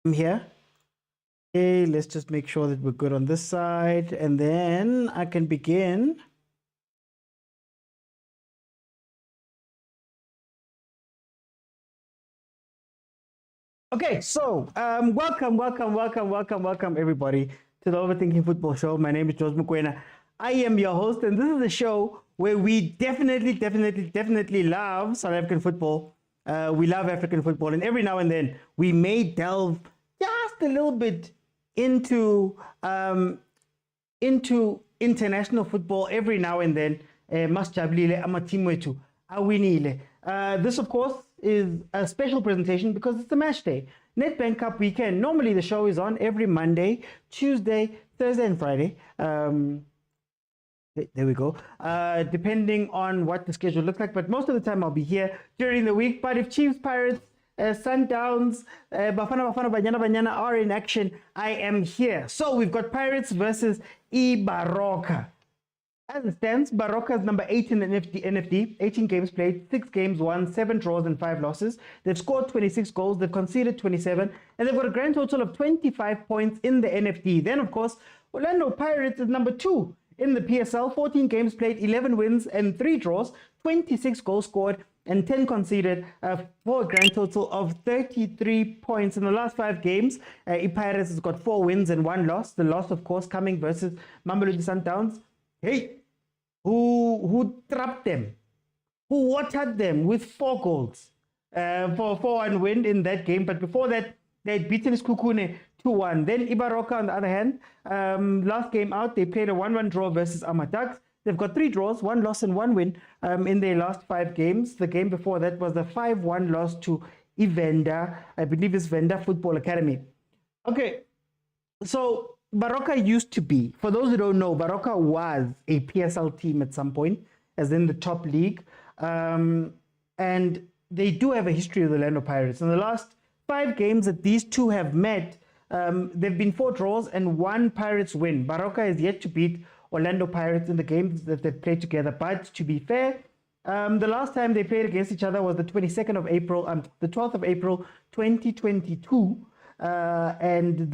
I'm here. Okay, let's just make sure that we're good on this side, and then I can begin. Okay, so welcome everybody to the Overthinking Football Show. My name is George Mokwena. I am your host, and this is a show where we definitely love South African football. We love African football, and every now and then we may delve just a little bit into international football. Every now and then, masijabulile ama-team wethu awinile. This, of course, is a special presentation because it's a match day. Nedbank Cup weekend. Normally, the show is on every Monday, Tuesday, Thursday, and Friday. There we go. Depending on what the schedule looks like, but most of the time I'll be here during the week. But if Chiefs, Pirates, Sundowns, Bafana, Banyana are in action, I am here. So we've got Pirates versus Baroka. As it stands, Baroka is number 8 in the NFD, 18 games played, 6 games won, 7 draws and 5 losses. They've scored 26 goals, they've conceded 27, and they've got a grand total of 25 points in the NFD. Then, of course, Orlando Pirates is number 2 in the PSL, 14 games played, 11 wins and 3 draws, 26 goals scored and 10 conceded for a grand total of 33 points. In the last 5 games, Pirates has got 4 wins and 1 loss. The loss, of course, coming versus Mamelodi Sundowns. Hey, who trapped them, who watered them with 4 goals for 4-1 win in that game. But before that, they had beaten Skukune 2-1. Then Baroka, on the other hand, last game out, they played a 1-1 draw versus Ducks. They've got 3 draws, 1 loss and 1 win in their last 5 games. The game before that was the 5-1 loss to Venda, I believe it's Venda Football Academy. Okay, so Baroka used to be, for those who don't know, Baroka was a PSL team at some point, as in the top league. And they do have a history with the Orlando Pirates. In the last 5 games that these two have met, there've been 4 draws and 1 Pirates win. Baroka is yet to beat Orlando Pirates in the games that they've played together. But to be fair, the last time they played against each other was the 22nd of April, the 12th of April, 2022. And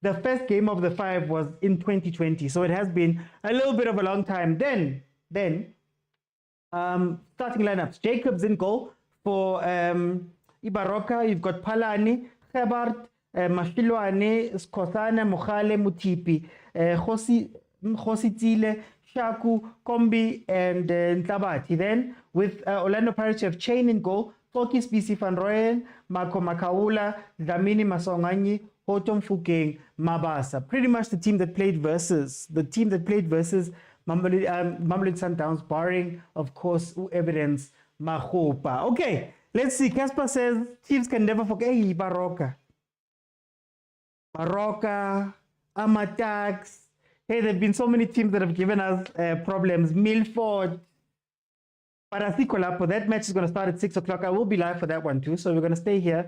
the first game of the 5 was in 2020. So it has been a little bit of a long time. Then starting lineups. Jacobs in goal for Baroka. You've got Palani, Gebart, Mashilwane, Skosana, Mohale, Mutipi, Khositile, Shaku, Kombi, and Ntabati. Then with Orlando Pirates, you have Chain in goal, Fokis BC Van Rooyen, Mako Makaula, Dlamini Masonganyi, Hotom Fukeng, Mabasa. Pretty much the team that played versus Mamelodi Sundowns, barring, of course, evidence Mahopa. Okay, let's see. Casper says Chiefs can never forget. Hey, Baroka, Amatax. Hey, there have been so many teams that have given us problems. Milford, Parasicolapo. That match is going to start at 6 o'clock. I will be live for that one too. So we're going to stay here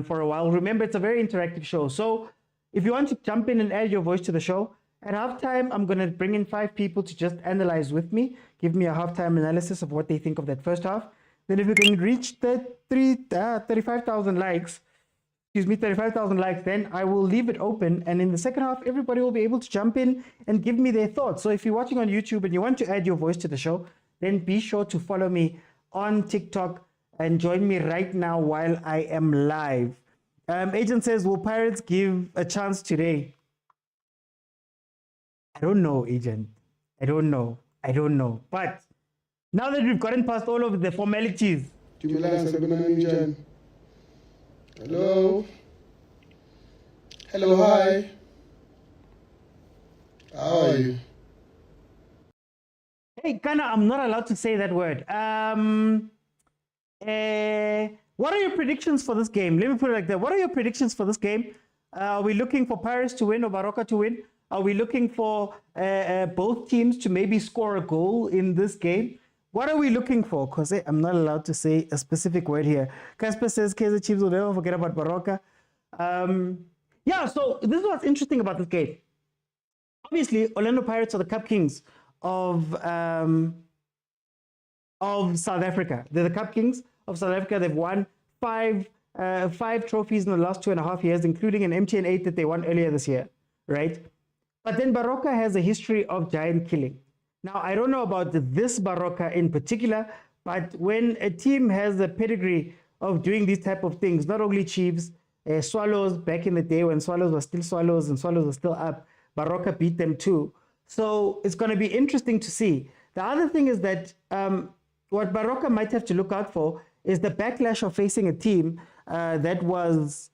for a while. Remember, it's a very interactive show. So if you want to jump in and add your voice to the show, at halftime, I'm going to bring in 5 people to just analyze with me, give me a halftime analysis of what they think of that first half. Then if we can reach the 35,000 likes, 35,000 likes, then I will leave it open. And in the second half, everybody will be able to jump in and give me their thoughts. So if you're watching on YouTube and you want to add your voice to the show, then be sure to follow me on TikTok and join me right now while I am live. Agent says, will Pirates give a chance today? I don't know, Agent. I don't know. But now that we've gotten past all of the formalities. Hello. Hello, hi. How are you? Hey, Kana, I'm not allowed to say that word. What are your predictions for this game? Let me put it like that. What are your predictions for this game? Are we looking for Pirates to win or Baroka to win? Are we looking for both teams to maybe score a goal in this game? What are we looking for? Because I'm not allowed to say a specific word here. Casper says Kaizer Chiefs will never forget about Baroka. Yeah, so this is what's interesting about this game. Obviously, Orlando Pirates are the Cup Kings of South Africa. They're the Cup Kings of South Africa. They've won 5 5 trophies in the last 2.5 years, including an MTN 8 that they won earlier this year, right? But then Baroka has a history of giant killing. Now, I don't know about this Baroka in particular, but when a team has a pedigree of doing these type of things, not only Chiefs, Swallows back in the day when Swallows were still Swallows and Swallows were still up, Baroka beat them too. So it's going to be interesting to see. The other thing is that what Baroka might have to look out for is the backlash of facing a team that was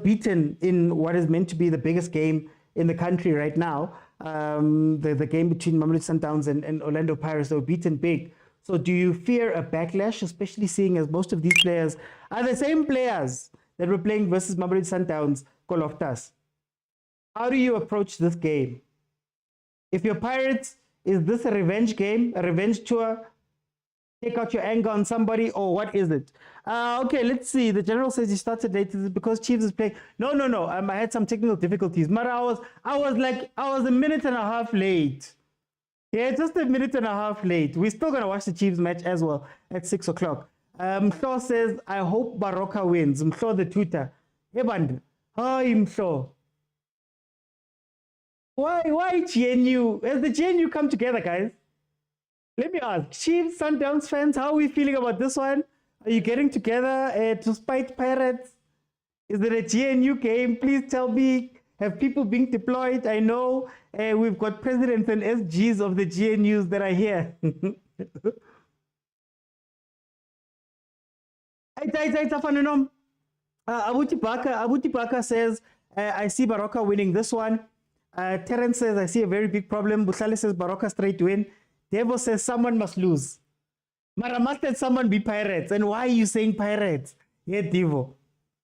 beaten in what is meant to be the biggest game in the country right now. The game between Mamelodi Sundowns and Orlando Pirates, they were beaten big. So do you fear a backlash, especially seeing as most of these players are the same players that were playing versus Mamelodi Sundowns, Call of Tas? How do you approach this game? If you're Pirates, is this a revenge game, a revenge tour? Take out your anger on somebody, or what is it? Okay, let's see. The general says he started late. Is it because Chiefs is playing? No. I had some technical difficulties. But I was a minute and a half late. Yeah, just a minute and a half late. We're still gonna watch the Chiefs match as well at 6 o'clock. Mhlo says, I hope Baroka wins. Mhlo the tutor. Hey, band. Hi, Mhlo. Why GNU? Has the GNU come together, guys? Let me ask, Chiefs, Sundowns fans, how are we feeling about this one? Are you getting together to spite Pirates? Is it a GNU game? Please tell me. Have people been deployed? I know we've got presidents and SGs of the GNUs that are here. Abuti Baka says, I see Baroka winning this one. Terence says, I see a very big problem. Busale says, Baroka straight win. Devo says, someone must lose. Mara, must someone be Pirates? And why are you saying Pirates? Yeah, Devo.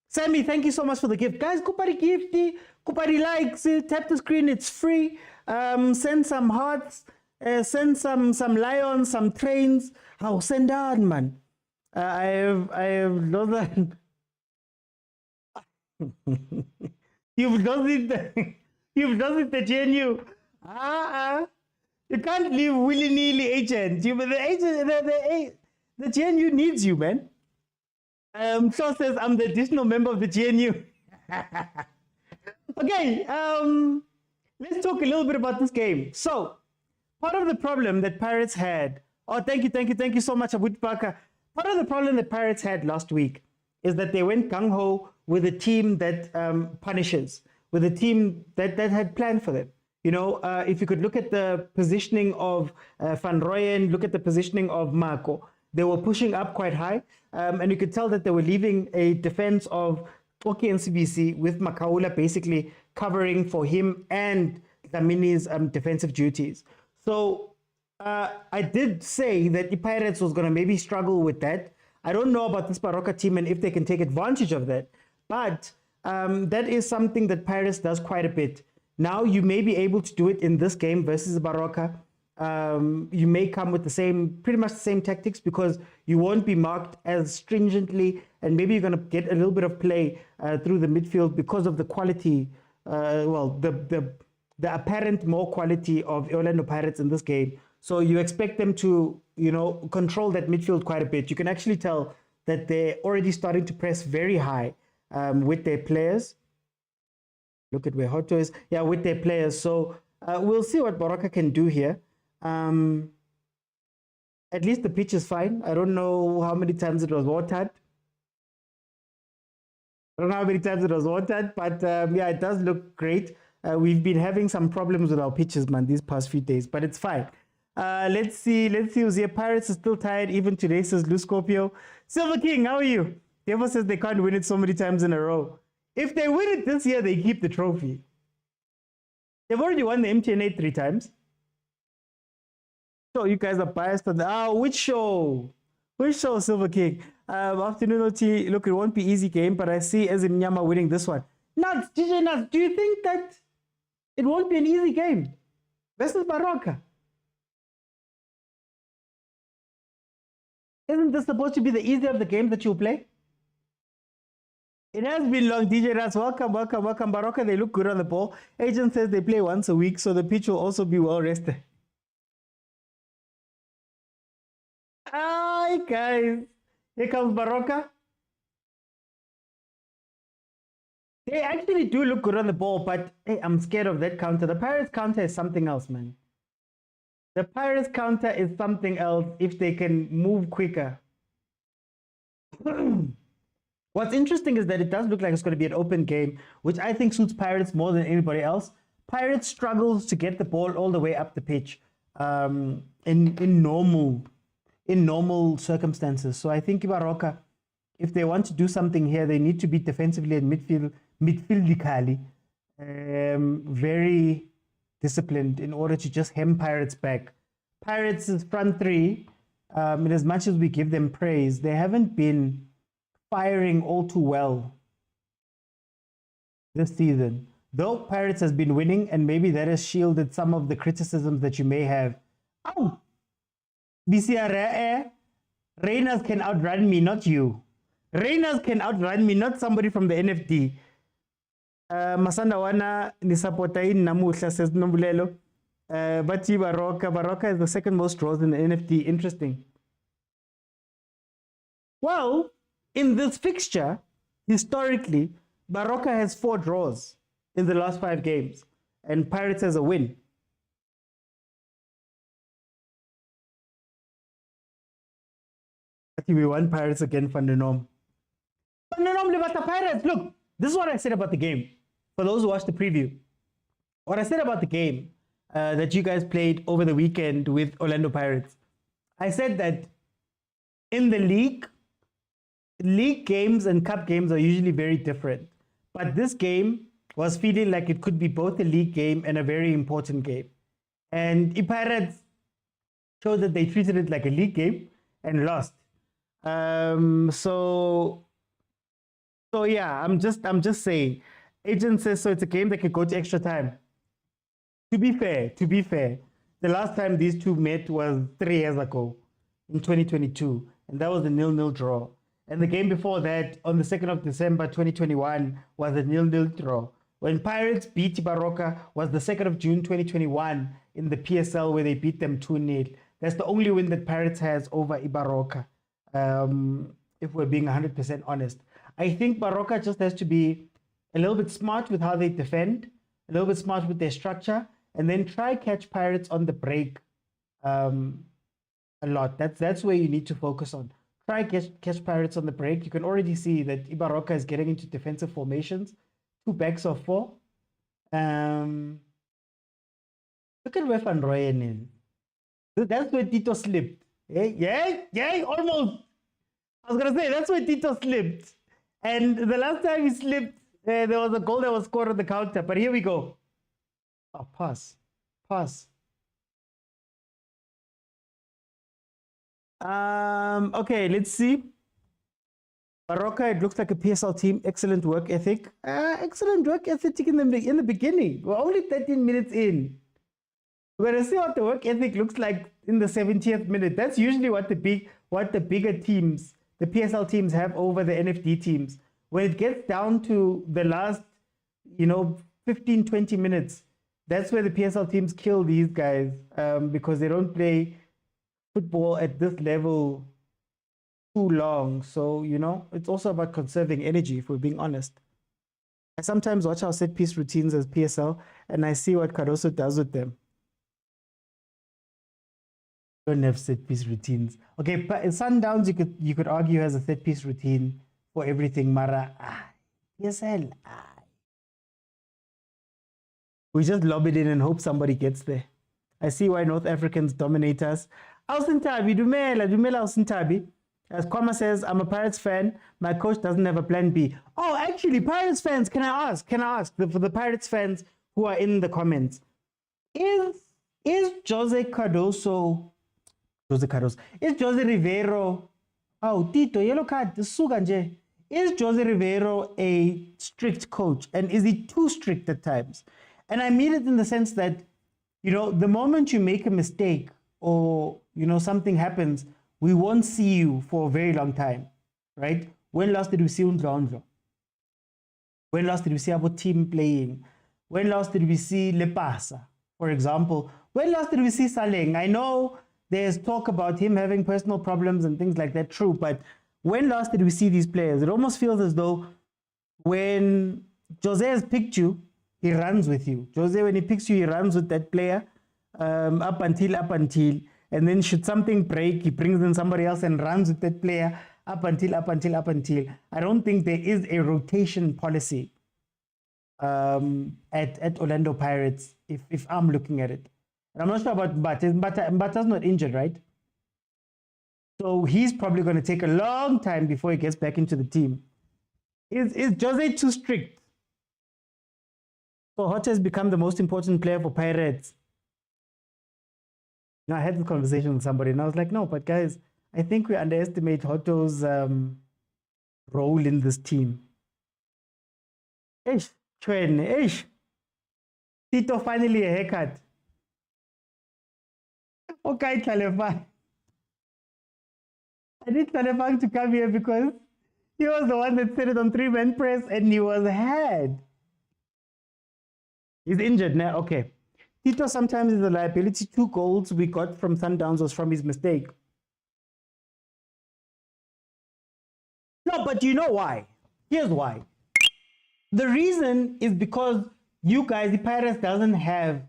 Sammy, thank you so much for the gift. Guys, kupari gifty, kupari likes, tap the screen, it's free. Send some hearts, send some lions, some trains. How send on, man. I have lost that. You've lost it. You've lost it, the GNU. You can't leave willy-nilly agent. The GNU needs you, man. Shaw says, I'm the additional member of the GNU. Okay, let's talk a little bit about this game. So, part of the problem that Pirates had, thank you so much, Abut Baka. Part of the problem that Pirates had last week is that they went gung-ho with a team that punishes, with a team that had planned for them. You know, if you could look at the positioning of Van Rooyen, look at the positioning of Marco, they were pushing up quite high, and you could tell that they were leaving a defense of Oki and CBC with Makaula basically covering for him and Dlamini's defensive duties. So I did say that the Pirates was going to maybe struggle with that. I don't know about this Baroka team and if they can take advantage of that, but that is something that Pirates does quite a bit. Now you may be able to do it in this game versus Baroka. You may come with pretty much the same tactics because you won't be marked as stringently, and maybe you're going to get a little bit of play through the midfield because of the quality, the apparent more quality of Orlando Pirates in this game. So you expect them to, control that midfield quite a bit. You can actually tell that they're already starting to press very high with their players. Look at where Hoto is. Yeah, with their players. So we'll see what Baroka can do here. At least the pitch is fine. I don't know how many times it was watered. But yeah, it does look great. We've been having some problems with our pitches, man, these past few days, but it's fine. Let's see who's here. Pirates are still tired even today, says Lou Scorpio. Silver King, how are you? Devo says they can't win it so many times in a row. If they win it this year, they keep the trophy. They've already won the MTN 8 3 times. So you guys are biased on the... which show? Which show, Silver King? Afternoon OT, look, it won't be easy game, but I see Ezimnyama winning this one. Nuts, DJ Nuts, do you think that it won't be an easy game versus Baroka? Isn't this supposed to be the easier of the games that you play? It has been long, DJ Nuts. Welcome. Baroka, they look good on the ball. Agent says they play once a week, so the pitch will also be well rested. Hi, guys. Here comes Baroka. They actually do look good on the ball, but hey, I'm scared of that counter. The Pirates counter is something else, man. The Pirates counter is something else if they can move quicker. What's interesting is that it does look like it's going to be an open game, which I think suits Pirates more than anybody else. Pirates struggles to get the ball all the way up the pitch in normal circumstances. So I think Baroka, if they want to do something here, they need to be defensively and midfieldically very disciplined in order to just hem Pirates back. Pirates' front three, in as much as we give them praise, they haven't been firing all too well this season. Though Pirates has been winning, and maybe that has shielded some of the criticisms that you may have. Oh, BCR, Rainers can outrun me, not you. Rainers can outrun me, not somebody from the NFD. Masanda wana ni supporta in namuhla says Nombulelo. But Baroka is the second most draws in the NFD. Interesting. Well, in this fixture, historically, Baroka has 4 draws in the last 5 games, and Pirates has a win. I think we want Pirates again, Van der Norm. Van der Norm, the Pirates. Look, this is what I said about the game. For those who watched the preview, what I said about the game that you guys played over the weekend with Orlando Pirates, I said that in the league games and cup games are usually very different. But this game was feeling like it could be both a league game and a very important game. And the Pirates showed that they treated it like a league game and lost. So yeah, I'm just saying. Agent says so it's a game that could go to extra time. To be fair, the last time these two met was 3 years ago in 2022, and that was a 0-0 draw. And the game before that, on the 2nd of December 2021, was a 0-0 draw. When Pirates beat Baroka was the 2nd of June 2021 in the PSL, where they beat them 2-0. That's the only win that Pirates has over Baroka, if we're being 100% honest. I think Baroka just has to be a little bit smart with how they defend, a little bit smart with their structure, and then try catch Pirates on the break a lot. That's where you need to focus on. Try catch Pirates on the break. You can already see that Baroka is getting into defensive formations, 2 backs of 4. Look at where Van Rooyen is. That's where Tito slipped. Yeah, almost. I was gonna say that's where Tito slipped. And the last time he slipped, there was a goal that was scored on the counter. But here we go. Oh, pass. Okay, let's see. Baroka, it looks like a PSL team. Excellent work ethic. Excellent work ethic in the beginning. We're only 13 minutes in. We're gonna see what the work ethic looks like in the 70th minute. That's usually what the bigger teams, the PSL teams, have over the NFD teams. When it gets down to the last, 15, 20 minutes, that's where the PSL teams kill these guys because they don't play football at this level too long. So, it's also about conserving energy, if we're being honest. I sometimes watch our set piece routines as PSL and I see what Cardoso does with them. Don't have set piece routines. Okay, but in Sundowns, you could argue has a set piece routine for everything. Mara, PSL. We just lob it in and hope somebody gets there. I see why North Africans dominate us. Ausintabi, Dumela Ausintabi. As Kwama says, I'm a Pirates fan. My coach doesn't have a plan B. Oh, actually, Pirates fans, can I ask for the Pirates fans who are in the comments, is Jose Cardoso, is Jose Rivero, Tito, yellow card, Suganje. Is Jose Rivero a strict coach? And is he too strict at times? And I mean it in the sense that, the moment you make a mistake or, something happens, we won't see you for a very long time, right? When last did we see Undra? When last did we see our team playing? When last did we see Lepasa, for example? When last did we see Saleng? I know there's talk about him having personal problems and things like that, true, but when last did we see these players? It almost feels as though when Jose has picked you, he runs with you. Jose, when he picks you, he runs with that player up until. And then should something break, he brings in somebody else and runs with that player up until. I don't think there is a rotation policy at Orlando Pirates, if I'm looking at it. And I'm not sure about Mbata's not injured, right? So he's probably going to take a long time before he gets back into the team. Is Jose too strict? So Hotta has become the most important player for Pirates. Now, I had this conversation with somebody and I was like, no, but guys, I think we underestimate Hotto's role in this team. Tito finally a haircut. Okay, Talefang. I need Talefang to come here because he was the one that said it on 3-man press and he was had. He's injured now. Okay. Tito sometimes is a liability. 2 goals we got from Sundowns was from his mistake. No, but you know why? Here's why. The reason is because you guys, the Pirates doesn't have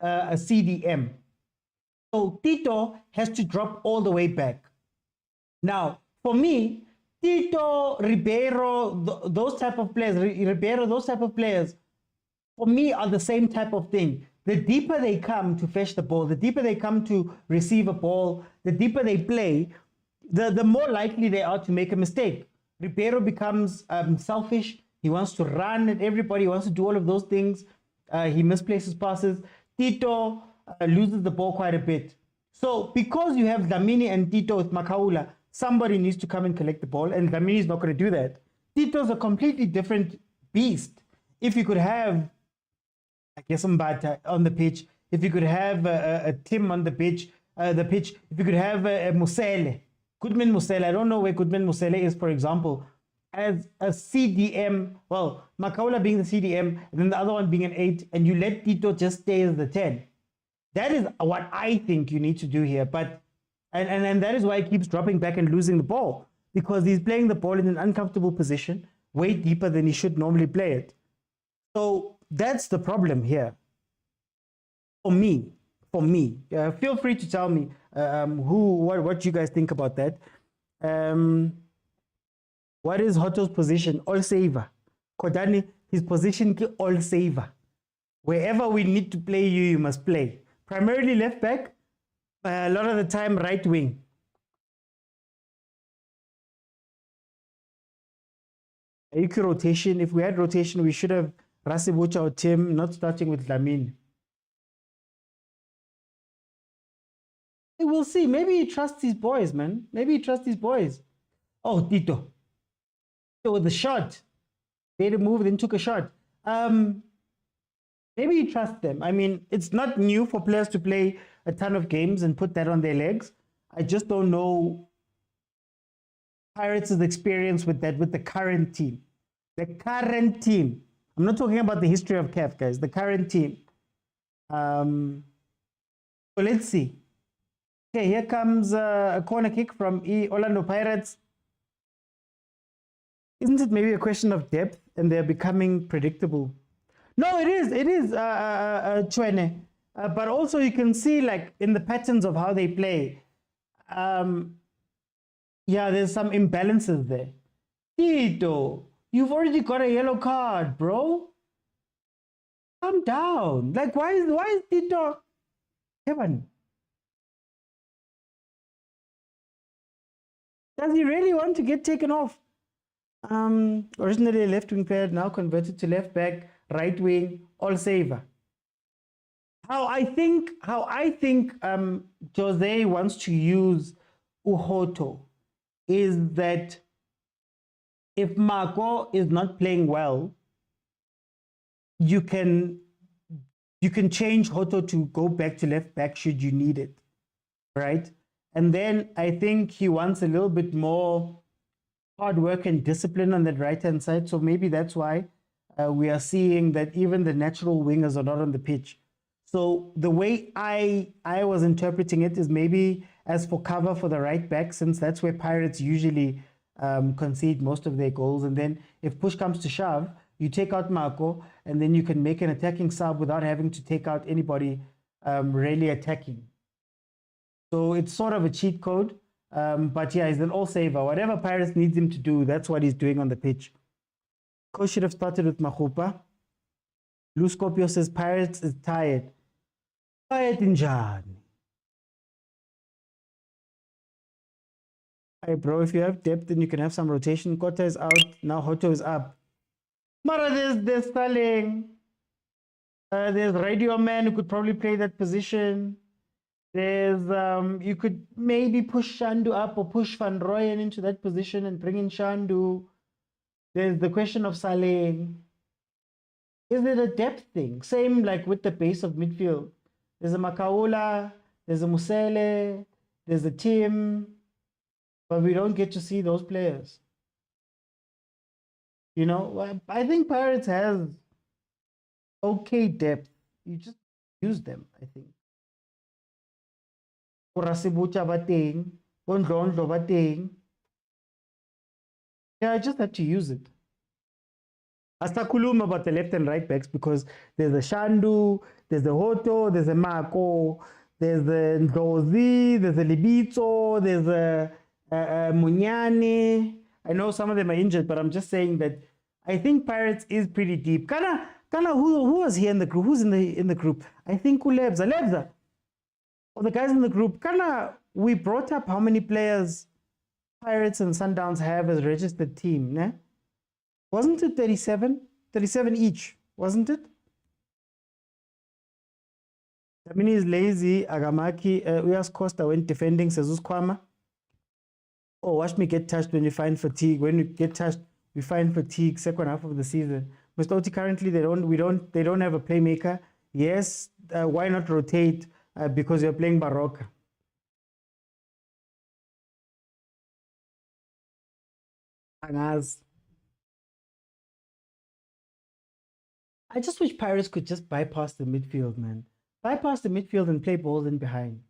a CDM. So Tito has to drop all the way back. Now, for me, Tito, Ribeiro, those type of players, for me are the same type of thing. The deeper they come to fetch the ball, the deeper they come to receive a ball, the deeper they play, the more likely they are to make a mistake. Ribeiro becomes selfish. He wants to run at everybody. He wants to do all of those things. He misplaces passes. Tito loses the ball quite a bit. So because you have Dlamini and Tito with Makaula, somebody needs to come and collect the ball, and Dlamini is not going to do that. Tito's a completely different beast. If you could have, I guess, Mbata on the pitch, if you could have a Tim on the pitch, if you could have a Musele, Goodman Musele, I don't know where Goodman Musele is, for example, as a CDM, well, Makaula being the CDM, and then the other one being an 8, and you let Tito just stay as the 10. That is what I think you need to do here. But and that is why he keeps dropping back and losing the ball, because he's playing the ball in an uncomfortable position, way deeper than he should normally play it. So that's the problem here. For me, feel free to tell me what you guys think about that. What is Hotto's position? All saver. Kodani, his position ki all saver. Wherever we need to play you, you must play. Primarily left back, a lot of the time right wing. AQ rotation. If we had rotation, we should have Rasibucha or Tim, not starting with Lamin. We'll see. Maybe he trusts his boys, man. Maybe he trusts his boys. Oh, Tito. With the shot. Made a move, then took a shot. Maybe he trusts them. I mean, it's not new for players to play a ton of games and put that on their legs. I just don't know Pirates' experience with that, with the current team. The current team. I'm not talking about the history of CAF, guys. The current team. So let's see. Okay, here comes a corner kick from Orlando Pirates. Isn't it maybe a question of depth and they're becoming predictable? No, it is Chwene. But also you can see, like, in the patterns of how they play, yeah, there's some imbalances there. Tito, you've already got a yellow card, bro. Calm down. Like, why is Tito? Kevin, does he really want to get taken off? Originally a left wing player, now converted to left back, right wing, all saver. How I think Jose wants to use Uhoto is that if Marco is not playing well, you can change Hoto to go back to left back should you need it, right? And then I think he wants a little bit more hard work and discipline on that right-hand side. So maybe that's why we are seeing that even the natural wingers are not on the pitch. So the way I was interpreting it is maybe as for cover for the right back, since that's where Pirates usually concede most of their goals. And then if push comes to shove, you take out Marco, and then you can make an attacking sub without having to take out anybody really attacking. So it's sort of a cheat code. But yeah, he's an all-saver. Whatever Pirates needs him to do, that's what he's doing on the pitch. Coach should have started with Mahupa. Lou Scorpio says Pirates is tired. Tired in Jan. Hey bro, if you have depth, then you can have some rotation. Kota is out. Now Hoto is up. Mara, there's Sterling. There's Radio Man who could probably play that position. There's you could maybe push Shandu up or push Van Rooyen into that position and bring in Shandu. There's the question of Saleh. Is it a depth thing? Same like with the base of midfield. There's a Makaula, there's a Musele, there's a Tim, but we don't get to see those players. You know, I think Pirates has okay depth. You just use them, I think. Yeah, I just had to use it. Astakulum about the left and right backs because there's a Shandu, there's a Hoto, there's a Mako, there's a Ndozi, there's a Libito, there's a Munyani. I know some of them are injured, but I'm just saying that I think Pirates is pretty deep. Kana, who was here in the group? Who's in the group? I think Lebza. Or the guys in the group. Kana, we brought up how many players Pirates and Sundowns have as registered team, ne? Wasn't it 37? 37 each, wasn't it? Tamini is lazy. Agamaki, Uyas Costa went defending Sezus Kwama. Oh, watch me get touched when you find fatigue. When you get touched, we find fatigue second half of the season. Mr. Oti, currently they don't have a playmaker. Yes, why not rotate? Because you're playing Baroka. I just wish Pirates could just bypass the midfield, man. Bypass the midfield and play balls in behind.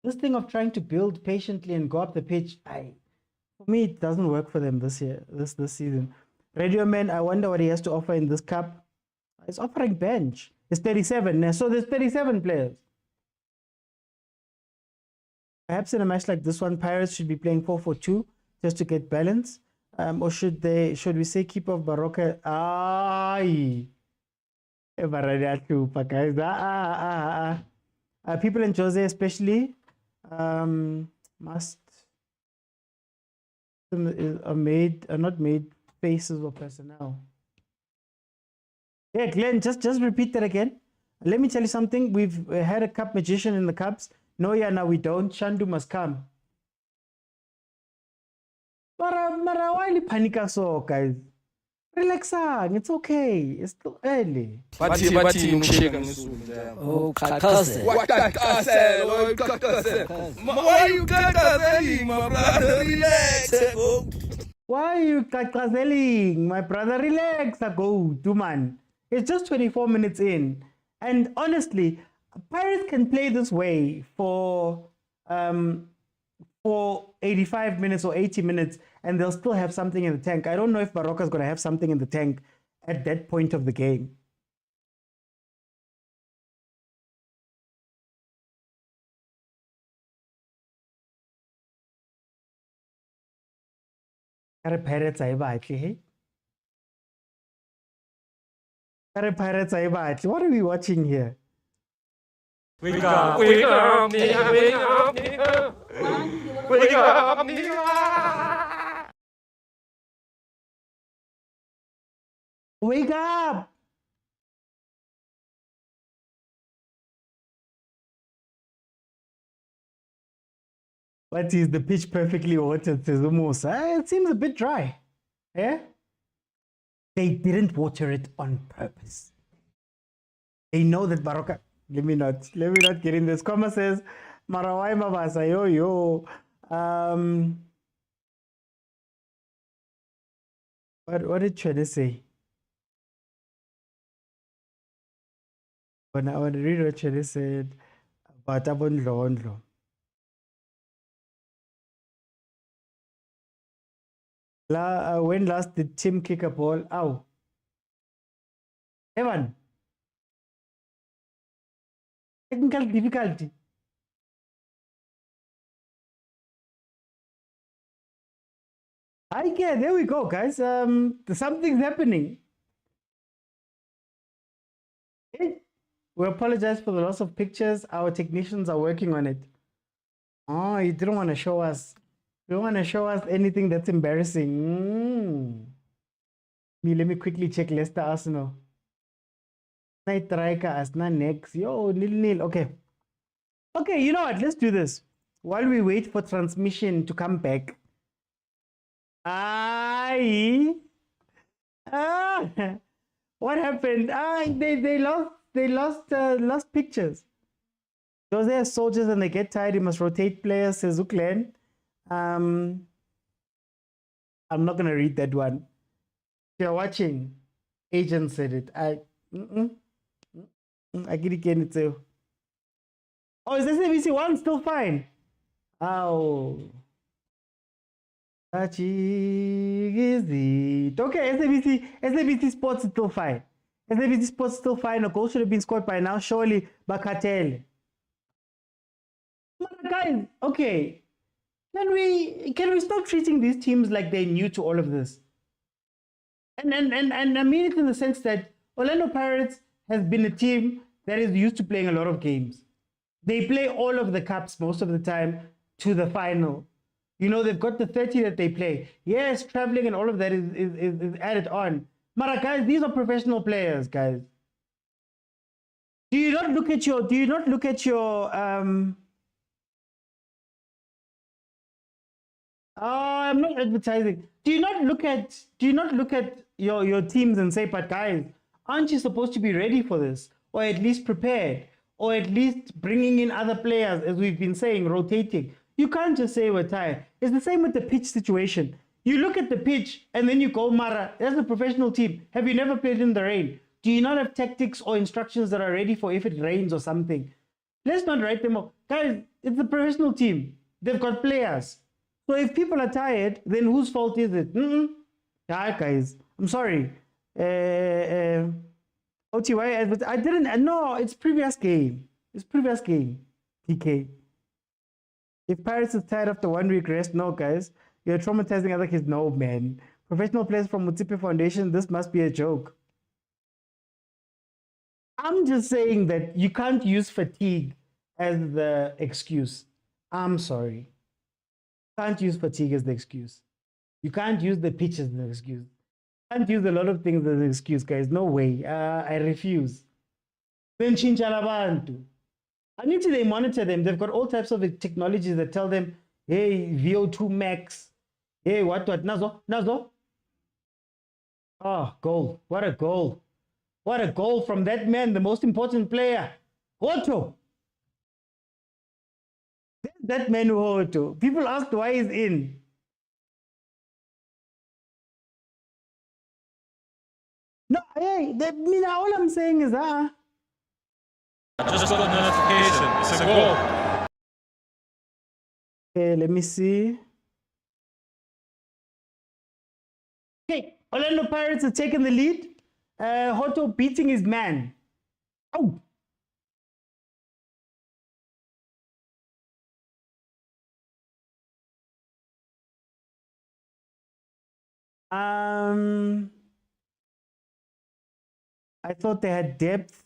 This thing of trying to build patiently and go up the pitch, for me, it doesn't work for them this year, this season. Radio Man, I wonder what he has to offer in this cup. He's offering bench. It's 37, so there's 37 players. Perhaps in a match like this one, Pirates should be playing 4-4-2 just to get balance. Or should we say keep off Baroka? People in Jose especially are not made faces or personnel. Yeah, Glenn, just repeat that again. Let me tell you something. We've had a cup magician in the cups. No, yeah, now we don't. Shandu must come. Mara, why you panic so, guys? Relax, it's okay. It's still early. Oh, Kakase. What Kakase? Why you Kakase, my brother? Relax. Why are you Kakaseling? My brother, relax. Go, man. It's just 24 minutes in. And honestly, Pirates can play this way for 85 minutes or 80 minutes and they'll still have something in the tank. I don't know if Baroka is going to have something in the tank at that point of the game. Pirates, what are we watching here? Wake up, nigga, wake up, nigga. Wake up, nigga. Wake up! What is the pitch perfectly watered, Musa? It seems a bit dry. Yeah? They didn't water it on purpose. They know that Baroka. Let me not get in this. Comma says, Marawai Mabasa, yo. What did Chede say? When I want to read what Chede said about Abondlo. When last did Tim kick a ball? Ow. Evan, technical difficulty. Okay, there we go, guys. Something's happening. Okay. We apologize for the loss of pictures. Our technicians are working on it. Oh, you didn't want to show us. You don't want to show us anything that's embarrassing. Let me quickly check Leicester Arsenal. Night striker Arsenal next. Yo, 0-0. Okay. Okay, you know what? Let's do this. While we wait for transmission to come back. What happened? They lost pictures. Those are soldiers and they get tired. You must rotate players, says Uklen. I'm not gonna read that one. If you're watching, agent said it. I get it too. Oh, is SABC 1 still fine? Oh. Is it? Okay, SABC Sports is still fine. SABC Sports is still fine. A goal should have been scored by now, surely. Bakatel. Guys, okay. Can we stop treating these teams like they're new to all of this? And I mean it in the sense that Orlando Pirates has been a team that is used to playing a lot of games. They play all of the cups most of the time to the final. You know, they've got the 30 that they play. Yes, traveling and all of that is added on. Mara, guys, these are professional players, guys. Do you not look at your I'm not advertising. Do you not look at your teams and say, but guys, aren't you supposed to be ready for this? Or at least prepared? Or at least bringing in other players, as we've been saying, rotating. You can't just say we're tired. It's the same with the pitch situation. You look at the pitch and then you go, Mara, that's a professional team. Have you never played in the rain? Do you not have tactics or instructions that are ready for if it rains or something? Let's not write them off. Guys, it's a professional team. They've got players. So if people are tired, then whose fault is it? Yeah, guys, I'm sorry. OTY, but I didn't. No, it's previous game. It's previous game. PK. If Pirates is tired after 1 week rest, no, guys. You're traumatizing other kids. No, man. Professional players from Motsepe Foundation, this must be a joke. I'm just saying that you can't use fatigue as the excuse. I'm sorry. You can't use fatigue as the excuse. You can't use the pitch as the excuse. You can't use a lot of things as an excuse, guys. No way. I refuse. Then Chinchalabantu. I need to they monitor them. They've got all types of technologies that tell them, hey, VO2 max. Hey, what? Nazo? Oh, goal. What a goal. What a goal from that man, the most important player. Otto. That man who Otto. People asked why he's in. No, hey, all I'm saying is Just got a notification. It's a goal. Okay, let me see. Okay, Orlando Pirates have taken the lead. Otto beating his man. Oh. I thought they had depth.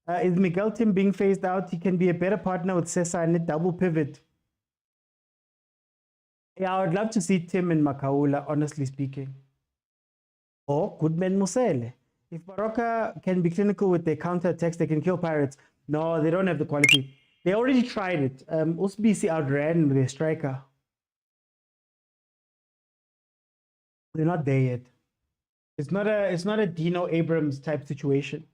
Is Miguel Tim being phased out? He can be a better partner with Sessa and a double pivot. Yeah, I would love to see Tim and Makaula, honestly speaking. Or Goodman Musele. If Baroka can be clinical with their counter-attacks, they can kill Pirates. No, they don't have the quality. They already tried it. Usbisi outran with their striker. They're not there yet. It's not a Dino Abrams type situation.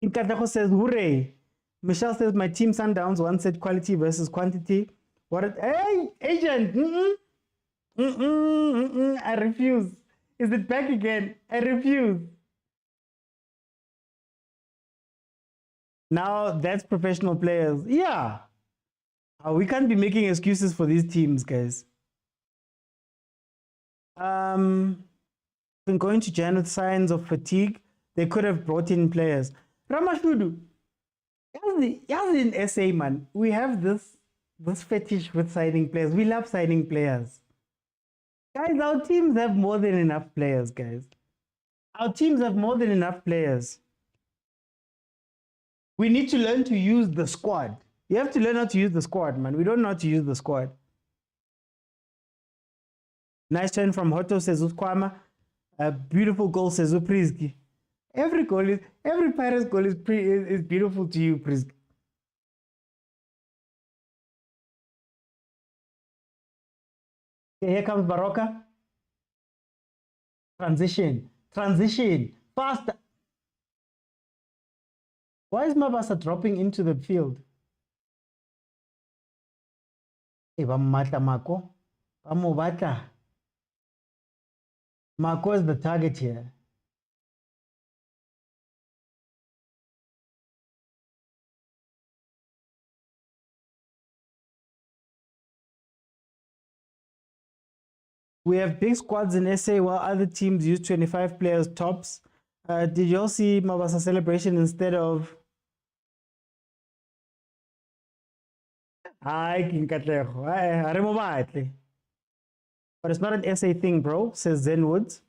Inkatako says, hooray. Michelle says, my team Sundowns once said quality versus quantity. Hey, agent! I refuse. Is it back again? I refuse. Now that's professional players. Yeah. We can't be making excuses for these teams, guys. Been going to Jan with signs of fatigue. they could have brought in players. Ramashudu, in SA, man, we have this fetish with signing players. We love signing players. Guys, our teams have more than enough players, guys. Our teams have more than enough players. We need to learn to use the squad. You have to learn how to use the squad, man. We don't know how to use the squad. Nice turn from Hoto, Sezu Kwama. A beautiful goal, Sezu Prizgi. Every Pirates goal is beautiful to you, Prizgi. Okay, here comes Baroka. Transition, faster. Why is Mabasa dropping into the field? Mako. Mako is the target here. We have big squads in SA while other teams use 25 players tops. Did you all see Mabasa celebration instead of... But it's not an SA thing, bro, says Zen Woods.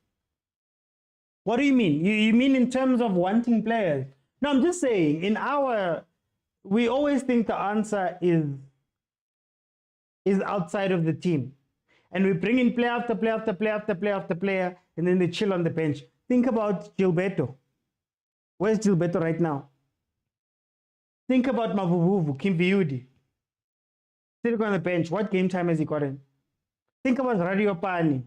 What do you mean? You mean in terms of wanting players? No, I'm just saying, we always think the answer is outside of the team. And we bring in player after player after player after player after player, and then they chill on the bench. Think about Gilberto. Where's Gilberto right now? Think about Mavuvuvu, Kimbiudi. Sitting on the bench. What game time has he gotten? Think about Radio Pani.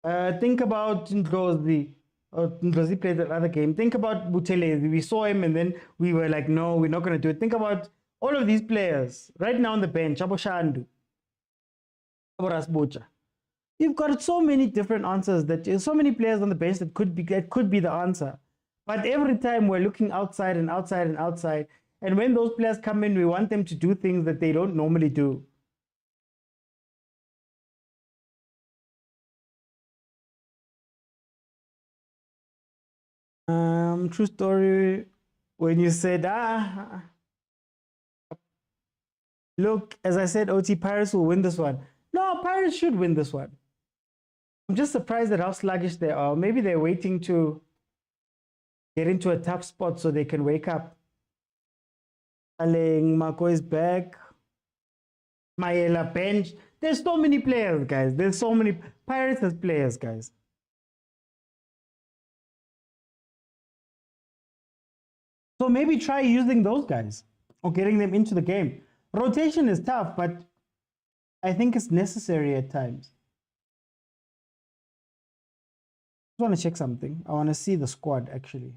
Think about Ndlozi. Ndlozi played that other game. Think about Butelezi. We saw him and then we were like, no, we're not going to do it. Think about all of these players right now on the bench. Aboshandu. You've got so many different answers, so many players on the bench that could be the answer. But every time we're looking outside and outside and outside. And when those players come in, we want them to do things that they don't normally do. True story. When you said, look, as I said, OT Pirates will win this one. No, Pirates should win this one. I'm just surprised at how sluggish they are. Maybe they're waiting to get into a tough spot so they can wake up. Marco is back. Maela bench. There's so many players, guys. There's so many. Pirates has players, guys. So maybe try using those guys or getting them into the game. Rotation is tough, but I think it's necessary at times. I want to check something. I want to see the squad actually.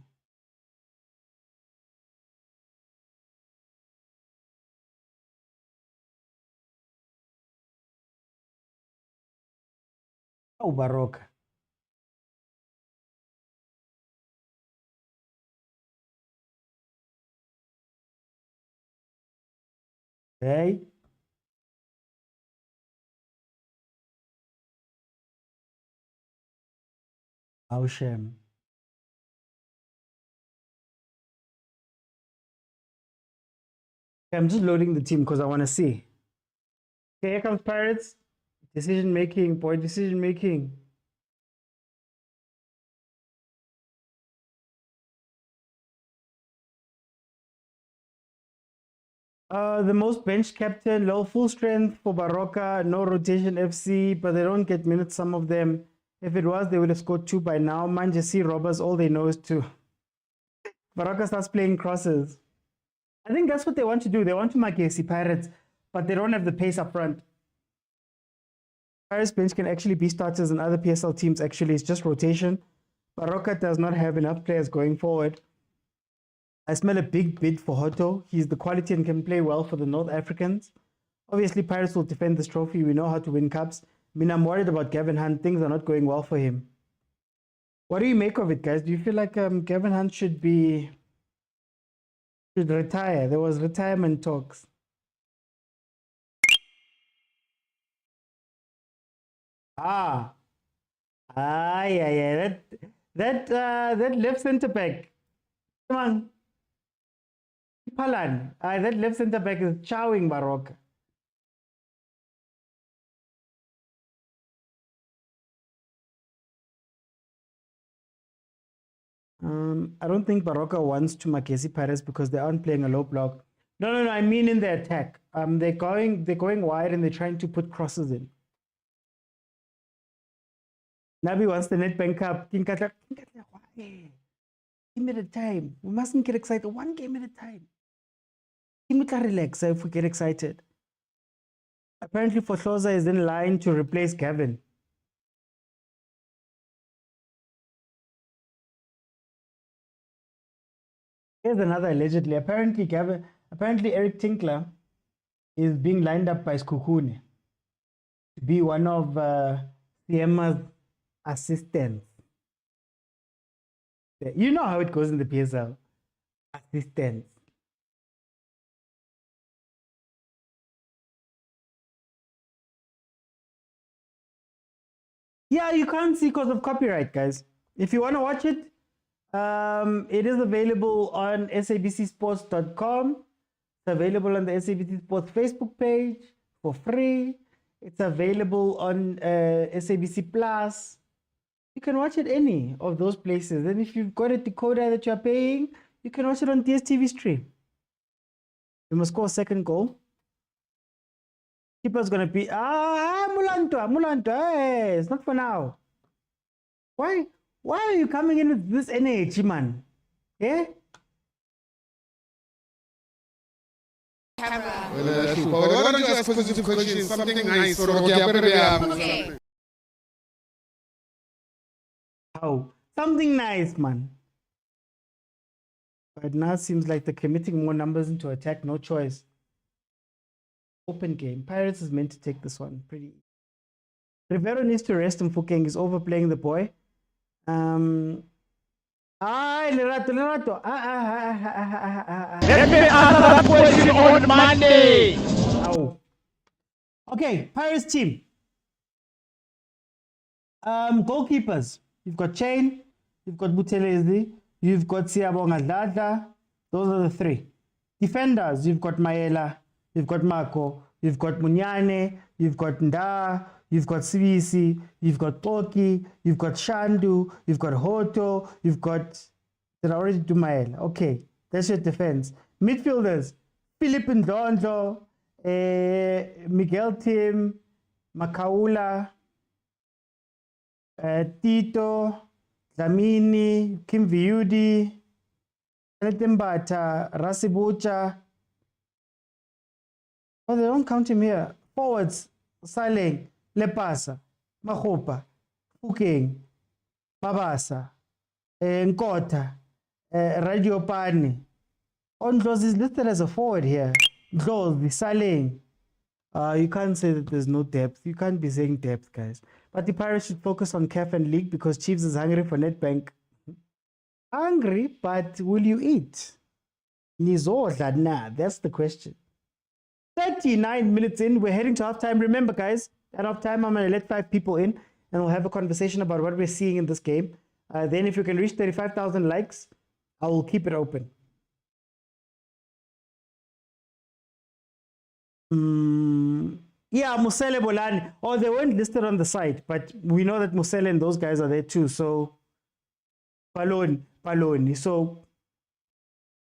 Oh, Baroka. Okay. Aushem. Okay, I'm just loading the team because I want to see. Okay, here comes Pirates. Decision making, boy, decision making. The most bench captain, low full strength for Baroka, no rotation FC, but they don't get minutes, some of them. If it was, they would have scored 2 by now. Manjasi robbers, all they know is 2. Baroka starts playing crosses. I think that's what they want to do. They want to make AC Pirates, but they don't have the pace up front. Pirates bench can actually be starters and other PSL teams. Actually, it's just rotation. Baroka does not have enough players going forward. I smell a big bid for Hoto. He's the quality and can play well for the North Africans. Obviously, Pirates will defend this trophy. We know how to win cups. I mean, I'm worried about Gavin Hunt. Things are not going well for him. What do you make of it, guys? Do you feel like Gavin Hunt should retire? There was retirement talks. Yeah. That left centre back. Come on. Palan. That left centre back is chowing Baroka. I don't think Baroka wants to Makesi Paris because they aren't playing a low block. No. I mean in the attack. They're going wide and they're trying to put crosses in. Nabi wants the Nedbank Cup. Give me the time. We mustn't get excited. One game at a time. Give me to relax if we get excited. Apparently, Khoza is in line to replace Gavin. Here's another allegedly. Apparently, Eric Tinkler is being lined up by Skukune to be one of Siema's assistants. You know how it goes in the PSL. Assistants. Yeah, you can't see because of copyright, guys. If you want to watch it, it is available on sabcsports.com. It's available on the SABC Sports Facebook page for free. It's available on SABC Plus. You can watch it any of those places. And if you've got a decoder that you're paying, you can watch it on DSTV stream. We must score a second goal. Chippa's gonna be Mulanto. Hey, it's not for now. Why are you coming in with this energy, man? Yeah? Why don't you ask positive questions? Something nice. Okay. Oh, something nice, man. But now it seems like they're committing more numbers into attack. No choice. Open game. Pirates is meant to take this one. Pretty. Rivero needs to rest him. Fukeng is overplaying the boy. Lerato. Let me answer that question on Monday. Ow. Okay, Pirates team. Goalkeepers. You've got Chain, you've got Buthelezi, you've got Siyabonga Dladla. Those are the three. Defenders, you've got Maela, you've got Marco, you've got Munyane, you've got Nda, you've got Sibisi, you've got Toki, you've got Shandu, you've got Hoto, you've got... Did I already do Maela? Okay, that's your defense. Midfielders, Philip Ndonzo, Miguel Tim, Makaula, Tito, Dlamini, Kim Viudi, Tembata, Rasibucha. Oh, they don't count him here. Forwards, Saleng, Lepasa, Mahopa, Fukeng, Mabasa, Nkota, Radio Pani. Ondlozi is listed as a forward here. Ndlozi, Saleng. You can't say that there's no depth. You can't be saying depth, guys. But the Pirates should focus on CAF and League because Chiefs is hungry for Nedbank. Hungry, but will you eat? Nizodla na? That's the question. 39 minutes in, we're heading to halftime. Remember, guys, at halftime, I'm going to let 5 people in and we'll have a conversation about what we're seeing in this game. Then if you can reach 35,000 likes, I will keep it open. Yeah, Musele Bolani. Oh, they weren't listed on the site, but we know that Musele and those guys are there too. So, Paloni. So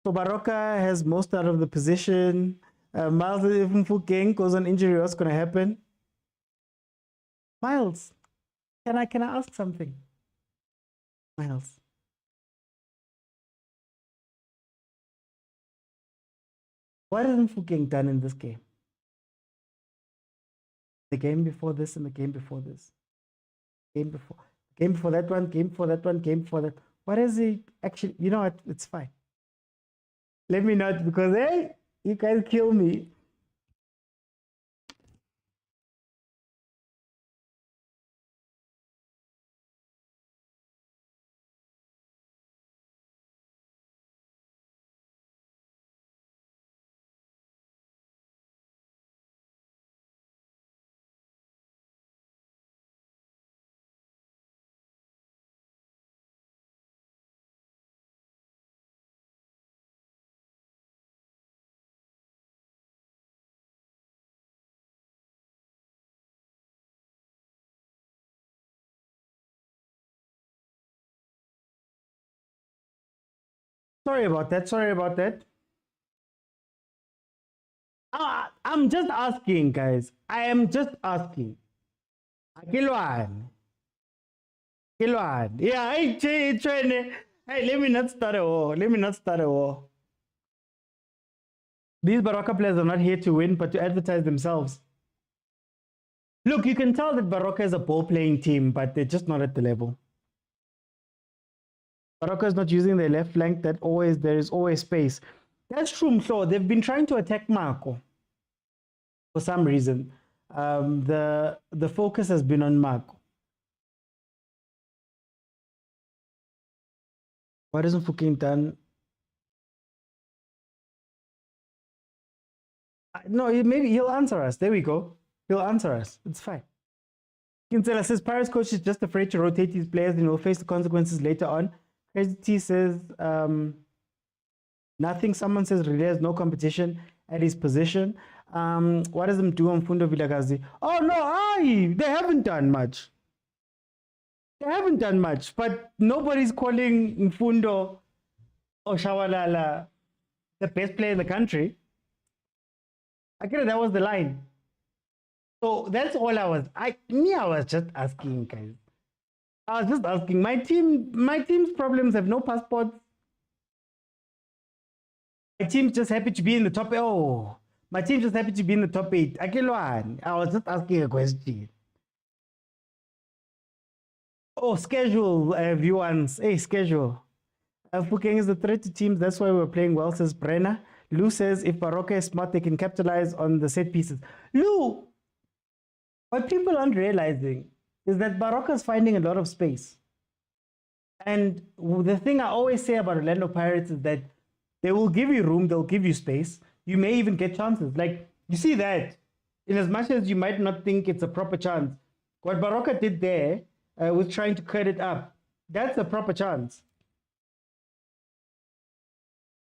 Baroka has most out of the position. Miles, if Mfukeng goes on injury, what's going to happen? Miles, can I ask something? Miles. What has Mfukeng done in this game? The game before this and the game before this. Game before that one, game before that one, game before that. What is he actually? You know what? It's fine. Let me not, because hey, you guys kill me. Sorry about that. Sorry about that. I'm just asking, guys. I am just asking. Kilwan. Yeah, hey, let me not start a war. Let me not start a war. These Baroka players are not here to win, but to advertise themselves. Look, you can tell that Baroka is a ball-playing team, but they're just not at the level. Baroka is not using their left flank. There is always space. That's true, Mhlo. They've been trying to attack Marco for some reason. The focus has been on Marco. What isn't fucking done? No, maybe he'll answer us. There we go. He'll answer us. It's fine. Kinsella says Paris coach is just afraid to rotate his players and will face the consequences later on. Kaizer Chiefs says nothing. Someone says Relay has no competition at his position. What does them do on Fundo Vilagazi? Oh no, they haven't done much. They haven't done much, but nobody's calling Mfundo or Shawalala the best player in the country. I get it, that was the line. So that's all I was just asking, guys. I was just asking. My team's problems have no passports. My team's just happy to be in the top. Oh, my team's just happy to be in the top 8. I was just asking a question. Oh, schedule, viewers. Hey, schedule. Fukeng is a threat to teams. That's why we're playing well, says Brenner. Lou says if Baroka is smart, they can capitalize on the set pieces. Lou, what people aren't realizing is that Baroka is finding a lot of space. And the thing I always say about Orlando Pirates is that they will give you room, they'll give you space. You may even get chances. Like, you see that, in as much as you might not think it's a proper chance, what Baroka did there was trying to cut it up. That's a proper chance.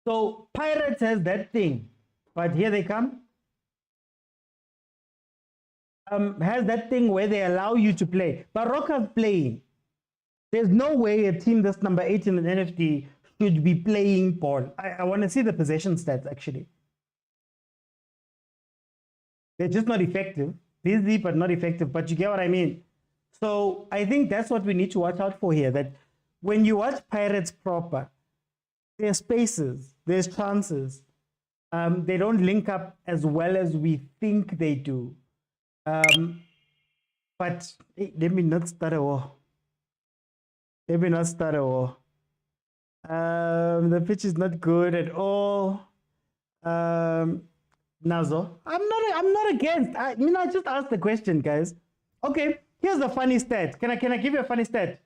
So Pirates has that thing, but here they come. Has that thing where they allow you to play. Baroka's playing. There's no way a team that's number 8 in the NFT should be playing ball. I want to see the possession stats, actually. They're just not effective. Busy, but not effective. But you get what I mean. So I think that's what we need to watch out for here. That when you watch Pirates proper, there's spaces, there's chances. They don't link up as well as we think they do. But hey, let me not start a war. Let me not start a war. The pitch is not good at all. Nazo, I'm not against. I just asked the question, guys. Okay, here's a funny stat. Can I give you a funny stat?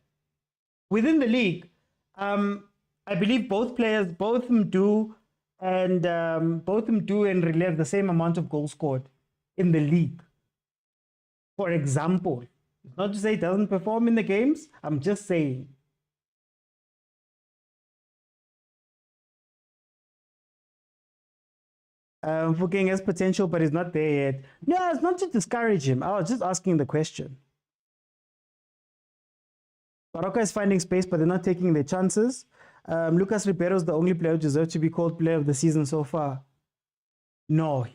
Within the league, I believe both players, both Mdu and Relay have the same amount of goals scored in the league. For example, it's not to say it doesn't perform in the games. I'm just saying. Fuking has potential, but he's not there yet. No, it's not to discourage him. I was just asking the question. Baroka is finding space, but they're not taking their chances. Lucas Ribeiro is the only player who deserves to be called player of the season so far. No,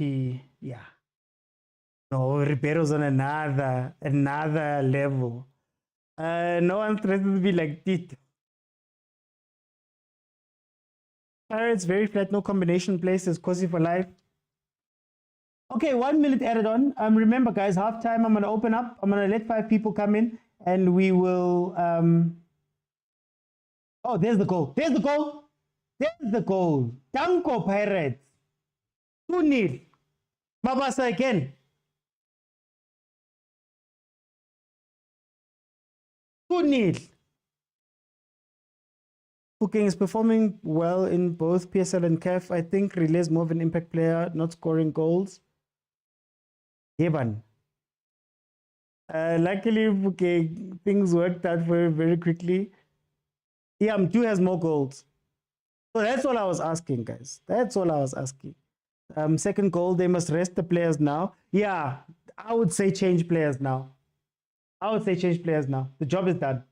No, Ribeiro's on another level. No one threatens to be like Tito. Pirates very flat, no combination places, Kosi for life. Okay, 1 minute added on. Remember, guys, halftime. I'm gonna open up. I'm gonna let 5 people come in, and we will. Oh, there's the goal. There's the goal. There's the goal. Danko Pirates. 2-0. Mabasa again. 2-0. Fuking is performing well in both PSL and CAF. I think Relay is more of an impact player, not scoring goals. Yeban. Luckily, Fuking, things worked out for him very quickly. Yeah, Mtu has more goals. So that's all I was asking, guys. That's all I was asking. Second goal, they must rest the players now. Yeah, I would say change players now. The job is done.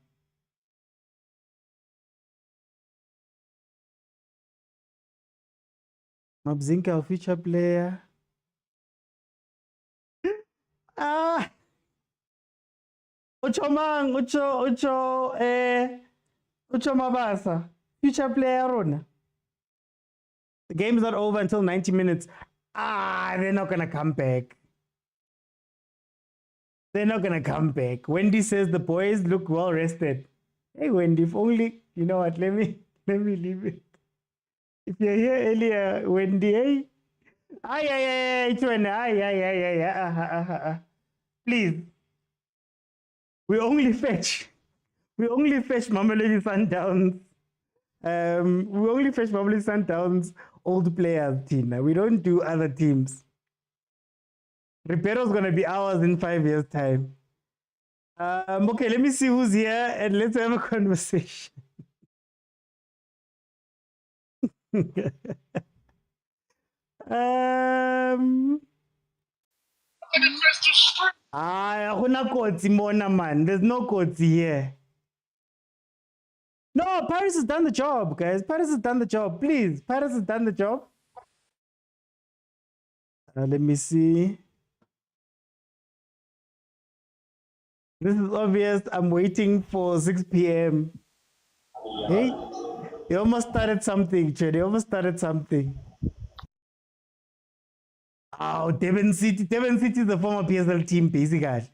Mabzinka, future player. Ah, Ucho Mabasa, future player Rona. The game's not over until 90 minutes. They're not gonna come back. They're not gonna come back. Wendy says the boys look well rested. Hey Wendy, if only you know what, let me leave it. If you're here earlier, Wendy, hey. Please. We only fetch Mamelodi Sundowns. We only fetch Mamelodi Sundowns old players, Tina. We don't do other teams. Ribeiro's gonna be ours in 5 years' time. Okay, let me see who's here and let's have a conversation. Man. There's no codes here. No, Paris has done the job, guys. Paris has done the job. Please, Paris has done the job. Let me see. This is obvious. I'm waiting for 6 p.m. Hey, you almost started something, Chad. You almost started something. Oh, Devon City. Devon City is the former PSL team, basically.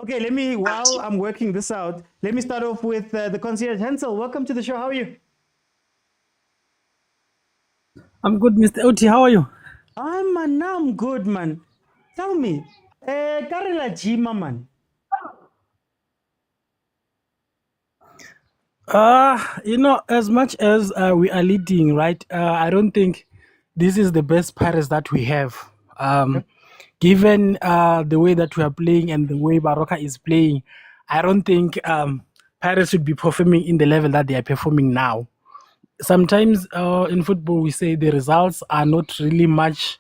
Okay, while I'm working this out, let me start off with the concierge. Hansel, welcome to the show. How are you? I'm good, Mr. Oti. How are you? I'm good, man. Tell me, Karela Jima, man. As much as we are leading, right? I don't think this is the best Paris that we have. Given the way that we are playing and the way Baroka is playing, I don't think Paris should be performing in the level that they are performing now. Sometimes in football, we say the results are not really much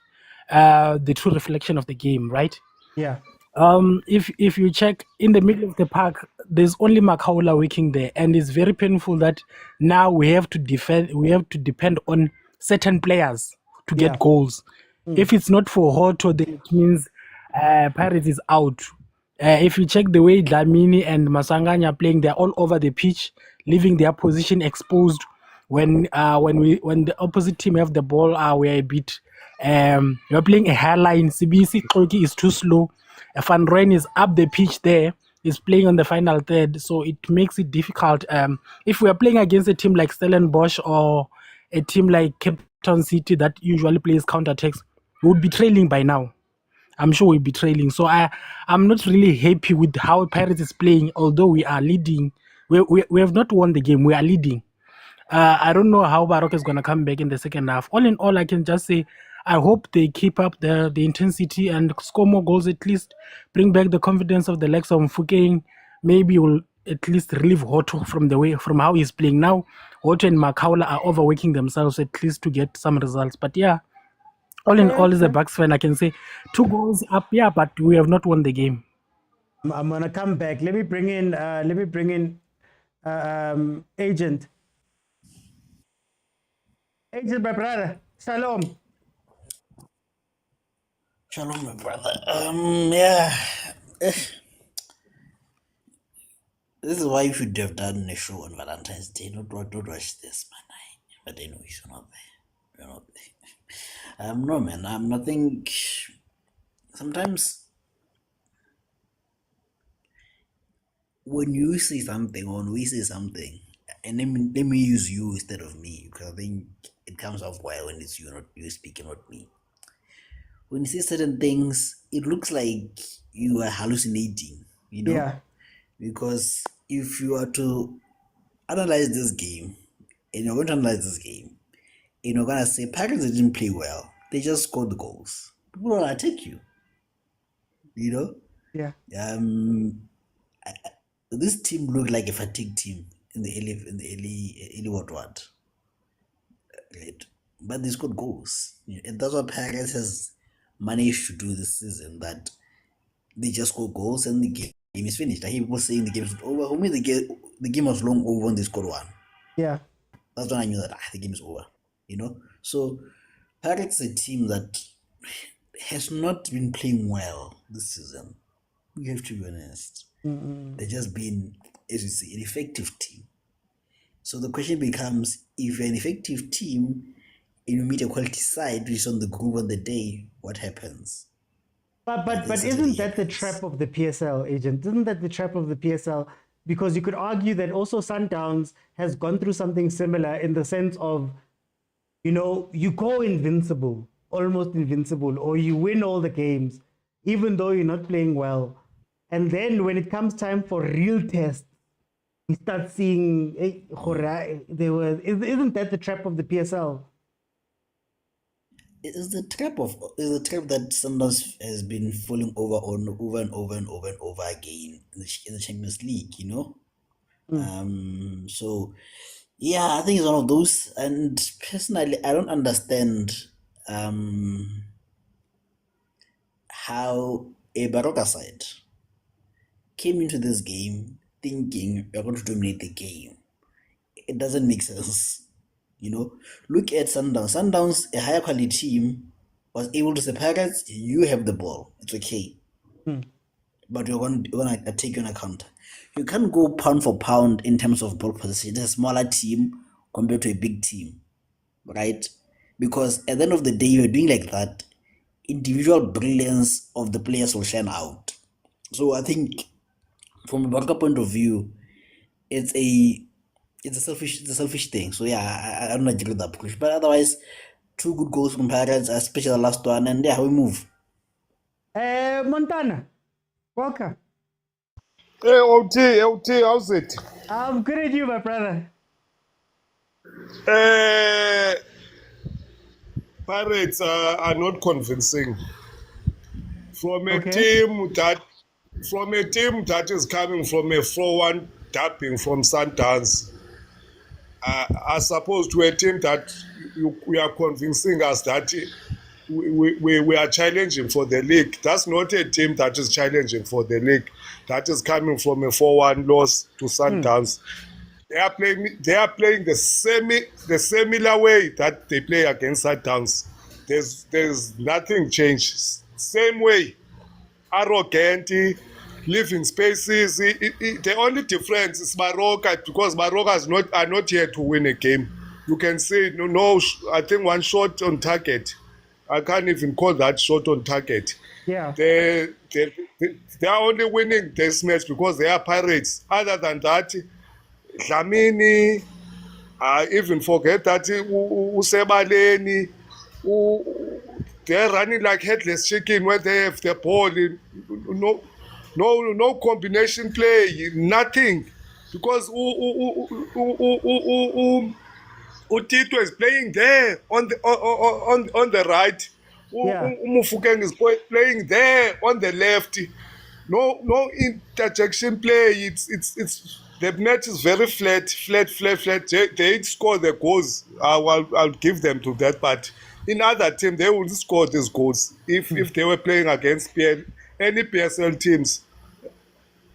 the true reflection of the game, right? Yeah. If you check in the middle of the park, there's only Makaula working there, and it's very painful that now we have to depend on certain players to get goals. If it's not for Hoto, then it means Paris is out. If you check the way Dlamini and Masanganya are playing, they're all over the pitch, leaving their position exposed. When the opposite team have the ball, we're a bit we're playing a high line. CBC Kloki is too slow. Van Rijn is up the pitch there, is playing on the final third, so it makes it difficult. If we are playing against a team like Stellenbosch or a team like Cape Town City that usually plays counterattacks, we would be trailing by now. I'm sure we'll be trailing. So I'm not really happy with how Pirates is playing, although we are leading. We have not won the game. We are leading. I don't know how Baroka is going to come back in the second half. All in all, I can just say I hope they keep up the intensity and score more goals, at least bring back the confidence of the likes of Mfukeng. Maybe will at least relieve Hoto from how he's playing now. Hoto and Makaula are overworking themselves at least to get some results. But yeah, all in all, as a Bucks fan, I can say 2 goals up, yeah, but we have not won the game. I'm gonna come back. Let me bring in agent. Agent, my brother. Shalom. Shalom, my brother. Yeah. This is why you should have done a show on Valentine's Day. Don't rush this, man. But anyway, you're not there. You're not there. No, man. I'm nothing. Sometimes when you say something or when we say something, and let me use you instead of me, because I think it comes off well when it's you, not you speaking, not me. When you say certain things, it looks like you are hallucinating, you know? Yeah. Because if you are to analyze this game, and you're going to analyze this game, and you're going to say, Packers didn't play well, they just scored the goals. People will attack you, you know? Yeah. This team looked like a fatigue team in the early what. Right? But they scored goals. And that's what Packers has managed to do this season, that they just score goals and the game is finished. I hear people saying the game is over. For me, the game was long over when they scored one. Yeah. That's when I knew that the game is over. You know? So Pirates is a team that has not been playing well this season. We have to be honest. They've just been, as you say, an effective team. So the question becomes, if you're an effective team and you meet a quality side which is on the groove on the day, what happens? But isn't that the trap of the PSL, agent? Isn't that the trap of the PSL? Because you could argue that also Sundowns has gone through something similar in the sense of, you go invincible, almost invincible, or you win all the games, even though you're not playing well. And then when it comes time for real tests, we start seeing, isn't that the trap of the PSL? Is the trap that Sundowns has been falling over and over again in the Champions League, So yeah, I think it's one of those. And personally, I don't understand how a Baroka side came into this game thinking we're going to dominate the game. It doesn't make sense. Look at Sundowns. Sundowns, a higher quality team, was able to say, Pirates, you have the ball. It's okay. But you're going to take you on a counter. You can't go pound for pound in terms of ball possession. It's a smaller team compared to a big team, right? Because at the end of the day, you're doing like that, individual brilliance of the players will shine out. So I think from a Baroka point of view, it's a selfish thing. So yeah, I don't agree with that push. But otherwise, 2 good goals from Pirates, especially the last one, and yeah, we move. Montana, welcome. Hey, OT, how's it? I'm good at you, my brother. Pirates are not convincing. From a Okay. team that is coming from a 4-1 tapping from Sundowns, as opposed to a team that we are convincing us that we are challenging for the league. That's not a team that is challenging for the league. That is coming from a 4-1 loss to Sundowns. They are playing the similar way that they play against Sundowns. There's nothing changed. Same way, arrogant, leaving spaces. The only difference is Baroka, because Baroka are not here to win a game. You can say no. I think one shot on target. I can't even call that shot on target. Yeah. They are only winning this match because they are Pirates. Other than that, Dlamini, I even forget that Usebaleni, they're running like headless chicken when they have the ball. No combination play, nothing. Because Utito is playing there on the right. Yeah. Mufukeng is playing there on the left. No interjection play. It's the match is very flat. They score the goals. I'll give them to that. But in other team, they will score these goals if they were playing against any PSL teams.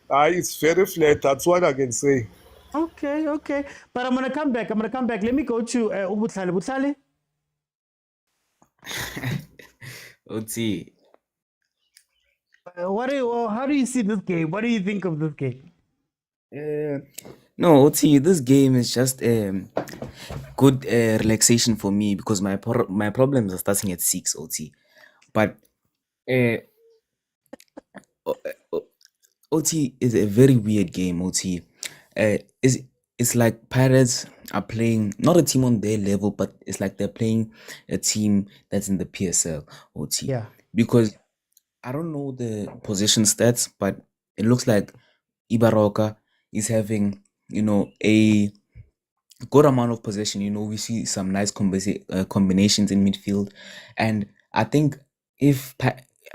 It's very flat. That's what I can say. Okay. But I'm gonna come back. Let me go to Ubutlale. Butlale. OT. How do you see this game? What do you think of this game? No, OT, this game is just good relaxation for me because my problems are starting at 6, OT. But OT is a very weird game, OT. It's like Pirates are playing not a team on their level, but it's like they're playing a team that's in the PSL, OT. Yeah. Because I don't know the position stats, but it looks like Baroka is having, a good amount of possession. We see some nice combinations in midfield. And I think if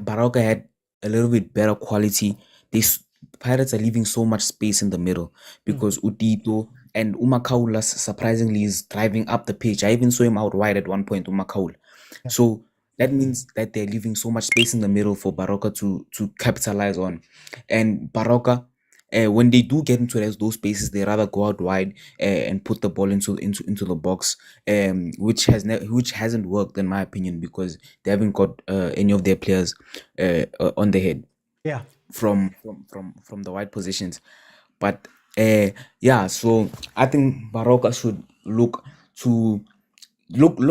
Baroka had a little bit better quality, these Pirates are leaving so much space in the middle because Udito and Umakaulas surprisingly is driving up the pitch. I even saw him out wide at one point, Umakaula. Yeah. So that means that they're leaving so much space in the middle for Baroka to capitalize on. And Baroka, when they do get into those spaces, they rather go out wide and put the ball into the box, which hasn't worked in my opinion, because they haven't got any of their players on the head Yeah. from the wide positions. But yeah, so I think Baroka should look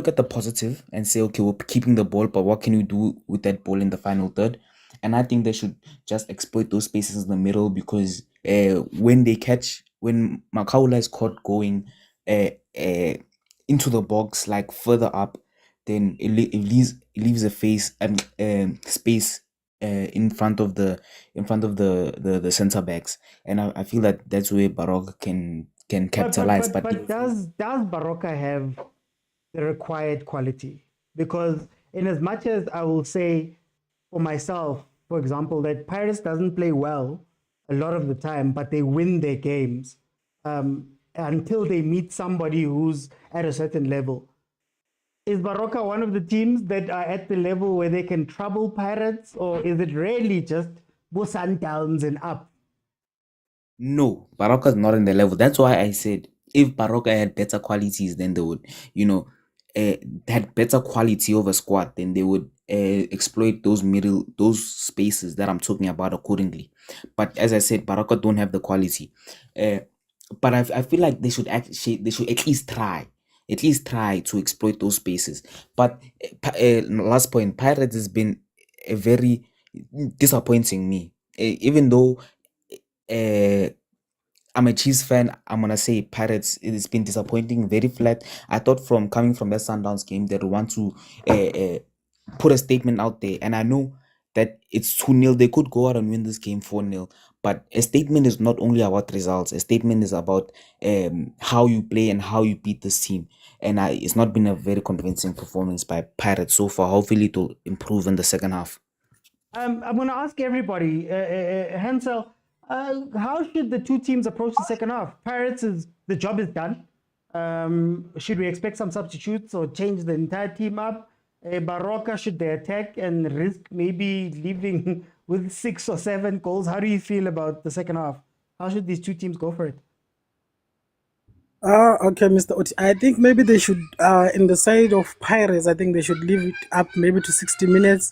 at the positive and say, okay, we're keeping the ball, but what can we do with that ball in the final third? And I think they should just exploit those spaces in the middle, because when Makaula is caught going into the box, like further up, then it leaves a space in front of the center backs, and I feel that that's where Baroka can capitalize. But does Baroka have the required quality? Because in as much as I will say for myself, for example, that Pirates doesn't play well a lot of the time, but they win their games until they meet somebody who's at a certain level. Is Baroka one of the teams that are at the level where they can trouble Pirates, or is it really just Sundowns and up? No, Baroka's not in the level. That's why I said if Baroka had better qualities, then they would, had better quality of a squad, then they would exploit those spaces that I'm talking about accordingly. But as I said, Baroka don't have the quality. But I feel like they should at least try to exploit those spaces. But last point, Pirates has been a very disappointing me. Even though I'm a Chiefs fan, I'm gonna say Pirates. It's been disappointing, very flat. I thought from coming from that Sundowns game they would want to put a statement out there, and I know that it's 2-0. They could go out and win this game 4-0. But a statement is not only about results. A statement is about how you play and how you beat this team. And it's not been a very convincing performance by Pirates so far. Hopefully, it will improve in the second half. I'm going to ask everybody, Hansel, how should the two teams approach the second half? Pirates the job is done. Should we expect some substitutes or change the entire team up? Baroka, should they attack and risk maybe leaving with 6 or 7 goals? How do you feel about the second half? How should these two teams go for it? Okay, Mr. Oti. I think maybe they should, in the side of Pirates, I think they should leave it up maybe to 60 minutes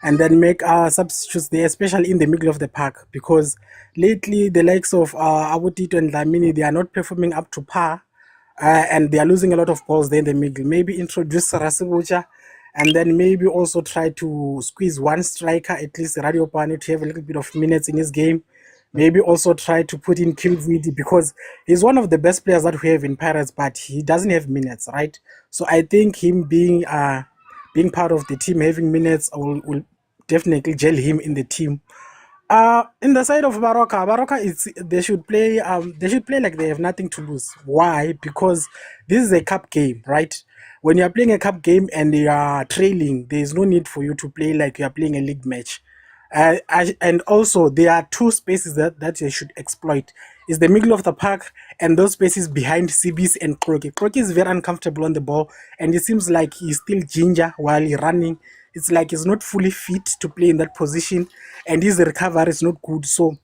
and then make substitutes there, especially in the middle of the park, because lately the likes of Abutito and Lamini, they are not performing up to par, and they are losing a lot of balls there in the middle. Maybe introduce Rasibucha, and then maybe also try to squeeze one striker, at least Radio Pani, to have a little bit of minutes in his game. Maybe also try to put in Kilvidi, because he's one of the best players that we have in Pirates, but he doesn't have minutes, right? So I think him being part of the team, having minutes, will definitely gel him in the team. In the side of Baroka, they should play like they have nothing to lose. Why? Because this is a cup game, right? When you are playing a cup game and you are trailing, there is no need for you to play like you are playing a league match. And also, there are two spaces that you should exploit. Is the middle of the park and those spaces behind CBs and Kroki. Kroki is very uncomfortable on the ball, and it seems like he's still ginger while he's running. It's like he's not fully fit to play in that position, and his recovery is not good. So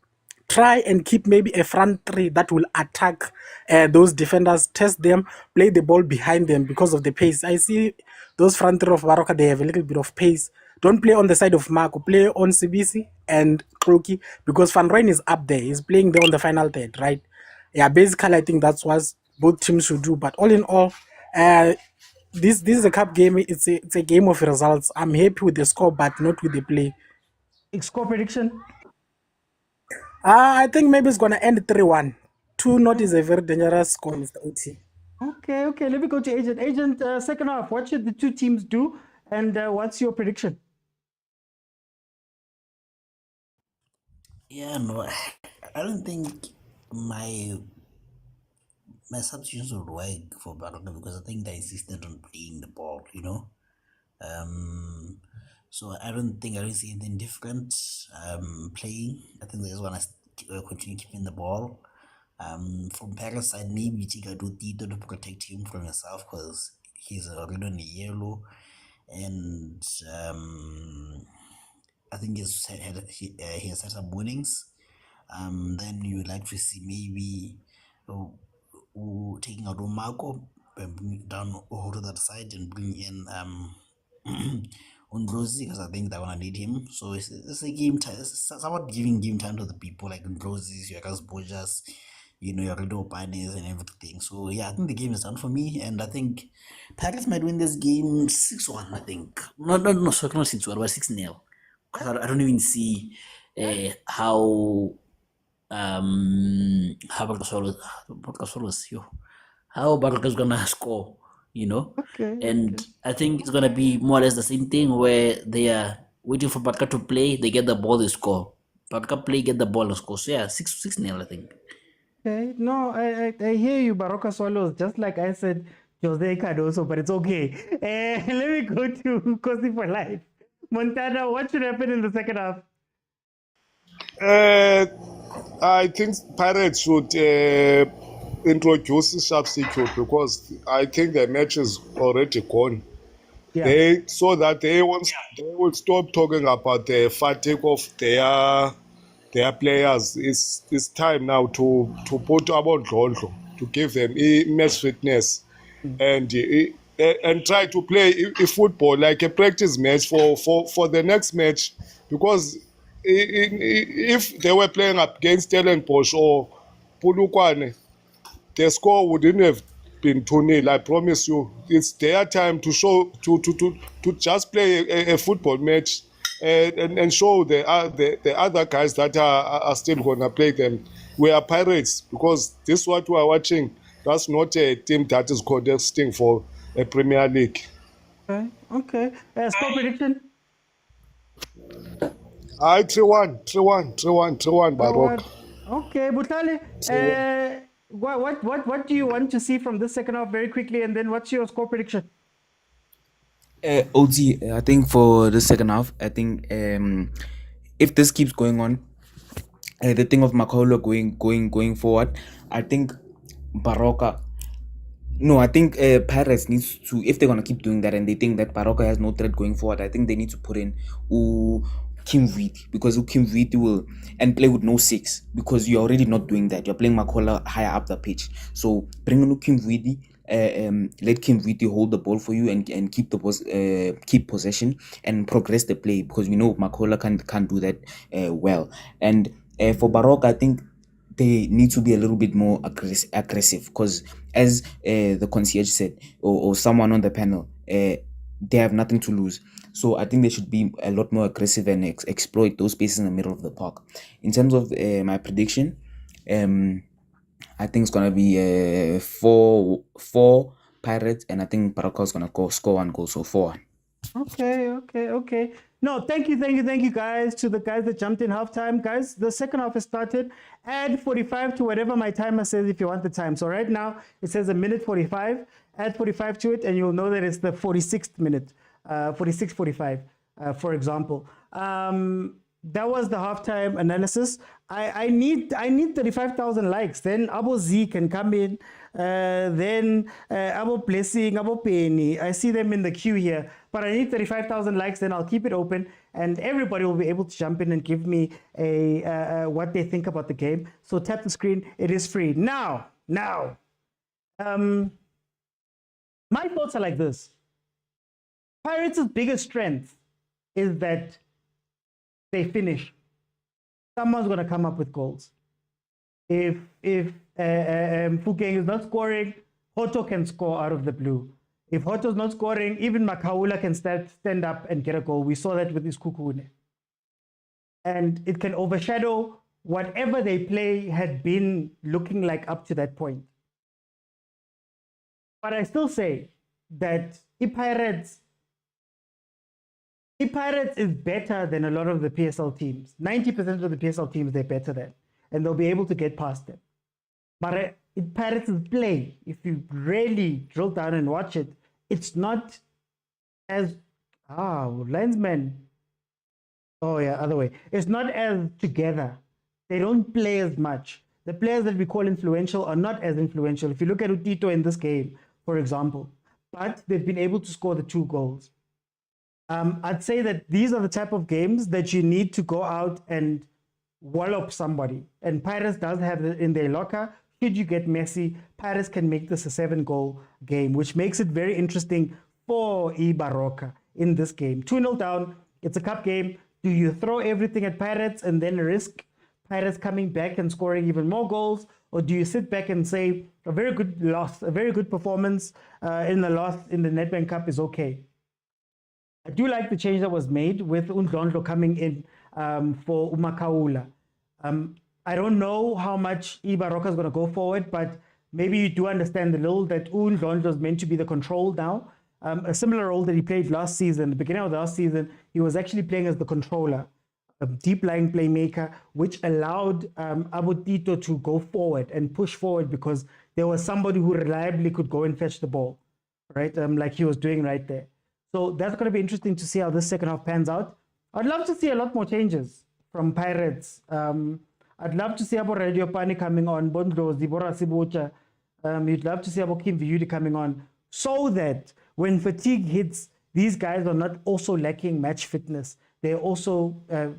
try and keep maybe a front three that will attack those defenders, test them, play the ball behind them because of the pace. I see those front three of Baroka, they have a little bit of pace. Don't play on the side of Marco, play on CBC and Kroki, because Van Rijn is up there. He's playing there on the final third, right? Yeah, basically, I think that's what both teams should do. But all in all, this is a cup game. It's a game of results. I'm happy with the score, but not with the play. Score prediction? I think maybe it's going to end 3-1. 2-0 is a very dangerous score, Mr. Oti. Okay. Let me go to Agent. Agent, second half, what should the two teams do? And what's your prediction? Yeah, no, I don't think my substitutions would work for Baroka, because I think they insisted on playing the ball, So I don't see anything different playing. I think they just want to continue keeping the ball. From Paris side, maybe Tika do Tito to protect him from himself, because he's already on the yellow, and I think he has had some warnings. Then you would like to see maybe taking out Omako, bring down Oho to that side and bring in Ndlozi, because I think they're gonna need him. So it's a game time. It's somewhat giving game time to the people like Ndlozi, your guys Bojas, your Rido Panes and everything. So yeah, I think the game is done for me, and I think Pirates might win this game 6-1. I think not 6-1, but 6-0. Because I don't even see how Baroka is gonna score, Okay. and I think it's gonna be more or less the same thing where they are waiting for Baroka to play, they get the ball, they score. Baroka play, get the ball, and score. So yeah, 6-0, I think. Okay. No, I hear you, Baroka Swallows. Just like I said, Jose Cardoso, but it's okay. Let me go to Kosi for life. Montana, what should happen in the second half? I think Pirates should introduce a substitute because I think the match is already gone. Yeah. So that they will stop talking about the fatigue of their players. It's time now to put Abondlondlo, to give them match fitness and try to play a football like a practice match for the next match, because if they were playing up against Stellenbosch or Polokwane, the score wouldn't have been 2-0. I promise you, it's their time to show to just play a football match and show the other guys that are still gonna play them. We are Pirates, because this what we are watching. That's not a team that is contesting for a Premier League. Okay. Score prediction? I 3-1, Baroka. Okay, Butale. What do you want to see from this second half very quickly, and then what's your score prediction? OT, I think for the second half, I think if this keeps going on, the thing of Makolo going forward, I think Baroka. No, I think Pirates needs to, if they're gonna keep doing that and they think that Baroka has no threat going forward, I think they need to put in Kim Viti, because Kim Viti will and play with no 6, because you're already not doing that. You're playing Makola higher up the pitch. So bring in Kim Viti, let Kim Viti hold the ball for you and keep keep possession and progress the play, because we know Makola can't do that well. And for Baroka, I think they need to be a little bit more aggressive, because as the concierge said, or someone on the panel, they have nothing to lose. So I think they should be a lot more aggressive and exploit those spaces in the middle of the park. In terms of my prediction, I think it's gonna be 4 Pirates, and I think Baroka is gonna score 1 goal, so 4-1. Okay. No, thank you, guys, to the guys that jumped in halftime. Guys, the second half has started. Add 45 to whatever my timer says if you want the time. So right now, it says 1:45. Add 45 to it, and you'll know that it's the 46th minute, 46:45, for example. That was the halftime analysis. I need 35,000 likes. Then Abo Z can come in. Then Abo Blessing, Abo Penny. I see them in the queue here. But I need 35,000 likes. Then I'll keep it open, and everybody will be able to jump in and give me what they think about the game. So tap the screen. It is free now. My thoughts are like this. Pirates' biggest strength is that they finish. Someone's going to come up with goals. If Fukeng is not scoring, Hoto can score out of the blue. If Hoto's not scoring, even Makaula can stand up and get a goal. We saw that with Iskukune. And it can overshadow whatever they play had been looking like up to that point. But I still say that Pirates is better than a lot of the PSL teams. 90% of the PSL teams they're better than, and they'll be able to get past them. But Pirates' play, if you really drill down and watch it, it's not as linesman. Oh yeah, other way. It's not as together. They don't play as much. The players that we call influential are not as influential. If you look at Utito in this game, for example, but they've been able to score the 2 goals. I'd say that these are the type of games that you need to go out and wallop somebody. And Pirates does have it in their locker. Should you get Messi, Pirates can make this a 7-goal game, which makes it very interesting for Baroka in this game. 2-0 down. It's a cup game. Do you throw everything at Pirates and then risk Pirates coming back and scoring even more goals? Or do you sit back and say a very good loss, a very good performance in the loss in the Nedbank Cup is okay? I do like the change that was made with Undlondlo coming in for Umakaula. I don't know how much Baroka is going to go forward, but maybe you do understand a little that Undlondlo is meant to be the control now. A similar role that he played last season. The beginning of last season, he was actually playing as the controller, a deep-lying playmaker, which allowed Abu Tito to go forward and push forward because there was somebody who reliably could go and fetch the ball, right? Like he was doing right there. So that's going to be interesting to see how this second half pans out. I'd love to see a lot more changes from Pirates. I'd love to see Abo Radio Pani coming on, Bondlo, Zibora Sibucha. You'd love to see Abo Kim Viyudi coming on, so that when fatigue hits, these guys are not also lacking match fitness. They're also,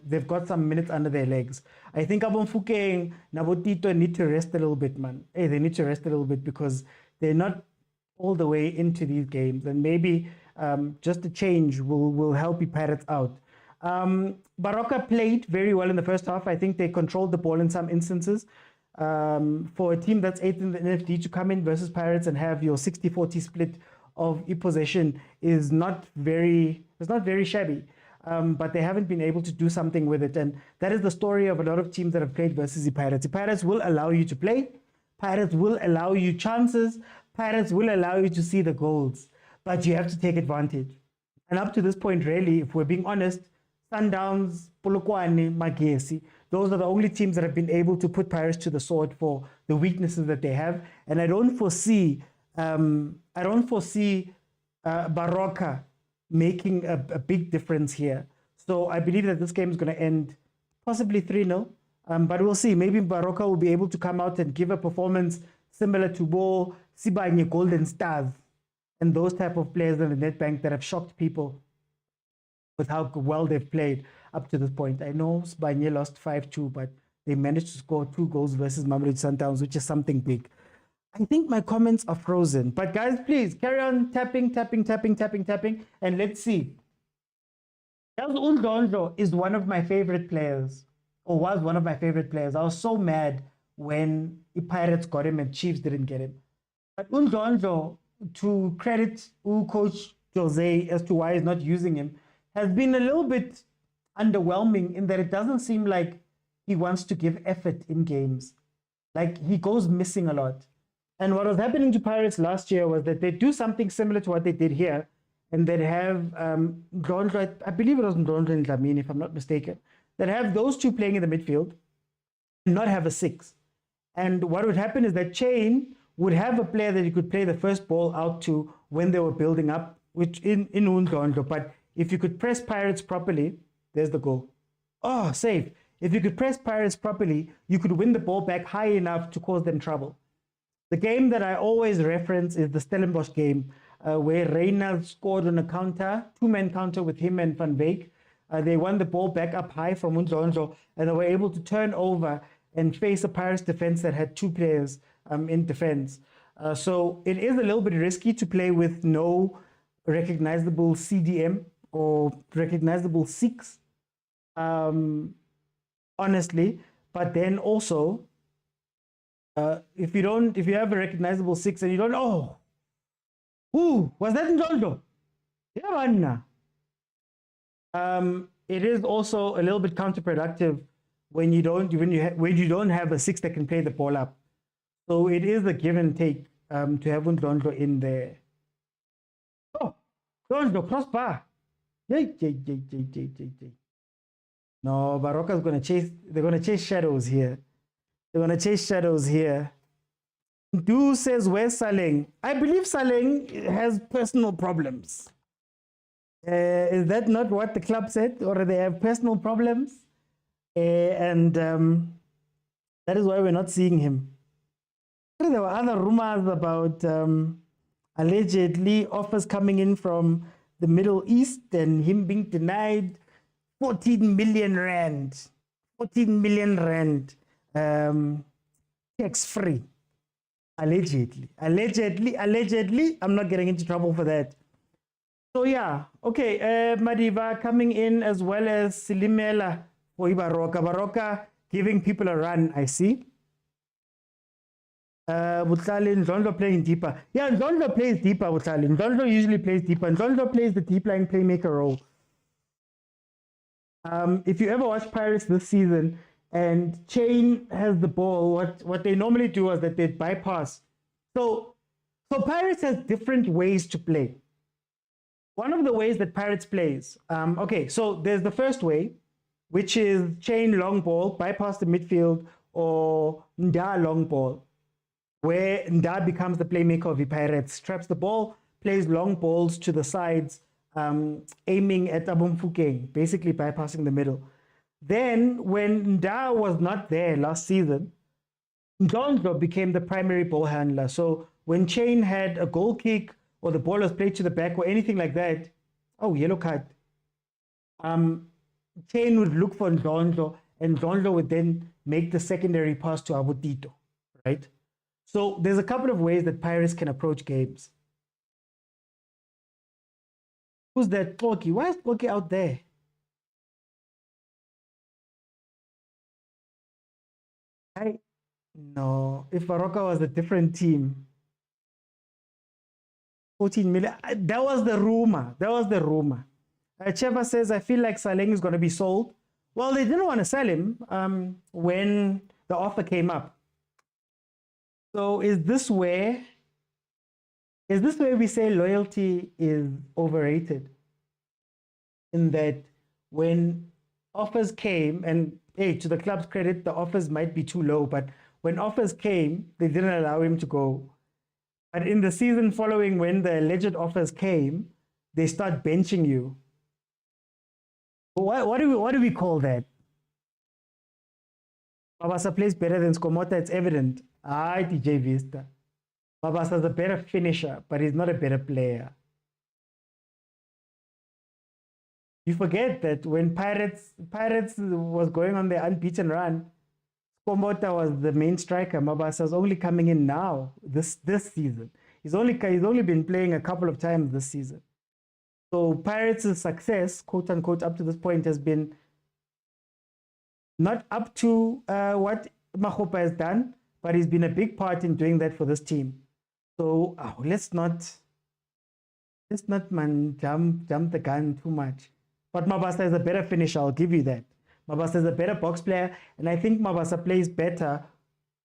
they've got some minutes under their legs. I think Abo Mfuke and Nabotito need to rest a little bit, man. Hey, they need to rest a little bit because they're not all the way into these games. And maybe just a change will help the Pirates out. Baroka played very well in the first half. I think they controlled the ball in some instances. For a team that's 8th in the NFD to come in versus Pirates and have your 60-40 split of possession is not very shabby. But they haven't been able to do something with it. And that is the story of a lot of teams that have played versus the Pirates. The Pirates will allow you to play. Pirates will allow you chances. Pirates will allow you to see the goals. But you have to take advantage. And up to this point, really, if we're being honest, Sundowns, Polokwane, Magesi, those are the only teams that have been able to put Pirates to the sword for the weaknesses that they have. And I don't foresee Baroka making a big difference here. So I believe that this game is going to end possibly 3-0. But we'll see. Maybe Baroka will be able to come out and give a performance similar to Bo, Sibanye Golden Stars, and those type of players in the Nedbank that have shocked people with how well they've played up to this point. I know Sibanye lost 5-2, but they managed to score 2 goals versus Mamelodi Sundowns, which is something big. I think my comments are frozen. But guys, please carry on tapping, and let's see. Undlondlo is one of my favorite players, or was one of my favorite players. I was so mad when the Pirates got him and Chiefs didn't get him. But Undlondlo, to credit Coach Jose as to why he's not using him, has been a little bit underwhelming in that it doesn't seem like he wants to give effort in games. Like, he goes missing a lot. And what was happening to Pirates last year was that they do something similar to what they did here, and they'd have Ndlondlo, I believe it was Ndlondlo and Dlamini, if I'm not mistaken, that have those two playing in the midfield and not have a 6. And what would happen is that Chain would have a player that he could play the first ball out to when they were building up, which in Ndlondlo. But if you could press Pirates properly, there's the goal. Oh, save. If you could press Pirates properly, you could win the ball back high enough to cause them trouble. The game that I always reference is the Stellenbosch game, where Reynald scored on a counter, 2-man counter with him and Van Beek. They won the ball back up high from Undlondlo, and they were able to turn over and face a Pirates defense that had 2 players in defense. So it is a little bit risky to play with no recognizable CDM or recognizable 6, honestly. But then also, if you have a recognizable 6 and you don't, was that Ndlondlo? Yeah, man. It is also a little bit counterproductive when you don't have a 6 that can play the ball up. So it is a give and take to have Ndlondlo in there. Oh, Ndlondlo crossbar. No, Baroka's gonna chase. They're gonna chase shadows here. They're going to chase shadows here. Du says, where's Saleng? I believe Saleng has personal problems. Is that not what the club said? Or they have personal problems? And that is why we're not seeing him. There were other rumors about allegedly offers coming in from the Middle East and him being denied 14 million rand. 14 million rand tax free. Allegedly. I'm not getting into trouble for that. So yeah, okay. Madiba coming in as well as Silimela for Baroka. Baroka giving people a run, I see. Butlali Ndlondo playing deeper. Yeah, Ndlondo plays deeper, Butlali. Ndlondo usually plays deeper. Ndlondo plays the deep line playmaker role. If you ever watch Pirates this season and Chain has the ball, what they normally do is that they bypass. So Pirates has different ways to play. One of the ways that Pirates plays, okay, so there's the first way, which is Chain long ball, bypass the midfield, or Nda long ball, where Nda becomes the playmaker of the Pirates, traps the ball, plays long balls to the sides, aiming at Abomfukeng, basically bypassing the middle. Then, when Nda was not there last season, Ndlondo became the primary ball handler. So when Chain had a goal kick or the ball was played to the back or anything like that, oh, yellow card. Chain would look for Ndlondo, and Ndlondo would then make the secondary pass to Abutito, right? So there's a couple of ways that Pirates can approach games. Who's that Tloki? Why is Tloki out there? No, if Baroka was a different team, 14 million, that was the rumor. Chippa says, I feel like Saleng is going to be sold. Well, they didn't want to sell him when the offer came up. So is this where we say loyalty is overrated? In that when offers came, and hey, to the club's credit, the offers might be too low, but when offers came, they didn't allow him to go. But in the season following, when the alleged offers came, they start benching you. What do we call that? Mabasa plays better than Skomota, it's evident. DJ Vista. Mabasa's a better finisher, but he's not a better player. You forget that when Pirates was going on their unbeaten run, Skomota was the main striker. Mabasa's only coming in now, this season. He's only been playing a couple of times this season. So Pirates' success, quote unquote, up to this point has been not up to what Makgopa has done, but he's been a big part in doing that for this team. So let's not jump the gun too much. But Mabasa is a better finisher, I'll give you that. Mabasa is a better box player, and I think Mabasa plays better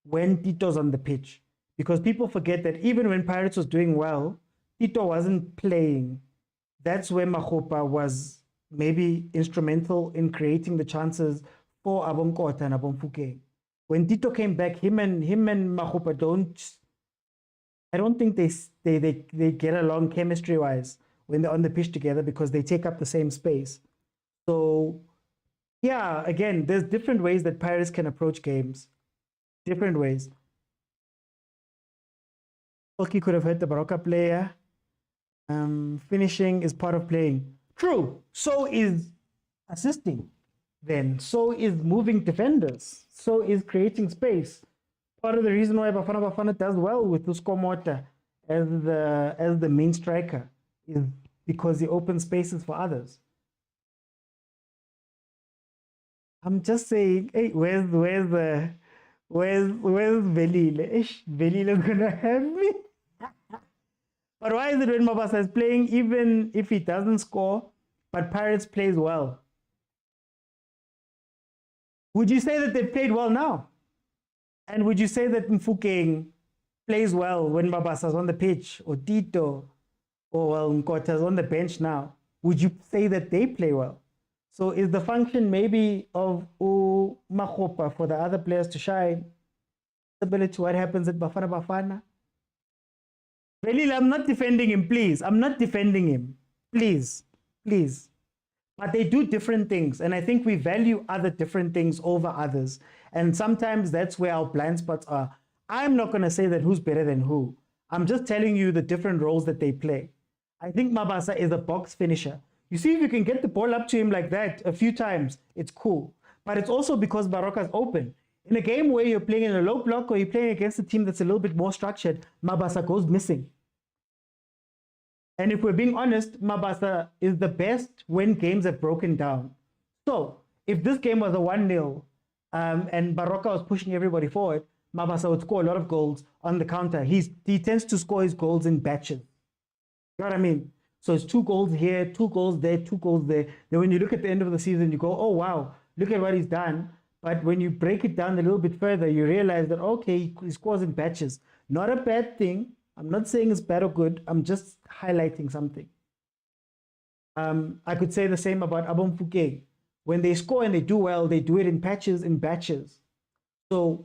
when Tito's on the pitch. Because people forget that even when Pirates was doing well, Tito wasn't playing. That's where Makgopa was maybe instrumental in creating the chances for Abonkota and Abomfuke. When Tito came back, him and Makgopa I don't think they get along chemistry-wise when they're on the pitch together because they take up the same space. So, yeah, again, there's different ways that Pirates can approach games. Different ways. Oki could have hurt the Baroka player. Finishing is part of playing. True. So is assisting. Then so is moving defenders. So is creating space. Part of the reason why Bafana does well with Skomota as the main striker is because he opens spaces for others. I'm just saying, hey, where's Velile? Velile's gonna have me. But why is it when Mabasa is playing, even if he doesn't score, but Pirates plays well? Would you say that they played well now? And would you say that Mfukeng plays well when Mabasa's on the pitch, or Tito, or Nkota's on the bench now? Would you say that they play well? So is the function maybe of Makgopa for the other players to shine similar to what happens at Bafana? Velile, I'm not defending him, please. I'm not defending him. Please. But they do different things. And I think we value other different things over others. And sometimes that's where our blind spots are. I'm not going to say that who's better than who. I'm just telling you the different roles that they play. I think Mabasa is a box finisher. You see, if you can get the ball up to him like that a few times, it's cool. but it's also because Baroka's open. In a game where you're playing in a low block or you're playing against a team that's a little bit more structured, Mabasa goes missing. And if we're being honest, Mabasa is the best when games have broken down. So if this game was a 1-0 and Baroka was pushing everybody forward, Mabasa would score a lot of goals on the counter. He tends to score his goals in batches. You know what I mean? So it's 2 goals here, 2 goals there, 2 goals there. Then when you look at the end of the season, you go, oh, wow, look at what he's done. But when you break it down a little bit further, you realize that, okay, he scores in batches. Not a bad thing. I'm not saying it's bad or good. I'm just highlighting something. I could say the same about Abom Fuke. When they score and they do well, they do it in patches, in batches. So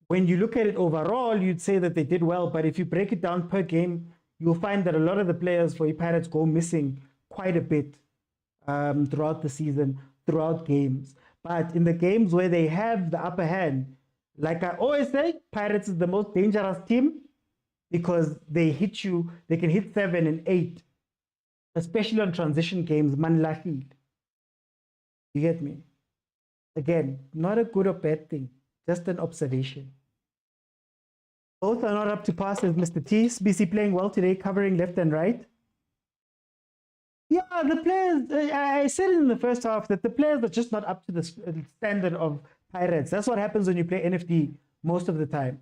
when you look at it overall, you'd say that they did well. But if you break it down per game, you'll find that a lot of the players for Pirates go missing quite a bit throughout the season, throughout games. But in the games where they have the upper hand, like I always say, Pirates is the most dangerous team because they hit you, they can hit 7 and 8, especially on transition games, manlahid. You get me? Again, not a good or bad thing, just an observation. Both are not up to par, says Mr. T. BC playing well today, covering left and right. Yeah, the players, I said in the first half that the players are just not up to the standard of Pirates. That's what happens when you play NFD most of the time.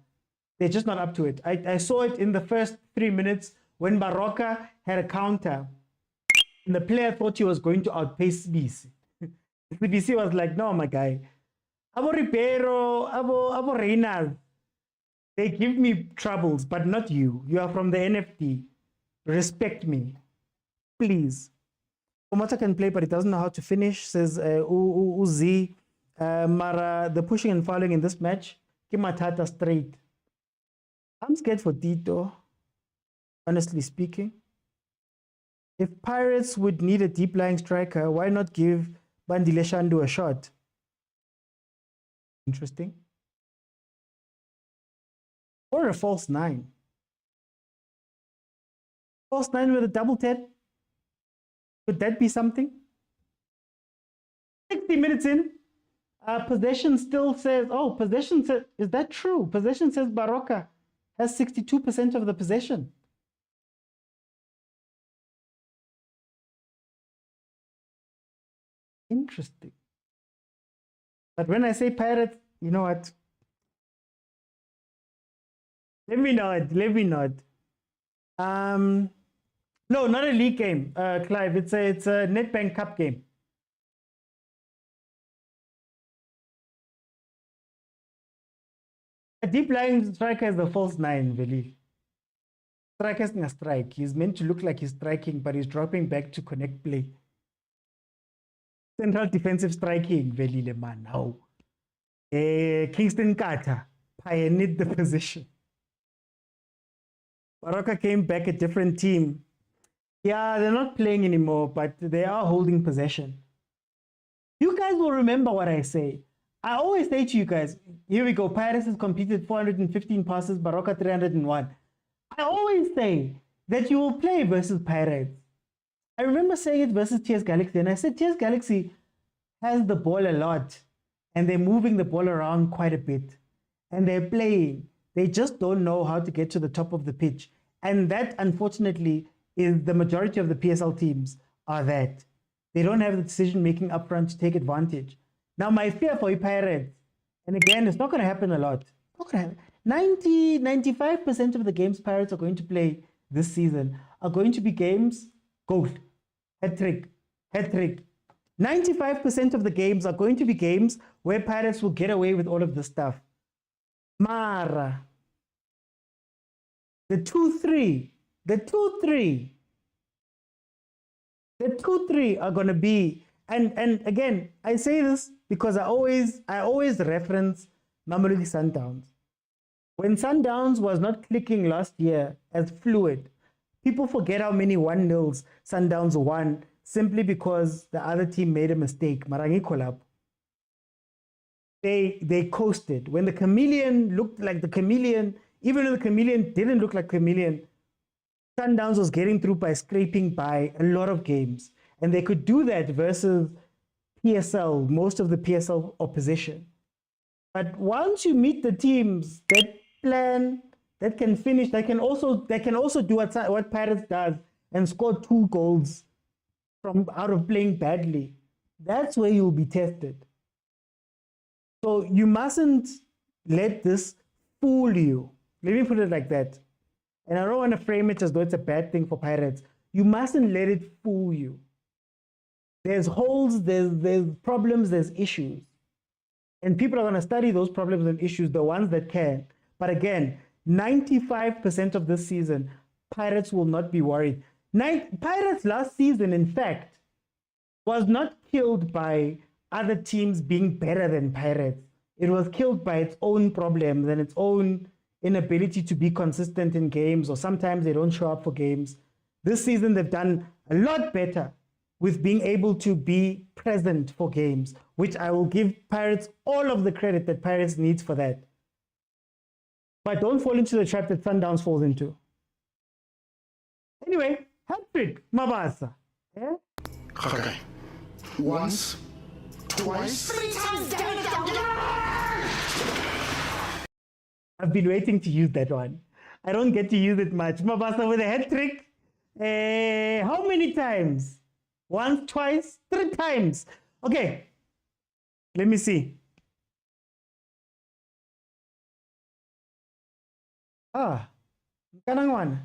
They're just not up to it. I saw it in the first 3 minutes when Baroka had a counter and the player thought he was going to outpace BC. The BC was like, no, my guy. Abo Ribeiro, Abo Reynard, they give me troubles, but not you. You are from the NFD. Respect me. Please. Omata can play, but he doesn't know how to finish, says Uzi. Mara, the pushing and fouling in this match, Kimatata straight. I'm scared for Tito, honestly speaking. If Pirates would need a deep-lying striker, why not give Bandile Shandu a shot? Interesting. Or a false 9. False 9 with a double 10. Could that be something? 60 minutes in, possession still says, oh, possession says, is that true? Possession says Baroka has 62% of the possession. Interesting. But when I say Pirates, you know what? Let me nod. No, not a league game, Clive. It's a Nedbank Cup game. A deep lying striker is the false 9, really. Striker is a strike. He's meant to look like he's striking, but he's dropping back to connect play. Central defensive striking, really, the man. How? Kingston Carter pioneered the position. Baroka came back a different team. Yeah, they're not playing anymore, but they are holding possession. You guys will remember what I say. I always say to you guys, here we go, Pirates has completed 415 passes, Baroka 301. I always say that you will play versus Pirates. I remember saying it versus TS Galaxy, and I said TS Galaxy has the ball a lot, and they're moving the ball around quite a bit, and they're playing. They just don't know how to get to the top of the pitch. And that, unfortunately, is the majority of the PSL teams are that. They don't have the decision-making up front to take advantage. Now, my fear for Pirates, and again, it's not going to happen a lot. It's not going to happen. 95% of the games Pirates are going to play this season are going to be games, goal, hat-trick. 95% of the games are going to be games where Pirates will get away with all of this stuff. Mara. The 2-3 are going to be, and again, I say this because I always reference Mamelodi Sundowns. When Sundowns was not clicking last year as fluid, people forget how many 1-0s Sundowns won simply because the other team made a mistake. Marangi collab. They coasted. When the chameleon looked like the chameleon, even though the chameleon didn't look like chameleon, Sundowns was getting through by scraping by a lot of games. And they could do that versus PSL, most of the PSL opposition. But once you meet the teams that plan, that can finish, that can also do what Pirates does and score 2 goals from out of playing badly, that's where you'll be tested. So you mustn't let this fool you. Let me put it like that. And I don't want to frame it as though it's a bad thing for Pirates. You mustn't let it fool you. There's holes, there's problems, there's issues. And people are going to study those problems and issues, the ones that can. But again, 95% of this season, Pirates will not be worried. Pirates last season, in fact, was not killed by other teams being better than Pirates. It was killed by its own problems and its own inability to be consistent in games, or sometimes they don't show up for games. This season, they've done a lot better with being able to be present for games, which I will give Pirates all of the credit that Pirates needs for that. But don't fall into the trap that Sundowns falls into. Anyway, hat-trick, Mabasa. Yeah? Okay. Once, twice, 3 times. I've been waiting to use that one. I don't get to use it much. Mabasa with a hat-trick. How many times? Once, twice, 3 times. Okay. Let me see. Kanang one.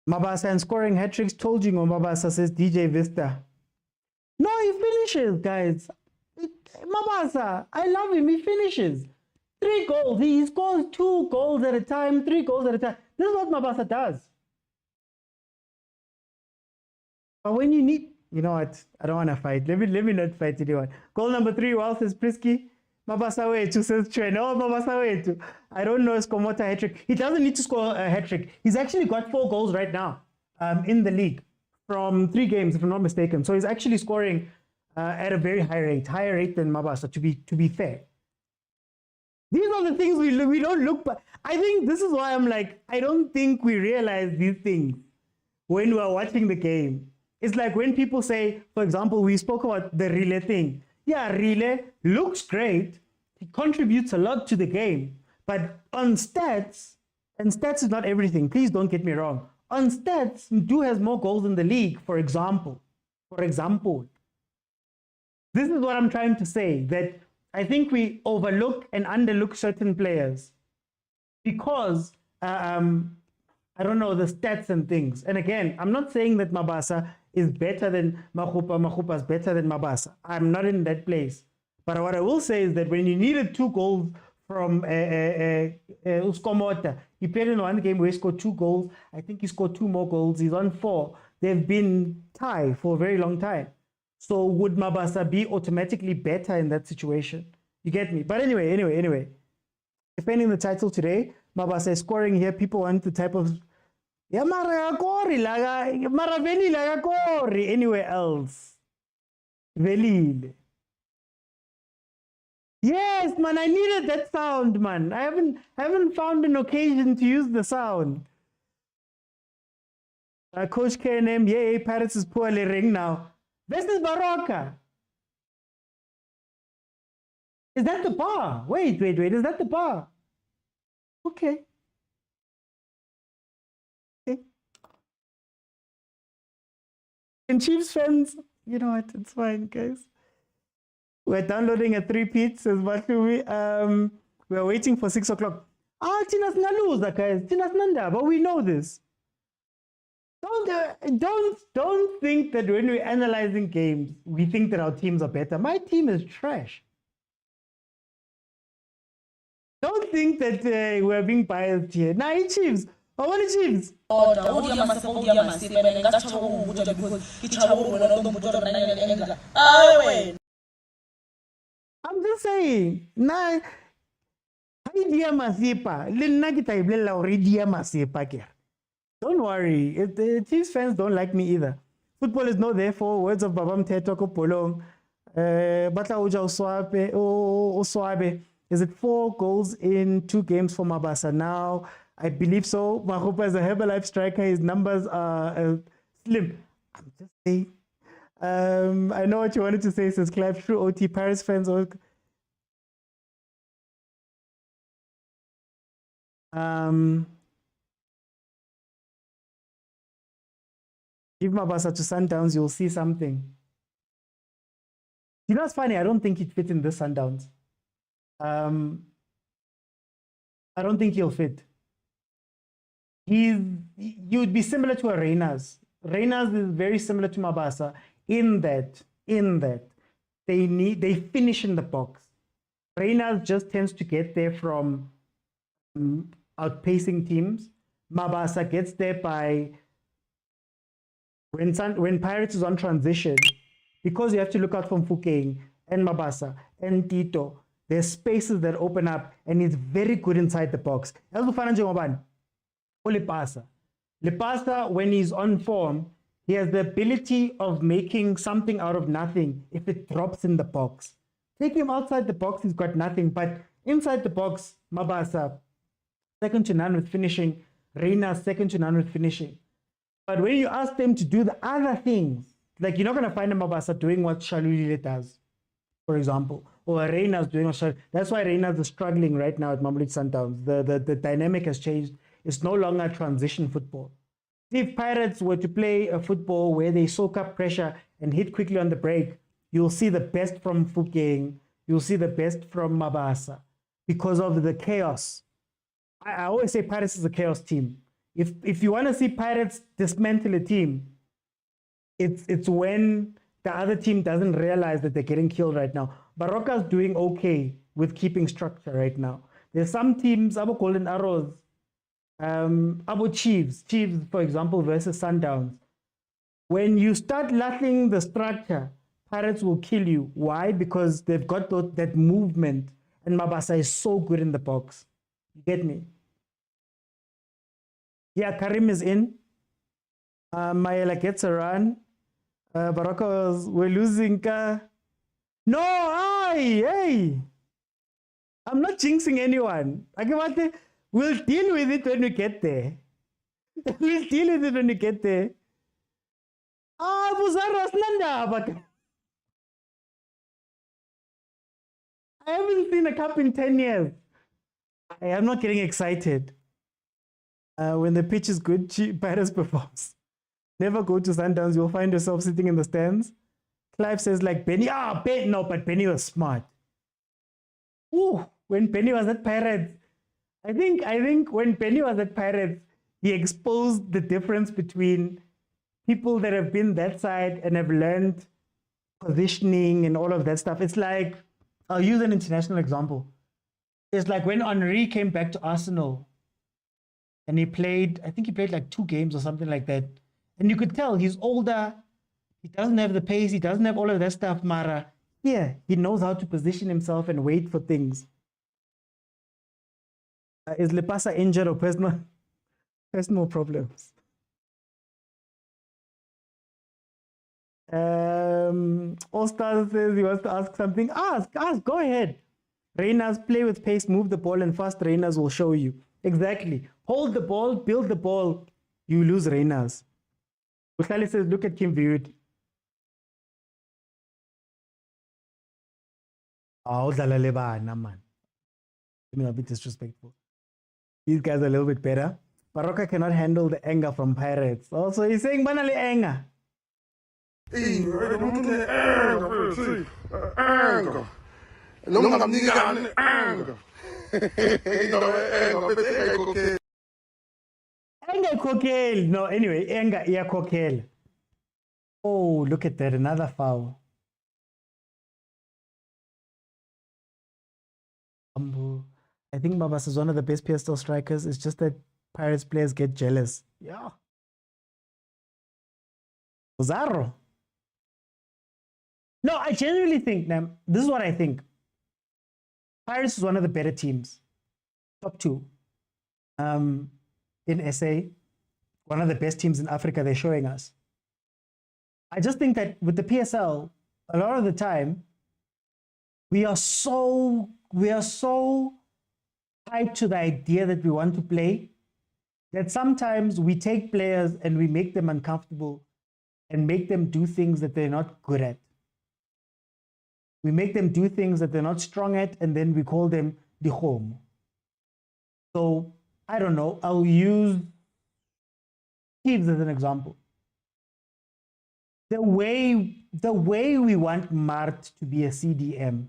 Mabasa and scoring hat tricks. Told you, Mabasa, says DJ Vista. No, he finishes, guys. Mabasa, I love him. He finishes. 3 goals. He scores 2 goals at a time, 3 goals at a time. This is what Mabasa does. But when you need, you know what? I don't want to fight. Let me not fight anyone. Goal number 3, Wal says Prisky. Mabasa wetu says Trent. Oh, Mabasa wetu. I don't know Skomota hat-trick. He doesn't need to score a hat-trick. He's actually got 4 goals right now in the league from 3 games, if I'm not mistaken. So he's actually scoring at a very higher rate than Mabasa, to be fair. These are the things we don't look, but I think this is why I'm like, I don't think we realize these things when we're watching the game. It's like when people say, for example, we spoke about the relay thing. Yeah, relay looks great. It contributes a lot to the game. But on stats, and stats is not everything, please don't get me wrong. On stats, Ndu has more goals in the league, for example. This is what I'm trying to say, that I think we overlook and underlook certain players because, I don't know, the stats and things. And again, I'm not saying that Mabasa is better than Makhupa, Makhupa is better than Mabasa. I'm not in that place. But what I will say is that when you needed 2 goals from Uskomota, he played in one game where he scored 2 goals. I think he scored 2 more goals. He's on 4. They've been tied for a very long time. So would Mabasa be automatically better in that situation? You get me? But anyway. Defending the title today, Mabasa is scoring here. People want the type of anywhere else. Velile. Yes, man, I needed that sound, man. I haven't found an occasion to use the sound. Coach KNM, yay, Paris is poorly ring now. This is Baroka. Is that the bar? Wait. Is that the bar? Okay. And Chiefs fans, you know what? It's fine, guys. We're downloading a 3-peat, says Batumi. We're waiting for 6 o'clock. Tinas Naluza, guys. Tinas Nanda, but we know this. Don't think that when we're analyzing games, we think that our teams are better. My team is trash. Don't think that we're being biased here. Nah, Chiefs. I want Chiefs. I'm just saying. Nah, idea masipa. Lena kita iblela idea masipa kya. Don't worry. The Chiefs fans don't like me either. Football is not there for words of Babam Tetoko Polong. Batla Uja Oswabe. Is it 4 goals in 2 games for Mabasa now? I believe so. Mahupa is a Herbalife striker. His numbers are Slim. I'm just saying. I know what you wanted to say, says Clive. True OT Paris fans. Give Mabasa to Sundowns, you'll see something. You know what's funny? I don't think he'd fit in this Sundowns. I don't think he'll fit. You'd be similar to a Reyners. Reyners is very similar to Mabasa in that they finish in the box. Reyners just tends to get there from outpacing teams. Mabasa gets there by when Pirates is on transition, because you have to look out for Mfukeng and Mabasa and Tito. There's spaces that open up, and he's very good inside the box. Lepasa, when he's on form, he has the ability of making something out of nothing if it drops in the box. Take him outside the box, he's got nothing. But inside the box, Mabasa, second to none with finishing. Reina, second to none with finishing. But when you ask them to do the other things, like you're not going to find a Mabasa doing what Shalulile does, for example, or Reina's doing what Shalulile. That's why Reina's is struggling right now at Mamelodi Sundowns. The dynamic has changed. It's no longer transition football. If Pirates were to play a football where they soak up pressure and hit quickly on the break, you'll see the best from Mfukeng, you'll see the best from Mabasa because of the chaos. I always say Pirates is a chaos team. If you want to see Pirates dismantle a team, it's when the other team doesn't realize that they're getting killed right now. Baroka's doing okay with keeping structure right now. There's some teams, Abo Golden Arrows, Abo Chiefs, for example, versus Sundowns. When you start lacking the structure, Pirates will kill you. Why? Because they've got that movement, and Mabasa is so good in the box. You get me? Yeah, Karim is in. Mayela gets a run. Baroka we're losing. No, hey! I'm not jinxing anyone. We'll deal with it when we get there. We'll deal with it when we get there. Buzarro Snanda. I haven't seen a cup in 10 years. I am not getting excited. When the pitch is good, Pirates performs. Never go to Sundowns, you'll find yourself sitting in the stands. Clive says like Benny. No, but Benny was smart. Ooh, when Benny was at Pirates, I think when Benny was at Pirates, he exposed the difference between people that have been that side and have learned positioning and all of that stuff. It's like, I'll use an international example. It's like when Henry came back to Arsenal and he played like 2 games or something like that. And you could tell he's older. He doesn't have the pace. He doesn't have all of that stuff, Mara. Yeah, he knows how to position himself and wait for things. Is Lepasa injured or personal problems? All Stars says he wants to ask something. Ask, go ahead. Reyners, play with pace, move the ball, and fast Reyners will show you. Exactly. Hold the ball, build the ball, you lose Reyners. Bukhali says, look at Kim Viewed. Man. A bit disrespectful. These guys are a little bit better. Baroka cannot handle the anger from Pirates. Also, he's saying, Banale anger. Anger cocktail. No, anyway, anger yeah cocktail. Oh, look at that, another foul. I think Mabasa is one of the best PSL strikers. It's just that Pirates players get jealous. Yeah. Zarro. No, I genuinely think, this is what I think. Pirates is one of the better teams. Top 2. In SA. One of the best teams in Africa they're showing us. I just think that with the PSL, a lot of the time, we are so tied to the idea that we want to play that sometimes we take players and we make them uncomfortable and make them do things that they're not good at. We make them do things that they're not strong at, and then we call them dikhomo. So, I don't know, I'll use Chiefs as an example. The way we want Mart to be a CDM,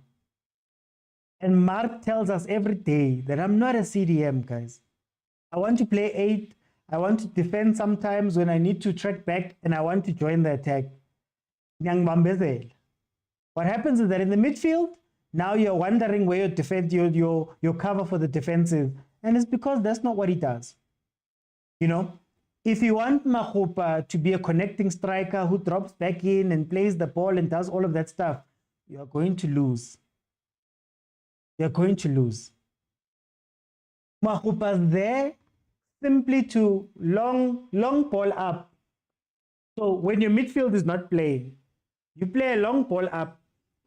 and Mart tells us every day that I'm not a CDM, guys. I want to play 8. I want to defend sometimes when I need to track back, and I want to join the attack. What happens is that in the midfield, now you're wondering where your defense, your cover for the defense is. And it's because that's not what he does. You know, if you want Makgopa to be a connecting striker who drops back in and plays the ball and does all of that stuff, you're going to lose. You're going to lose. Makgopa's there simply to long ball up. So when your midfield is not playing, you play a long ball up,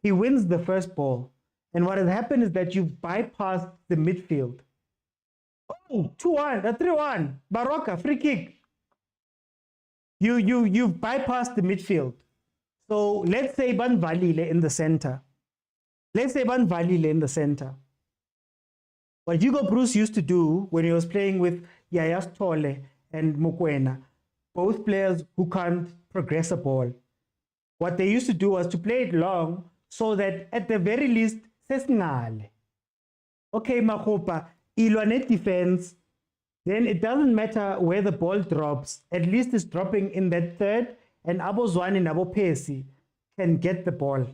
he wins the first ball. And what has happened is that you've bypassed the midfield. Oh, 2-1, 3-1, Baroka, free kick. You've bypassed the midfield. So let's say Ban Valile in the center. Let's say Ban Valile in the center. What Hugo Bruce used to do when he was playing with Yaya Stole and Mokwena, both players who can't progress a ball, what they used to do was to play it long so that at the very least, sesingale. Okay, Makgopa, ilwane defense, then it doesn't matter where the ball drops, at least it's dropping in that third, and Abo Zwane and Abo Pesi can get the ball.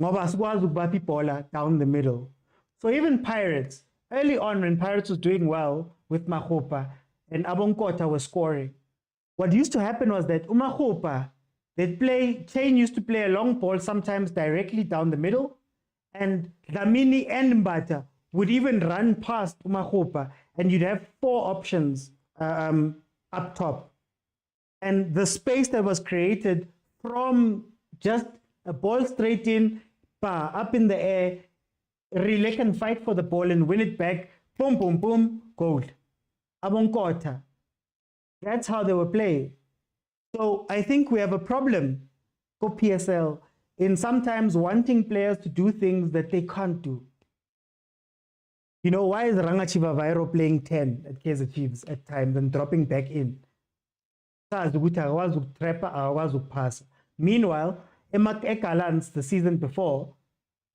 Ngoba asikwazi ukubapha ibhola down the middle. So even Pirates, early on when Pirates was doing well with Makgopa and Abonkota was scoring, what used to happen was that Makgopa, Chain used to play a long ball sometimes directly down the middle, and Dlamini and Mbata would even run past Makgopa, and you'd have 4 options up top. And the space that was created from just a ball straight in, up in the air, Relay can fight for the ball and win it back, boom, boom, boom, goal. Abonkota. That's how they were playing. So I think we have a problem for PSL in sometimes wanting players to do things that they can't do. You know, why is Rangachiva Vairo playing 10 at Kaizer Chiefs at times and dropping back in? Meanwhile, Emak Ekalans, the season before,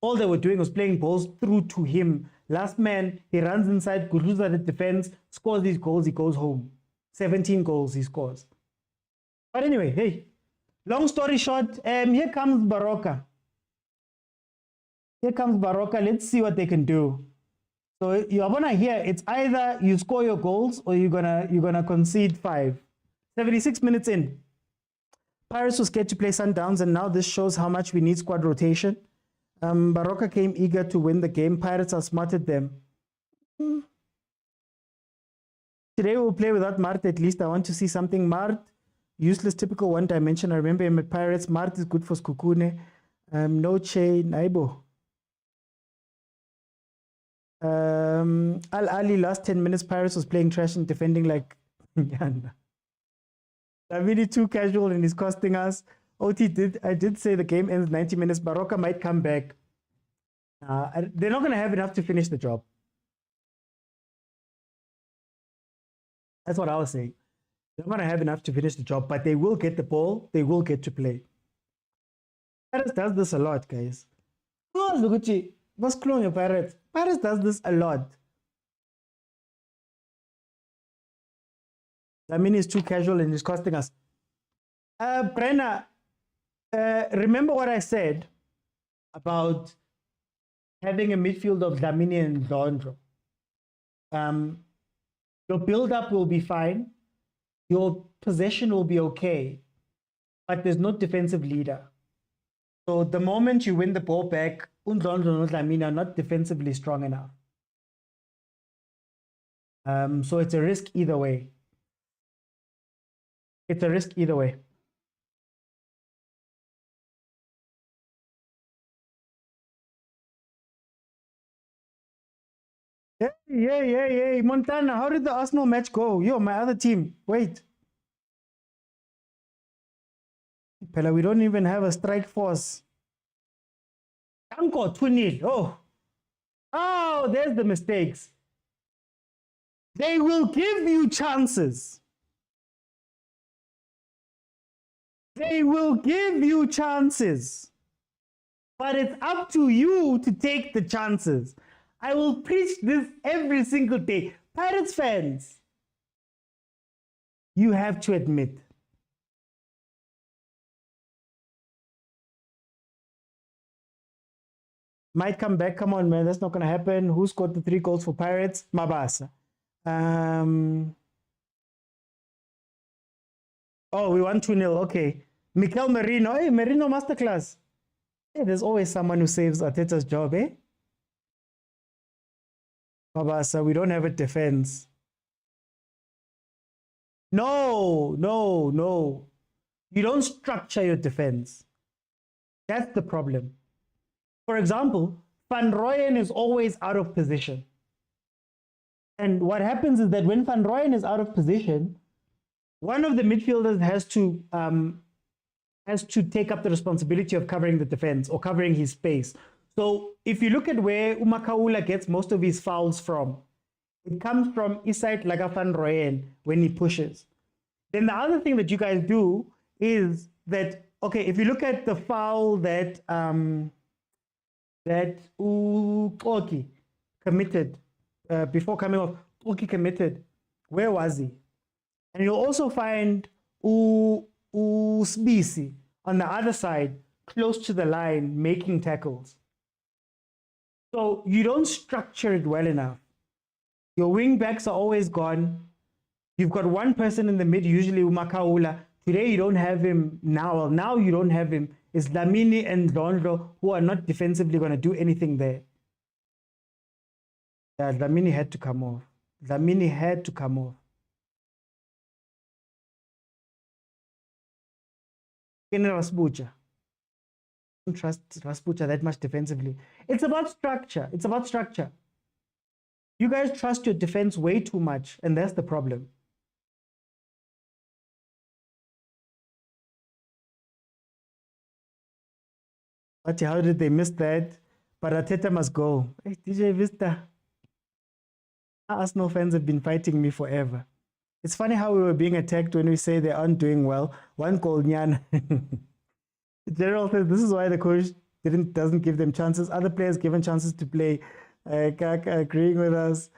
all they were doing was playing balls through to him. Last man, he runs inside, Guruza the defense, scores these goals, he goes home. 17 goals he scores. But anyway, hey, long story short, here comes Baroka. Here comes Baroka. Let's see what they can do. So you're gonna hear it's either you score your goals or you're gonna concede 5. 76 minutes in. Pirates was scared to play Sundowns, and now this shows how much we need squad rotation. Baroka came eager to win the game. Pirates outsmarted them. Today we'll play without Mart at least. I want to see something. Mart, useless, typical one dimension. I remember him at Pirates. Mart is good for Skukune. No chain, Naibo. Ahly last 10 minutes. Pirates was playing trash and defending like Yana. Davidi too casual and is costing us. I did say the game ends 90 minutes. Baroka might come back. They're not going to have enough to finish the job. That's what I was saying. They're not going to have enough to finish the job, but they will get the ball. They will get to play. Pirates does this a lot, guys. Oh, Luguchi, what's clone your Pirates? Pirates does this a lot. Lamini is too casual and is costing us. Brenna, remember what I said about having a midfield of Dlamini and Dondro. Your build-up will be fine. Your possession will be okay. But there's no defensive leader. So the moment you win the ball back, Undondro and Dlamini are not defensively strong enough. So it's a risk either way. It's a risk either way. Hey, Montana, how did the Arsenal match go? Yo, my other team. Wait. Pella, we don't even have a strike force. Anko 2-0. Oh, there's the mistakes. They will give you chances. They will give you chances. But it's up to you to take the chances. I will preach this every single day. Pirates fans, you have to admit. Might come back. Come on, man. That's not going to happen. Who scored the 3 goals for Pirates? Mabasa. Oh, we won 2-0. Okay. Mikel Merino. Hey, Merino masterclass. Hey, there's always someone who saves Arteta's job, eh? Mabasa, we don't have a defense. No. You don't structure your defense. That's the problem. For example, Van Rooyen is always out of position. And what happens is that when Van Rooyen is out of position, one of the midfielders has to take up the responsibility of covering the defense or covering his space. So if you look at where Umakaula gets most of his fouls from, it comes from Isait Laga Van Rooyen when he pushes. Then the other thing that you guys do is that, okay, if you look at the foul that Ukoki committed before coming off, Ukoki committed, where was he? And you'll also find Usbisi on the other side, close to the line, making tackles. So you don't structure it well enough. Your wing backs are always gone. You've got one person in the mid, usually Umakaula. Today you don't have him now. Well, now you don't have him. It's Dlamini and Dondlo who are not defensively going to do anything there. Yeah, Dlamini had to come off. Dlamini had to come off. Raspucha. Don't trust Raspucha that much defensively. It's about structure. It's about structure. You guys trust your defense way too much, and that's the problem. But how did they miss that? But Arteta must go. Hey, DJ Vista. Arsenal fans have been fighting me forever. It's funny how we were being attacked when we say they aren't doing well. One called Nyan. General says this is why the coach doesn't give them chances. Other players given chances to play. Kaka agreeing with us.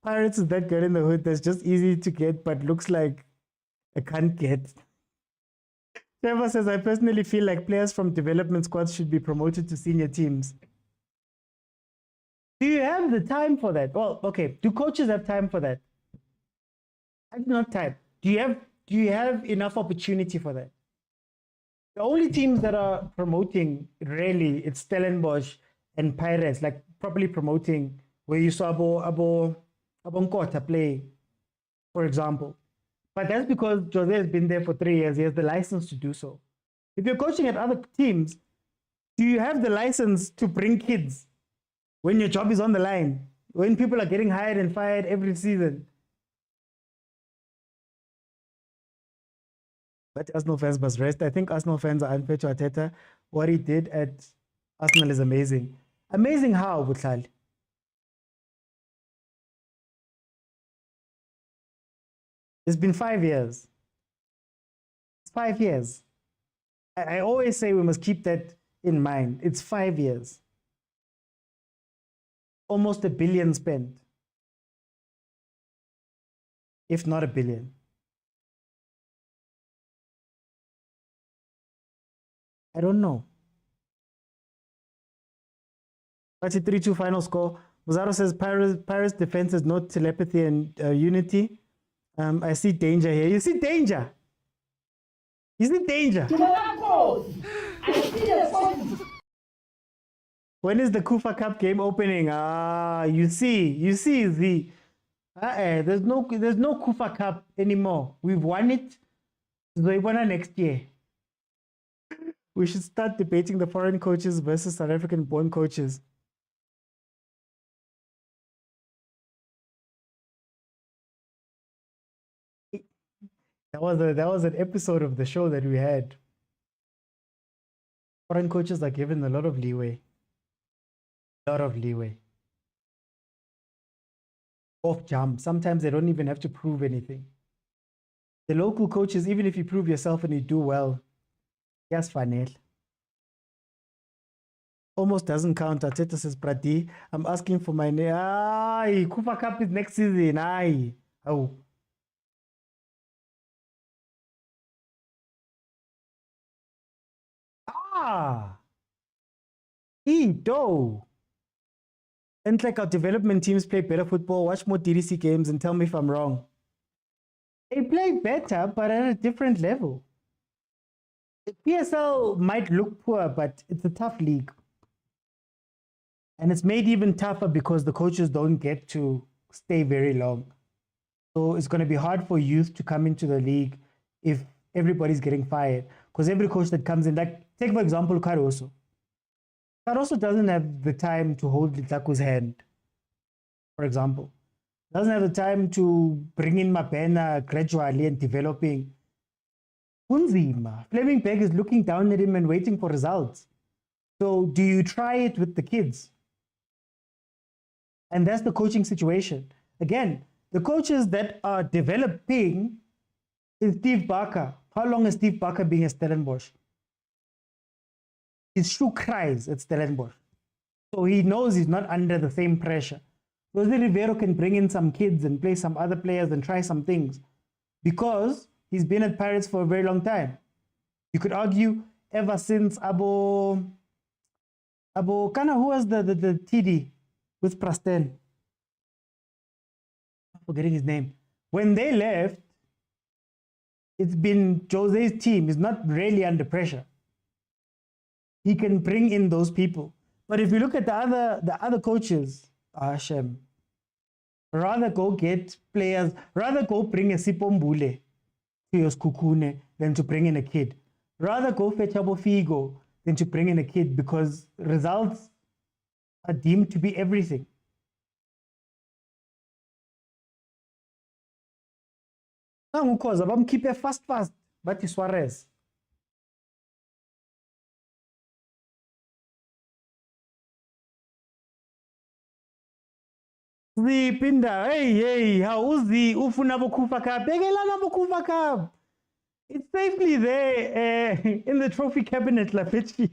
Pirates is that girl in the hood that's just easy to get, but looks like I can't get. Trevor says, I personally feel like players from development squads should be promoted to senior teams. Do you have the time for that? Well, okay. Do coaches have time for that? I do not time. Do you have enough opportunity for that? The only teams that are promoting, really, it's Stellenbosch and Pirates, like properly promoting, where you saw Abo Nkota play, for example. But that's because Jose has been there for 3 years. He has the license to do so. If you're coaching at other teams, do you have the license to bring kids when your job is on the line? When people are getting hired and fired every season? But Arsenal fans must rest. I think Arsenal fans are unfair to Arteta. What he did at Arsenal is amazing. Amazing how, Butlali? It's been 5 years. It's 5 years. I always say we must keep that in mind. It's 5 years. Almost $1 billion spent. If not $1 billion. I don't know. That's a 3-2 final score. Muzaro says Paris defense is no telepathy and unity. I see danger here. You see danger. You see danger. When is the Kufa Cup game opening? You see the there's no Kufa Cup anymore. We've won it. We won it next year. We should start debating the foreign coaches versus South African born coaches. That was an episode of the show that we had. Foreign coaches are given a lot of leeway. Off jump. Sometimes they don't even have to prove anything. The local coaches, even if you prove yourself and you do well, yes, Fanel. Almost doesn't count. Ateta says, Prati, I'm asking for my name. Aye, Kufa Cup is next season. Aye. Oh. Ito. And like our development teams play better football, watch more DDC games and tell me if I'm wrong. They play better, but at a different level. The PSL might look poor, but it's a tough league. And it's made even tougher because the coaches don't get to stay very long. So it's going to be hard for youth to come into the league if everybody's getting fired. Because every coach that comes in, like, take for example, Caruso. Caruso doesn't have the time to hold Litaku's hand, for example. Doesn't have the time to bring in Mapena gradually and developing. Unzima. Fleming Beck is looking down at him and waiting for results. So do you try it with the kids? And that's the coaching situation. Again, the coaches that are developing is Steve Barker. How long has Steve Barker been at Stellenbosch? His shoe cries at Stellenbosch. So he knows he's not under the same pressure. Jose Rivero can bring in some kids and play some other players and try some things because he's been at Pirates for a very long time. You could argue ever since Abo Kana, who was the TD with Prasten? I'm forgetting his name. When they left, it's been Jose's team. He's not really under pressure. He can bring in those people. But if you look at the other coaches, Hashem, rather go get players, rather go bring a Sipombule to your Skukune than to bring in a kid. Rather go fetch Abo Figo than to bring in a kid because results are deemed to be everything. Nangukoza bamkhiphe fast bathi Suarez. Zipinda, hey, hauzi ufuna bokufa cup. Begelana bokufa cup. It's safely there in the trophy cabinet, Lapechi.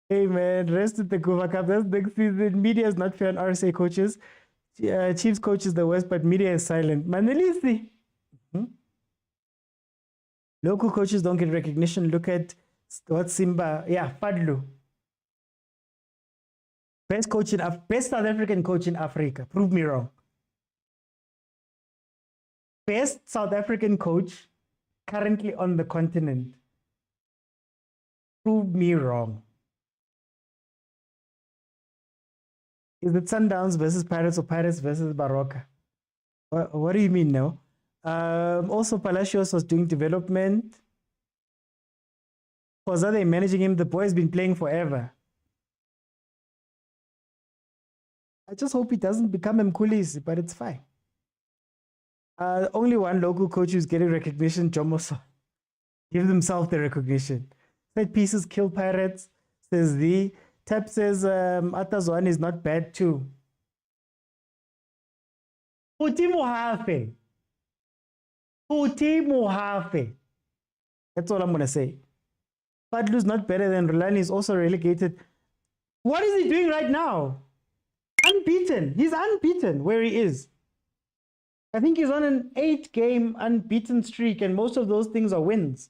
Hey man, rest with the Kufa Cup. That's next season. Media is not fair on RSA coaches. Chiefs coach is the worst, but media is silent. Manelisi. Local coaches don't get recognition. Look at what Simba. Yeah, Fadlu. Best South African coach in Africa. Prove me wrong. Best South African coach currently on the continent. Prove me wrong. Is it Sundowns versus Pirates or Pirates versus Baroka? What do you mean now? Also, Palacios was doing development. Khoza, they managing him. The boy's been playing forever. I just hope he doesn't become Mkulisi, but it's fine. Only one local coach who's getting recognition, Jomoso. Give himself the recognition. Set pieces kill Pirates, says the. Tap says Atazwan is not bad too. Utimo Hafe. That's all I'm going to say. Fadlu's not better than Rulani is also relegated. What is he doing right now? Unbeaten. He's unbeaten where he is. I think he's on an 8-game unbeaten streak and most of those things are wins.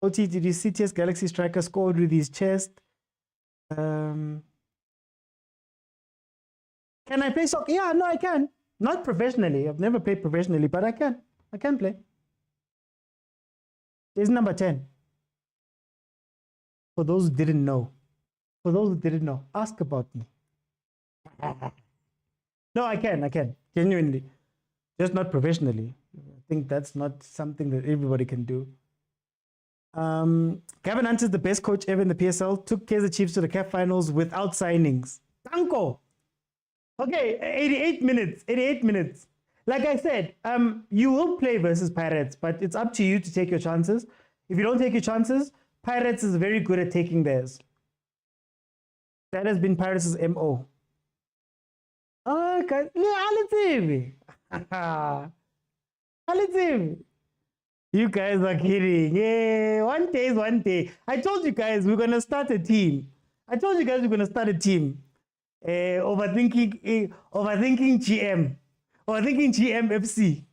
OT, did you see TS Galaxy Striker scored with his chest? Can I play soccer? Yeah, no, I can. Not professionally. I've never played professionally, but I can. I can play. Here's number 10. For those who didn't know. For those who didn't know, ask about me. No, I can. Genuinely. Just not professionally. I think that's not something that everybody can do. Gavin Hunt is the best coach ever in the PSL. Took Kaizer Chiefs to the CAF finals without signings. Tanko. Okay, 88 minutes. 88 minutes. Like I said, you will play versus Pirates, but it's up to you to take your chances. If you don't take your chances, Pirates is very good at taking theirs. That has been Pirates' MO. Oh, guys, you guys are kidding. Yeah, one day is one day. I told you guys we're gonna start a team. Overthinking GM. Overthinking GM FC.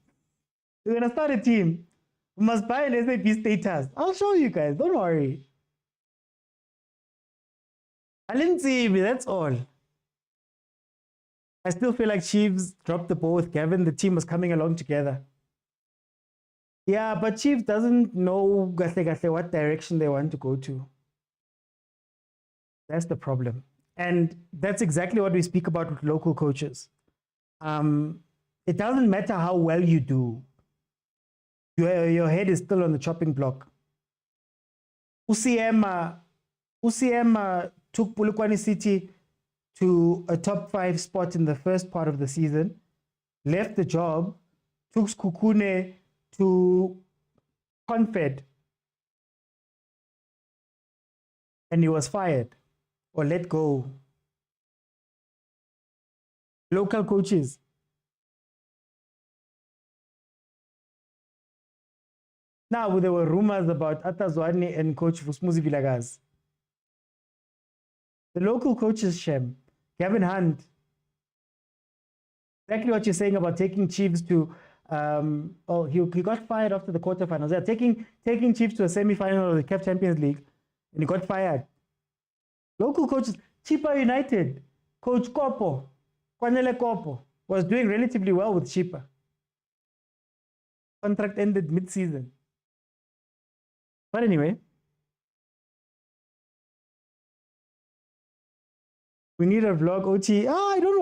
We're gonna start a team. We must buy an SAP status. I'll show you guys. Don't worry. That's all. I still feel like Chiefs dropped the ball with Gavin. The team was coming along together. Yeah, but Chiefs doesn't know what direction they want to go to. That's the problem. And that's exactly what we speak about with local coaches. It doesn't matter how well you do. Your head is still on the chopping block. UCM took Polokwane City to a top 5 spot in the first part of the season, left the job, took Skukune to Confed, and he was fired or let go. Local coaches. Now, there were rumors about Atazwani and Coach Vusmuzi Vilagaz. The local coaches, Shem, Gavin Hunt, exactly what you're saying about taking Chiefs to, he got fired after the quarterfinals. Yeah, taking Chiefs to a semi-final of the CAF Champions League, and he got fired. Local coaches, Chippa United, Coach Kopo, Kwanele Kopo, was doing relatively well with Chippa. Contract ended mid-season. But anyway, we need a vlog, OT. Don't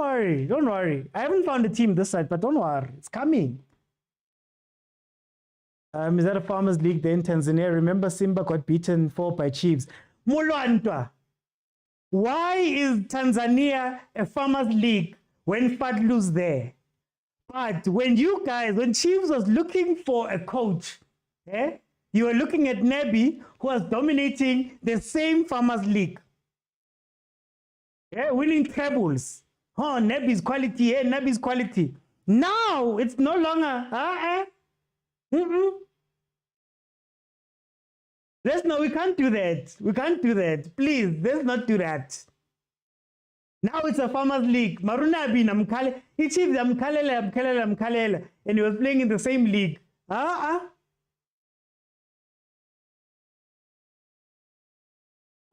worry. I haven't found a team this side, but don't worry, it's coming. Is that a Farmers League there in Tanzania? Remember Simba got beaten 4 by Chiefs. Mulwantwa. Why is Tanzania a Farmers League when Fadlu's there? But when Chiefs was looking for a coach, you were looking at Nebi, who was dominating the same Farmers League. Winning trebles. Oh, Nebi's quality. Nebi's quality. Now, it's no longer. We can't do that. Please, let's not do that. Now it's a Farmers League. Marunabi namkale. He Chiefs amkalele. And he was playing in the same league.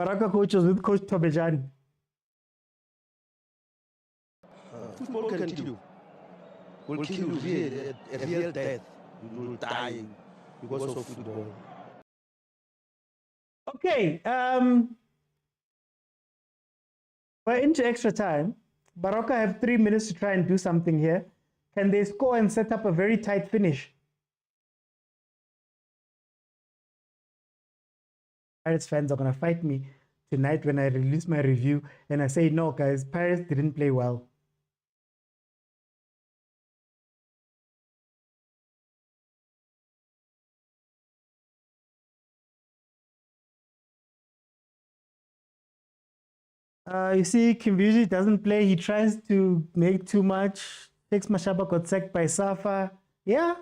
Baroka coaches with Coach Tobejan. Football can kill you. Will kill you really, a real death. You will die because of football. Okay, we're into extra time. Baroka have 3 minutes to try and do something here. Can they score and set up a very tight finish? Pirates fans are going to fight me tonight when I release my review and I say, no, guys, Pirates didn't play well. You see, Kimbuzi doesn't play. He tries to make too much. Takes Mashaba, got sacked by Safa. Yeah.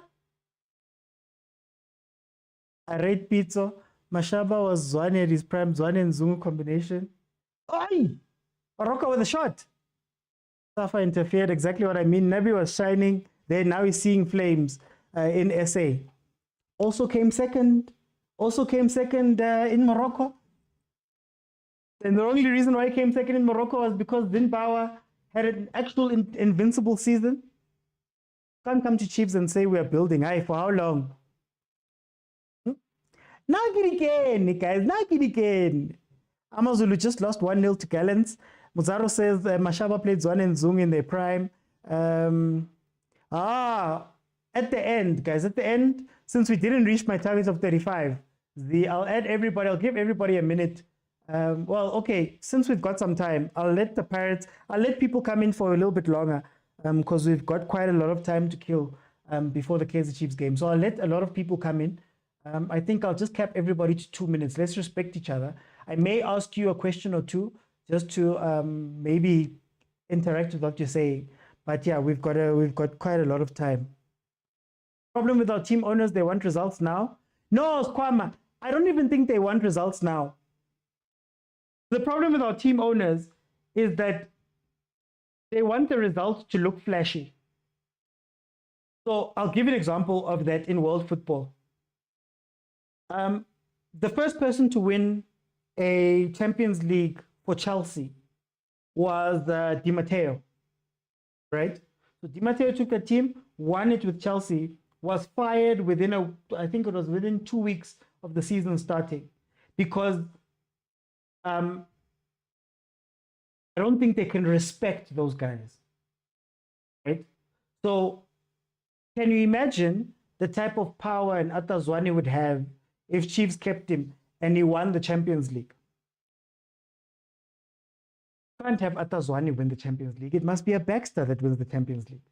I rate Pitso. Mashaba was Zwane at his prime. Zwane and Zungu combination. Oi! Baroka with a shot. Safa interfered. Exactly what I mean. Nabi was shining. There, now he's seeing flames in SA. Also came second in Morocco. And the only reason why he came second in Morocco was because Zimbabwe had an actual invincible season. Can't come to Chiefs and say we're building. Aye, for how long? Nagiriken, guys, Nagiriken. Amazulu just lost 1-0 to Gallants. Muzaro says Mashaba played Zwane and Zung in their prime. At the end, guys, since we didn't reach my target of 35, I'll give everybody a minute Well, okay, since we've got some time, I'll let people come in for a little bit longer because we've got quite a lot of time to kill before the Kaizer Chiefs game. So I'll let a lot of people come in. I think I'll just cap everybody to 2 minutes. Let's respect each other. I may ask you a question or two just to maybe interact with what you're saying. But yeah, we've got quite a lot of time. Problem with our team owners, they want results now. No, Squama, I don't even think they want results now. The problem with our team owners is that they want the results to look flashy. So I'll give you an example of that in world football. The first person to win a Champions League for Chelsea was Di Matteo, right? So Di Matteo took the team, won it with Chelsea, was fired I think it was within 2 weeks of the season starting, because I don't think they can respect those guys, right? So can you imagine the type of power an Atazwani would have if Chiefs kept him and he won the Champions League? You can't have Atazwani win the Champions League. It must be a Baxter that wins the Champions League.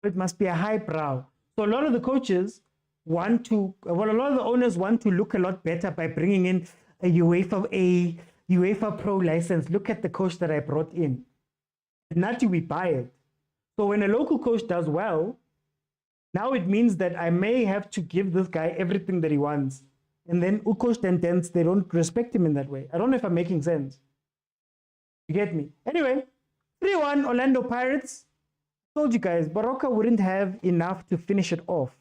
It must be a highbrow. So a lot of the coaches a lot of the owners want to look a lot better by bringing in a UEFA Pro license. Look at the coach that I brought in. Not do we buy it. So when a local coach does well, now it means that I may have to give this guy everything that he wants. And then Ukosh Tentens, they don't respect him in that way. I don't know if I'm making sense. You get me? Anyway, 3-1 Orlando Pirates. I told you guys, Baroka wouldn't have enough to finish it off.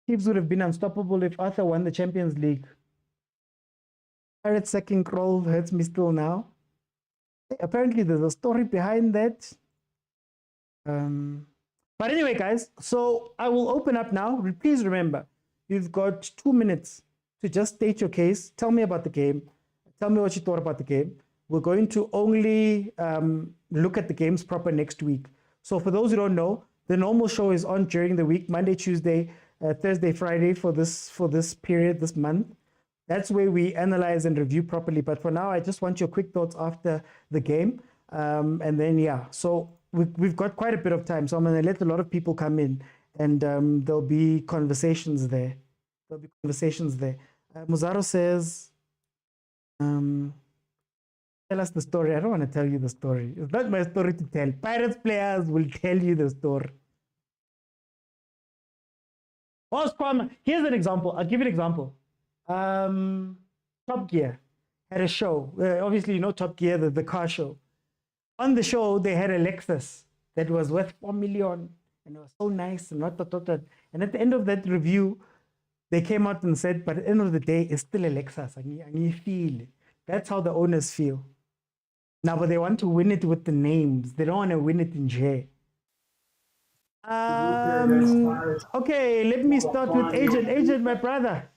Chiefs would have been unstoppable if Arthur won the Champions League. Pirates second crawl hurts me still now. Apparently there's a story behind that. But anyway, guys, so I will open up now. Please remember, you've got 2 minutes to just state your case. Tell me about the game. Tell me what you thought about the game. We're going to only look at the games proper next week. So for those who don't know, the normal show is on during the week, Monday, Tuesday, Thursday, Friday for this period, this month. That's where we analyze and review properly. But for now, I just want your quick thoughts after the game. And then, yeah, so we've got quite a bit of time. So I'm going to let a lot of people come in, and there'll be conversations there. Muzaro says, tell us the story. I don't want to tell you the story. It's not my story to tell. Pirates players will tell you the story. Here's an example. I'll give you an example. Top Gear had a show. Obviously, you know Top Gear, the car show. On the show, they had a Lexus that was worth 4 million, and it was so nice and what. And at the end of that review, they came out and said, but at the end of the day, it's still a Lexus. And you feel it. That's how the owners feel. Now, but they want to win it with the names. They don't want to win it in J. Okay, let me start with Agent. Agent, my brother.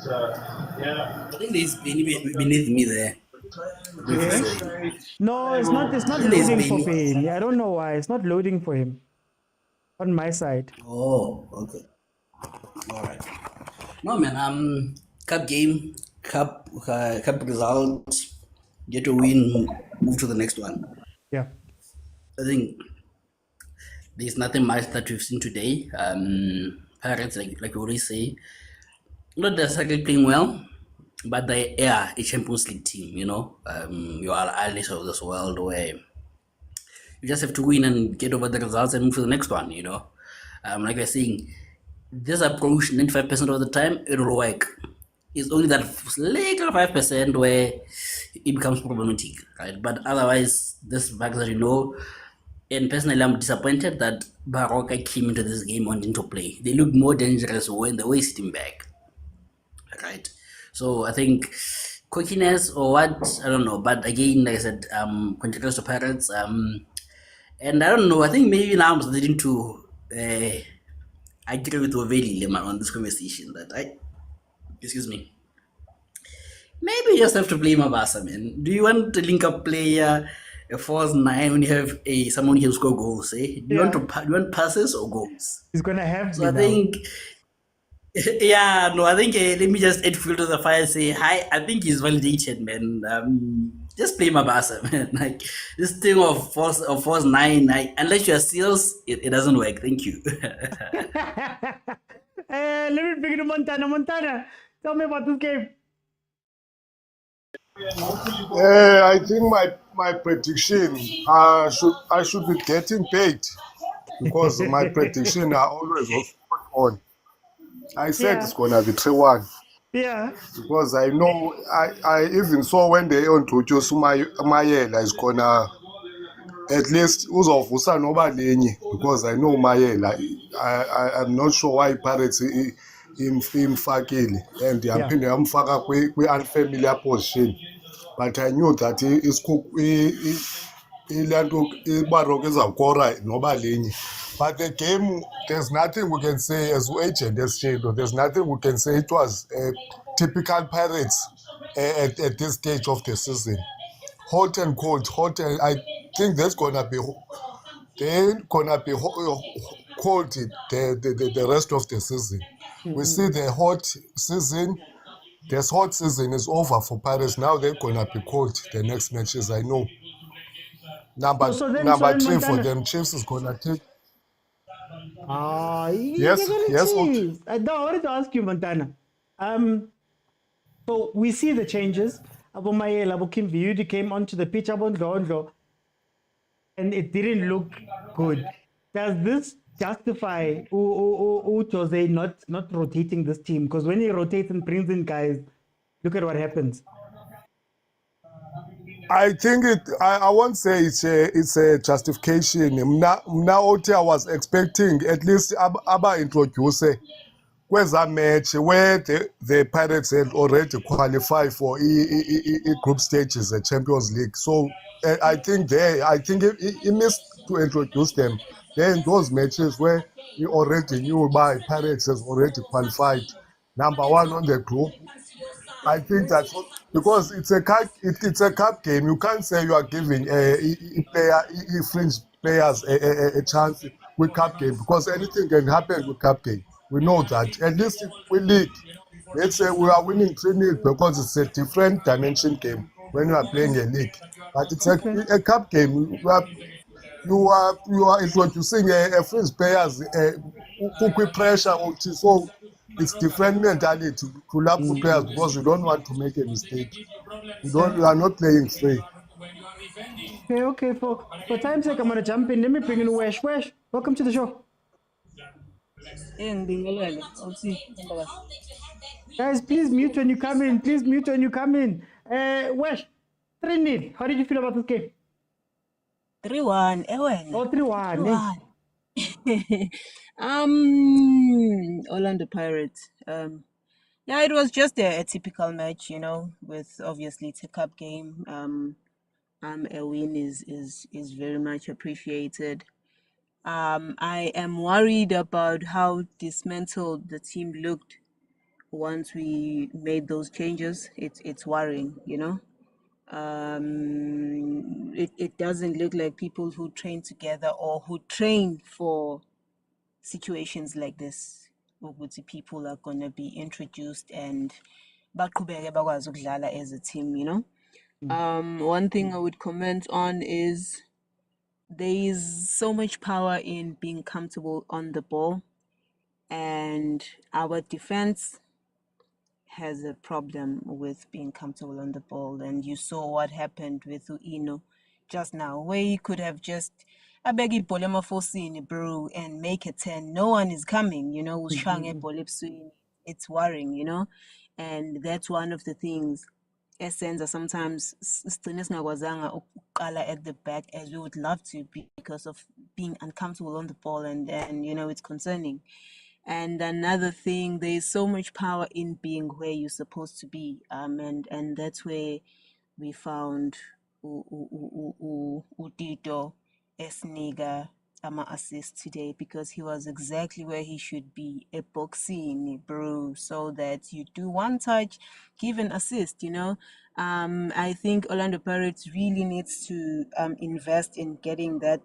I think there's beneath me there. Yeah. No, it's not loading for him. I don't know why. It's not loading for him on my side. Oh, okay. All right. No, man. Cup game, cup result, get a win, move to the next one. Yeah. I think there's nothing much that we've seen today. Pirates, like we always say, not necessarily playing well, but they are a Champions League team, you know. You are Ahly of this world where you just have to win and get over the results and move to the next one, you know. Like we're saying, this approach 95% of the time, it will work. It's only that little 5% where it becomes problematic, right? But otherwise, this fact that you know, and personally, I'm disappointed that Baroka came into this game wanting to play. They looked more dangerous when they were sitting back, right? So I think cockiness or what, I don't know. But again, like I said, contributors to Pirates, and I don't know. I think maybe now I'm starting to agree with Ovedi Lema on this conversation that excuse me. Maybe you just have to play Mabasa, man. Do you want to link up player a false 9 when you have someone who can score goals? Do you want passes or goals? He's gonna have. So I think Yeah, no, I think let me just add fuel to the fire. Say hi. I think he's validated, man. Just play my basa, man. Like this thing of force nine, like, unless you're sales, it doesn't work. Thank you. Let me bring it to Montana. Montana, tell me about this game. I think my prediction, I should be getting paid because my prediction are always spot on. I said Yeah, it's gonna be 3-1 yeah, because I know I even saw when they introduced Mayela is gonna at least uzovusa noba lenye because I know Mayela. I'm not sure why Pirates imfakile and yeah. yaphinde yamfaka kwi-unfamiliar position, but I knew that ilanto iBaroka izawukora noba lenye. But the game, there's nothing we can say as agent as Shado. There's nothing we can say. It was typical Pirates at this stage of the season. Hot and cold, hot and I think that's gonna be they're gonna be cold the rest of the season. We see the hot season. This hot season is over for Pirates. Now they're gonna be cold the next matches. I know. So Number then three for Montana. them, Chiefs is gonna take. Ah, you're Yes, gonna yes, what? cheese. I wanted to ask you, Montana. Um, so we see the changes. Abu Mayel, Abu Kimviudi came onto the pitch, Abu Ndlo, and it didn't look good. Does this justify Jose not rotating this team? Because when he rotates and brings in guys, look at what happens. I think I won't say it's a justification. Now, I was expecting at least Aba introduce kweza match where the Pirates had already qualified for group stages at Champions League. So I think he missed to introduce them. Then those matches where we already knew by Pirates has already qualified number one on the group. I think that's what, because it's a cup game. You can't say you are giving fringe players a chance with cup game because anything can happen with cup game. We know that. At least we league. Let's say we are winning 3-0 because it's a different dimension game when you are playing a league. But it's Okay. a cup game. You are introducing a fringe players quick pressure, so it's different mentality to love players because you don't want to make a mistake. You are not playing free. Okay. For time's sake, I'm gonna jump in. Let me bring in Wesh. Wesh, welcome to the show. Guys, please mute when you come in. Please mute when you come in. Wesh, 3-0. How did you feel about this game? 3-1, Oh, 3-1. Hey. 3-1. Orlando Pirates. Yeah, it was just a typical match, with obviously it's a cup game. A win is very much appreciated. I am worried about how dismantled the team looked once we made those changes. It's worrying, it doesn't look like people who train together or who train for situations like this. People are going to be introduced and baqhubeke bakwazi ukudlala as a team. One thing I would comment on is there is so much power in being comfortable on the ball, and our defense has a problem with being comfortable on the ball. And you saw what happened with Uino just now, where he could have just I beg you, Bolema Fosini, bro, and make a 10. No one is coming, it's worrying, and that's one of the things Essenza sometimes sigcine singakwazanga ukuqala at the back as we would love to because of being uncomfortable on the ball, and it's concerning. And another thing, there's so much power in being where you're supposed to be, and that's where we found Utito Esniga assist today, because he was exactly where he should be, a boxing bro, so that you do one touch, give an assist. I think Orlando Pirates really needs to invest in getting that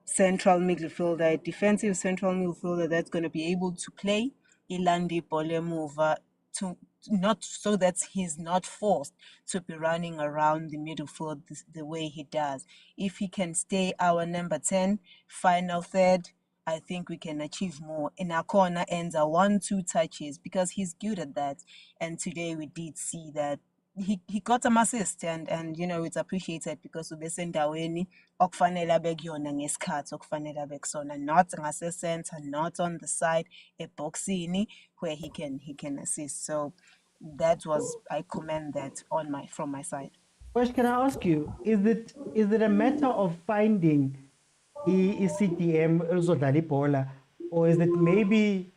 central midfielder, defensive central midfielder that's going to be able to play ilandi bole mover to not so that he's not forced to be running around the middle field the way he does. If he can stay our number 10, final third, I think we can achieve more. In our corner ends are 1-2 touches because he's good at that. And today we did see that he got some assist and you know it's appreciated because ubesendaweni okufanele abekuyona ngesikhathi okufanele abekusona, not ngase-center, not on the side, eboxini where he can assist. So that was, I commend that from my side. First, can I ask you, is it a matter of finding CDM Bola, or is it maybe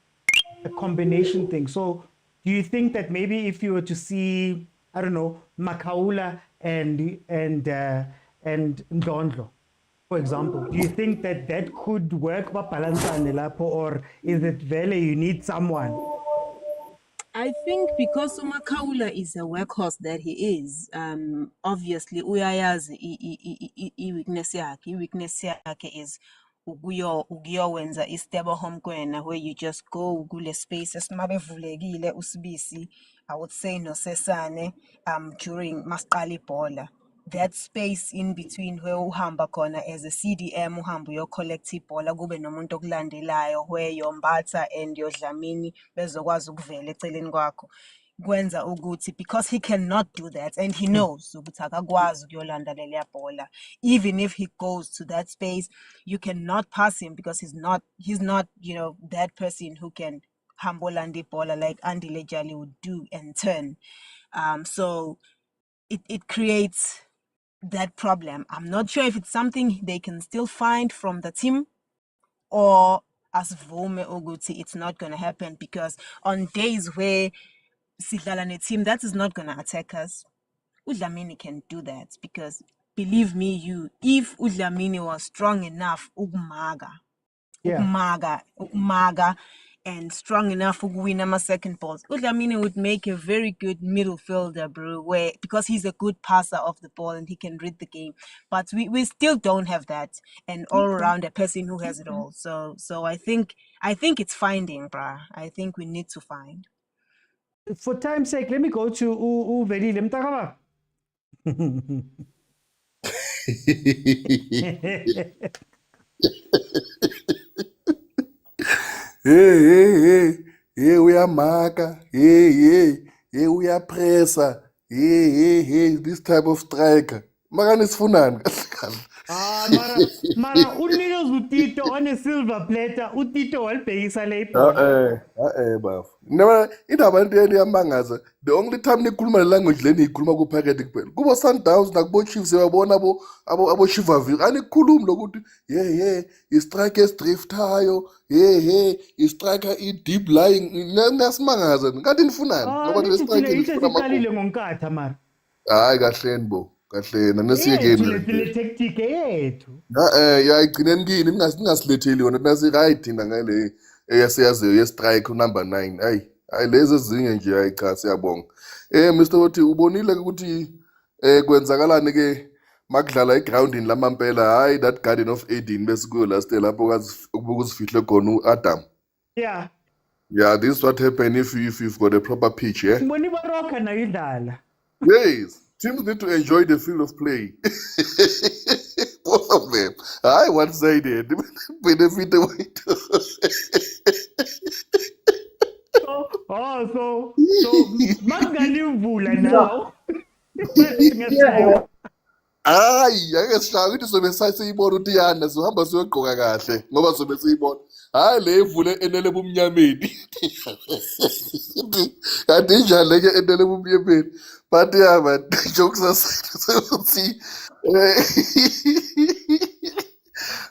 a combination thing? So do you think that maybe if you were to see, I don't know, Makaula and Ndondlo, for example, do you think that could work, or is it vele you need someone? I think because Umakaula is a workhorse that he is, obviously uyayazi i-weakness yakhe is ukuyowenza istebo homkwena, where you just go kule space esimabevulekile usibisi, I would say nosesane during masqali bhola. That space in between where uhamba khona as a CDM uhamba uyocollect ibhola kube nomuntu okulandelayo where yombatha and yodlamini bezokwazi ukuvela eceleni kwakho, kwenza ukuthi because he cannot do that and he knows ukuthi akakwazi ukuyolanda leya bhola, even if he goes to that space you cannot pass him because he's not you know that person who can hambolandi bhola like Andile Jali would do and turn. So it creates that problem. I'm not sure if it's something they can still find from the team, or as Vome Oguti, it's not going to happen because on days where Sidlalane team that is not going to attack us, Udlamini can do that because believe me, if Udlamini was strong enough, Ugmaga, and strong enough to win my second balls, Udlamini would make a very good middle fielder, bro, where because he's a good passer of the ball and he can read the game. But we still don't have that, and all around a person who has it all. So I think it's finding, bruh. I think we need to find. For time's sake, let me go to Veri Lemtakaba. Hey, uyamaka, hey, uyapressa, hey, this type of striker. Makani sifunani kahle. Mara unilos utito on a silver platter, utito walpeyisa lepo. Baf. Never indaba into yamangaza. The only time nikhuluma le language leni ikhuluma ku packet kuphela. Kubo Sundowns nakubo Chiefs yabona abo Chivalry. Anikhulumi lokuthi i-striker esidriftayo, i-striker i-deep lying. Nasimangaza. Ngathi nifunani? Ngoba le striker ifuna iqalile ngonkatha mara. Hayi kahleni bo. Kahle nanesiyekeni le tactic yethu yayigcineni kini ningasiletheli yona nasi-right thina ngale eyasiyaziyo ye-strike number 9 hayi lezi ezinye nje hayi cha siyabonga. Mr. Wothi ubonile ukuthi kwenzakalani-ke makudlala egroundini lamampela, hayi that Garden of Eden bese kuyo last lapho ukuzifihle khona u-Adam. Yeah, this is what happen if you've got a proper pitch, yeah? Mboni Baroka na idlala. Yes. Teams need to enjoy the field of play. Both of them. I one-sided. Benefit away. So Mangalivula now. Hayi akesishaya ukuthi sobe sasiyibona ukuthi yana sohamba siyogqoka kahle ngoba sobe siyibona. Hayi le ivule enele bumnyameni. Kanti njalo ke enele bumnyameni. But yeah, man, jokes aside, see.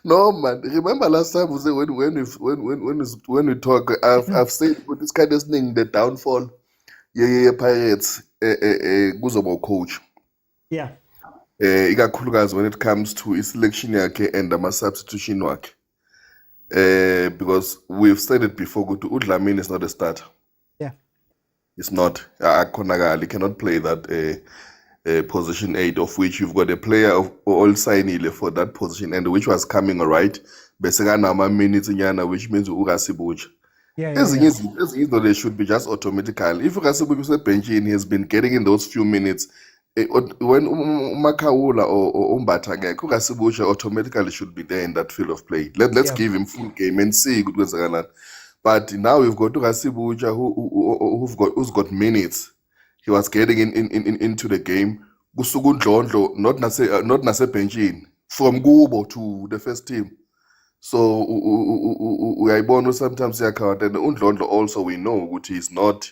No, man. Remember last time when we talk, I've said with this kind of thing, the downfall, Pirates, kuzoba coach. Yeah. Ikakhulukazi when it comes to selection yakhe and ama-substitution wakhe. Because we've said it before, Udlamini is not a starter. Yeah. It's not. Konagali cannot play that position 8, of which you've got a player of all signile for that position, and which was coming all right. Besegana minutes nyana, which means Ugasibuch. Yeah, ezinye izinto they should be just automatical. If uKasibuke usebenchini, he has been getting in those few minutes. When Makawula or Umbatha ngekho, uKasibuke automatically should be there in that field of play. Let's give him full game and see good kwenzakalani. But now we've got uKasibuke who's got minutes. He was getting into the game. Kusuku Ndlondlo not nasebenchini, from Kubo to the first team. So uyayibona sometimes iyakhawa, and uNdlondlo also we know ukuthi he's not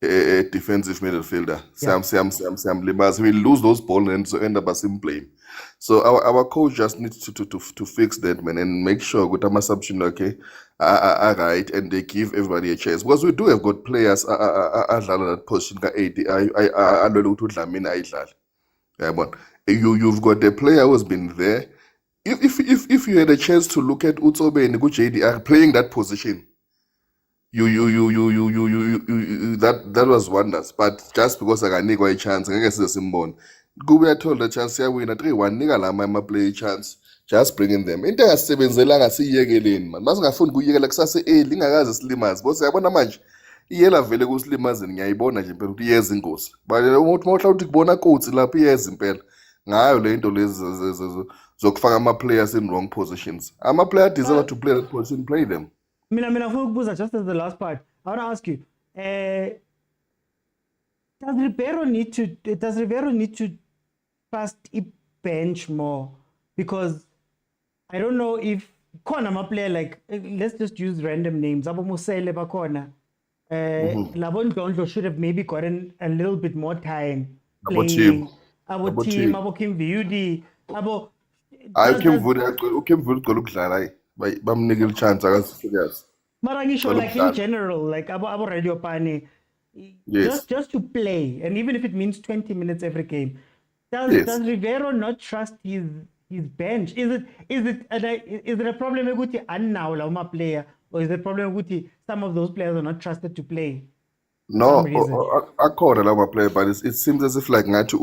a defensive midfielder. Siyamlimaza. We'll lose those balls and so end up as him playing. So our coach just needs to fix that, man, and make sure with our assumption are right and they give everybody a chance, because we do have got players adlala that position ka-80 alwela ukuthi uDlamini ayidlale. Yabona, you've got a player who's been there. If you had a chance to look at Utsobeni ku JDR playing that position, that was wonders. But just because akanikwa a chance, ngeke size simbone. Kube told the chance yawina 3-1, nika lama ama-play chance, just bringing them. Into engasebenzelanga siyiyekeleni, man. Masingafuni kuyiyekela kusase early ingakaze silimaze. Because yabona manje iyela vele kusilimazeni, ngiyayibona nje impela ukuthi iyeza ingozi. But mawuhla uthi kubona coach lapha iyeza impela. Ngayo le into lezi zokufaka ama-players in wrong positions. Ama-player deserve to play that position, play them. Mina ngifuna ukubuza just as the last part. I want to ask you, does Ribeiro need to trust a bench more? Because I don't know if khona ama-player like, let's just use random names. Abo Musele bakhona. Labo Ndlondlo should have maybe gotten a little bit more time playing. Abo team, abo Kim Viudi, abo. Kim Viudi gqola ukudlala bamnikela chance akasifikazi. Mara ngisho like in general, like abo Radio Pane, just to play, and even if it means 20 minutes every game, does Ribeiro not trust his bench? Is it a problem ukuthi annaw uma player, or is it a problem ukuthi some of those players are not trusted to play? No, akhona lawo player, but it seems as if like ngathi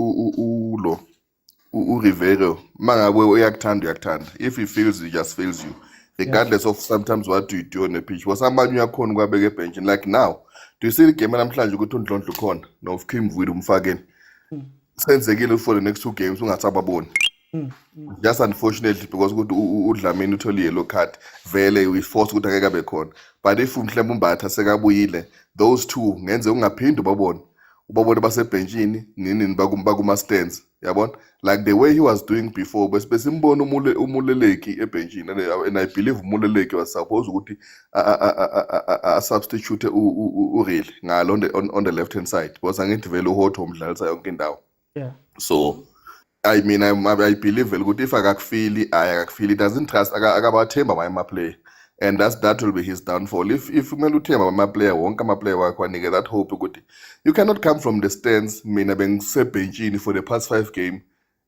Ribeiro mangabe uyakuthanda. If he feels, he just feels you. Regardless of sometimes what you do on the pitch. Was amanye uyakhona ukwabeka ebench. Like now, do you see the game namhlanje ukuthi uNdlondlo khona no Kim Viudi umfakeni? Senzekile for the next 2 games ungasababoni. Just unfortunately because ukuthi uDlamini uthole yellow card, vele we force ukuthi akeke abe khona. But if mhlawumbe Umbatha sekabuyile, those two ngenze ungaphindi ubabone basebenchini nini bakuma stands, yabona, like the way he was doing before. Besibona umuleleki ebenchini, and I believe umuleleki was supposed ukuthi substitute uReal ngalo on the left hand side, because angithi vele uHotho umdlalisa yonke indawo. So I mean, I believe ukuthi if akakufili, it doesn't trust akabathemba ama-player, and that will be his downfall. If kumele uthemba ama-player, wonke ama-player wakho anike that hope ukuthi you cannot come from the stands, mina bengisebenchini for the past 5 games,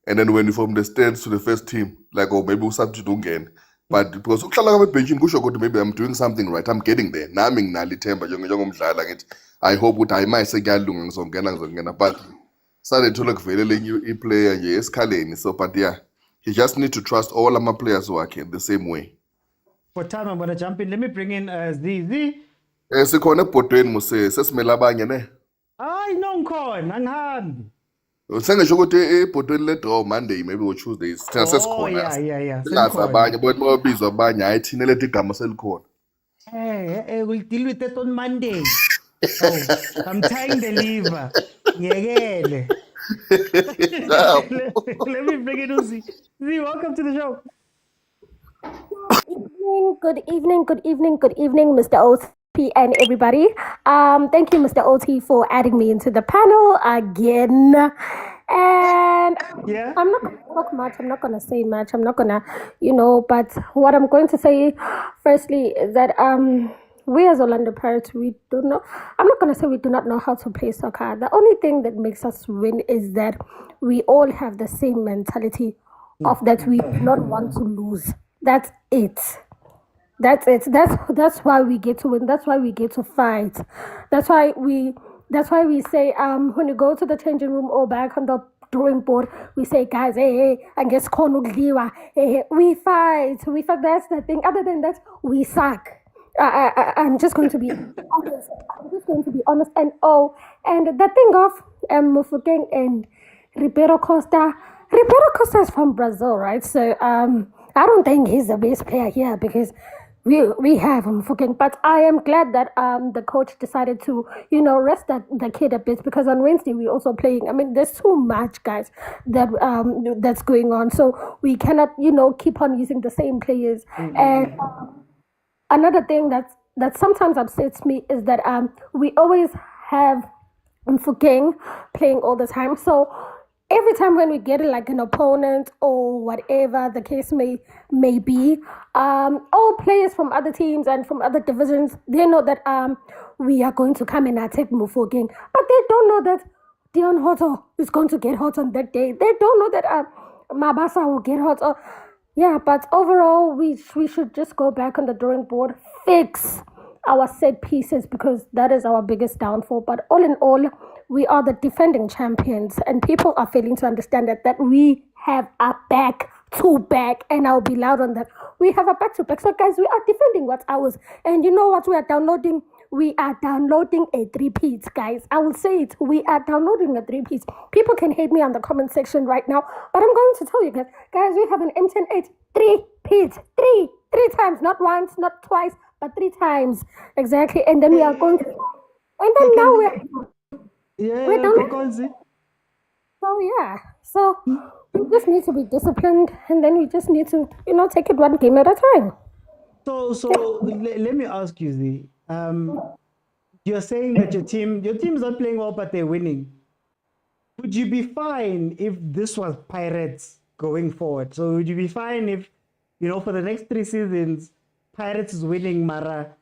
and then when you from the stands to the first team, like, or maybe usubstitute ungene. But because ukuhlala kwabenchini kusho ukuthi maybe I'm doing something right, I'm getting there. Nami nginalithemba njengomdlali ngithi I hope ukuthi hayi manje sekuyalunga ngizongena, but started to look very player nje esikhaleni. So but yeah, he just need to trust all of my players wakhe the same way. For time, I'm going to jump in. Let me bring in ZZ. Sikhona ebhodweni Mose, sesimela abanye ne. Hayi no ngikhona, angihambi. Sengisho ukuthi ebhodweni le draw Monday maybe or Tuesday sithina sesikhona. Yeah. Singazi abanye bodwa mabizwa abanye hayi thina lethi igama selikhona. We'll deal with that on Monday. I'm tying the lever. Yekele. Let me bring it to Z. Z, welcome to the show. Good evening, Mr. OT and everybody. Thank you, Mr. OT, for adding me into the panel again. And I'm not going to talk much. I'm not going to say much. I'm not going to, but what I'm going to say firstly is that we as Orlando Pirates, I'm not going to say we do not know how to play soccer. The only thing that makes us win is that we all have the same mentality of that we do not want to lose. That's it. That's why we get to win. That's why we get to fight. That's why we say when you go to the changing room or back on the drawing board, we say, guys, hey, I guess we fight. That's the thing. Other than that, we suck. I'm just going to be honest. I'm just going to be honest. And the thing of Mufokeng and Ribeiro Costa. Ribeiro Costa is from Brazil, right? So I don't think he's the best player here because we have him fucking. But I am glad that the coach decided to rest the kid a bit because on Wednesday we also playing. I mean, there's too much, guys, that's going on. So we cannot keep on using the same players. And another thing that sometimes upsets me is that we always have Mfukeng playing all the time. So every time when we get like an opponent or whatever the case may be, all players from other teams and from other divisions, they know that we are going to come and attack Mufokeng. But they don't know that Dion Hoto is going to get hot on that day. They don't know that Mabasa will get hot. Yeah, but overall, we should just go back on the drawing board, fix our set pieces because that is our biggest downfall. But all in all, we are the defending champions and people are failing to understand that we have a back-to-back, and I'll be loud on that. We have a back-to-back. So guys, we are defending what's ours. And you know what we are downloading? We are downloading a three-piece, guys. I will say it. We are downloading a three-piece. People can hate me on the comment section right now, but I'm going to tell you guys. Guys, we have an M108 three-piece. Three times. Not once, not twice, but 3 times. Exactly. And then we are going to... And then now we're downloading. So we just need to be disciplined, and then we just need to, take it one game at a time. So let me ask you, Z. You're saying that your team is not playing well, but they're winning. Would you be fine if this was Pirates going forward? So would you be fine if, for the next 3 seasons, Pirates is winning, Mara?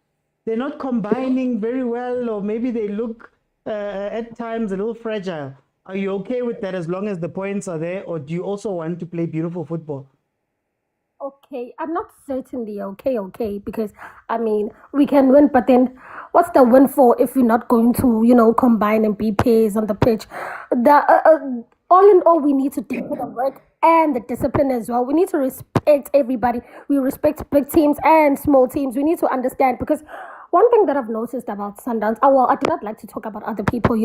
They're not combining very well, or maybe they look at times a little fragile. Are you okay with that as long as the points are there, or do you also want to play beautiful football? Okay, I'm not certainly okay, because, I mean, we can win, but then what's the win for if we're not going to, combine and be pairs on the pitch? All in all, we need to do the work and the discipline as well. We need to respect everybody. We respect big teams and small teams. We need to understand, because one thing that I've noticed about Sundowns, I do not like to talk about other people,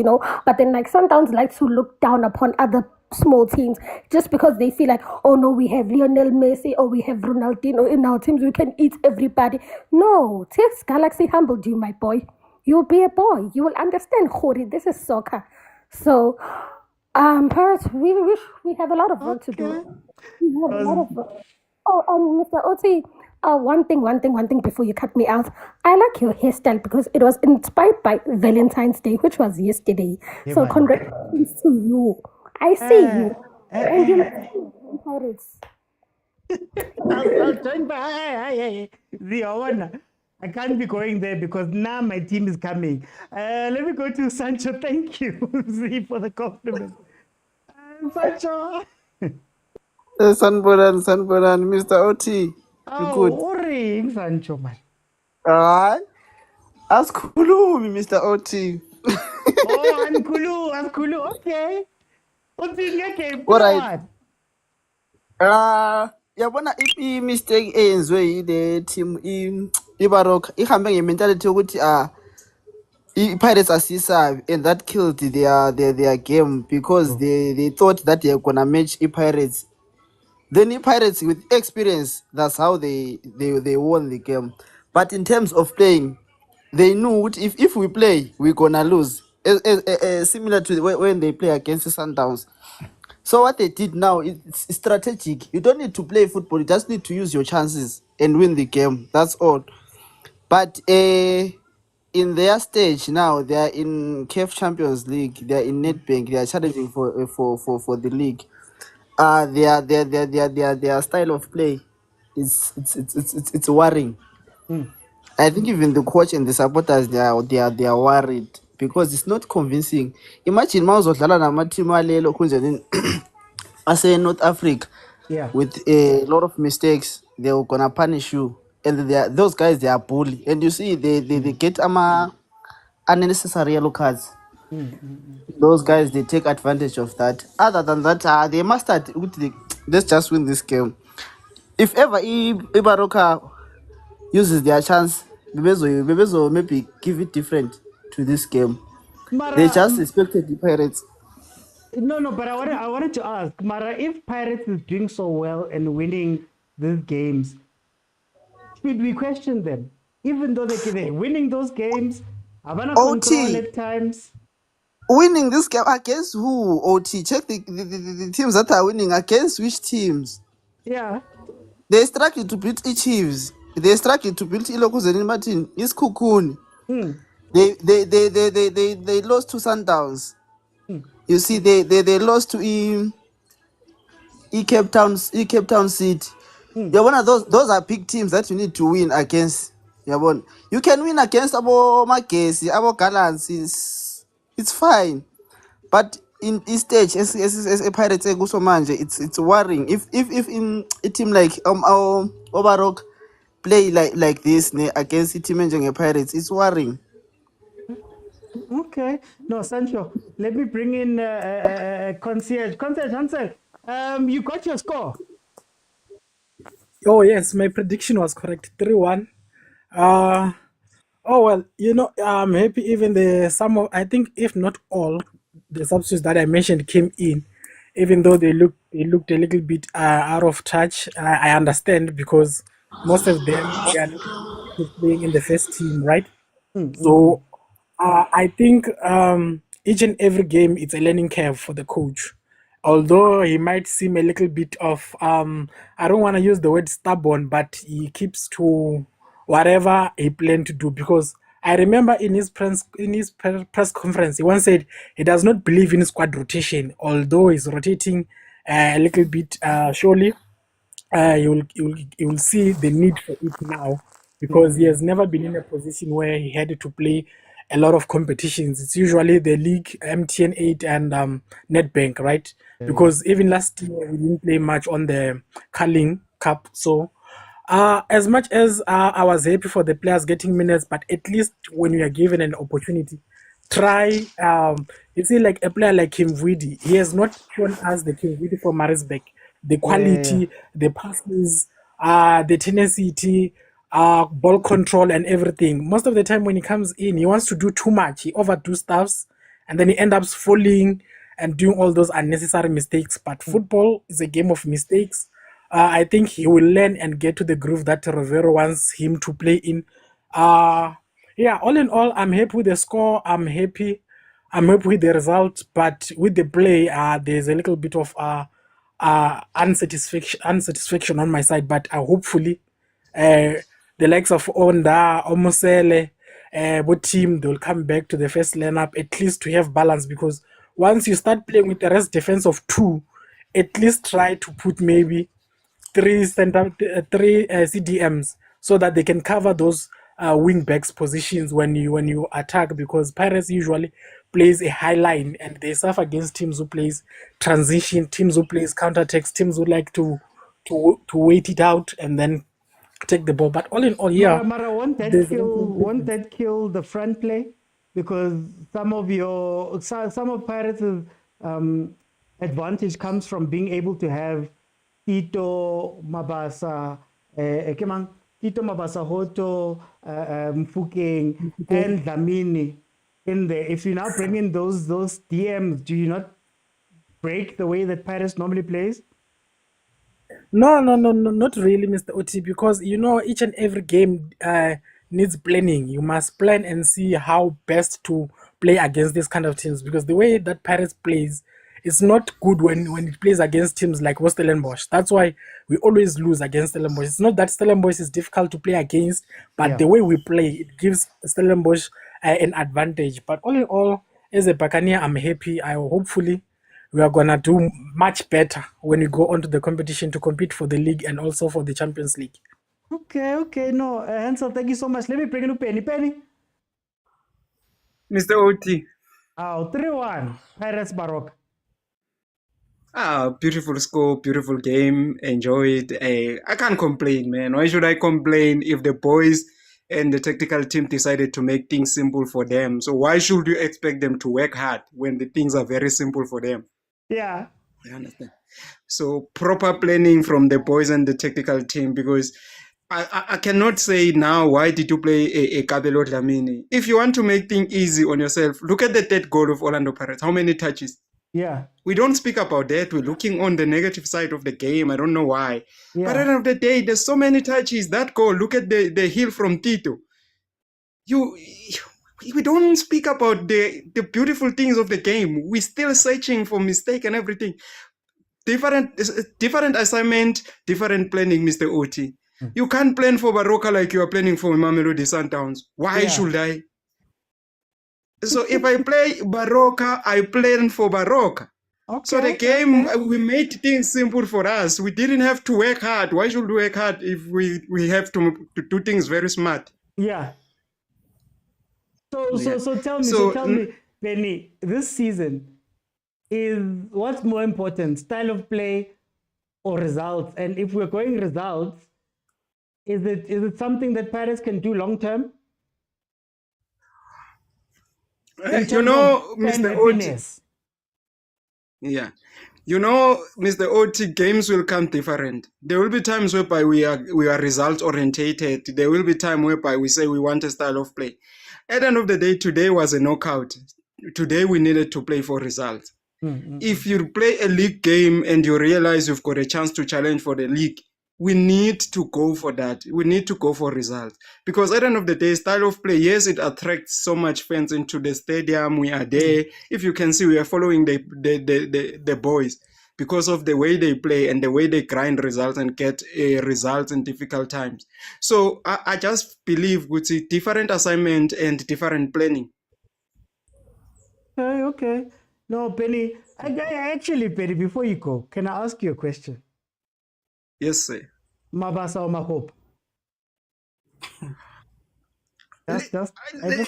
but then like Sundowns like to look down upon other small teams just because they feel like, oh no, we have Lionel Messi or we have Ronaldinho in our teams, we can eat everybody. No, Tips Galaxy humbled you, my boy. You'll be a boy. You will understand, Khori, this is soccer. So, Paris, we have a lot of work to do. We have a lot of work. Oh, Mr. Oti, one thing before you cut me out. I like your hairstyle because it was inspired by Valentine's Day, which was yesterday. Yeah, so man. congratulations to you. I see you. And you look Paris. I'll join by. I can't be going there because now my team is coming. Let me go to Sancho. Thank you, Z, for the compliment. Sancho. Sanboran, Mr. OT. Good. Oring, Sancho, man. Alright. Askhulumi, Mr. OT. Oh, Ankulu, okay. What's in your game? Alright. Yabona i-mistake eyenziwe yile team iBaroka ihambe nge-mentality yokuthi i-Pirates asisabi, and that killed their game because they thought that they were gonna match i-Pirates. Then i-Pirates with experience, that's how they won the game. But in terms of playing, they knew if we play, we're gonna lose. Similar to when they play against the Sundowns. So what they did now is strategic. You don't need to play football. You just need to use your chances and win the game. That's all. But in their stage now, they are in CAF Champions League. They are in Nedbank. They are challenging for the league. Their style of play it's worrying. I think even the coach and the supporters they are worried because it's not convincing. Imagine Mauzodlala Namatim Alelo Kunjanin as North Africa with a lot of mistakes, they were gonna punish you. And those guys they are bully. And you see they get unnecessary yellow cards. Those guys they take advantage of that. Other than that, they must start let's just win this game. If ever Baroka uses their chance, bebezo maybe give it different to this game. Mara, They just expected the Pirates. No, but I wanted to ask, Mara, if Pirates is doing so well and winning these games, should we question them? Even though they're winning those games, Havana control at times. Winning this game against who? OT, check the teams that are winning against which teams? Yeah. They struggled to beat the Chiefs. They struggled to beat Ilokuzeni Martin. It's Kukuni. They lost to Sundowns. You see, they lost to Cape Town City. Yabona, those are big teams that you need to win against. Yabona, you can win against Abo Magesi, Abo Gallants. It's fine, but in this stage, as a Pirates manje, it's worrying. If in a team like Baroka play like this against a team like Pirates, it's worrying. Okay. No, Sancho, let me bring in concierge. Concierge, Hansel, you got your score. Oh yes, my prediction was correct. 3-1. Oh well, I'm happy even I think if not all the substitutes that I mentioned came in, even though they looked a little bit out of touch. I understand because most of them they are not playing in the first team, right? So I think each and every game it's a learning curve for the coach. Although he might seem a little bit of I don't want to use the word stubborn, but he keeps to whatever he planned to do. Because I remember in his press conference, he once said he does not believe in squad rotation, although he's rotating a little bit. Surely, you will see the need for it now because he has never been in a position where he had to play a lot of competitions. It's usually the league, MTN 8 and Nedbank, right? Because even last year we didn't play much on the Carling Cup. So as much as I was happy for the players getting minutes, but at least when you are given an opportunity, try. You see, like a player like Kim Vidi, he has not shown us the Kim Vidi for Marisbeck. The quality, the passes, the tenacity, ball control and everything. Most of the time when he comes in, he wants to do too much. He overdo stuffs and then he ends up falling and doing all those unnecessary mistakes. But football is a game of mistakes. I think he will learn and get to the groove that Rivero wants him to play in. Yeah, all in all, I'm happy with the score. I'm happy with the result. But with the play, there's a little bit of unsatisfaction on my side. But hopefully, the likes of Onda, Omosele, what team, they'll come back to the first lineup at least to have balance. Because once you start playing with the rest defense of two, at least try to put maybe three CDMs so that they can cover those wing backs positions when you attack, because Pirates usually plays a high line and they suffer against teams who plays transition, teams who plays counter-attacks, teams who like to wait it out and then take the ball. But all in all, yeah. Mara, won't that kill the front play? Because some of Pirates' advantage comes from being able to have Tito Mabasa, Hoto, Mfukeng, and Dlamini in there. If you now bring in those DMs, do you not break the way that Pirates normally plays? No, not really, Mr. OT, because each and every game needs planning. You must plan and see how best to play against these kind of teams, because the way that Pirates plays is not good when it plays against teams like Stellenbosch. That's why we always lose against Stellenbosch. It's not that Stellenbosch is difficult to play against, but the way we play, it gives Stellenbosch an advantage. But all in all, as a Buccaneer, I'm happy. Hopefully we are gonna do much better when we go on to the competition to compete for the league and also for the Champions League. Okay. No, Hansel, thank you so much. Let me bring in Penny. Mr. OT. 3-1, Pirates Baroka. Beautiful score, beautiful game. Enjoyed. I can't complain, man. Why should I complain if the boys and the technical team decided to make things simple for them? So why should you expect them to work hard when the things are very simple for them? Yeah. I understand. So proper planning from the boys and the technical team, because I cannot say now why did you play a Kabelo Dlamini. If you want to make things easy on yourself, look at the third goal of Orlando Pirates. How many touches? Yeah. We don't speak about that. We're looking on the negative side of the game. I don't know why. Yeah. But at the end of the day, there's so many touches. That goal, look at the heel from Tito. We don't speak about the beautiful things of the game. We're still searching for mistake and everything. Different assignment, different planning, Mr. Oti. You can't plan for Baroka like you are planning for Mamelodi Sundowns. Why should I? So if I play Baroka, I plan for Baroka. Okay, so the game, we made things simple for us. We didn't have to work hard. Why should we work hard if we have to do things very smart? Yeah. So tell me, Benny, this season is what's more important, style of play or results? And if we're going results, is it something that Paris can do long term? You know, Mr. Oti. Yeah. You know, Mr. Oti, games will come different. There will be times whereby we are result orientated. There will be time whereby we say we want a style of play. At the end of the day, today was a knockout. Today we needed to play for results. If you play a league game and you realize you've got a chance to challenge for the league, we need to go for that. We need to go for results. Because at the end of the day, style of play, yes, it attracts so much fans into the stadium. We are there. If you can see, we are following the boys because of the way they play and the way they grind results and get results in difficult times. So I just believe with a different assignment and different planning. Okay. No, Penny, actually, Penny, before you go, can I ask you a question? Yes, sir. Mabasa or Mahope? I just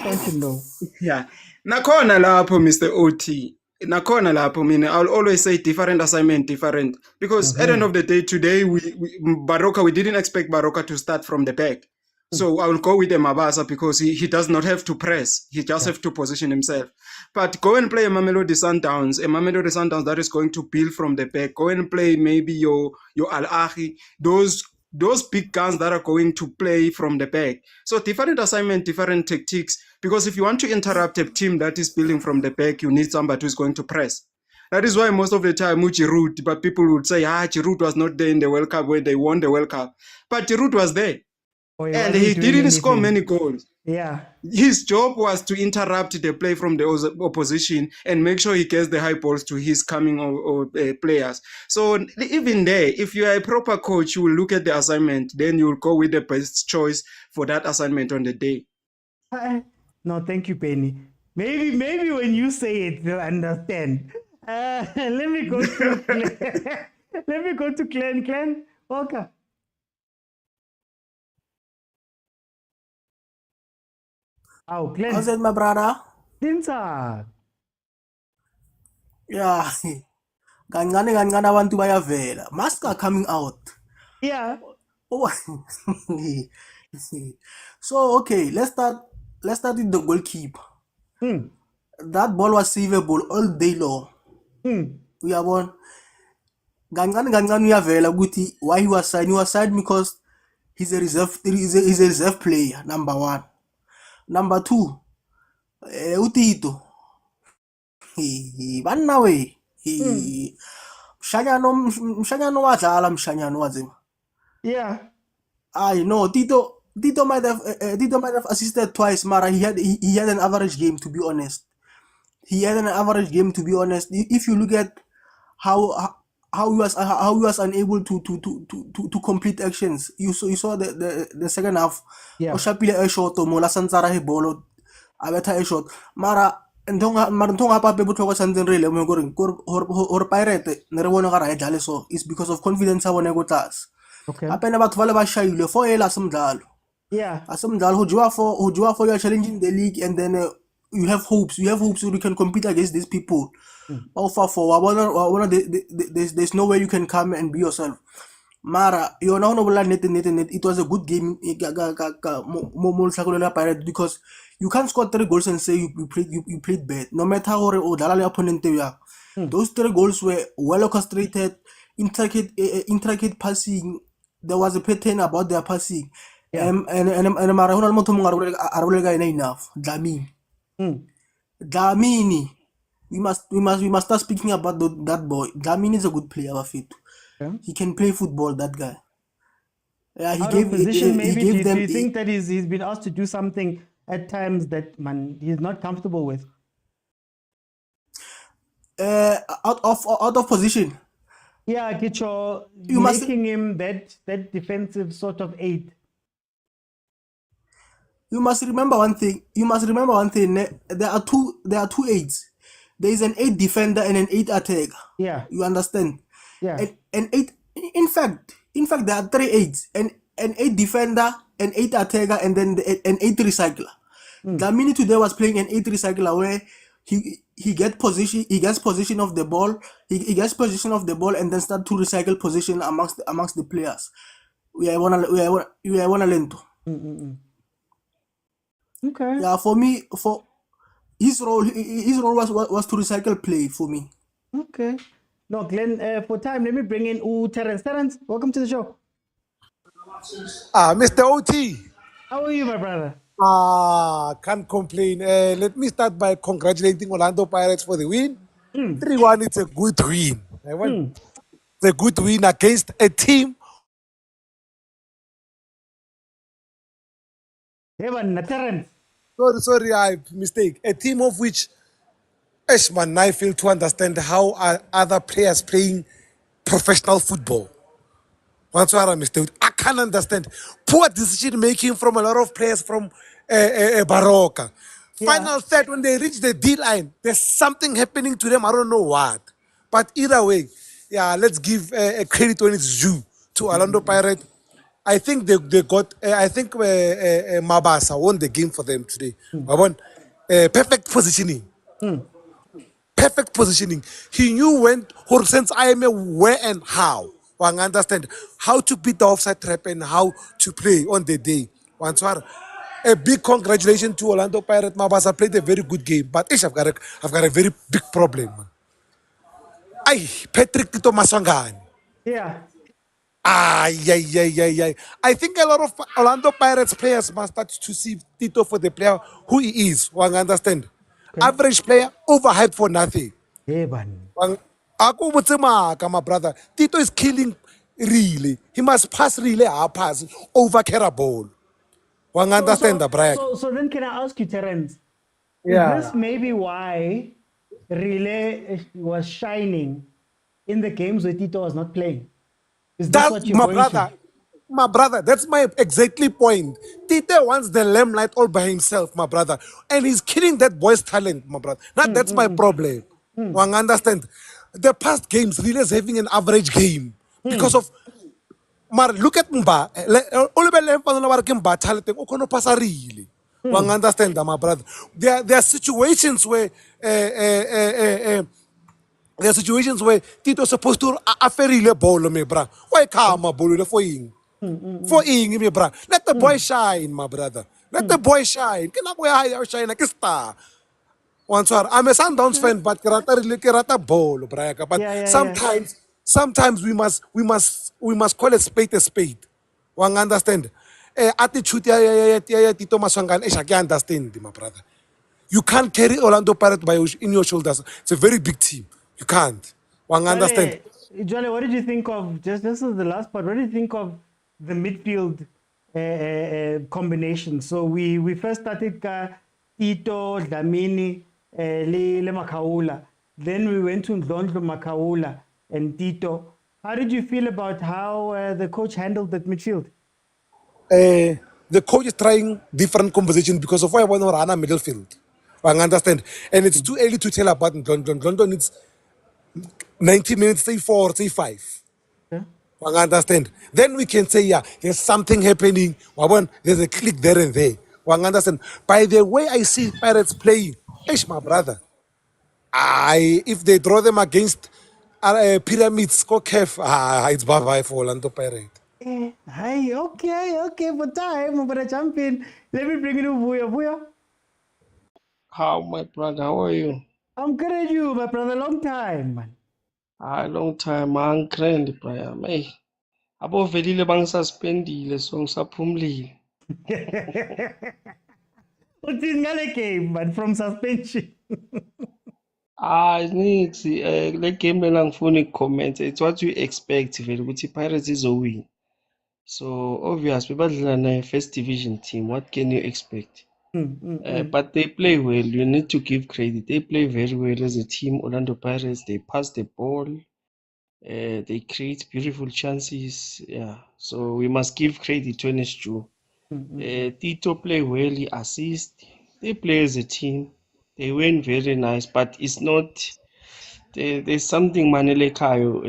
want to know. Yeah. Nakona lapho, Mr. OT. Nakona lapho, mean, I'll always say different assignment, different. Because at the end of the day, today, Baroka, we didn't expect Baroka to start from the back. So I will go with the Mabasa because he does not have to press. He just have to position himself. But go and play a Mamelodi Sundowns that is going to build from the back. Go and play maybe your Ahly, those big guns that are going to play from the back. So different assignment, different tactics. Because if you want to interrupt a team that is building from the back, you need somebody who's going to press. That is why most of the time, Giroud, but people would say, Giroud was not there in the World Cup when they won the World Cup. But Giroud was there. And he didn't score many goals. Yeah. His job was to interrupt the play from the opposition and make sure he gets the high balls to his coming players. So even there, if you are a proper coach, you will look at the assignment, then you will go with the best choice for that assignment on the day. No, thank you, Penny. Maybe when you say it, they'll understand. Let me go to let me go to Glenn. Okay. Oh, Glenn. How's it, my brother? Dinsa. Yeah. Kancane abantu bayavela. Masks are coming out. Yeah. Oh. So okay, let's start with the goalkeeper. That ball was savable all day long. We are born. Kancane uyavela ukuthi why he was signed. He was signed because he's a reserve player, number one. Number two, Utito. Banna we. Mshanyano wadlala mshanyano wazima. Yeah. I know Tito might have assisted twice, Mara. He had an average game, to be honest. If you look at how he was unable to complete actions. You saw the second half. Yeah. Oshapile a shot mo la santsara he bolo abetha a shot. Mara ntonga pa pe botlhokwa santseng re le mo gore Pirate ne re bone ga ra e dlale so is because of confidence a bone go tlase. Okay. Apena batho ba le ba shaile for ela semdlalo. Yeah. Asemdlalo ho jwa for you are challenging the league and then you have hopes so you can compete against these people. There's no way you can come and be yourself. Mara, you know, it was a good game because you can't score 3 goals and say you played bad. No matter how the opponent you are. Those 3 goals were well orchestrated, intricate passing, there was a pattern about their passing. And mara hona le motho mongwe a re bolela ka ena enough. Dlamini. We must start speaking about that boy. Dlamini is a good player, Bafetu. He can play football, that guy. Yeah, Out of position, maybe. Do you think that he's been asked to do something at times that he's not comfortable with? Out of position. Yeah, Kicho, making him that defensive sort of aid. You must remember one thing. There are two aids. There is an 8 defender and an 8 attacker. Yeah. You understand? Yeah. And 8. In fact, there are 3 aids. An 8 defender, an 8 attacker, and then an 8 recycler. Dlamini today was playing an 8 recycler where he gets possession of the ball. He gets possession of the ball and then start to recycle position amongst the players. We are one lento. Okay. Yeah, for me, for his role was to recycle play for me. Okay. No, Glenn, for time, let me bring in Terence. Terence, welcome to the show. Mr. OT. How are you, my brother? Can't complain. Let me start by congratulating Orlando Pirates for the win. 3-1, it's a good win. It's a good win against a team. Terence. Sorry, I mistake. A team of which Eshman I fail to understand how are other players playing professional football. That's what I mistake. I can't understand. Poor decision making from a lot of players from Baroka. Final third, when they reach the D line, there's something happening to them. I don't know what. But either way, yeah, let's give credit when it's due to Orlando Pirates. I think they got. I think Mabasa won the game for them today. I won perfect positioning. Perfect positioning. He knew when, since I am where and how. I understand how to beat the offside trap and how to play on the day. A big congratulations to Orlando Pirates. Mabasa played a very good game, but I've got a very big problem. Patrick Tito Maswangani. Yeah. I think a lot of Orlando Pirates players must start to see Tito for the player who he is. One understand. Okay. Average player, overhyped for nothing. My brother. Tito is killing really. He must pass really, pass over carry ball. One understand the Brian. So then can I ask you, Terence? Yeah. Is this maybe why Relay was shining in the games where Tito was not playing? Is that what you're going to? My brother, that's my exactly point. Tite wants the limelight all by himself, my brother. And he's killing that boy's talent, my brother. That's my problem. One understand. The past games, really is having an average game. Because of look at Mba. One understand, my brother. There are situations where Tito's supposed to affair ball me, bra. Why come ball for ing? For ing me, bra. Let the boy shine, my brother. Let the boy shine. Can I shine like a star? I'm a Sundowns fan, but karata ball, bra. But sometimes we must call a spade. One understand. Attitude, Tito Maswangani, I can't understand, my brother. You can't carry Orlando Pirates in your shoulders. It's a very big team. You can't. One understand. Jolly, what did you think of, just this is the last part, what did you think of the midfield combination? So we first started Tito, Dlamini, Le Makaula. Then we went to Ndlondlo, Makaula, and Tito. How did you feel about how the coach handled that midfield? The coach is trying different compositions because of why I want to run a middle field. I understand. And it's too early to tell about London. London needs 90 minutes, say 4, say 5. I understand. Then we can say, yeah, there's something happening. There's a click there and there. I understand. By the way I see Pirates playing, my brother, if they draw them against Pyramids, CAF, it's bye-bye for Orlando Pirates. Hi, okay, for time, I'm gonna jump in. Let me bring in Vuya. How, my brother? How are you? I'm good at you, my brother. Long time, man. Long time, man. Grand, brother. abovelile bangisuspendile so ngisaphumlile. Uthini ngale game but from suspension? Nix le game lena ngifuna ukucomment. It's what you expect vele ukuthi Pirates izowin. So obvious bebadlala na first division team. What can you expect? But they play well. You need to give credit. They play very well as a team. Orlando Pirates. They pass the ball. They create beautiful chances. Yeah. So we must give credit to NSU. Tito play well. He assist. They play as a team. They win very nice. But it's not. There's something Manele Kayo.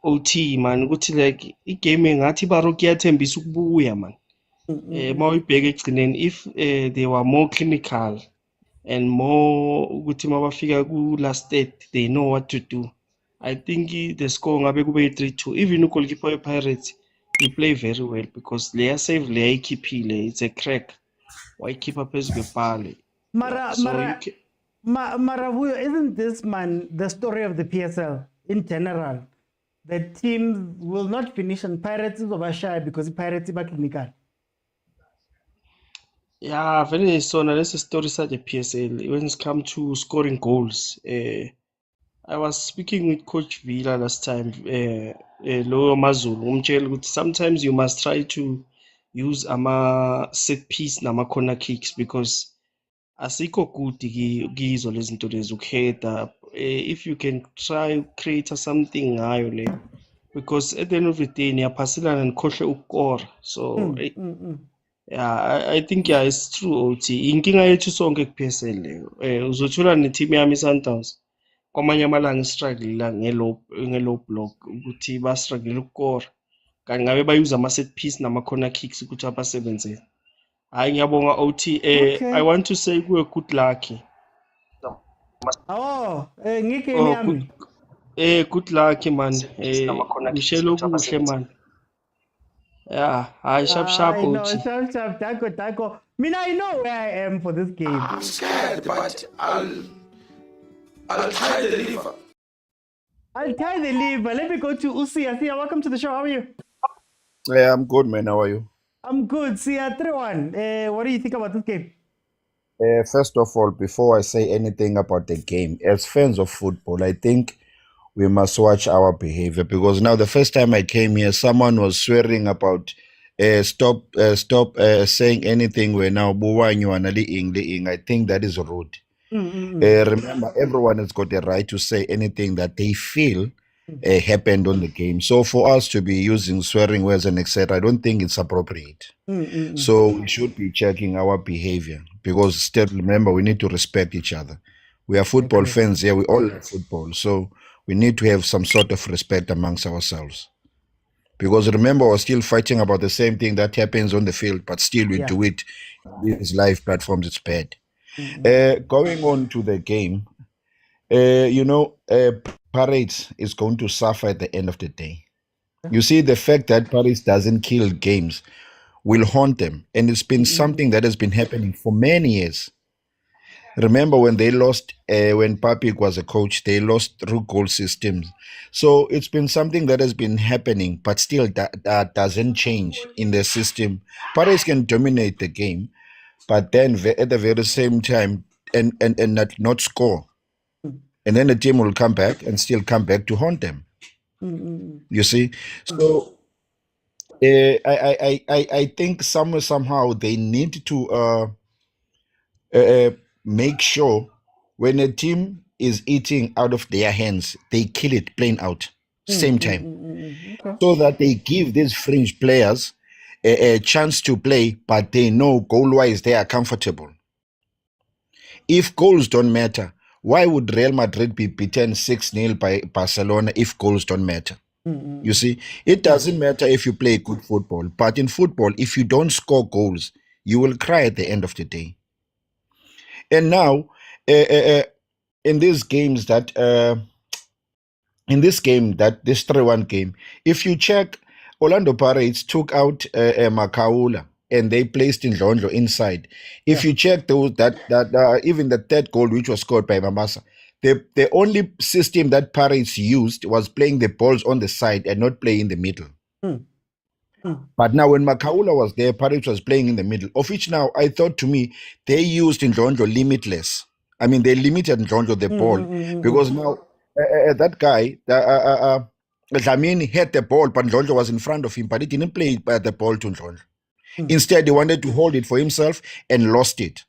OT man. Ukuthi like igame ngathi Baroka iyathembisa ukubuya man. Mawuyibheka ekugcineni if they were more clinical and more ukuthi mabafika ku last state they know what to do. I think the score ngabe kube 3-2. Even goalkeeper Pirates he play very well because leya save leya ikhiphile. It's a crack. Why keep up as Gepale? Maravuyo, isn't this man the story of the PSL in general? The teams will not finish and Pirates is overshy because Pirates is clinical. Yeah, very so now that's a story such a PSL when it's come to scoring goals. I was speaking with Coach Villa last time, Lower Mazul, sometimes you must try to use ama set piece nama corner kicks because asikho good gizo lezinto lezi ukheada. If you can try create something ngayo le because at the end of the day niyaphasilana nikhohle ukukora. So yeah, I think yeah, it's true OT. Inkinga yethu sonke ku-PSL leyo. Uzothola ne-team yami Sundowns. Kwamanye amalanga struggle la nge-low block ukuthi ba struggle ukukora. Kanti ngabe bayuza ama set piece nama corner kicks ukuthi abasebenzele. Hayi ngiyabonga OT. I want to say kuwe good luck. Ngigame yami. Good luck man. Ngishelo kuhle man. Yeah, sharp I know, OT. sharp, Taco. I know where I am for this game. I'm scared, but I'll try the liver. I'll tie the liver. Let me go to Usia. Sia, welcome to the show. How are you? Yeah, I'm good, man. How are you? I'm good. Sia, 3-1. What do you think about this game? First of all, before I say anything about the game, as fans of football, I think we must watch our behavior because now the first time I came here, someone was swearing about stop saying anything when now I think that is rude. Remember, everyone has got the right to say anything that they feel happened on the game. So for us to be using swearing words and etc., I don't think it's appropriate. So we should be checking our behavior because still remember we need to respect each other. We are football fans here. We all love football. So we need to have some sort of respect amongst ourselves. Because remember, we're still fighting about the same thing that happens on the field, but still we do it on these live platforms. It's bad. Going on to the game, Pirates is going to suffer at the end of the day. You see, the fact that Pirates doesn't kill games will haunt them. And it's been something that has been happening for many years. Remember when they lost, when Papik was a coach, they lost through goal systems. So it's been something that has been happening, but still that doesn't change in the system. Paris can dominate the game, but then at the very same time, and not score. And then the team will come back and still come back to haunt them. You see? So I think somehow they need to make sure when a team is eating out of their hands, they kill it plain out, same time. So that they give these fringe players a chance to play, but they know goal-wise they are comfortable. If goals don't matter, why would Real Madrid be beaten 6-0 by Barcelona if goals don't matter? You see, it doesn't matter if you play good football, but in football, if you don't score goals, you will cry at the end of the day. And now, in these games that, this 3-1 game, if you check, Orlando Pirates took out Makaula and they placed in Ndlondlo inside. If you check those, that even the third goal which was scored by Mamasa, the only system that Pirates used was playing the balls on the side and not playing in the middle. But now when Makaula was there, Pirates was playing in the middle, of which now I thought to me, they used Ndlondlo limitless. I mean, they limited Ndlondlo the ball because now that guy, Dlamini had the ball, but Ndlondlo was in front of him, but he didn't play the ball to Ndlondlo. Instead, he wanted to hold it for himself and lost it.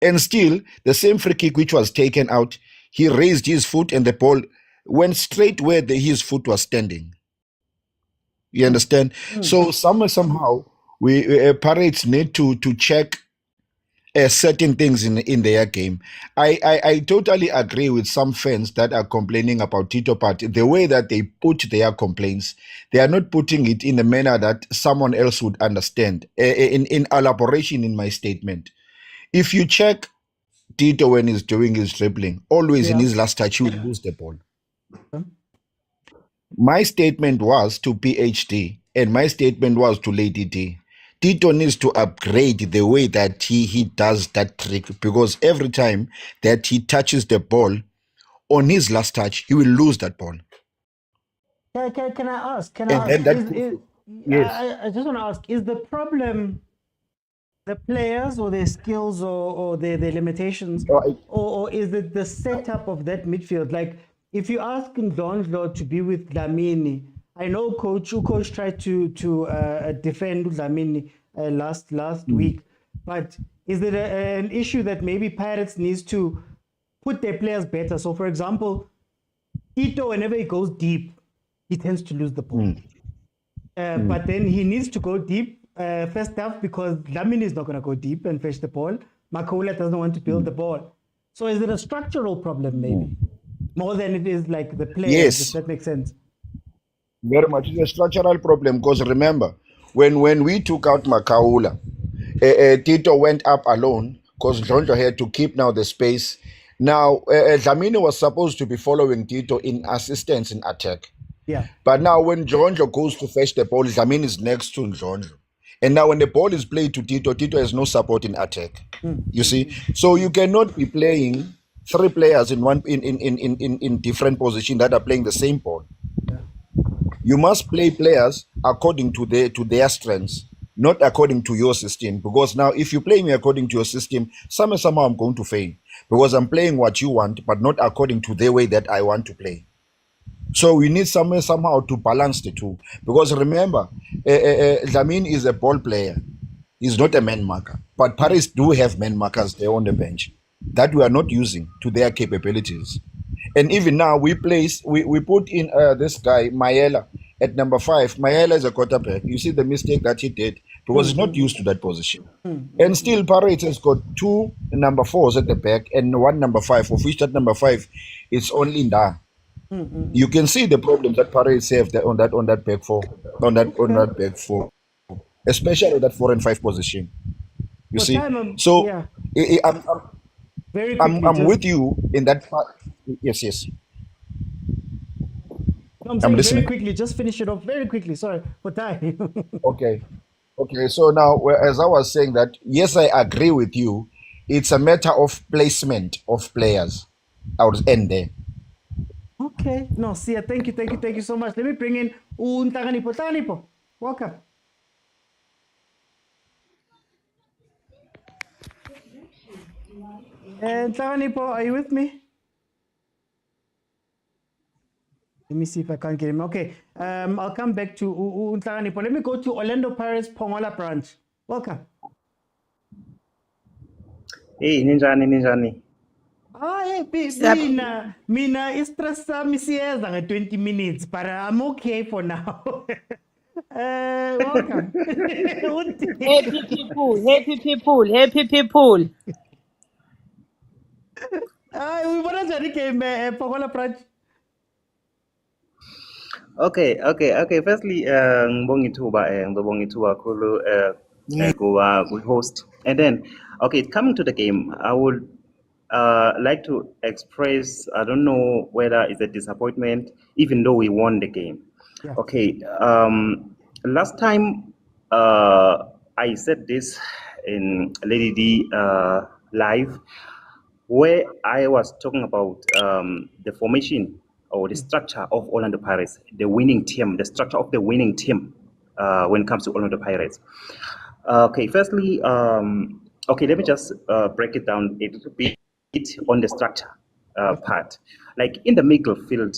And still, the same free kick which was taken out, he raised his foot and the ball went straight where his foot was standing. You understand? So somehow we Pirates need to check certain things in their game. I totally agree with some fans that are complaining about Tito Party. The way that they put their complaints, they are not putting it in a manner that someone else would understand. In elaboration in my statement, if you check Tito when he's doing his dribbling, always in his last touch, he will lose the ball. My statement was to PhD, and my statement was to Lady D. Tito needs to upgrade the way that he does that trick, because every time that he touches the ball on his last touch, he will lose that ball. Can I ask? Yes. I just want to ask, is the problem the players or their skills or their limitations, or is it the setup of that midfield? Like, if you ask Ndlondlo to be with Dlamini, I know Coach tried to defend Dlamini last week, but is it an issue that maybe Pirates needs to put their players better? So, for example, Tito, whenever he goes deep, he tends to lose the ball. But then he needs to go deep first half because Dlamini is not going to go deep and fetch the ball. Makaula doesn't want to build the ball. So is it a structural problem maybe? More than it is like the players, Yes. if that makes sense. Very much. It's a structural problem because remember, when we took out Makaula, Tito went up alone because Ndlondlo had to keep now the space. Now, Dlamini was supposed to be following Tito in assistance in attack. Yeah. But now when Ndlondlo goes to fetch the ball, Dlamini is next to Ndlondlo. And now when the ball is played to Tito, Tito has no support in attack. You see? So you cannot be playing three players in different positions that are playing the same ball. You must play players according to their strengths, not according to your system. Because now, if you play me according to your system, somehow I'm going to fail because I'm playing what you want, but not according to the way that I want to play. So we need somehow to balance the two. Because remember, Dlamini is a ball player. He's not a man marker. But Paris do have man markers there on the bench that we are not using to their capabilities. And even now, we put in this guy, Mayela, at number 5. Mayela is a quarterback. You see the mistake that he did because he's not used to that position. And still, Pirates has got 2 number 4s at the back and 1 number 5, of which that number 5 is only Nda. You can see the problems that Pirates have on that back 4, on that back 4, especially that 4 and 5 position. You For see, time, so yeah. Very I'm quickly, with you in that part. Yes. No, I'm saying listening. very quickly, just finish it off very quickly. Sorry for time. Okay. So now, as I was saying that, yes, I agree with you. It's a matter of placement of players. I would end there. Okay. No, Sia, thank you so much. Let me bring in Ntaganipo. Welcome. Ntaganipo, are you with me? Let me see if I can't get him. Okay. I'll come back to Ntaganipo. Let me go to Orlando Pirates Pongola branch. Welcome. Hey, ninjani. Mina stress sami siyeza nge 20 minutes, but I'm okay for now. Welcome. Happy people. We want to game Pongola branch. Okay. Firstly, ngibonga ithuba kakhulu kuba host. And then, okay, coming to the game, I would like to express, I don't know whether it's a disappointment, even though we won the game. Yeah. Okay, last time I said this in Lady D live. where I was talking about the formation or the structure of Orlando Pirates, the winning team, the structure of the winning team when it comes to Orlando Pirates. Okay, firstly, okay, let me just break it down a little bit on the structure part. Like in the middle field,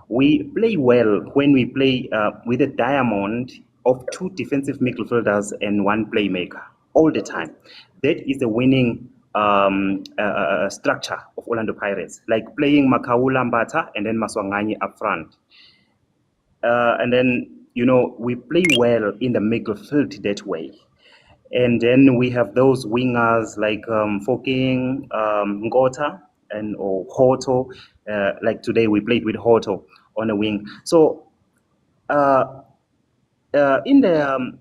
we play well when we play with a diamond of 2 defensive midfielders and 1 playmaker all the time. That is the winning structure of Orlando Pirates, like playing Makaula Mbata and then Maswanganyi up front. And then, we play well in the midfield that way. And then we have those wingers like Foking, Ngota, or Hoto. Like today we played with Hoto on a wing. So in the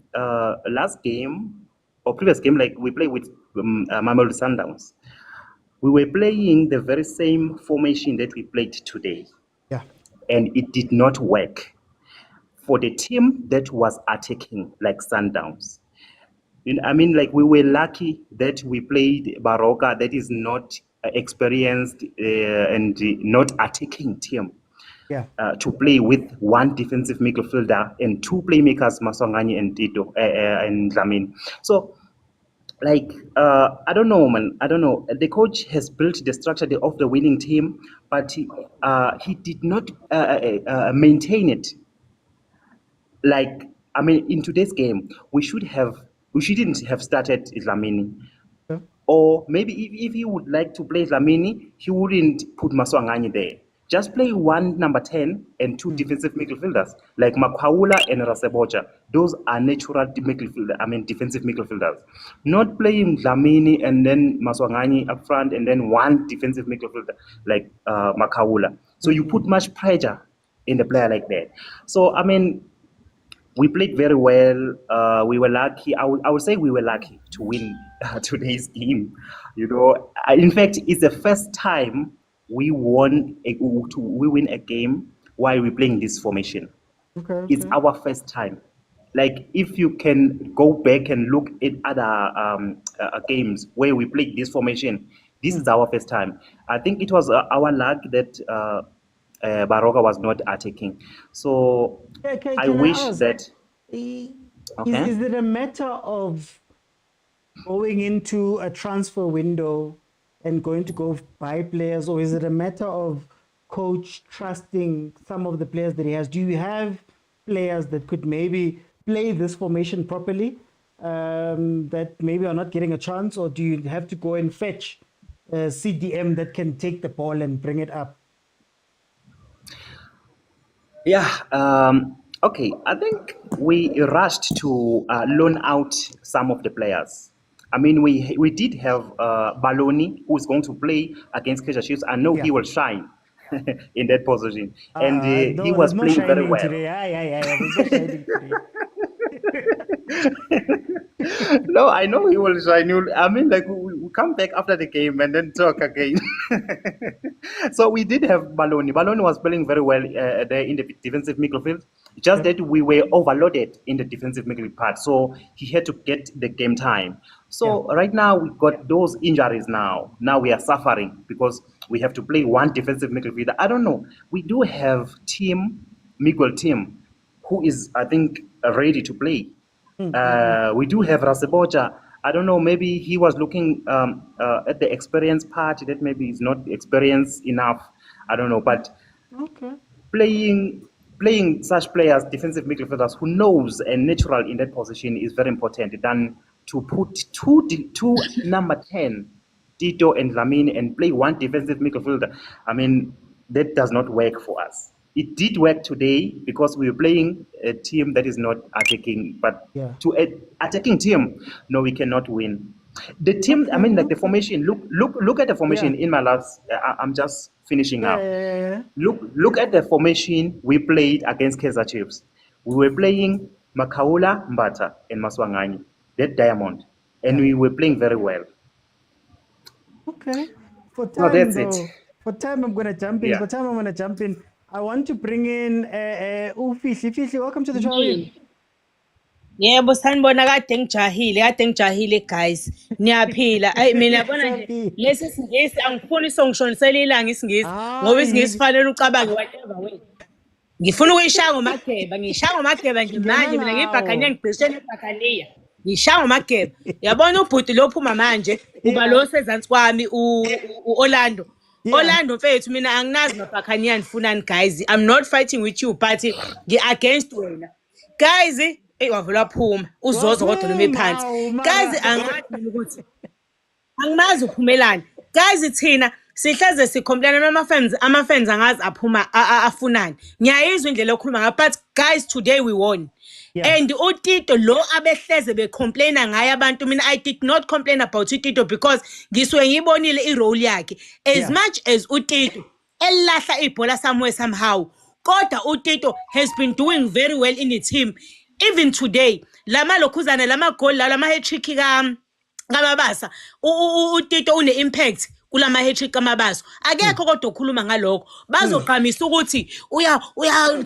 last game or previous game, like we played with Mamelodi Sundowns, we were playing the very same formation that we played today. Yeah. And it did not work for the team that was attacking like Sundowns. I mean, like we were lucky that we played Baroka, that is not experienced and not attacking team. Yeah. To play with 1 defensive midfielder and 2 playmakers, Maswanganyi and Tito and Lamin. So, like, I don't know, man. I don't know. The coach has built the structure of the winning team, but he did not maintain it. Like, I mean, in today's game, we shouldn't have started Dlamini. Okay. Or maybe if he would like to play Dlamini, he wouldn't put Maswanganyi there. Just play 1 number 10 and 2 defensive midfielders, like Makwaula and Rasebocha. Those are natural defensive midfielders. Not playing Dlamini and then Maswanganyi up front and then 1 defensive midfielder like Makwaula. So you put much pressure in the player like that. So, I mean, we played very well. We were lucky. I would say we were lucky to win today's game. In fact, it's the first time we win a game while we're playing this formation. Okay. It's our first time. Like if you can go back and look at other games where we played this formation, this is our first time. I think it was our luck that Baroka was not attacking. So I wish that. Is it a matter of going into a transfer window and going to go buy players, or is it a matter of coach trusting some of the players that he has? Do you have players that could maybe play this formation properly that maybe are not getting a chance, or do you have to go and fetch a CDM that can take the ball and bring it up? Yeah. Okay. I think we rushed to loan out some of the players. I mean, we did have Baloni, who is going to play against Kaizer Chiefs. I know he will shine in that position. And he was playing very well. No, I know he will shine. I mean, like, we come back after the game and then talk again. So we did have Baloni. Baloni was playing very well there in the defensive midfield. Just that we were overloaded in the defensive midfield part. So he had to get the game time. So right now we got those injuries now. Now we are suffering because we have to play 1 defensive midfielder. I don't know. We do have Miguel team, who is, I think, ready to play. We do have Rasebocha. I don't know, maybe he was looking at the experience part that maybe is not experienced enough. I don't know, but playing such players, defensive midfielders who knows and natural in that position is very important than to put two number 10, Tito and Lamine, and play 1 defensive midfielder. I mean, that does not work for us. It did work today because we were playing a team that is not attacking, but to an attacking team, no, we cannot win. The team, I mean, like the formation. Look at the formation in my last. I'm just finishing now. Look at the formation we played against Kaizer Chiefs. We were playing Makaula, Mbata, and Maswanganyi, that diamond, and we were playing very well. Okay. For time, that's though, it. For time, I'm gonna jump in. I want to bring in Ufisi. Ufisi, welcome to the show. Yebo sanibona kade ngijahile guys. Niyaphila. Ayi mina yabona nje lesi singisi angifuni songishonisela ilanga isingisi ngoba isingisi fanele ucabange whatever way. Ngifuna ukuyishaya ngomageba, ngishaya ngomageba nje manje mina ngibhakania ngigcishe nebhakania. Ngishaya ngomageba. Yabona ubhuti lo phuma manje uba lo sezantsi kwami Orlando. Orlando mfethu mina anginazi mabhakania nifunani guys. I'm not fighting with you but ngi-against wena. Guys, wavula phuma uzozo kodwa noma ephansi. Guys angazi mina ukuthi angimazi uphumelani. Guys thina sihleze sicomplain ama-fans angazi aphuma afunani. Ngiyayizwa indlela okhuluma ngayo but guys today we won. And uTito lo abehleze becomplaina ngaye abantu mina I did not complain about uTito because ngisuke ngibonile irole yakhe. As much as uTito elahla ibhola somewhere somehow kodwa uTito has been doing very well in the team. Even today lama lokhuzana lama goal lama hat-trick kamabasa uTito une impact kulama hat-trick kamabaso akekho kodwa okhuluma ngalokho bazogqamisa ukuthi uya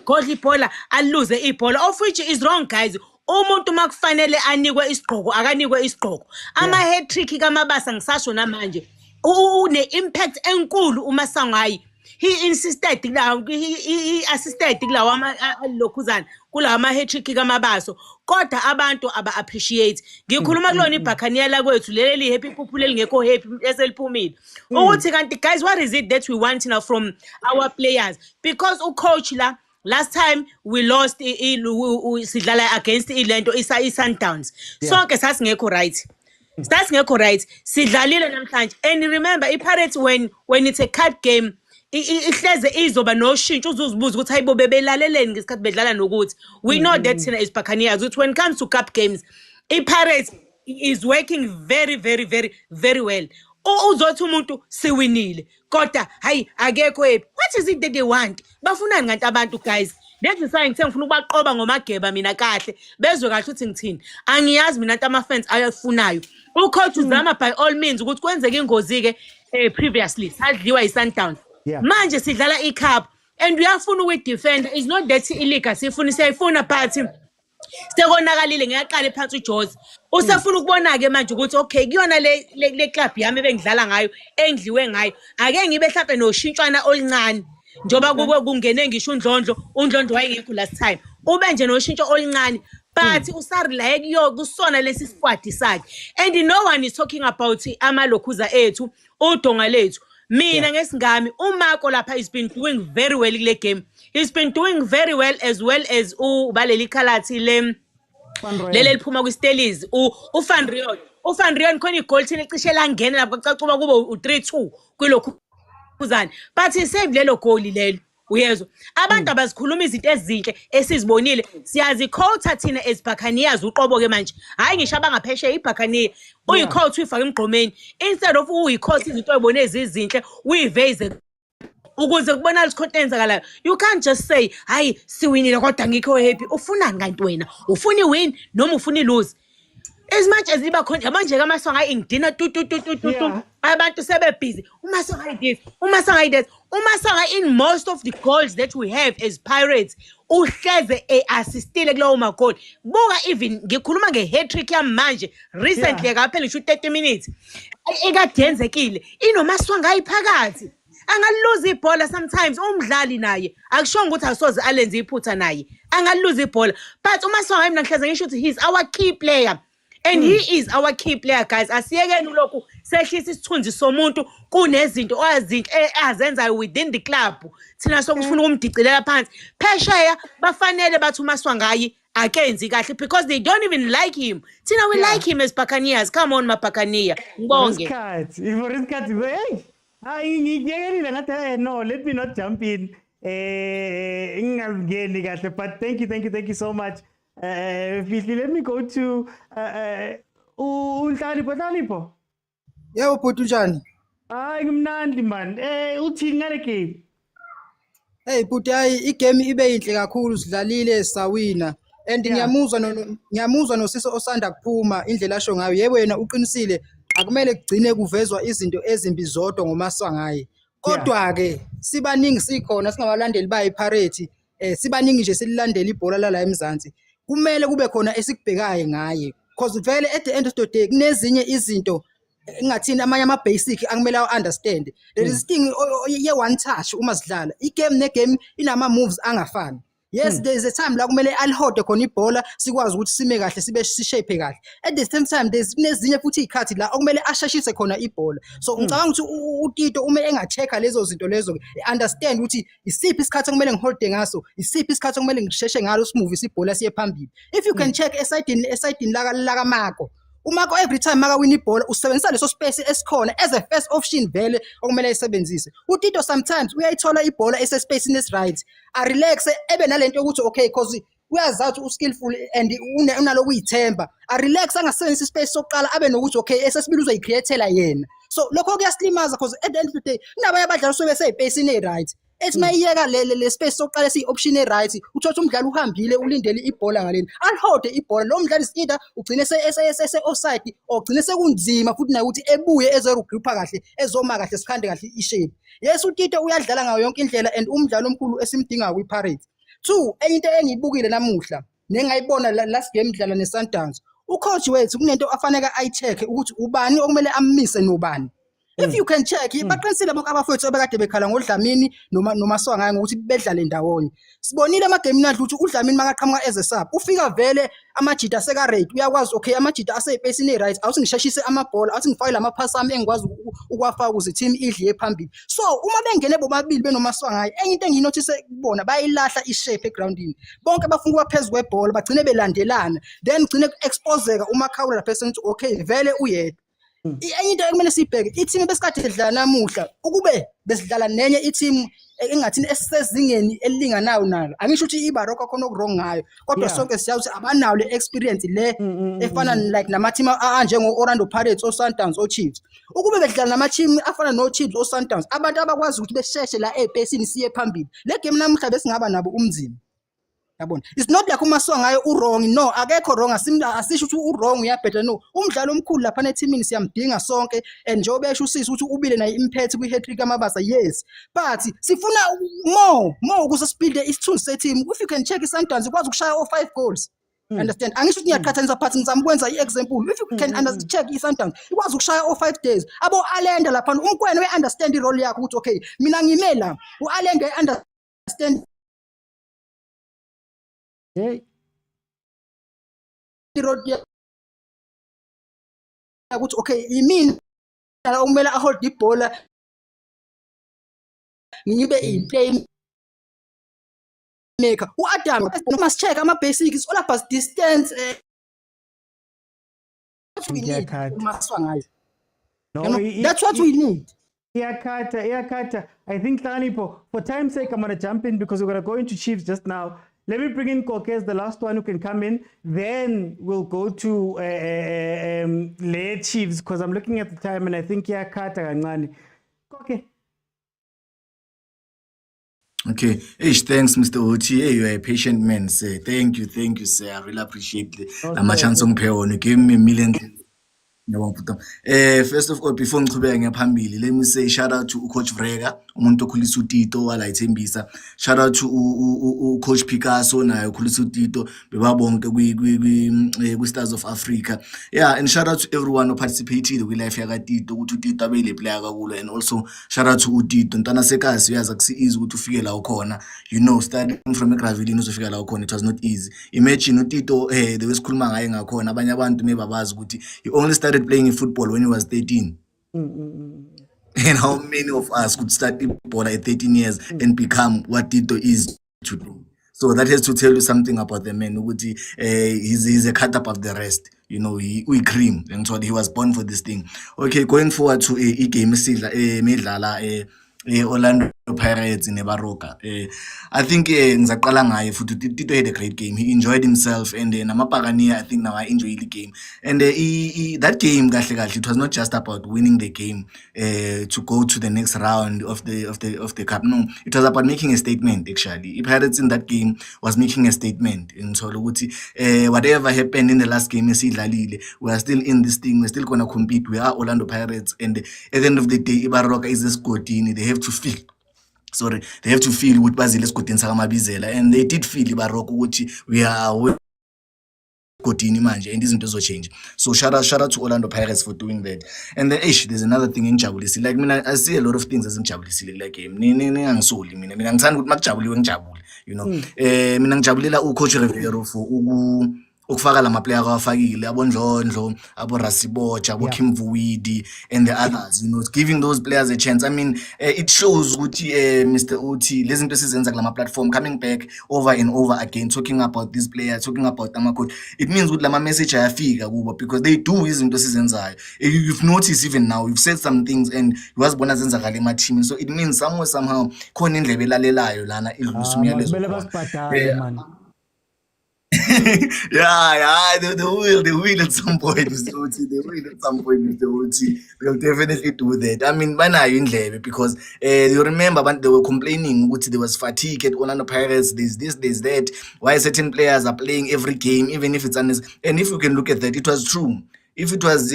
godla ibhola aluze ibhola of which is wrong guys. Umuntu makufanele anikwe isigqoko akanikwe isigqoko. Ama hat-trick kamabasa ngisasho namanje une impact enkulu uma sangayi. He insisted he assisted kulawa lokhuzana kulawa hat-trick kamabaso kodwa abantu aba appreciate. Ngikhuluma kulona ibhakania la kwethu leli happy people elingekho happy eseliphumile ukuthi kanti guys what is it that we want now from our players because ucoach la last time we lost sidlala against ilento Sundowns sonke sasingekho right. Sasingekho right sidlalile namhlanje and remember iPirates when it's a card game ihleze izoba noshintsho uzuzibuza ukuthi hayibo bebelaleleni ngesikhathi bedlala nokuthi we know that thina is Buccaneers ukuthi when it comes to cup games iPirates is working very very very very well. Uzothi umuntu siwinile kodwa hayi akekho happy. What is it that they want? Bafunani kanti abantu guys? That's why ngithe ngifuna ukubaqoba ngomageba mina kahle bezwe kahle ukuthi ngithini. Angiyazi mina ama fans ayafunayo. Ucoach uzama by all means ukuthi kwenzeke ingozi ke previously sadliwa iSundowns. Manje sidlala icup and uyafuna ukuyidefend. Is not that illegal sifuna siyayifuna but sekonakalile ngiyaqala phansi uJozi usafuna ukubona ke manje ukuthi okay kuyona le club yami ebengidlala ngayo engidliwe ngayo ake ngibe mhlawumbe noshintshwana olincane njoba kube kungene ngisho undlondlo wayengekho last time ube nje noshintsho olincane but usarelay kuyo kusona lesi squad sakhe and no one is talking about amalokhuza ethu udonga lethu. Mina ngesingami uMarco lapha has been doing very well kule game. He's been doing very well as ubaleli khalathi lele liphuma kwiStellies uVan Rion khona igol thina ecishe langena lapha kucacuba kube u3-2 kwilokhu kuzani but he saved lelo goal lelo. Uyezwa abantu abazikhuluma izinto ezinhle esizibonile siyazi quota thina as Buccaneers uqobo ke manje hayi ngisho abangapheshe iBuccaneer uyiquote uyifaka emgqomeni instead of uyiquote izinto oyibone ezizinhle uyiveze ukuze kubonakala isikhontenti enzakalayo. You can't just say hayi siwinile kodwa ngikho happy. Ufunani kanti wena? Ufuna iwin noma ufuna ilose? As much as iba khona manje kamasonga ingidina abantu sebebusy umasonga this umasonga that umasonga in most of the goals that we have as Pirates uhleze assistile kulowo magoli. Buka even ngikhuluma nge-hat-trick yamanje recently akaphela ngisho 30 minutes ekadenzekile inomasonga ayiphakathi angaluza ibhola sometimes umdlali naye akushonga ukuthi asoze alenze iphutha naye angaluza ibhola but umasonga mina ngihleze ngisho ukuthi he's our key player. And he is our key player guys. Asiyekeni lokhu sehlisa isithunzi somuntu kunezinto azenzayo within the club. Thina sokufuna ukumdicelela phansi. Phesheya bafanele bathi uMaswangayi akenzi kahle because they don't even like him. Thina we like him as Buccaneers. Come on maBuccaneer. Ngibonge. No, let me not jump in. But thank you so much. Let me go to Untalipo. Yebo bhuti unjani? Hayi ngimnandi man. Uthini ngale game? Hey bhuti hayi igame ibe yinhle kakhulu sidlalile sawina. And ngiyamuzwa nosisi osanda kuphuma indlela asho ngayo. Yebo wena uqinisile akumele kugcine kuvezwa izinto ezimbi zodwa ngoMaswangayi. Kodwa ke sibaningi sikhona singabalandeli bayiPirates sibaningi nje sililandela ibhola la eMzansi. kumele kube khona esikubhekayo ngaye because vele at the end of the day kunezinye izinto ngathini amanye ama-basic akumele awu-understand. There is thing ye-one touch uma sidlala i-game ne-game inama-moves angafani. Yes, there is a time la kumele alihode khona ibhola sikwazi ukuthi sime kahle sibe sishape kahle. At the same time there's kunezinye futhi iy'khathi la okumele ashashise khona ibhola. So ngicabanga ukuthi uTito uma enga-check-a lezo zinto lezo understand ukuthi isiphi isikhathi okumele ngiholde ngaso, isiphi isikhathi okumele ngisheshe ngalo simuvise ibhola siye phambili. If you can check esayidini laka Marco, uMarco every time maka win ibhola usebenzisa leso space esikhona as a first option vele okumele ayisebenzise. uTito sometimes uyayithola ibhola esespacini esiright a-relax ebe nalento yokuthi okay cause uyazathi u-skillful and unaloku uyithemba a-relax angasebenzisi ispace sokuqala abe nokuthi okay esesibili uzoyicreatela yena. So lokho kuyasilimaza cause at the end of the day kunabanye abadlali sobe besey'pacini ey'right ethi mayiyeka le space sokuqala esiyi-option e-right uthothi umdlali uhambile ulindele ibhola ngaleni alihode ibhola lo mdlali is-either ugcine ese-offside or ugcine sekunzima futhi naye ukuthi ebuye ezoregroupa kahle ezoma kahle sikhande kahle ishape. Yes, uTito uyadlala ngayo yonke indlela and umdlalo omkhulu esimdingayo kwi-Pirates. 2 enye into engiyibukile namuhla nengayibona last game dlala ne-Sundowns ucoach wethu kunento afaneka ayi-check-e ukuthi ubani okumele ammise nobani. If you can check baqinisile bonke abafowethu abekade bekhala ngoDlamini noma Swangane ngokuthi bedlale ndawonye. Sibonile amagame nadlu ukuthi uDlamini makaqhamuka as a sub ufika vele amajita seka ready uyakwazi okay amajita asey'pacini e-right awuthi ngisheshise amabhola awuthi ngifake lamaphasi ami engikwazi ukwafaka ukuze team idliye phambili. So uma bengene bobabili benoma Swangane enye into engiyinothise kubona bayilahla ishape egroundini bonke bafuna ukuba phezulu kwebhola bagcine belandelana then gcine exposeka uMakhawula person ukuthi okay vele uyedwa. Enye into ekumele siyibheke i-team besikade sidlala namuhla ukube besidlala nenye i-team engathini esisezingeni elilinganayo nalo angisho ukuthi iBaroka khona okurong ngayo kodwa sonke siyazi ukuthi abanawo le experience le efana like nama-team anjengo-Orlando Pirates o-Sundowns o-Chiefs ukube bedlala nama-team afana no-Chiefs o-Sundowns abantu abakwazi ukuthi besheshe la ey'pesini siye phambili le game namuhla besingaba nabo umzimba. Yabona it's not like uMaswangayo wrong no akekho wrong asisho ukuthi u-wrong uyabhedla no umdlalo omkhulu lapha neteamini siyamdinga sonke and njengoba esho usisi ukuthi ubile naye impact kwi-hat-trick amabasa yes but sifuna more ukuze sibuilde isithunzi se-team. If you can check i-Sundowns ikwazi ukushaya 5 goals understand angisho ukuthi ngiyaqhathanisa but ngizama ukwenza i-example. If you can check i-Sundowns ikwazi ukushaya 5 days abo-Alenda lapha uMkwena we-understand i-role yakho ukuthi okay mina ngime la u-Alenda i-understand ukuthi okay yimina okumele ahold ibhola ngibe i-play maker u-Adam must check ama-basics it's all about distance that's what we need. Iyakhatha. I think Hlanipo, for time's sake I'm going to jump in because we're going to go into Chiefs just now. Let me bring in Koke as the last one who can come in. Then we'll go to late Chiefs because I'm looking at the time and I think Kata Ngani. Koke. Okay. Thanks, Mr. Oti. You are a patient man, sir. Thank you, sir. I really appreciate it. I'm a chance on Peo. You gave me a million. First of all, before ngichubeka ngaphambili, let me say shout out to Coach Vrega, umuntu okhulisa uTito wala ithembisa. Shout out to Coach Picasso naye okhulisa uTito bebabonke kwi Stars of Africa. Yeah, and shout out to everyone who participated kwi life yaka Tito ukuthi uTito abele player kakhulu and also shout out to uTito ntana sekasi uyazi akusi easy ukuthi ufike la ukhona. You know, starting from eGravelini uzofika la ukhona it was not easy. Imagine uTito the way sikhuluma ngaye ngakhona abanye abantu nebabazi ukuthi he only started playing football when he was 13. And how many of us could start football at 13 years and become what Tito is today? So that has to tell you something about the man. He's a cut up of the rest. You know, we cream. And so he was born for this thing. Okay, going forward to a game, Orlando Pirates in Baroka. I think ngizaqala ngaye futhi Tito had a great game. He enjoyed himself and namapagania I think now I enjoyed the game. And that game kahle it was not just about winning the game to go to the next round of the cup. No, it was about making a statement actually. Pirates in that game was making a statement and so whatever happened in the last game we are still in this thing. We're still going to compete. We are Orlando Pirates and at the end of the day Baroka is a squad team. They have to feel what Basile Scotin Sagamabizela and they did feel Baroka which we are godini manje and izinto zochange. So shout out to Orlando Pirates for doing that. And then there's another thing engijabulisi. Like mina I see a lot of things ezingijabulisile kule game. Ningangisoli mina ngithanda ukuthi makujabuliwe ngijabule, you know. Mina ngijabulela ucoach Rivero for ukufaka lama player akawafakile abondlondlo aborasibocha aboKim Vuidi and the others, you know, giving those players a chance. I mean, it shows ukuthi Mr. Uti lezi zinto sizenza kulama platform, coming back over and over again talking about these players, talking about amacoach. It means ukuthi lama message ayafika kubo because they do izinto sizenzayo. You've noticed even now, you've said some things and wazibona zenzakala ema team, so it means somewhere somehow khona indlebe elalelayo lana idlulisa umyalezo. Man. Yeah, they will at some point, Mr. Uti. They will at some point, Mr. Uti. They'll definitely do that. I mean, banayo indlebe because you remember when they were complaining Uti, there was fatigue at Orlando Pirates, there's this, there's that. Why certain players are playing every game, even if it's unnecessary. And if you can look at that, it was true. If it was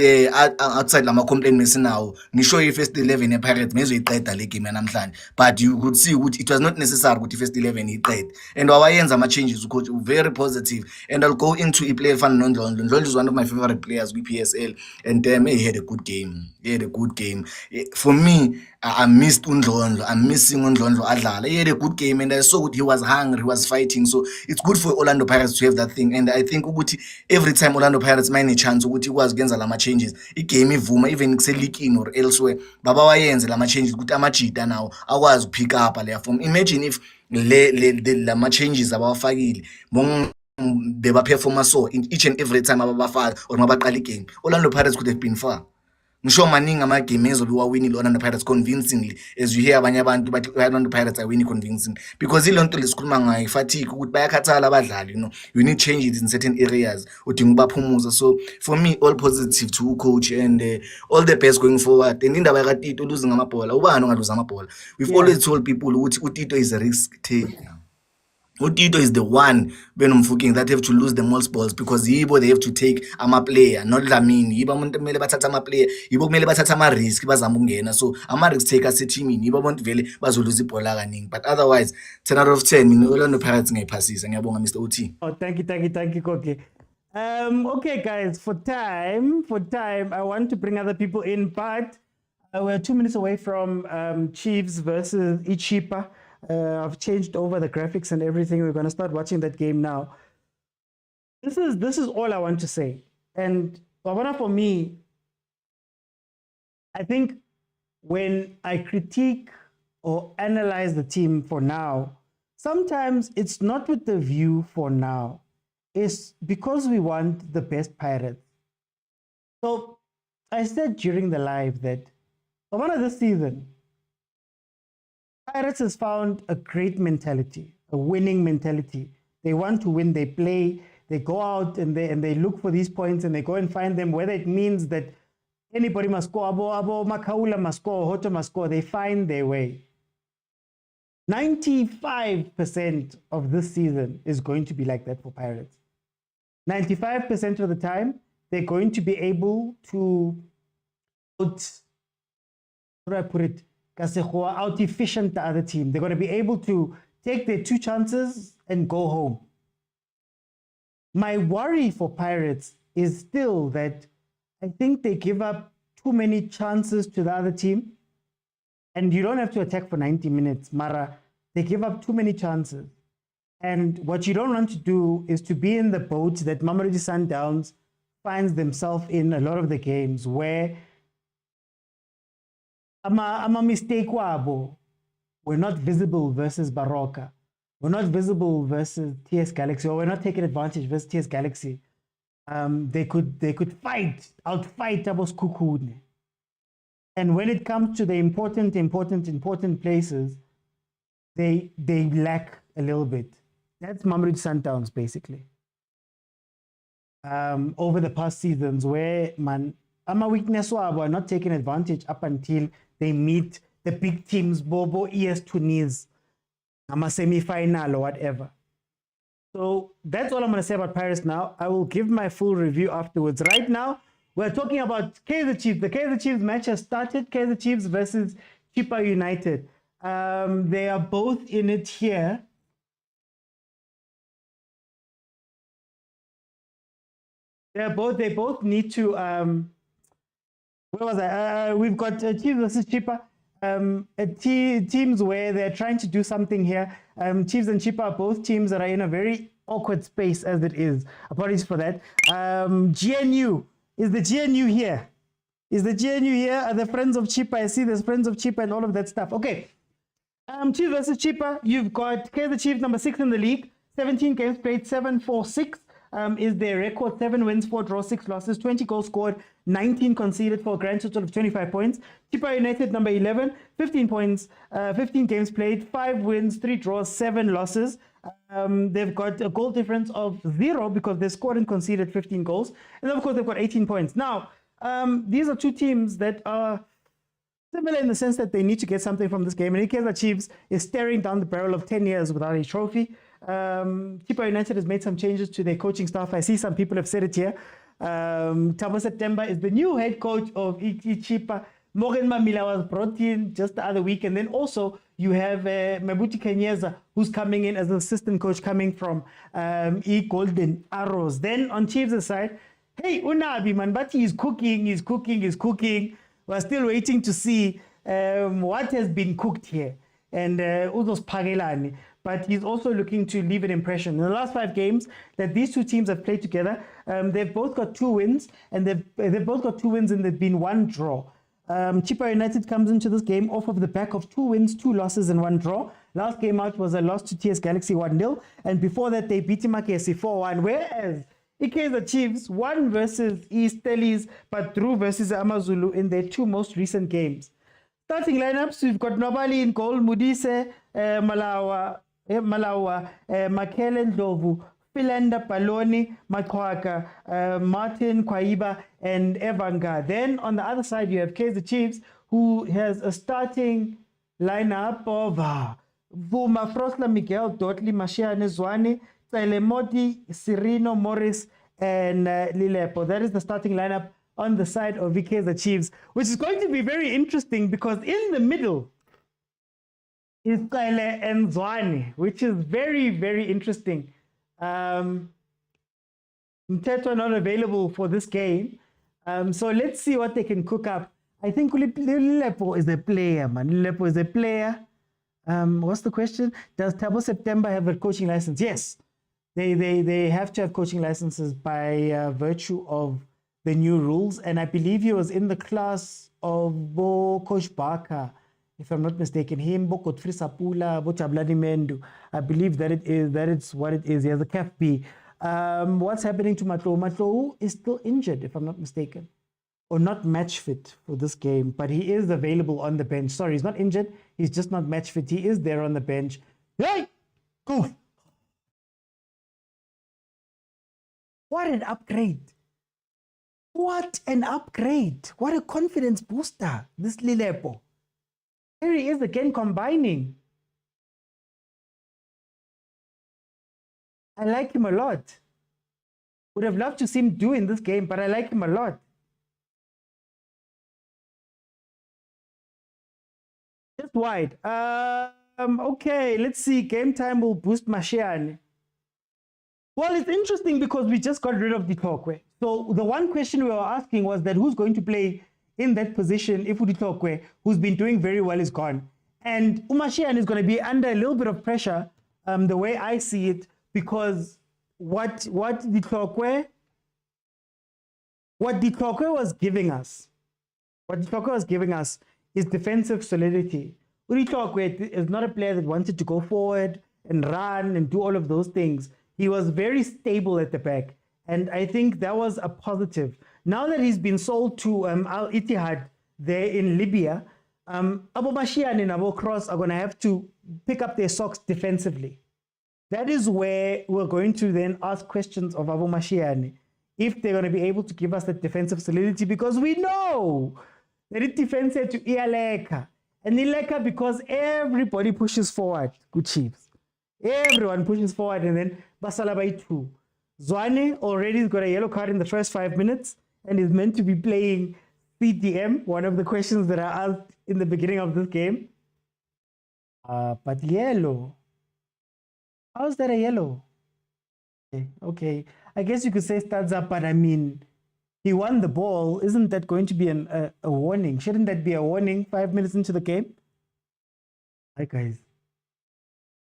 outside lama complaint now, ngisho i-first 11 ePirates mezoyiqeda le game namhlanje, but you could see ukuthi it was not necessary ukuthi i-first 11 iqede, and wayenza ama-changes coach very positive. And I'll go into i-player fan Ndlondlo. Ndlondlo is one of my favorite players with PSL, and he had a good game. He had a good game. For me, I missed Ndlondlo. I'm missing Ndlondlo adlala. He had a good game, and I saw he was hungry, he was fighting. So it's good for Orlando Pirates to have that thing. And I think ukuthi every time Orlando Pirates mine a chance ukuthi was against lama changes, igame ivuma even league or elsewhere, baba wayenze lama changes ukuthi amajita now akwazi pick up leya form. Imagine if lama changes abawafakile beba perform so in each and every time abafaka or mabaqala igame, Orlando Pirates could have been far. Ngisho maningi ama game ezobe wawinile Orlando Pirates convincingly, as you hear abanye abantu bathi Orlando Pirates are winning convincingly because ilonto lesikhuluma ngayo fatigue ukuthi bayakhathala abadlali, you know, you need changes in certain areas udinga ubaphumuza. So for me, all positive to coach and all the best going forward. And indaba kaTito losing amabhola, ubani ongaluza amabhola? We've always told people ukuthi uTito is a risk taker. Utito is the one benomfuking that have to lose the most balls because yibo they have to take player, not Lamine. Yibo umuntu kumele bathatha player, yibo kumele bathatha risk bazama ukungena. So risk takers teamini yibo abantu vele bazoluza ibhola kaningi. But otherwise 10 out of 10 mina Orlando Pirates ngayiphasisa. Ngiyabonga Mr. Uti. Oh, thank you Koke. Okay guys, for time I want to bring other people in, but we're 2 minutes away from Chiefs versus Chippa. I've changed over the graphics and everything. We're going to start watching that game now. This is all I want to say. And for me, I think when I critique or analyze the team for now, sometimes it's not with the view for now. It's because we want the best Pirates. So I said during the live that this season, Pirates has found a great mentality, a winning mentality. They want to win, they play, they go out and they look for these points and they go and find them, whether it means that anybody must score, Abo Makaula must score, Hoto must score, they find their way. 95% of this season is going to be like that for Pirates. 95% of the time, they're going to be able to out efficient the other team. They're going to be able to take their 2 chances and go home. My worry for Pirates is still that I think they give up too many chances to the other team. And you don't have to attack for 90 minutes, Mara. They give up too many chances. And what you don't want to do is to be in the boat that Mamelodi Sundowns finds themselves in a lot of the games where I'm a mistake wabo. We're not visible versus Baroka. We're not visible versus TS Galaxy, or we're not taking advantage versus TS Galaxy. They could outfight Abos Kukune. And when it comes to the important places, they lack a little bit. That's Mamelodi Sundowns basically. Over the past seasons, where ama weakness wabo are not taking advantage up until they meet the big teams, Bobo, ES Tunis, ama semi-final or whatever. So that's all I'm going to say about Pirates now. I will give my full review afterwards. Right now, we're talking about Kaizer Chiefs. The Kaizer Chiefs match has started. Kaizer Chiefs versus Chippa United. They are both in it here. They both need to. Where was I? We've got Chiefs versus Chippa. Teams where they're trying to do something here. Chiefs and Chippa are both teams that are in a very awkward space as it is. Apologies for that. GNU. Is the GNU here? Is the GNU here? Are the friends of Chippa? I see there's friends of Chippa and all of that stuff. Okay. Chiefs versus Chippa. You've got Kaizer Chiefs, number 6 in the league. 17 games played, 7-4-6 is their record. 7 wins, 4 draws, 6 losses, 20 goals scored, 19 conceded for a grand total of 25 points. Chippa United, number 11, 15 points, 15 games played, 5 wins, 3 draws, 7 losses. They've got a goal difference of 0 because they scored and conceded 15 goals. And of course, they've got 18 points. Now, these are two teams that are similar in the sense that they need to get something from this game. And Kaizer Chiefs is staring down the barrel of 10 years without a trophy. Chippa United has made some changes to their coaching staff. I see some people have said it here. Thabo September is the new head coach of Chippa. Morgan Mamila was brought in just the other week. And then also you have Mabuti Kenyeza, who's coming in as an assistant coach coming from Golden Arrows. Then on Chiefs' side, hey, Unabi, man, but he's cooking. We're still waiting to see what has been cooked here. And Uzos Pagelani. But he's also looking to leave an impression. In the last 5 games that these two teams have played together, they've both got 2 wins, and they've both got 2 wins, and there've been 1 draw. Chippa United comes into this game off of the back of 2 wins, 2 losses, and 1 draw. Last game out was a loss to TS Galaxy 1-0, and before that they beat Imakesi 4-1. Whereas Kaizer Chiefs won versus East Stellies, but drew versus Amazulu in their 2 most recent games. Starting lineups, we've got Nobali in goal, Mudise, Malawa, Makele Ndlovu, Philander Paloni, Makwaka, Martin Kwaiba, and Evanga. Then on the other side, you have Kaizer Chiefs, who has a starting lineup of Vuma Frosla, Miguel Dotli, Mashiane Zwane, Tailemoti, Cirino Morris, and Lilepo. That is the starting lineup on the side of Kaizer Chiefs, which is going to be very interesting because in the middle is Kyle and Zwane, which is very, very interesting. Mteto not available for this game. So let's see what they can cook up. I think Lilepo is a player, man. Lilepo is a player. What's the question? Does Thabo September have a coaching license? Yes. They have to have coaching licenses by virtue of the new rules. And I believe he was in the class of Coach Barker, if I'm not mistaken, him, Godfrey Sapula, Bochablani Mendu. I believe that it's what it is. He has a CAF B. What's happening to Matlou? Matlou is still injured, if I'm not mistaken, or not match fit for this game, but he is available on the bench. Sorry, he's not injured. He's just not match fit. He is there on the bench. Hey, go. What an upgrade. What an upgrade. What a confidence booster, this Lilepo. Here he is again combining. I like him a lot. Would have loved to see him do in this game, but I like him a lot. Just wide. Okay, let's see. Game time will boost Mashiane. Well, it's interesting because we just got rid of Ditokwe. So the one question we were asking was that who's going to play in that position if Ditokwe, who's been doing very well, is gone. And Umashian is going to be under a little bit of pressure, the way I see it, because what Ditokwe was giving us, is defensive solidity. Ditokwe is not a player that wanted to go forward and run and do all of those things. He was very stable at the back. And I think that was a positive. Now that he's been sold to Al Ittihad there in Libya, Abu Mashian and Abu Cross are going to have to pick up their socks defensively. That is where we're going to then ask questions of Abu Mashian if they're going to be able to give us that defensive solidity, because we know that it defends to Ialeka. And Ileka, because everybody pushes forward, good Chiefs. Everyone pushes forward, and then Basala by 2. Zwane already has got a yellow card in the first 5 minutes and is meant to be playing CDM, one of the questions that I asked in the beginning of this game. But yellow. How's that a yellow? Okay. I guess you could say studs up, but I mean, he won the ball. Isn't that going to be a warning? Shouldn't that be a warning 5 minutes into the game? Hi, guys.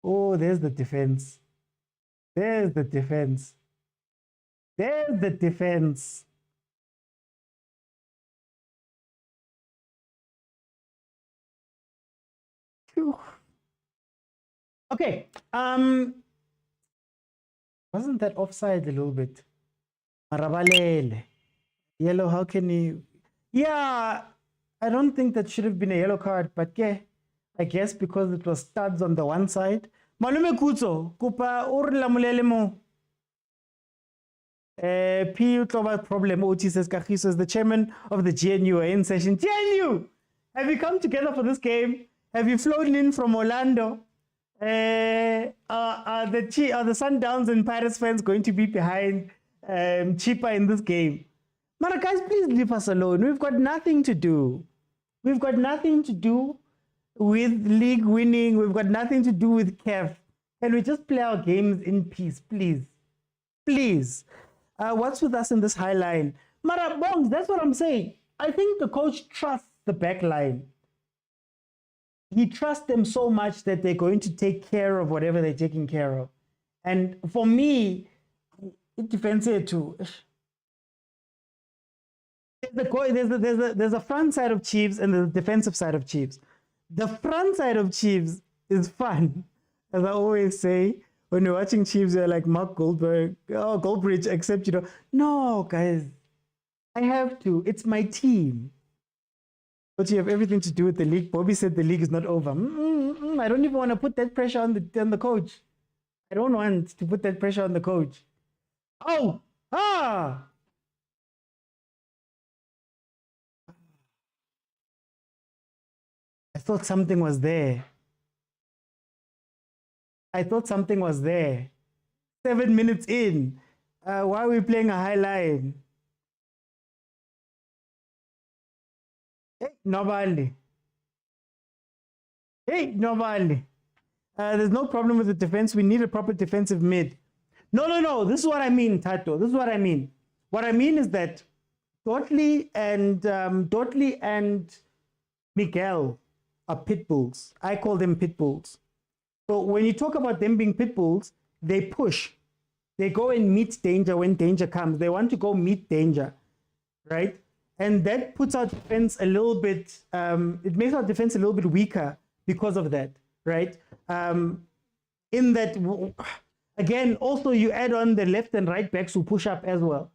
Oh, there's the defense. There's the defense. There's the defense. Phew. Okay. Wasn't that offside a little bit? Marabalele. Yellow, how can you? Yeah, I don't think that should have been a yellow card, but yeah, I guess because it was studs on the one side. Malume Kutso, Kupa Urla Mulelemo. P. Utloba problem. OT says Kagiso is the chairman of the GNU in session. GNU! Have you come together for this game? Have you flown in from Orlando? Are the Sundowns and Pirates fans going to be behind Chippa in this game? Mara, guys, please leave us alone. We've got nothing to do. We've got nothing to do with league winning. We've got nothing to do with CAF. Can we just play our games in peace, please? Please. What's with us in this high line? Mara, Bongs, that's what I'm saying. I think the coach trusts the back line. He trusts them so much that they're going to take care of whatever they're taking care of. And for me, it depends here too. There's a front side of Chiefs and there's a defensive side of Chiefs. The front side of Chiefs is fun. As I always say, when you're watching Chiefs, you're like Mark Goldbridge, except, no, guys, I have to. It's my team. But you have everything to do with the league. Bobby said the league is not over. I don't even want to put that pressure on the coach. I don't want to put that pressure on the coach. Oh! Ah! I thought something was there. 7 minutes in. Why are we playing a high line? Hey, nobody. There's no problem with the defense. We need a proper defensive mid. No. This is what I mean, Tato. This is what I mean. What I mean is that Dotley and Miguel are pit bulls. I call them pit bulls. So when you talk about them being pit bulls, they push. They go and meet danger when danger comes. They want to go meet danger, right? And that puts our defense a little bit, it makes our defense a little bit weaker because of that, right? In that, again, also you add on the left and right backs who push up as well.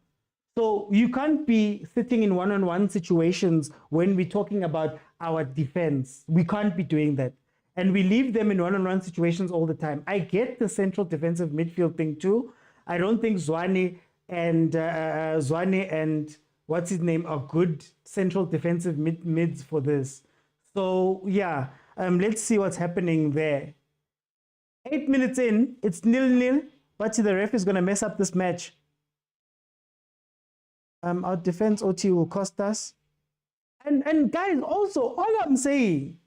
So you can't be sitting in one-on-one situations when we're talking about our defense. We can't be doing that. And we leave them in one-on-one situations all the time. I get the central defensive midfield thing too. I don't think Zwane and what's his name are good central defensive mids for this. So yeah, let's see what's happening there. 8 minutes in, it's 0-0, but the ref is going to mess up this match. Our defense OT will cost us. And guys, also, all I'm saying,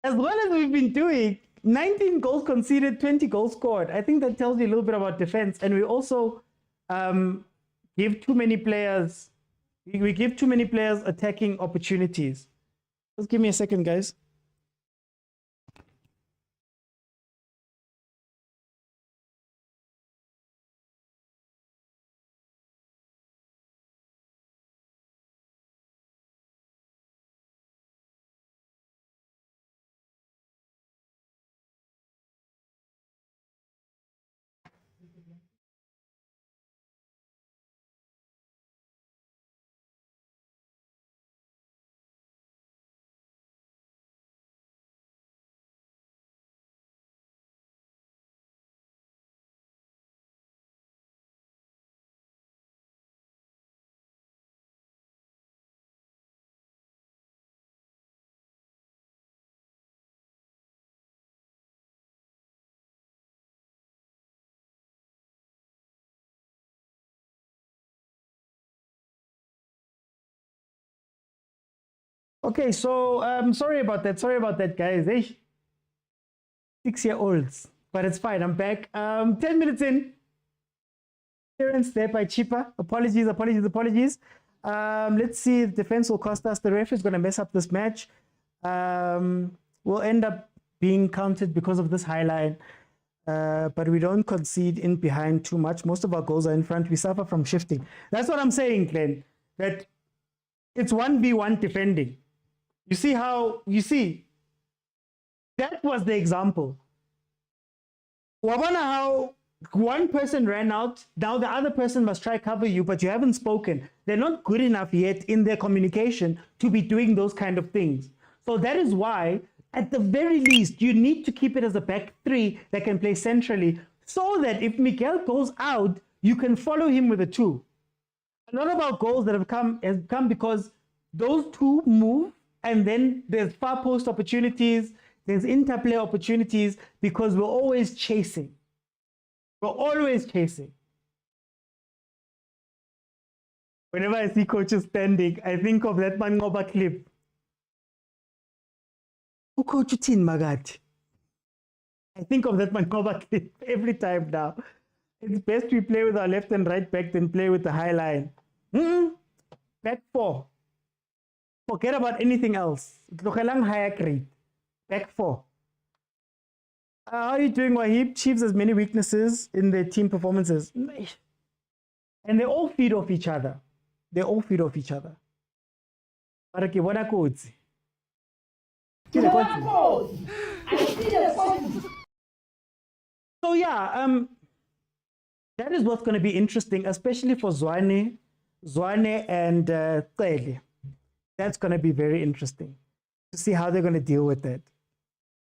as well as we've been doing, 19 goals conceded, 20 goals scored. I think that tells you a little bit about defense. And we also give too many players, we give too many players attacking opportunities. Just give me a second, guys. Okay, so sorry about that, guys. Hey, 6-year-olds, but it's fine. I'm back. 10 minutes in. Clearance there by Chippa. Apologies. Let's see. The defense will cost us. The ref is going to mess up this match. We'll end up being counted because of this high line. But we don't concede in behind too much. Most of our goals are in front. We suffer from shifting. That's what I'm saying, Glenn. That it's 1v1 defending. You see, that was the example. Wabana how one person ran out, now the other person must try cover you, but you haven't spoken. They're not good enough yet in their communication to be doing those kind of things. So that is why, at the very least, you need to keep it as a back three that can play centrally, so that if Miguel goes out, you can follow him with a two. A lot of our goals that have come because those two move, and then there's far post opportunities, there's interplay opportunities, because we're always chasing. We're always chasing. Whenever I see coaches standing, I think of that Mangoba clip. Who coach you tin Magat? I think of that Mangoba clip every time now. It's best we play with our left and right back than play with the high line. Back four. Forget about anything else. Higher grade. Back four. How are you doing, Wahib? Chiefs has many weaknesses in their team performances. And they all feed off each other. But okay, what are codes? So yeah, that is what's going to be interesting, especially for Zwane and Cele. That's going to be very interesting to see how they're going to deal with that.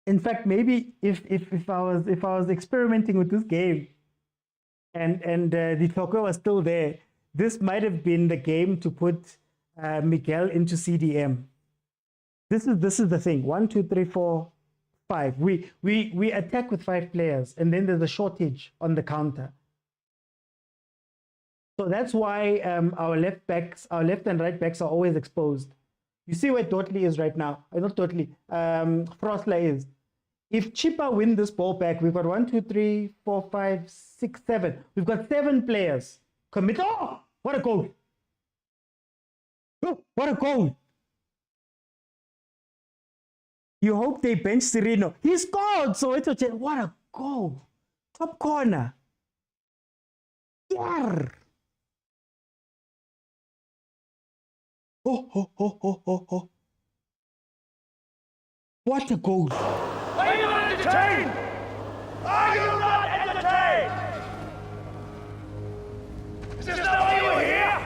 In fact, maybe if I was experimenting with this game and the Toko was still there, this might have been the game to put Miguel into CDM. This is the thing. 1, 2, 3, 4, 5. We attack with 5 players, and then there's a shortage on the counter. So that's why our left and right backs are always exposed. You see where Dotley is right now. Not Dotley. Frosler is. If Chippa win this ball back, we've got 1, 2, 3, 4, 5, 6, 7. We've got 7 players. Commit. Oh, what a goal! Oh, what a goal! You hope they bench Sereno. He scored! So it's what a goal! Top corner. Yeah. Oh. What a goal! Are you not entertained? Are you not entertained? Is this not why you were here?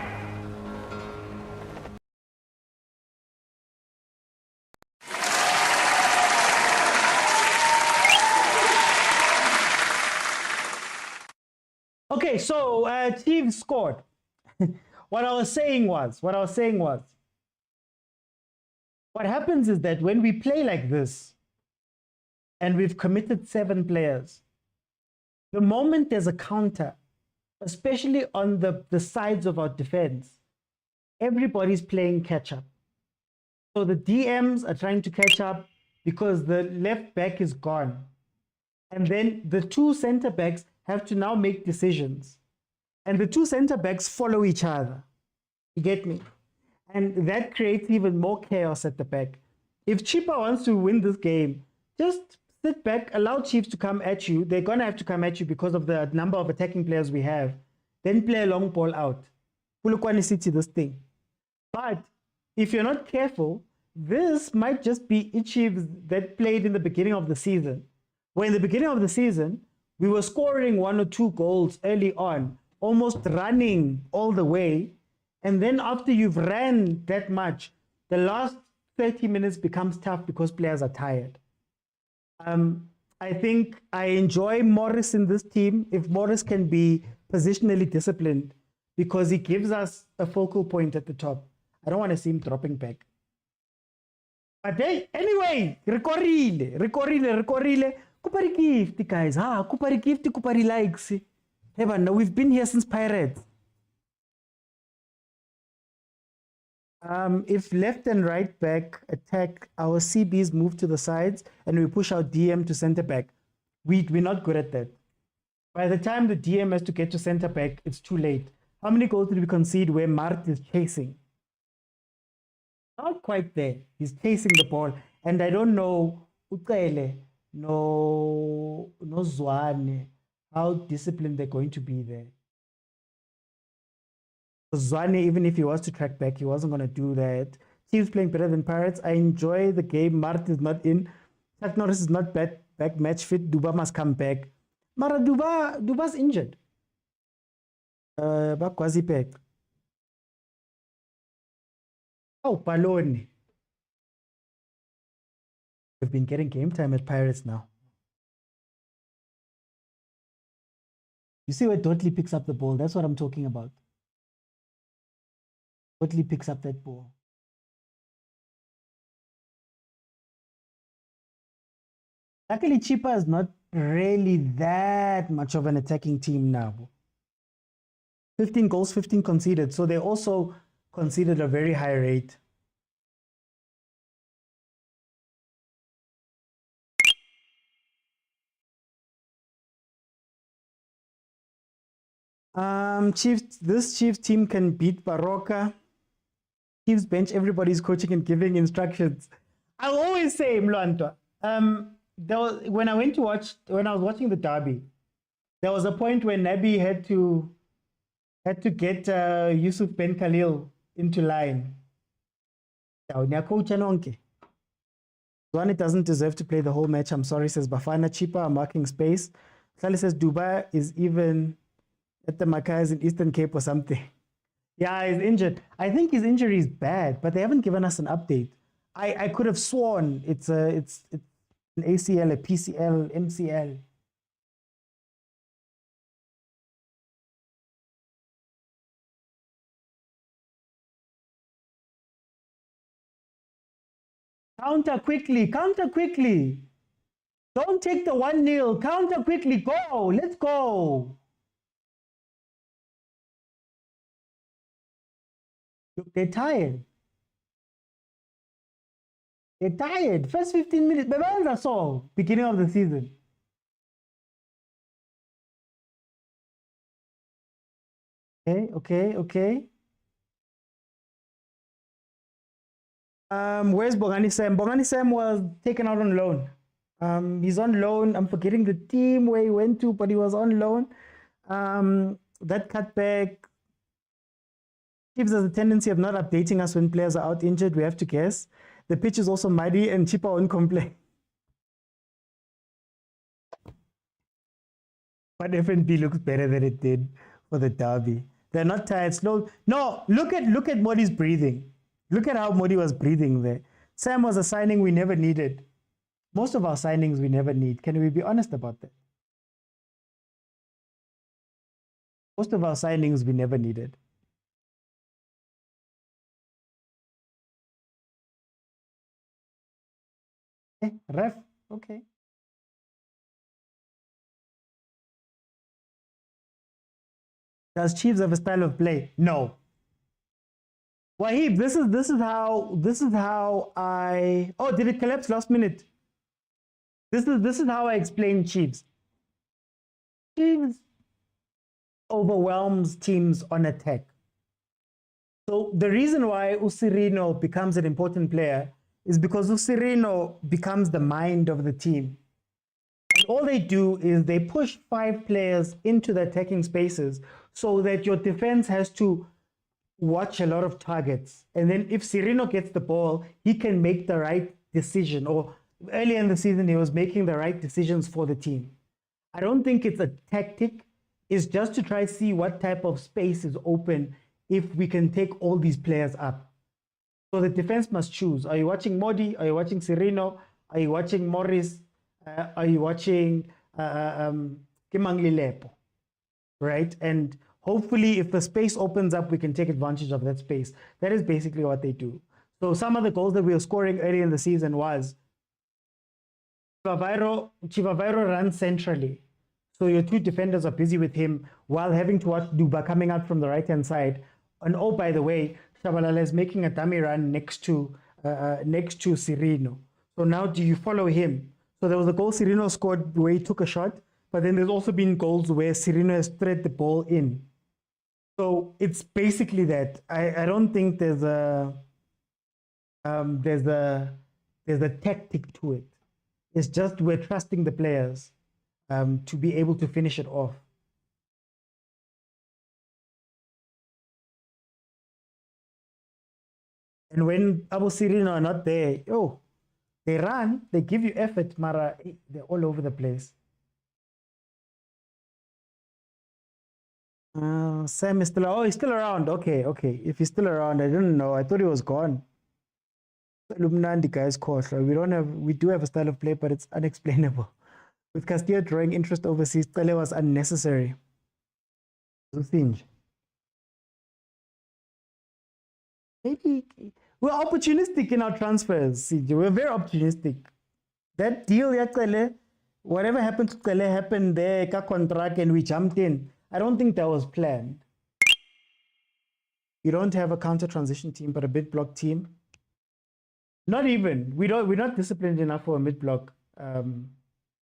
Okay, so Chiefs scored. What I was saying was, what happens is that when we play like this, and we've committed 7 players, the moment there's a counter, especially on the sides of our defense, everybody's playing catch up. So the DMs are trying to catch up because the left back is gone. And then the 2 center backs have to now make decisions. And the 2 center backs follow each other. You get me? And that creates even more chaos at the back. If Chippa wants to win this game, just sit back, allow Chiefs to come at you. They're going to have to come at you because of the number of attacking players we have. Then play a long ball out. Pulukwani City, this thing. But if you're not careful, this might just be Chiefs that played in the beginning of the season. Where in the beginning of the season, we were scoring 1 or 2 goals early on, almost running all the way. And then after you've ran that much, the last 30 minutes becomes tough because players are tired. I think I enjoy Morris in this team, if Morris can be positionally disciplined, because he gives us a focal point at the top. I don't want to see him dropping back. But hey, anyway, recorrile. Kupari gift, guys. Kupari gift, kupari likes. Hey, man, we've been here since Pirates. If left and right back attack, our CBs move to the sides and we push our DM to center back. We're not good at that. By the time the DM has to get to centre back, it's too late. How many goals did we concede where Mart is chasing? Not quite there. He's chasing the ball. And I don't know Ucele, no Zwane, how disciplined they're going to be there. Zwane, even if he was to track back, he wasn't going to do that. Chiefs playing better than Pirates. I enjoy the game. Mart is not in. Chuck Norris is not back match fit. Duba must come back. Mara Duba's injured. Bakwazipek. Oh, Paloni. We've been getting game time at Pirates now. You see where Dudley picks up the ball? That's what I'm talking about. Dudley picks up that ball. Luckily, Chippa is not really that much of an attacking team now. 15 goals, 15 conceded. So they also conceded a very high rate. Chiefs, this Chiefs team can beat Baroka. Chiefs bench, everybody's coaching and giving instructions. I always say, Mlwanto, when I was watching the derby, there was a point where Nabi had to get Yusuf Ben Khalil into line. Zwane doesn't deserve to play the whole match. I'm sorry, says Bafana. Chippa marking space. Sally says Dubai is even at the Macca's in Eastern Cape or something. Yeah, he's injured. I think his injury is bad, but they haven't given us an update. I could have sworn it's an ACL, a PCL, MCL. Counter quickly, counter quickly. Don't take the 1-0. Counter quickly. Go. Let's go. Look, they're tired. They're tired. First 15 minutes. Bebanza saw beginning of the season. Okay. Where's Bongani Sam? Bongani Sam was taken out on loan. He's on loan. I'm forgetting the team where he went to, but he was on loan. That cutback gives us a tendency of not updating us when players are out injured. We have to guess. The pitch is also muddy and Chippa won't complain. But FNB looks better than it did for the derby. They're not tired. Slow. No, look at Modi's breathing. Look at how Modi was breathing there. Sam was a signing we never needed. Most of our signings we never need. Can we be honest about that? Most of our signings we never needed. Ref, okay. Does Chiefs have a style of play? No. Wahib, this is how I. Oh, did it collapse last minute? This is how I explain Chiefs. Chiefs overwhelms teams on attack. So the reason why Usirino becomes an important player is because Usirino becomes the mind of the team. And all they do is they push 5 players into the attacking spaces so that your defense has to watch a lot of targets. And then if Sirino gets the ball, he can make the right decision. Or earlier in the season, he was making the right decisions for the team. I don't think it's a tactic. It's just to try to see what type of space is open if we can take all these players up. So the defense must choose. Are you watching Modi? Are you watching Sirino? Are you watching Morris? Are you watching Kimangli Lepo? Right? And hopefully if the space opens up, we can take advantage of that space. That is basically what they do. So some of the goals that we were scoring early in the season was Chivavairo runs centrally. So your 2 defenders are busy with him while having to watch Duba coming out from the right-hand side. And oh, by the way, Shabalala is making a dummy run next to Sirino. So now do you follow him? So there was a goal Sirino scored where he took a shot, but then there's also been goals where Sirino has thread the ball in. So it's basically that. I don't think there's a tactic to it. It's just we're trusting the players to be able to finish it off. And when Abu Sirino are not there, they run, they give you effort, Mara, they're all over the place. Sam is still, he's still around. Okay. If he's still around, I didn't know. I thought he was gone. Lumnandi guys, we do have a style of play, but it's unexplainable. With Castillo drawing interest overseas, Tele was unnecessary. Maybe we're opportunistic in our transfers, CJ. We're very opportunistic. That deal, whatever happened to Tele happened there, contract, and we jumped in. I don't think that was planned. You don't have a counter transition team, but a mid block team. Not even. We're not disciplined enough for a mid block.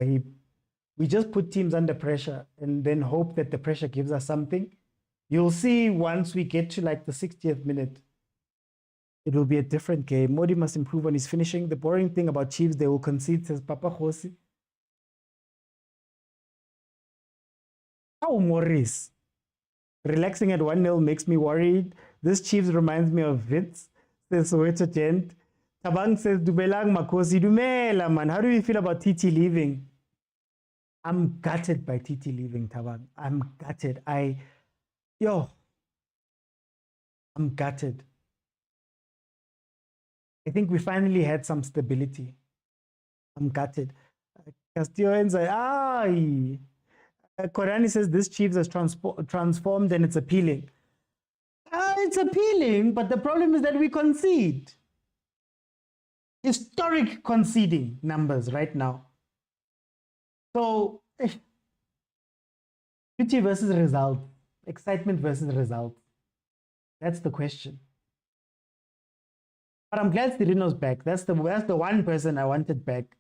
We just put teams under pressure and then hope that the pressure gives us something. You'll see once we get to like the 60th minute, it will be a different game. Modi must improve on his finishing. The boring thing about Chiefs, they will concede, says Papa Khosi. Oh, Maurice. Relaxing at 1-0 makes me worried. This Chiefs reminds me of Vert, says Soweto Gent. Tabang says, Dumelang Makosi. Dumela, man. How do you feel about TT leaving? I'm gutted by TT leaving, Tabang. I'm gutted. I'm gutted. I think we finally had some stability. I'm gutted. Castillo says, Korani says this Chiefs has transformed and it's appealing. It's appealing, but the problem is that we concede. Historic conceding numbers right now. So, beauty versus result, excitement versus result. That's the question. But I'm glad Sirino's back. That's the one person I wanted back.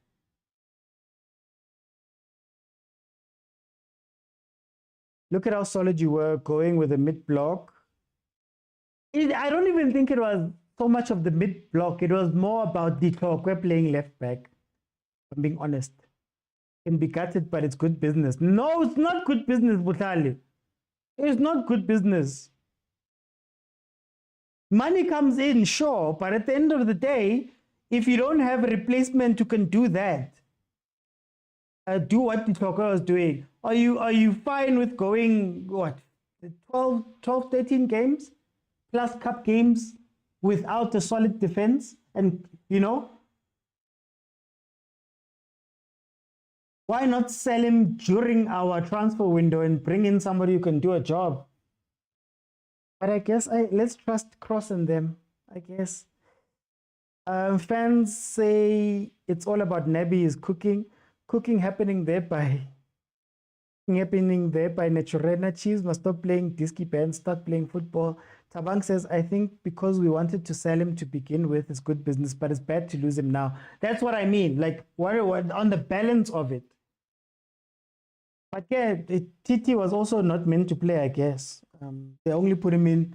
Look at how solid you were going with the mid block. I don't even think it was so much of the mid block. It was more about the talk. We're playing left back. I'm being honest. Can be gutted, but it's good business. No, it's not good business, Butali. It's not good business. Money comes in, sure, but at the end of the day, if you don't have a replacement who can do that, do what the talker was doing. Are you fine with going, 12, 13 games plus cup games without a solid defense? And, why not sell him during our transfer window and bring in somebody who can do a job? But I guess let's trust Cross and them, I guess. Fans say it's all about Nabi is cooking. Cooking happening there by Naturena. Chiefs must stop playing disky bands, start playing football. Tabang says, I think because we wanted to sell him to begin with, it's good business, but it's bad to lose him now. That's what I mean. Like, what on the balance of it. But yeah, Titi was also not meant to play, I guess. They only put him in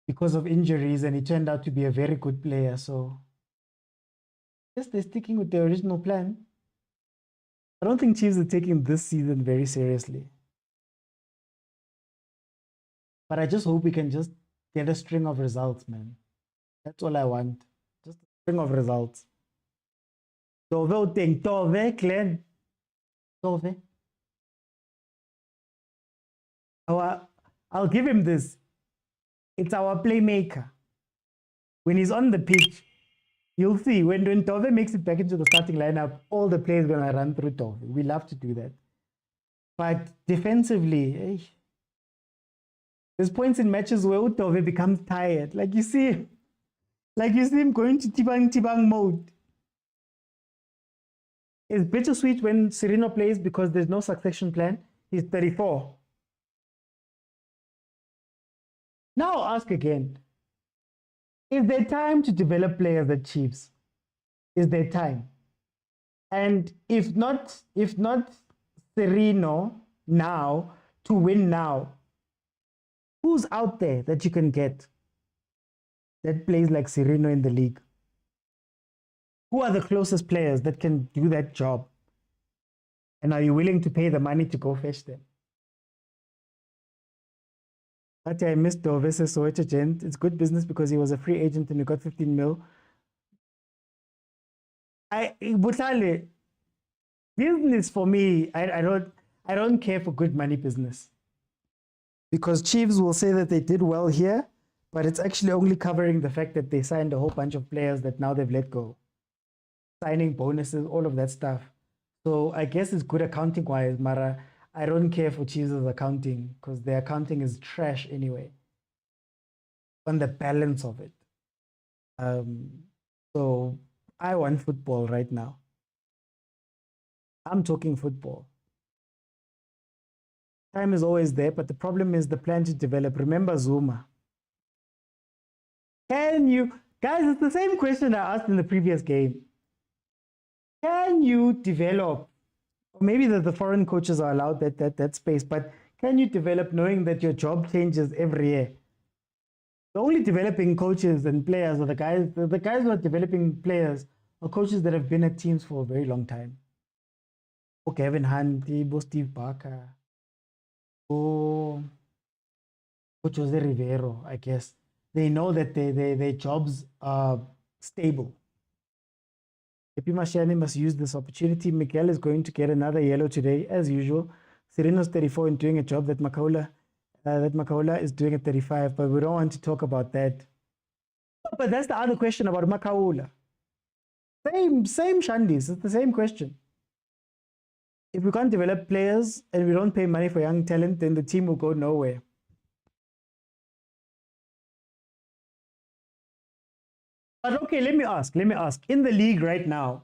because of injuries, and he turned out to be a very good player. So, I guess they're sticking with the original plan. I don't think Chiefs are taking this season very seriously. But I just hope we can just get a string of results, man. That's all I want. Just a string of results. Tove, Glenn. Tove. I'll give him this. It's our playmaker. When he's on the pitch, you'll see when Tove makes it back into the starting lineup, all the players are going to run through Tove. We love to do that. But defensively, there's points in matches where Tove becomes tired. Like you see him going to Tibang mode. It's bittersweet when Sirino plays because there's no succession plan. He's 34. Now I'll ask again. Is there time to develop players at Chiefs? Is there time? And if not Sereno now to win now, who's out there that you can get that plays like Sereno in the league? Who are the closest players that can do that job? And are you willing to pay the money to go fetch them? But I missed Dovese Soweto Gent. It's good business because he was a free agent and he got 15 mil. Butale, business for me, I don't care for good money business. Because Chiefs will say that they did well here, but it's actually only covering the fact that they signed a whole bunch of players that now they've let go. Signing bonuses, all of that stuff. So I guess it's good accounting wise, Mara. I don't care for Chiefs' accounting because their accounting is trash anyway. On the balance of it. So I want football right now. I'm talking football. Time is always there, but the problem is the plan to develop. Remember Zuma. Can you, guys, it's the same question I asked in the previous game. Can you develop, or maybe the foreign coaches are allowed that space, but can you develop knowing that your job changes every year? The only developing coaches and players are the guys who are developing players are coaches that have been at teams for a very long time. Oh, Gavin Hanti, Steve Barker, Jose Rivero, I guess. They know that their jobs are stable. Epi Mashani must use this opportunity. Miguel is going to get another yellow today, as usual. Sereno's 34 and doing a job that Makaula is doing at 35, but we don't want to talk about that. But that's the other question about Makaula. Same Shandis, it's the same question. If we can't develop players and we don't pay money for young talent, then the team will go nowhere. But okay, let me ask. In the league right now,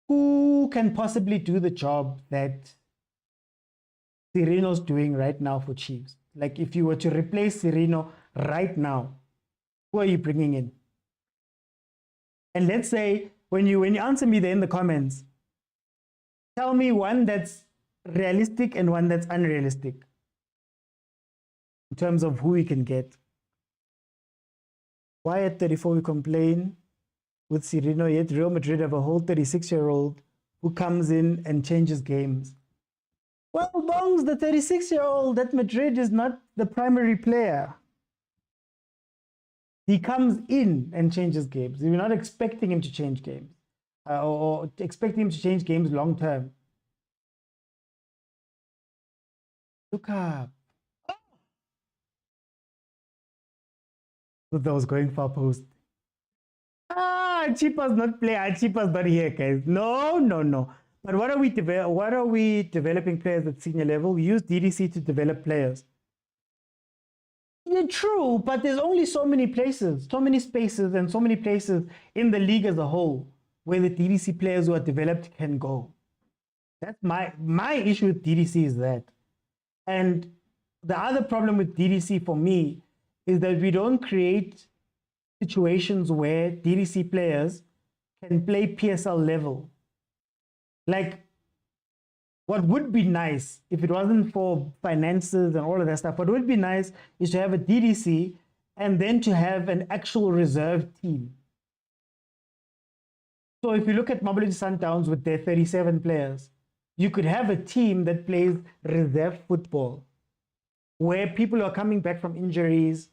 who can possibly do the job that Sereno's doing right now for Chiefs? Like if you were to replace Sereno right now, who are you bringing in? And let's say when you answer me there in the comments, tell me one that's realistic and one that's unrealistic in terms of who we can get. Why at 34 we complain with Sereno, yet Real Madrid have a whole 36-year-old who comes in and changes games? Well, Bongs, the 36-year-old at Madrid is not the primary player. He comes in and changes games. We're not expecting him to change games or expecting him to change games long term. Look up. That was going far post. Chippa's not player. Chippa's not here, guys. No. But what are we developing players at senior level? We use DDC to develop players. Yeah, true, but there's only so many places, so many spaces, and so many places in the league as a whole where the DDC players who are developed can go. That's my issue with DDC is that. And the other problem with DDC for me is that we don't create situations where DDC players can play PSL level. Like, what would be nice if it wasn't for finances and all of that stuff, what would be nice is to have a DDC and then to have an actual reserve team. So if you look at Mamelodi Sundowns with their 37 players, you could have a team that plays reserve football, where people who are coming back from injuries,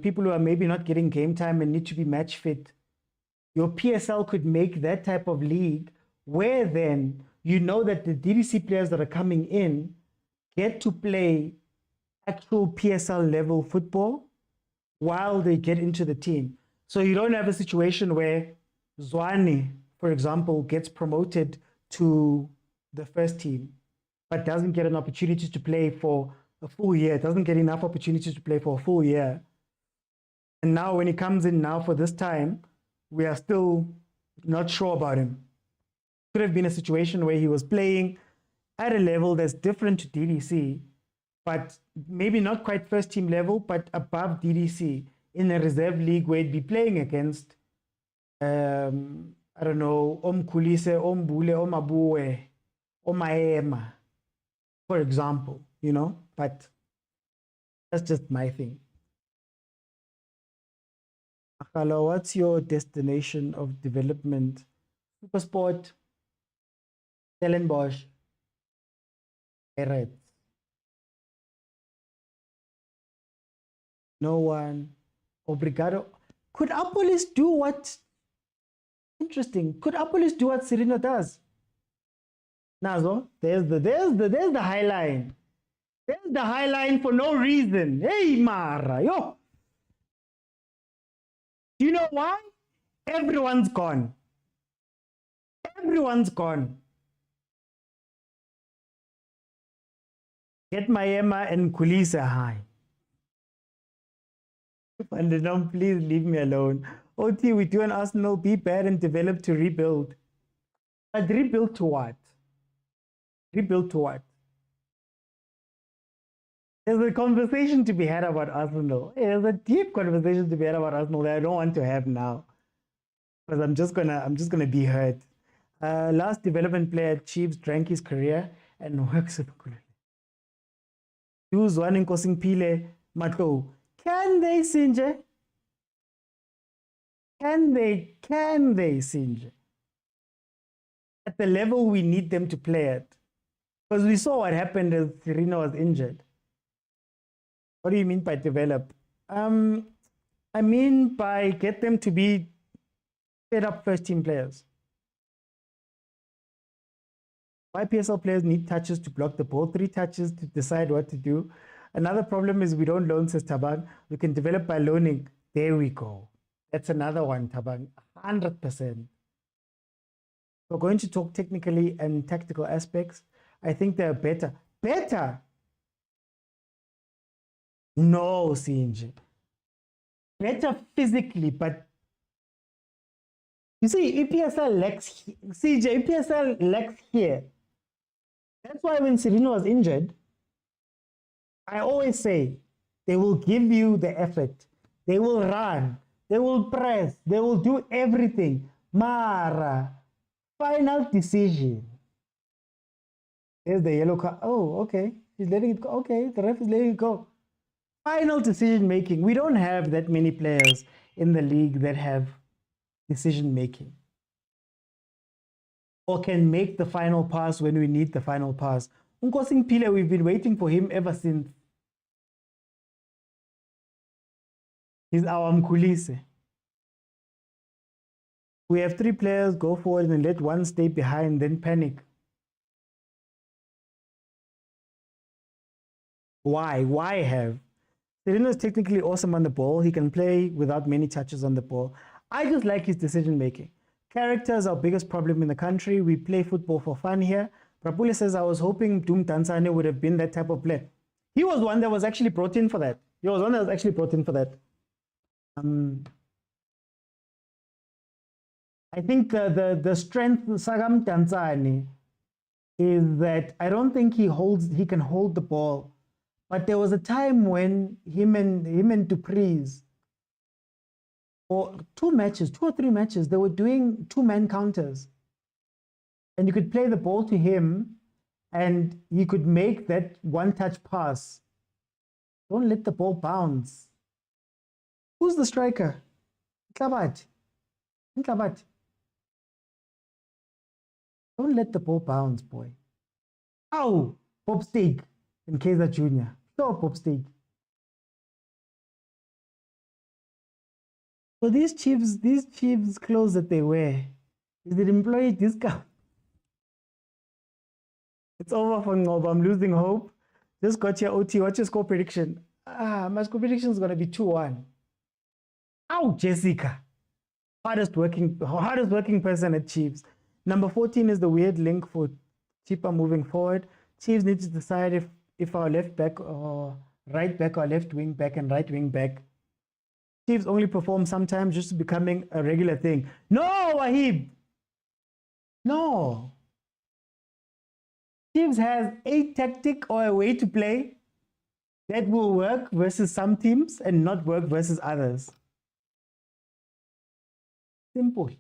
people who are maybe not getting game time and need to be match fit. Your PSL could make that type of league where then you know that the DDC players that are coming in get to play actual PSL level football while they get into the team. So you don't have a situation where Zwane, for example, gets promoted to the first team, but doesn't get an opportunity to play for a full year, doesn't get enough opportunities to play for a full year. And now when he comes in now for this time, we are still not sure about him. Could have been a situation where he was playing at a level that's different to DDC, but maybe not quite first team level, but above DDC in a reserve league where he'd be playing against, I don't know, Om Kulise, Om Bule, Om Abue, or Maema, for example, you know, but that's just my thing. Akalo, what's your destination of development? Supersport, Stellenbosch, Vert. No one. Obrigado. Could Apolis do what? Interesting. Could Apolis do what Serino does? Nazo, there's the high line. There's the high line for no reason. Hey, Mara, yo. Do you know why? Everyone's gone. Everyone's gone. Get Maema and Kulisa high. And please leave me alone. OT, we do an Arsenal, be bad and develop to rebuild. But rebuild to what? Rebuild to what? There's a conversation to be had about Arsenal. There's a deep conversation to be had about Arsenal that I don't want to have now. Because I'm just gonna be hurt. Last development player at Chiefs drank his career and works with Kulele. Use one in Kosing Pile Mato. Can they Sinje? Can they Sinje? At the level we need them to play at. Because we saw what happened as Serino was injured. What do you mean by develop? I mean by get them to be fed up first team players. Why PSL players need touches to block the ball, 3 touches to decide what to do. Another problem is we don't loan, says Taban. We can develop by loaning. There we go. That's another one, Taban. 100%. We're going to talk technically and tactical aspects. I think they're better. Better? No, Sinje. Better physically, but you see, EPSL lacks, CJ, EPSL lacks here. That's why when Serino was injured, I always say they will give you the effort. They will run. They will press. They will do everything. Mara, final decision. There's the yellow card. Oh, okay. He's letting it go. Okay, the ref is letting it go. Final decision making. We don't have that many players in the league that have decision making or can make the final pass when we need the final pass. Nkosing Pile, we've been waiting for him ever since. He's our Mkulise. We have 3 players go forward and let one stay behind, then panic. Why? Why have? Serino is technically awesome on the ball. He can play without many touches on the ball. I just like his decision making. Character is our biggest problem in the country. We play football for fun here. Prapule says, I was hoping Doom Tansane would have been that type of player. He was one that was actually brought in for that. He was one that was actually brought in for that. I think the strength of Sagam Tansane is that I don't think he can hold the ball. But there was a time when him and Dupree's, for 2 or 3 matches, they were doing 2-man counters. And you could play the ball to him and he could make that one-touch pass. Don't let the ball bounce. Who's the striker? Nklabat. Don't let the ball bounce, boy. Ow! Bob Steak and Kaizer Jr. Stop, Bob Steak. So these Chiefs clothes that they wear, is it employee discount? It's over for Ngoba. I'm losing hope. Just got your OT. What's your score prediction? My score prediction is going to be 2-1. Ow, Jessica. Hardest working person at Chiefs. Number 14 is the weird link for Chippa moving forward. Chiefs need to decide if our left back or right back or left wing back and right wing back. Chiefs only perform sometimes, just becoming a regular thing. No, Wahib. No. Chiefs has a tactic or a way to play that will work versus some teams and not work versus others. Simple.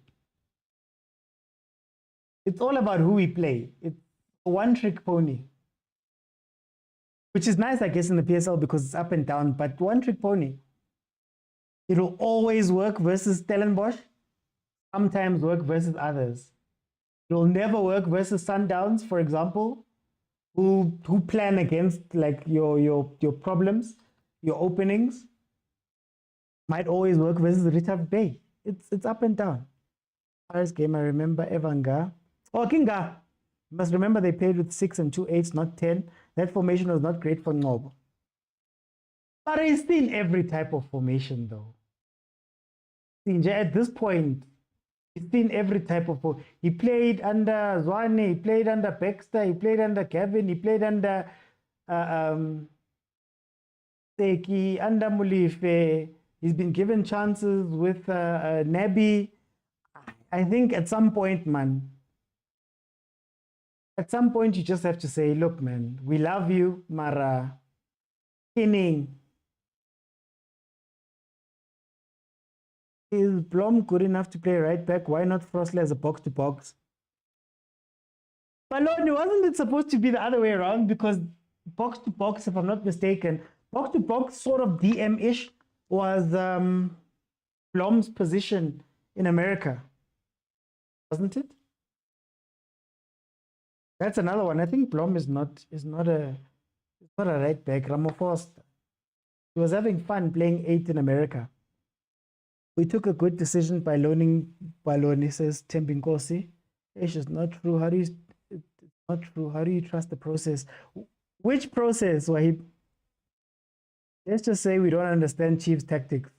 It's all about who we play. one trick pony. Which is nice, I guess, in the PSL because it's up and down, but one trick pony. It'll always work versus Stellenbosch, sometimes work versus others. It'll never work versus Sundowns, for example, who plan against like your problems, your openings. Might always work versus Richard Bay. It's up and down. First game I remember Evanga. Oh, Kinga. You must remember they played with 6 and 2 8s, not 10. That formation was not great for Ngobo. But he's still every type of formation though. At this point, he's seen every type of formation. He played under Zwane, he played under Baxter, he played under Gavin, he played under Seki, under Mulife. He's been given chances with Nabi. I think at some point, man, at some point you just have to say, look, man, we love you, Mara. Inning. Is Blom good enough to play right back? Why not Frostley as a box-to-box? Baloni, wasn't it supposed to be the other way around? Because box-to-box, if I'm not mistaken, box-to-box sort of DM-ish was Blom's position in America. Wasn't it? That's another one. I think Blom is not a right back. Ramaphosa. He was having fun playing 8 in America. We took a good decision by loaning Baloni, says Tembinkosi. It's just not true. It's not true. How do you trust the process? Which process, Wahib? Let's just say we don't understand Chiefs tactics.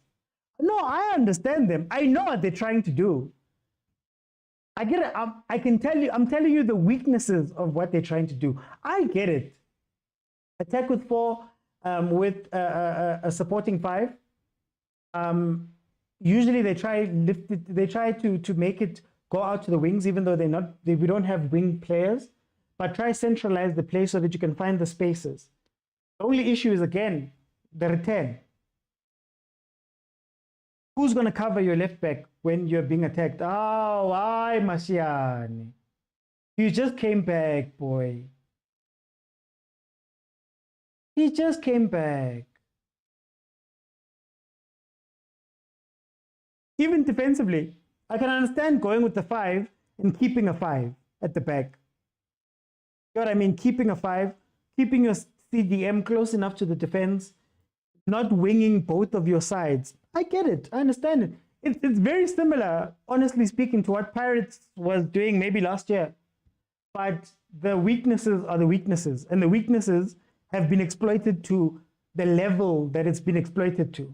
No, I understand them. I know what they're trying to do. I get it. I can tell you, I'm telling you the weaknesses of what they're trying to do. I get it. Attack with 4, with a supporting 5. Usually they try to make it go out to the wings, even though we don't have wing players, but try centralize the play so that you can find the spaces. The only issue is, again, the return. Who's going to cover your left back when you're being attacked? Oh, why, Masiani? You just came back, boy. He just came back. Even defensively, I can understand going with the 5 and keeping a 5 at the back. You know what I mean? Keeping a 5, keeping your CDM close enough to the defense, not winging both of your sides. I get it. I understand it. It's very similar, honestly speaking, to what Pirates was doing maybe last year. But the weaknesses are the weaknesses, and the weaknesses have been exploited to the level that it's been exploited to.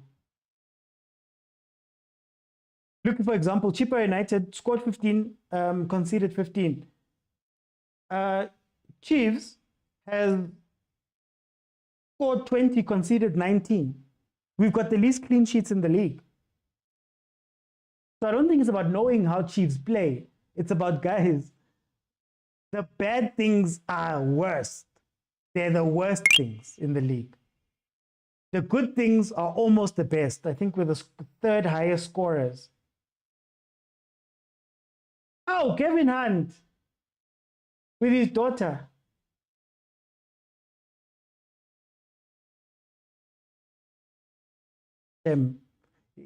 Look, for example, Chippa United scored 15, conceded 15. Chiefs has scored 20, conceded 19. We've got the least clean sheets in the league. So I don't think it's about knowing how Chiefs play. It's about, guys, the bad things are worst. They're the worst things in the league. The good things are almost the best. I think we're the 3rd highest scorers. Oh, Kevin Hunt with his daughter.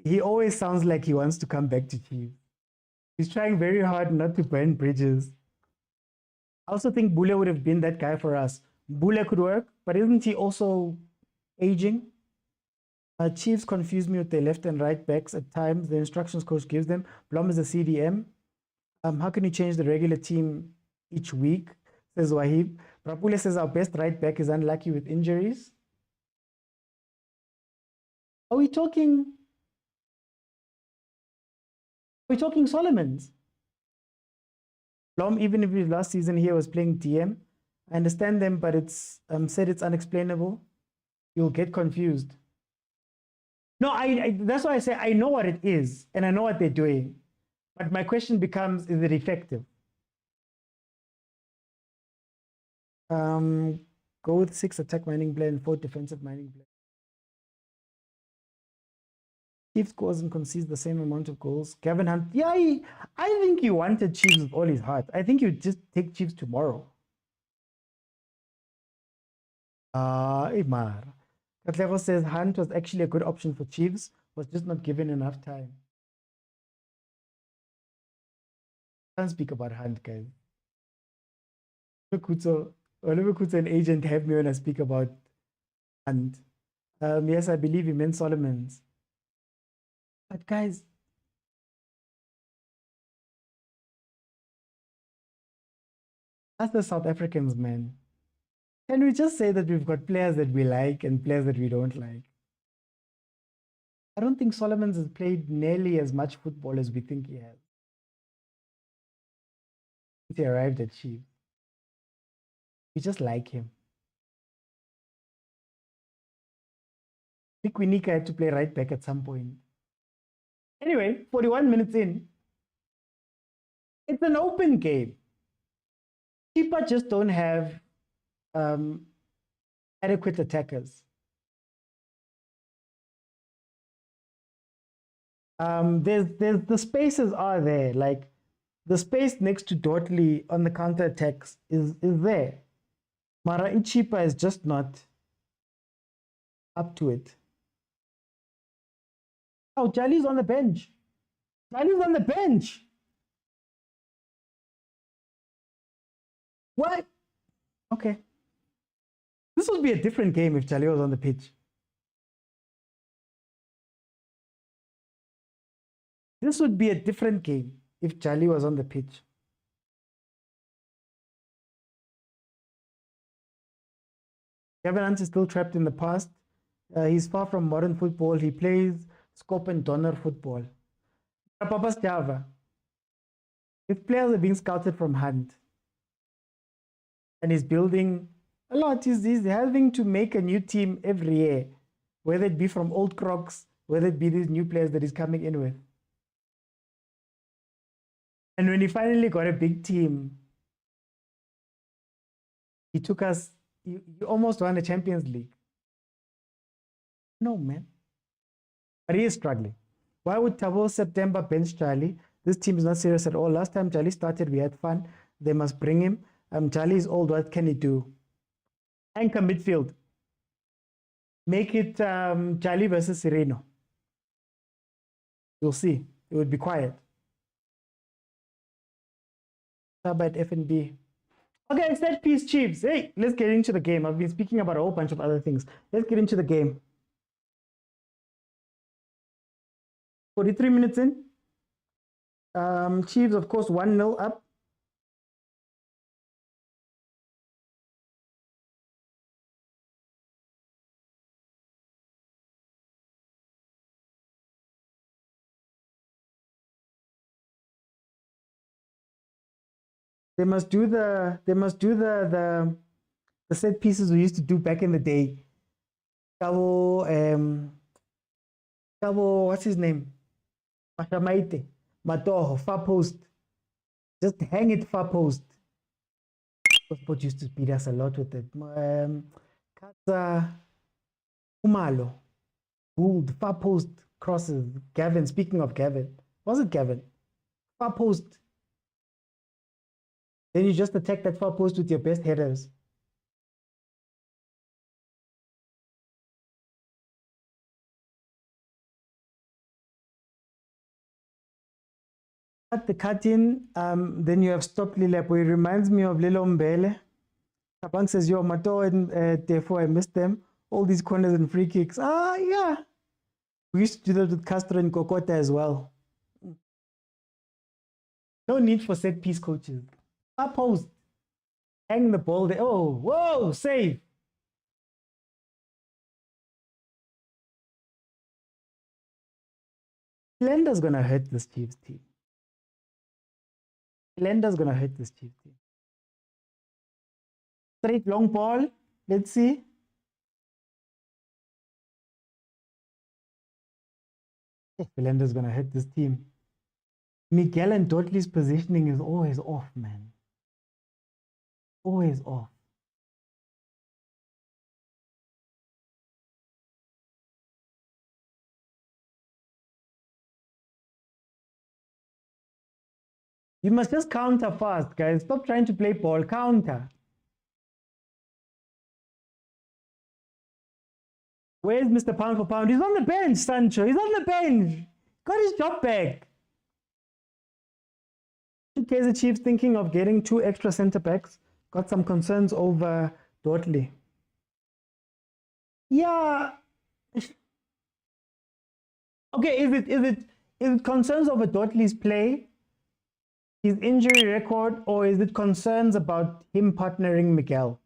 He always sounds like he wants to come back to Chiefs. He's trying very hard not to burn bridges. I also think Bule would have been that guy for us. Bule could work, but isn't he also aging? Chiefs confuse me with their left and right backs at times. The instructions coach gives them. Blom is a CDM. How can you change the regular team each week? Says Wahib. Prapule says our best right back is unlucky with injuries. Are we talking Solomons? Blom, even if his last season here was playing DM, I understand them, but it's said it's unexplainable. You'll get confused. No, that's why I say I know what it is and I know what they're doing. But my question becomes, is it effective? Go with 6 attack mining plan, 4 defensive mining plan. Chiefs scores and concedes the same amount of goals. Gavin Hunt, yeah, I think he wanted Chiefs with all his heart. I think you just take Chiefs tomorrow. Imar. Katlego says Hunt was actually a good option for Chiefs, was just not given enough time. Can't speak about Hunt, guys. Whenever Kutso an agent have me when I speak about Hunt. Yes, I believe he meant Solomon's. But guys, that's the South Africans, man. Can we just say that we've got players that we like and players that we don't like? I don't think Solomon's has played nearly as much football as we think he has. Since he arrived at Chiefs. We just like him. I think Winika had to play right back at some point. Anyway, 41 minutes in. It's an open game. Chippa just don't have adequate attackers. There's the spaces are there. Like the space next to Dortley on the counter attacks is there. Mara Chippa is just not up to it. Oh, Jali's on the bench. Jali's on the bench. What? Okay. This would be a different game if Jali was on the pitch. This would be a different game if Jali was on the pitch. Gavin is still trapped in the past. He's far from modern football. He plays scope and donor football. Papa's Java. If players are being scouted from Hunt and he's building a lot, he's having to make a new team every year, whether it be from old crocs, whether it be these new players that he's coming in with. And when he finally got a big team, he took us, you almost won the Champions League. No, man. But he is struggling. Why would Tabo September bench Charlie? This team is not serious at all. Last time Charlie started, we had fun. They must bring him. Charlie is old. What can he do? Anchor midfield. Make it Charlie versus Sereno. You'll see. It would be quiet. How about F&B? Okay, set piece Chiefs. Hey, let's get into the game. I've been speaking about a whole bunch of other things. Let's get into the game. 43 minutes in. Chiefs, of course, 1-0 up. They must do the set pieces we used to do back in the day. Cabo, what's his name? Mashamaite, Matoho, far post. Just hang it far post. Sport used to beat us a lot with it. Khoza, Umalo, Gould, far post crosses. Gavin, speaking of Gavin, was it Gavin? Far post. Then you just attack that far post with your best headers. At the cut-in, then you have stopped Lilepo. It reminds me of Lilo Mbele. Kapang says, yo, Mato and therefore I missed them. All these corners and free kicks. Ah, yeah. We used to do that with Castro and Kokota as well. No need for set piece coaches. Far post. Hang the ball there. Oh, whoa, save. Lender's gonna hurt this Chiefs team. Lender's gonna hurt this Chiefs team. Straight long ball. Let's see. Lender's gonna hurt this team. Miguel and Dotley's positioning is always off, man. Always off. You must just counter fast, guys. Stop trying to play ball. Counter. Where's Mr. Pound for Pound? He's on the bench, Sancho. He's on the bench. Got his job back. Kaizer Chiefs thinking of getting 2 extra centre backs. Got some concerns over Dortley. Yeah. Okay, is it concerns over Dortley's play, his injury record, or is it concerns about him partnering Miguel?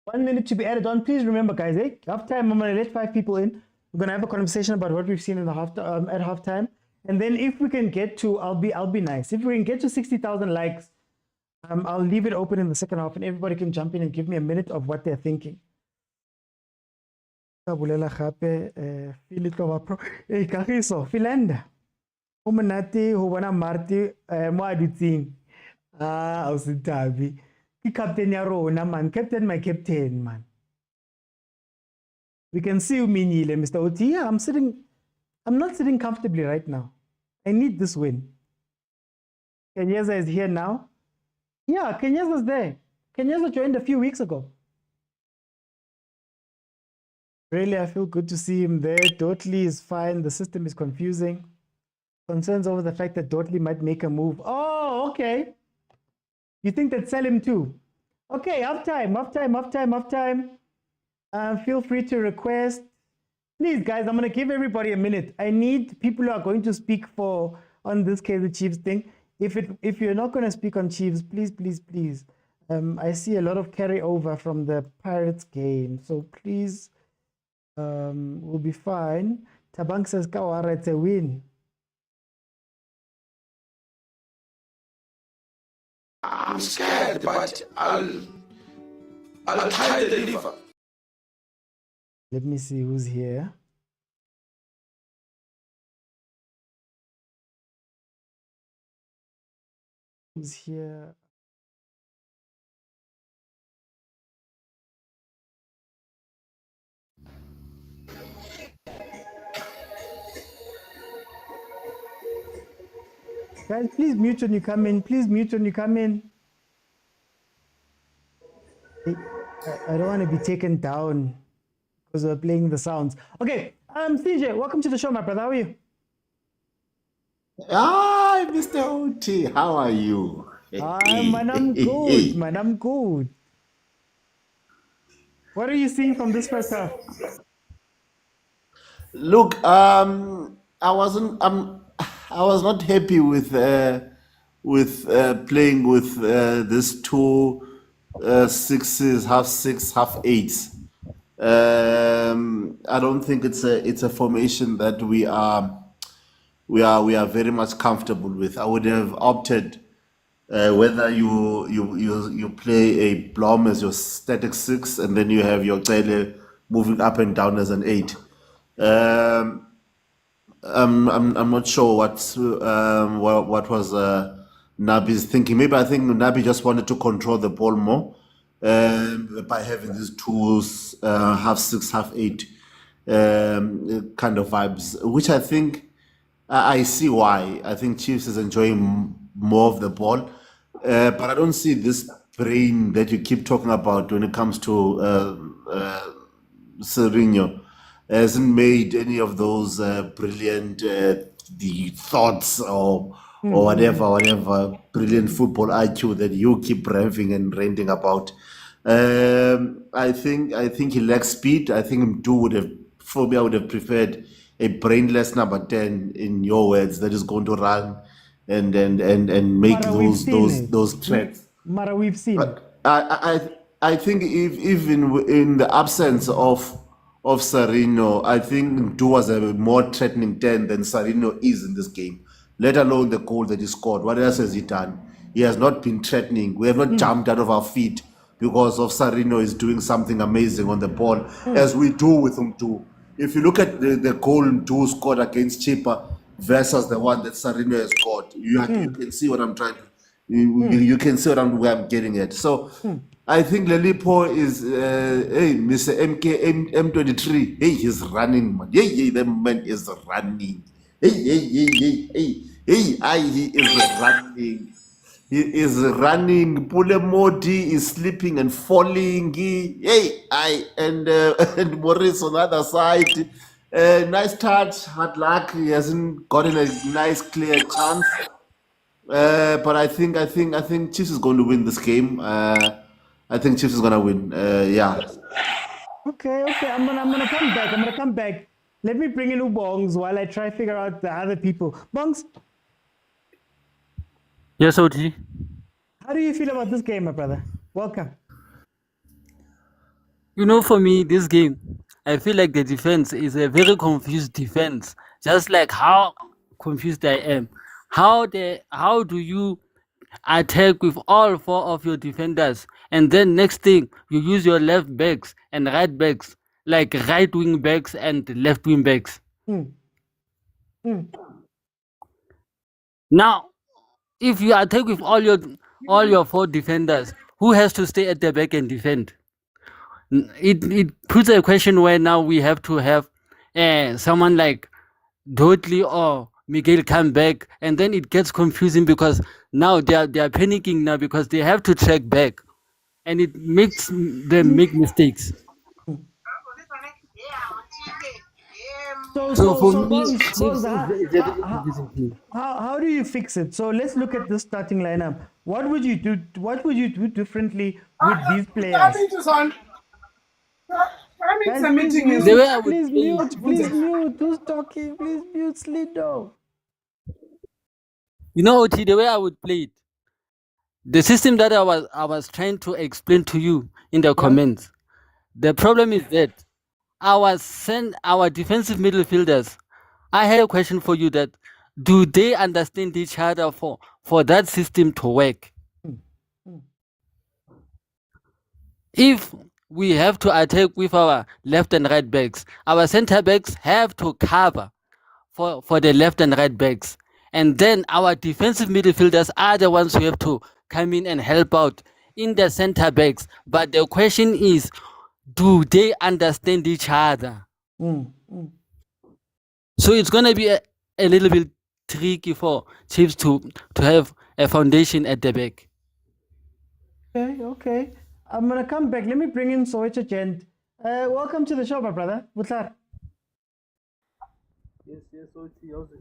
1 minute to be added on. Please remember, guys, half time, I'm going to let 5 people in. We're going to have a conversation about what we've seen in the at halftime. And then if we can get to, I'll be nice. If we can get to 60,000 likes, I'll leave it open in the second half and everybody can jump in and give me a minute of what they're thinking. Kagiso, Philanda. Umanati, Hubana Marti, Moadutin. Ausitabi. Captain Yarona, man. Captain, my captain, man. We can see you, Minile, Mr. Oti. Yeah, I'm not sitting comfortably right now. I need this win. Kenyeza is here now. Yeah, Kenyeza's there. Kenyeza joined a few weeks ago. Really, I feel good to see him there. Dortley is fine. The system is confusing. Concerns over the fact that Dortley might make a move. Oh, okay. You think that sell him too? Okay, half time. Feel free to request. Please, guys, I'm going to give everybody a minute. I need people who are going to speak on this Kaizer Chiefs thing. If you're not going to speak on Chiefs, please. I see a lot of carryover from the Pirates game. So please, we'll be fine. Tabang says, Kawara, it's a win. I'm scared, but I'll try to deliver. Let me see who's here. Who's here? Guys, please mute when you come in. I don't want to be taken down because we're playing the sounds. Okay, CJ, welcome to the show, my brother. How are you? Hi, Mr. OT. How are you? I'm good. What are you seeing from this first half? Look, I was not happy with playing with this 2 6s, half 6, half 8s. I don't think it's a formation that we are very much comfortable with. I would have opted whether you play a Blom as your static 6 and then you have your Tele moving up and down as an 8. I'm not sure what was Nabi's thinking. Maybe I think Nabi just wanted to control the ball more by having these tools, half 6, half 8 kind of vibes, which I think I see why. I think Chiefs is enjoying more of the ball, but I don't see this brain that you keep talking about when it comes to Serginho. Hasn't made any of those brilliant the thoughts or whatever brilliant football IQ that you keep raving and ranting about. I think he lacks speed. I think I would have preferred a brainless number 10, in your words, that is going to run and make those threats. Mara, we've seen. I think if even in the absence of Serginho, I think Ndu was a more threatening 10 than Serginho is in this game, let alone the goal that he scored. What else has he done? He has not been threatening. We have not jumped out of our feet because of Serginho is doing something amazing on the ball, as we do with Ndu. If you look at the goal Ndu scored against Chippa versus the one that Serginho has scored, you can see what I'm trying to, you can see where I'm getting at. So I think Lelipo is, Mr. M23, he's running, man. The man is running. He is running. He is running. Pule Modi is slipping and falling. And Maurice on the other side. Nice touch, hard luck. He hasn't gotten a nice clear chance. But I think Chiefs is going to win this game. I think Chiefs is going to win. Yeah. Okay. I'm gonna come back. Let me bring in Ubongs while I try to figure out the other people. Bongs, Yes, OT. how do you feel about this game, my brother? Welcome. You know, for me, this game, I feel like the defense is a very confused defense. Just like how confused I am. How do you attack with all four of your defenders, and then next thing you use your left backs and right backs, like right wing backs and left wing backs. Now, if you attack with all your four defenders, who has to stay at the back and defend? It puts a question where now we have to have someone like Dudley or Miguel come back, and then it gets confusing because now they are panicking now because they have to track back, and it makes them make mistakes. So for me, Bongs, how do you fix it? So let's look at the starting lineup. What would you do? What would you do differently with these players? Guys, please mute. Who's talking? Please mute Slido. You know, OT, the way I would play it, the system that I was trying to explain to you in the comments. The problem is that our defensive midfielders. I had a question for you: that do they understand each other for that system to work? If we have to attack with our left and right backs, our center backs have to cover for the left and right backs. And then our defensive midfielders are the ones who have to come in and help out in the center backs. But the question is, do they understand each other? So it's going to be a little bit tricky for Chiefs to have a foundation at the back. Okay. I'm going to come back. Let me bring in Soweto Gent. Welcome to the show, my brother. Butlар. Yes, OT. How's it?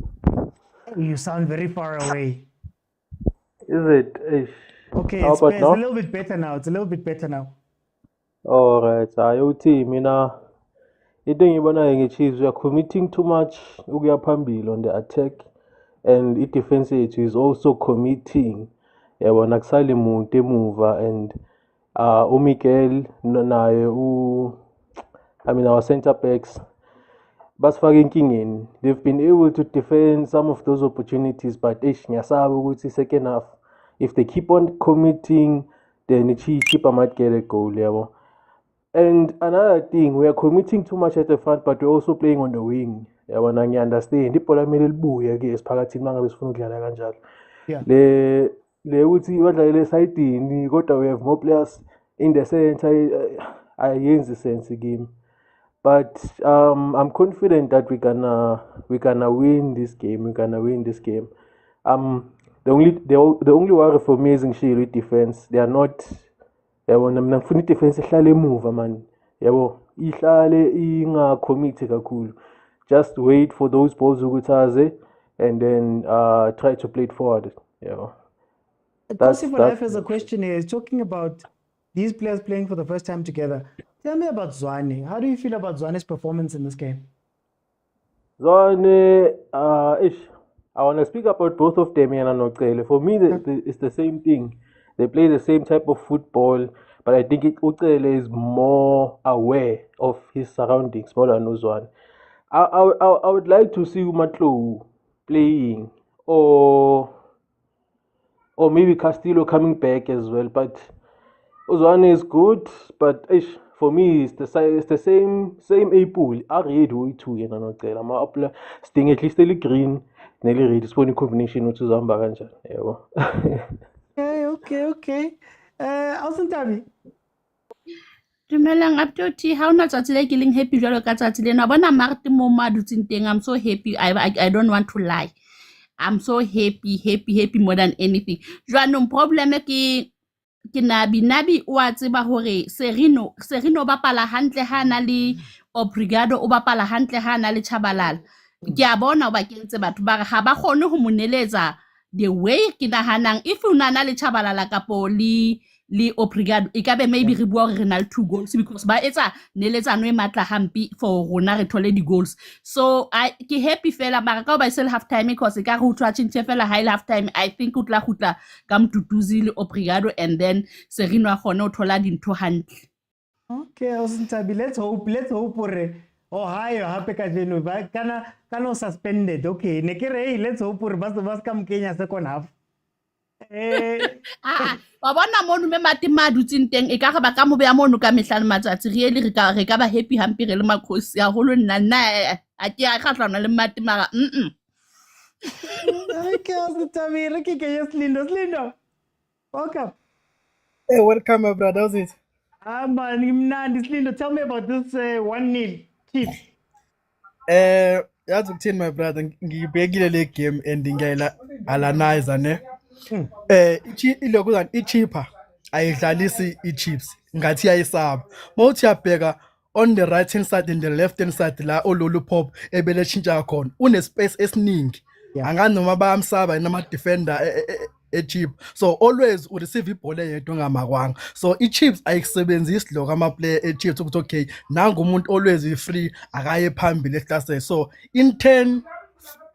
You sound very far away. Is it? Okay, How it's about now? a little bit better now. All right. OT, mina. Into engibona nge-Chiefs, we are committing too much ukuya phambili on the attack, and i-defense yethu is also committing. Yabona akusali muntu emuva, and uMiguel naye our center backs basifake enkingeni. They've been able to defend some of those opportunities, but ngiyasaba ukuthi second half, if they keep on committing, then Chippa might get a goal, yabo. And another thing, we are committing too much at the front, but we're also playing on the wing. Yabona ngiyanderstand ibhola kumele libuye ke esiphakathini mangabe sifuna ukudlala kanjalo. Le uthi badlalele esayidini kodwa we have more players in the center, ayenzi sense game. But I'm confident that we're gonna win this game. The only worry for me is in defense. They are not. Yabona mina ngifuna i-defense ihlale emuva man. Yabo ihlale ingacommit kakhulu. Just wait for those balls ukuthi and then try to play it forward. Yeah. Kosi for Life has a question here. He's talking about these players playing for the first time together. Tell me about Zwane. How do you feel about Zwane's performance in this game? Zwane, I want to speak about both of them. For me, it's the same thing. They play the same type of football, but I think Ucele is more aware of his surroundings more than Zwane. I would like to see Umatlo playing, or maybe Castillo coming back as well. But Zwane is good, but for me it's the same A pool. I read who it I'm apply sting at least green. Nelly read this one combination with Zamba Rancha. Okay. Awesome. Dumelang update how not actually killing happy jalo ka tsatsi lena bona marte mo madutsing teng. I'm so happy. I don't want to lie. I'm so happy more than anything. Jwanong problem ke Nabi o a tseba hore Serino bapala hantle ha na le Obrigado o bapala hantle ha na le Chabalala. Ke a bona ba kentse batho ba re ha ba kgone ho moneletsa the way ke nahanang if o na le Chabalala kapo le Obrigado e ka be maybe re bua re na le 2 goals because ba etsa neletsano e matla hampi for rona re thole di goals. So ke happy fela mara ka ba sel half time because ka re ho tshwa tshintse fela high half time. I think o tla khutla ka Mtutuzi le Obrigado and then Serino a kgone ho thola dintho hantle. Okay, Osintabi, let's hope hore Ohio hape ka jeno ba kana suspended. Okay, nekere let's hope hore ba ka mkenya second half. Wa bona mono me matima dutsing teng e ka ga ba ka mo be ya mono ka mehlano matsatsi really re ka ba happy hampi re le makhosi ya holo nna a ke a kgatlana le matima Okay, Osintabi, re ke yes Lindo. Welcome. Hey, welcome, my brother. How's it? Man, Lindo, tell me about this 1-0 Chiefs. Yazi ukuthini my brother, ngibhekile le game and ngiyayila analyze ne. Ilokuzana iChippa ayidlalisi iChiefs ngathi yayisaba. Mawuthi yabheka on the right hand side and the left hand side la ololu pop ebele tshintsha khona une space esiningi. Angani noma bayamsaba nama defender eChippa. So always u receive ibhola yedwa ngamakwanga. So iChiefs ayisebenzisi lokho ama player eChiefs ukuthi okay nangu umuntu always free akaye phambili ehlasela. So in 10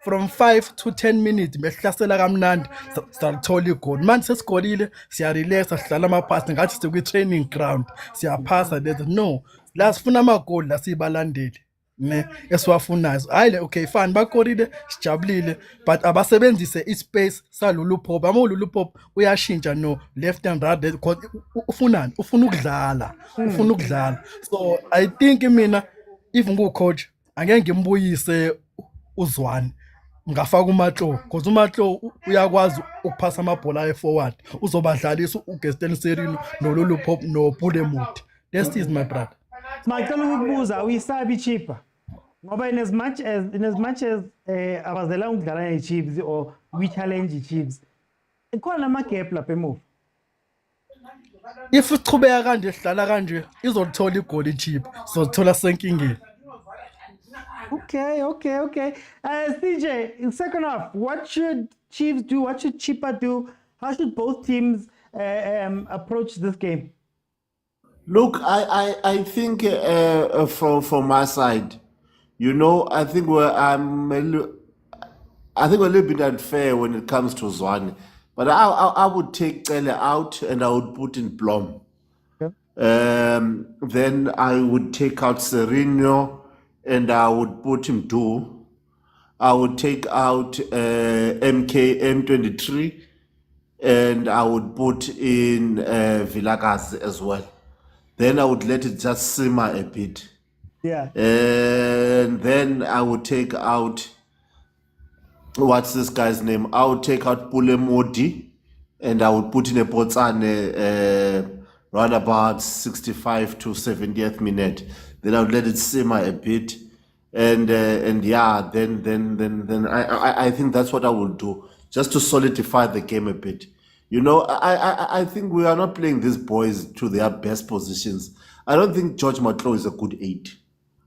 from 5 to 10 minutes behlasela kamnandi sathola igol manje sesikolile siya relax sihlala ama pass ngathi sikwi training ground siyaphasa lethe no la sifuna ama goal la sibalandeli ne esiwafunayo hayi okay fine bakorile sijabulile but abasebenzise ispace salolu pop amolulu pop uyashintsha no left and right because ufuna ukudlala so I think mina if ngu coach angeke ngimbuyise uZwane ngafaka uMatlo because uMatlo uyakwazi ukuphasa amabhola forward uzobadlalisa uGestel Serino nololu pop noPulemuthi. This is my brother. Ngicela ukubuza uyisabi Chippa ngoba in as much as abazela ukudlala neChiefs or we challenge iChiefs ikhona ama gap lapha emuva. If uqhubeka kanje sidlala kanje izolithola igoli iChippa sizothola senkingeni. Okay. CJ, in second half, what should Chiefs do? What should Chippa do? How should both teams approach this game? Look, I think from my side, I think we're a little bit unfair when it comes to Zwane, but I would take Tele out and I would put in Blom. Okay. Then I would take out Serino and I would put him two. I would take out M23 and I would put in Villacas as well. Then I would let it just simmer a bit. Yeah. And then I would take out, what's this guy's name? I would take out Pulemodi and I would put in a Botsane round about 65 to 70th minute. Then I would let it simmer a bit. And yeah, then I think that's what I will do, just to solidify the game a bit. I think we are not playing these boys to their best positions. I don't think George Matlo is a good 8.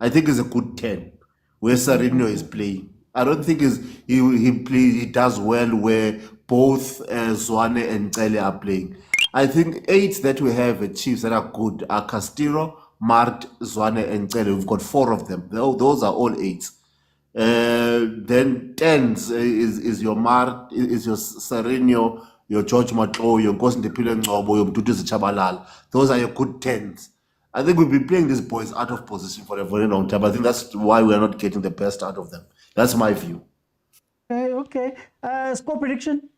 I think he's a good 10, where Serino is playing. I don't think he does well where both Zwane and Tele are playing. I think 8s that we have at Chiefs that are good are Castillo, Mart, Zwane, and Tele. We've got 4 of them. Those are all 8s. Then 10s is your Mart, is your Serino, your George Matlo, your Gosindepile Ngobo, your Mtutuzi Chabalala. Those are your good 10s. I think we'll be playing these boys out of position for a very long time. I think that's why we're not getting the best out of them. That's my view. Okay. Score prediction?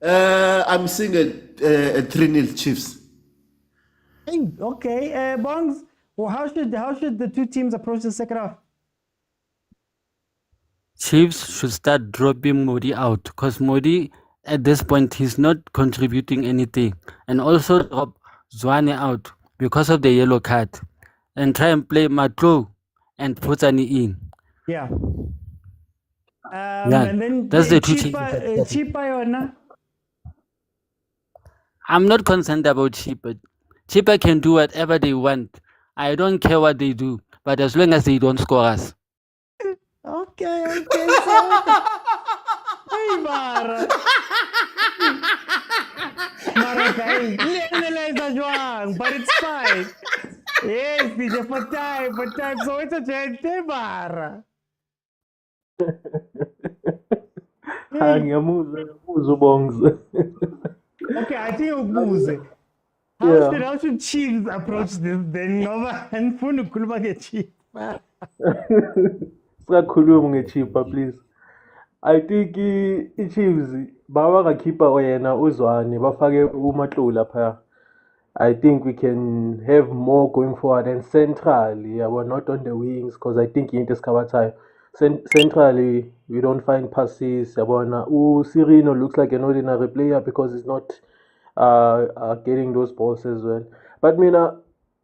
I'm seeing a 3-0 Chiefs. Okay. Bongs, well, how should the two teams approach the second half? Chiefs should start dropping Modi out because Modi at this point he's not contributing anything, and also drop Zwane out because of the yellow card, and try and play Matlo and Potsani in. Yeah. Yeah, And then that's the two changes. Chippa yona. I'm not concerned about Chippa. Chippa can do whatever they want. I don't care what they do, but as long as they don't score us. Okay, so hey Mara. Mara guys, but it's fine. Yes, DJ for time, so it's a gente Mara. Ngiyamuzwa ubongize. Okay, I think ubuze. How should Chiefs approach this then? Ngoba andifuni ukukhuluma ngeChiefs. Sikakhuluma ngeChippa please. I think i-Chiefs bawakakhipha oyena uZwane bafake uMatlula phaya. I think we can have more going forward and centrally, we're not on the wings because I think into Skabatai. Centrally, we don't find passes. Sirino looks like an ordinary player because he's not getting those balls as well. But Mina,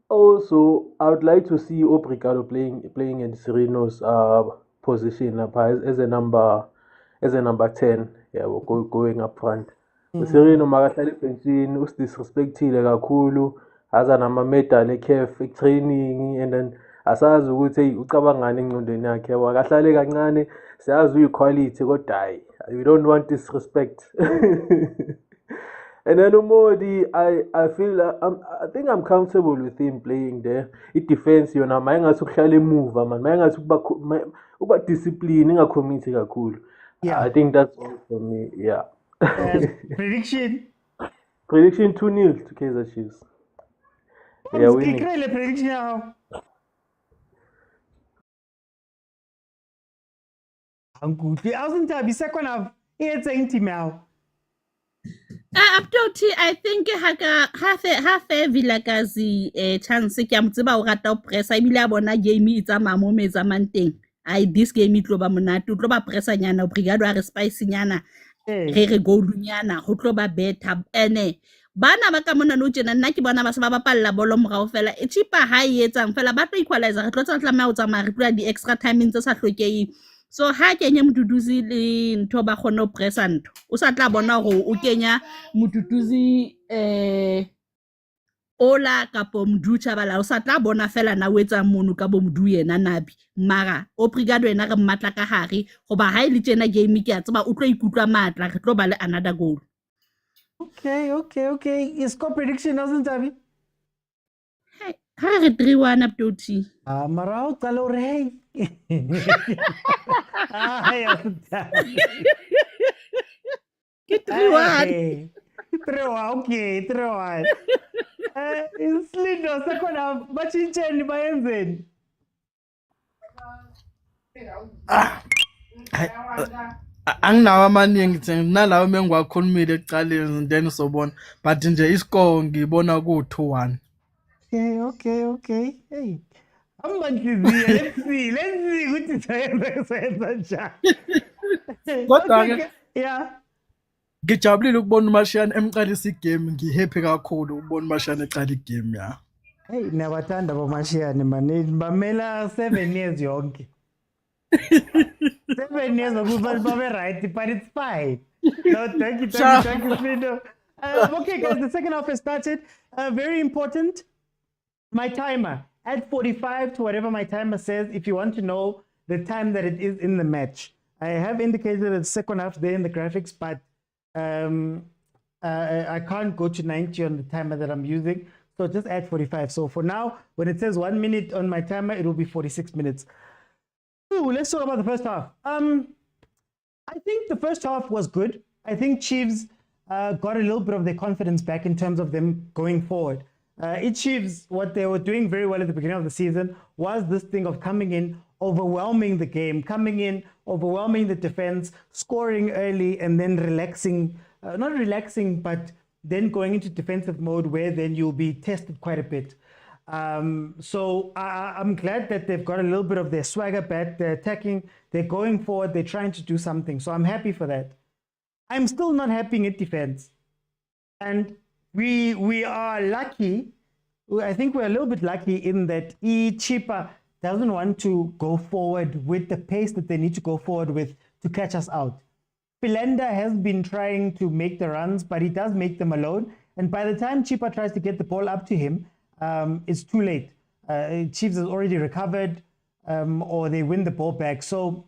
also, I would like to see Obrigado playing in Sirino's position as a number 10. Yeah, we're going up front. Sirino makahlala ebhentshini usidisrespectile kakhulu aza nama-medal e-CAF training and then asazi ukuthi hey ucabangani engqondweni yakhe akahlale kancane siyazi uyi-quality kodwa hayi we don't want disrespect. And then Umodi, I feel I think I'm comfortable with him playing there. Defense yona mayengathi ukuhlala emuva man mayengathi ukuba discipline ingacommit kakhulu. I think that's all for me. Yeah. Prediction 2-0 to Kaizer Chiefs. Yeah, winning. Prediction now. Anguti, awusintabi second half. It's a team now. Up to I think half a Villakazi chance ke a mtseba o rata o pressa ebile a bona game e tsamaya mo mezamanteng. This game e tlo ba monate o tlo ba pressa nyana o Brigado a re spice nyana. Re go nyana go tlo ba better ene bana ba ka mona no tjena nna ke bona ba se ba bapalla bolo morao fela e Chippa ha e etsang fela ba tlo equalizer re tlo tsamaya o tsamaya re tloa di extra time tse sa hlokeheng so ha kenya moduduzi le ntho ba khona o pressa ntho o sa tla bona go o kenya moduduzi ola kapo mducha bala o sa tla bona fela na o etsa mono ka bo mdu yena nabi mara o Brigado ena re mmatla ka hare go ba ha ile tjena game ke a tseba o tlo ikutlwa matla re tlo ba le another goal. Okay. Is score prediction doesn't have Hey, ha re 3-1 up to T. Marao qala ore hey. Ke 3-1. 3-1, okay, 3-1. Islindo second half bachintsheni bayenzeni. Anginawo amaningi nje nalawo mengiwakhulumile ekuqaleni then sobona but nje iscore ngibona ku2-1. Okay. Hey. Let's see ukuthi sayenza njani. Kodwa ke yeah. Ngijabulile ukubona uMashiyane emqalisa igame ngihappy kakhulu ukubona uMashiyane eqala igame ya. Hey nabathanda boMashiyane man bamela 7 years yonke. 7 years ago, right, but it's fine. No, thank you, Slindo. Okay, guys, the second half has started. Very important. My timer at 45 to whatever my timer says. If you want to know the time that it is in the match, I have indicated the second half there in the graphics, but I can't go to 90 on the timer that I'm using. So just add 45. So for now, when it says 1 minute on my timer, it will be 46 minutes. Ooh, let's talk about the first half. I think the first half was good. I think Chiefs got a little bit of their confidence back in terms of them going forward. Chiefs, what they were doing very well at the beginning of the season was this thing of coming in, overwhelming the game, coming in, overwhelming the defense, scoring early, and then relaxing, not relaxing, but then going into defensive mode where then you'll be tested quite a bit. So I'm glad that they've got a little bit of their swagger back. They're attacking, they're going forward, they're trying to do something. So I'm happy for that. I'm still not happy in defense. And we are lucky. I think we're a little bit lucky in that Chippa doesn't want to go forward with the pace that they need to go forward with to catch us out. Philander has been trying to make the runs, but he does make them alone. And by the time Chippa tries to get the ball up to him, it's too late. Chiefs has already recovered, or they win the ball back. So,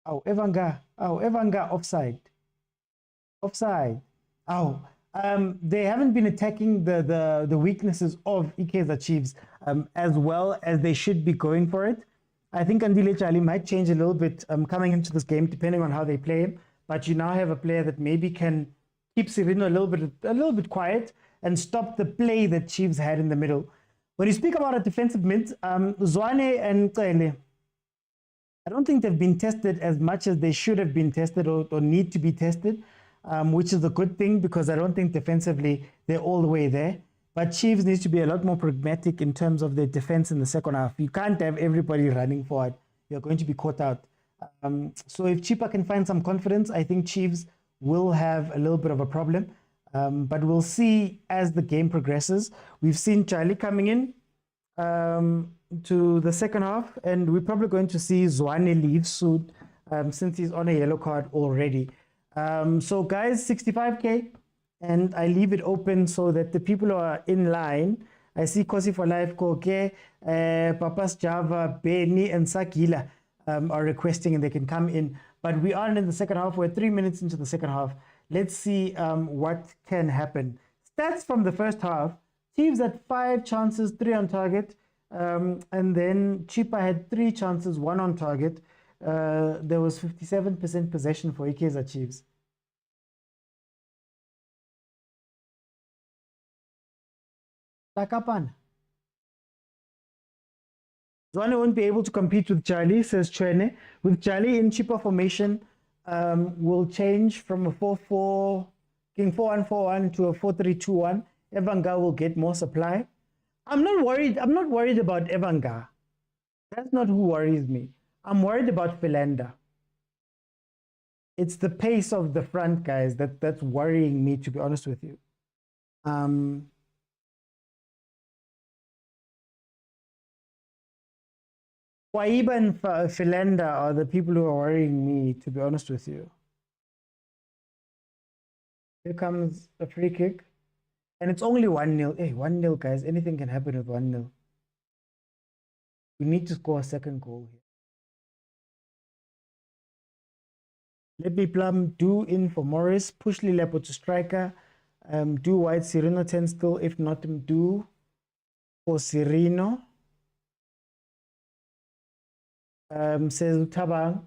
Evanga, offside. They haven't been attacking the weaknesses of Kaizer Chiefs as well as they should be going for it. I think Andile Chali might change a little bit coming into this game, depending on how they play him. But you now have a player that maybe can keep Serino a little bit quiet and stop the play that Chiefs had in the middle. When you speak about a defensive mid, Zwane and Cele, I don't think they've been tested as much as they should have been tested or need to be tested, which is a good thing because I don't think defensively they're all the way there. But Chiefs needs to be a lot more pragmatic in terms of their defense in the second half. You can't have everybody running forward. You're going to be caught out. So if Chippa can find some confidence, I think Chiefs will have a little bit of a problem. But we'll see as the game progresses. We've seen Charlie coming in to the second half, and we're probably going to see Zwane leave soon since he's on a yellow card already. So guys, 65K, and I leave it open so that the people who are in line, I see Kosi for Life, Koke, Papas Java, Benny, and Sakila are requesting and they can come in. But we are in the second half. We're 3 minutes into the second half. Let's see what can happen. Stats from the first half. Chiefs had 5 chances, 3 on target. And then Chippa had 3 chances, 1 on target. There was 57% possession for Kaizer Chiefs. Takapan. Zwane won't be able to compete with Charlie, says Chwene. With Charlie in Chippa formation, will change from a 4-4, King 4-1-4-1 to a 4-3-2-1. Evanga will get more supply. I'm not worried about Evanga. That's not who worries me. I'm worried about Philander. It's the pace of the front, guys, that's worrying me, to be honest with you. Waiba and Philander are the people who are worrying me, to be honest with you. Here comes a free kick. And it's only 1-0. Hey, 1-0, guys. Anything can happen with 1-0. We need to score a second goal here. Let me plumb do in for Morris. Push Lilepo to striker. Do wide Serino 10 still. If not, do for Serino. Says Utabang.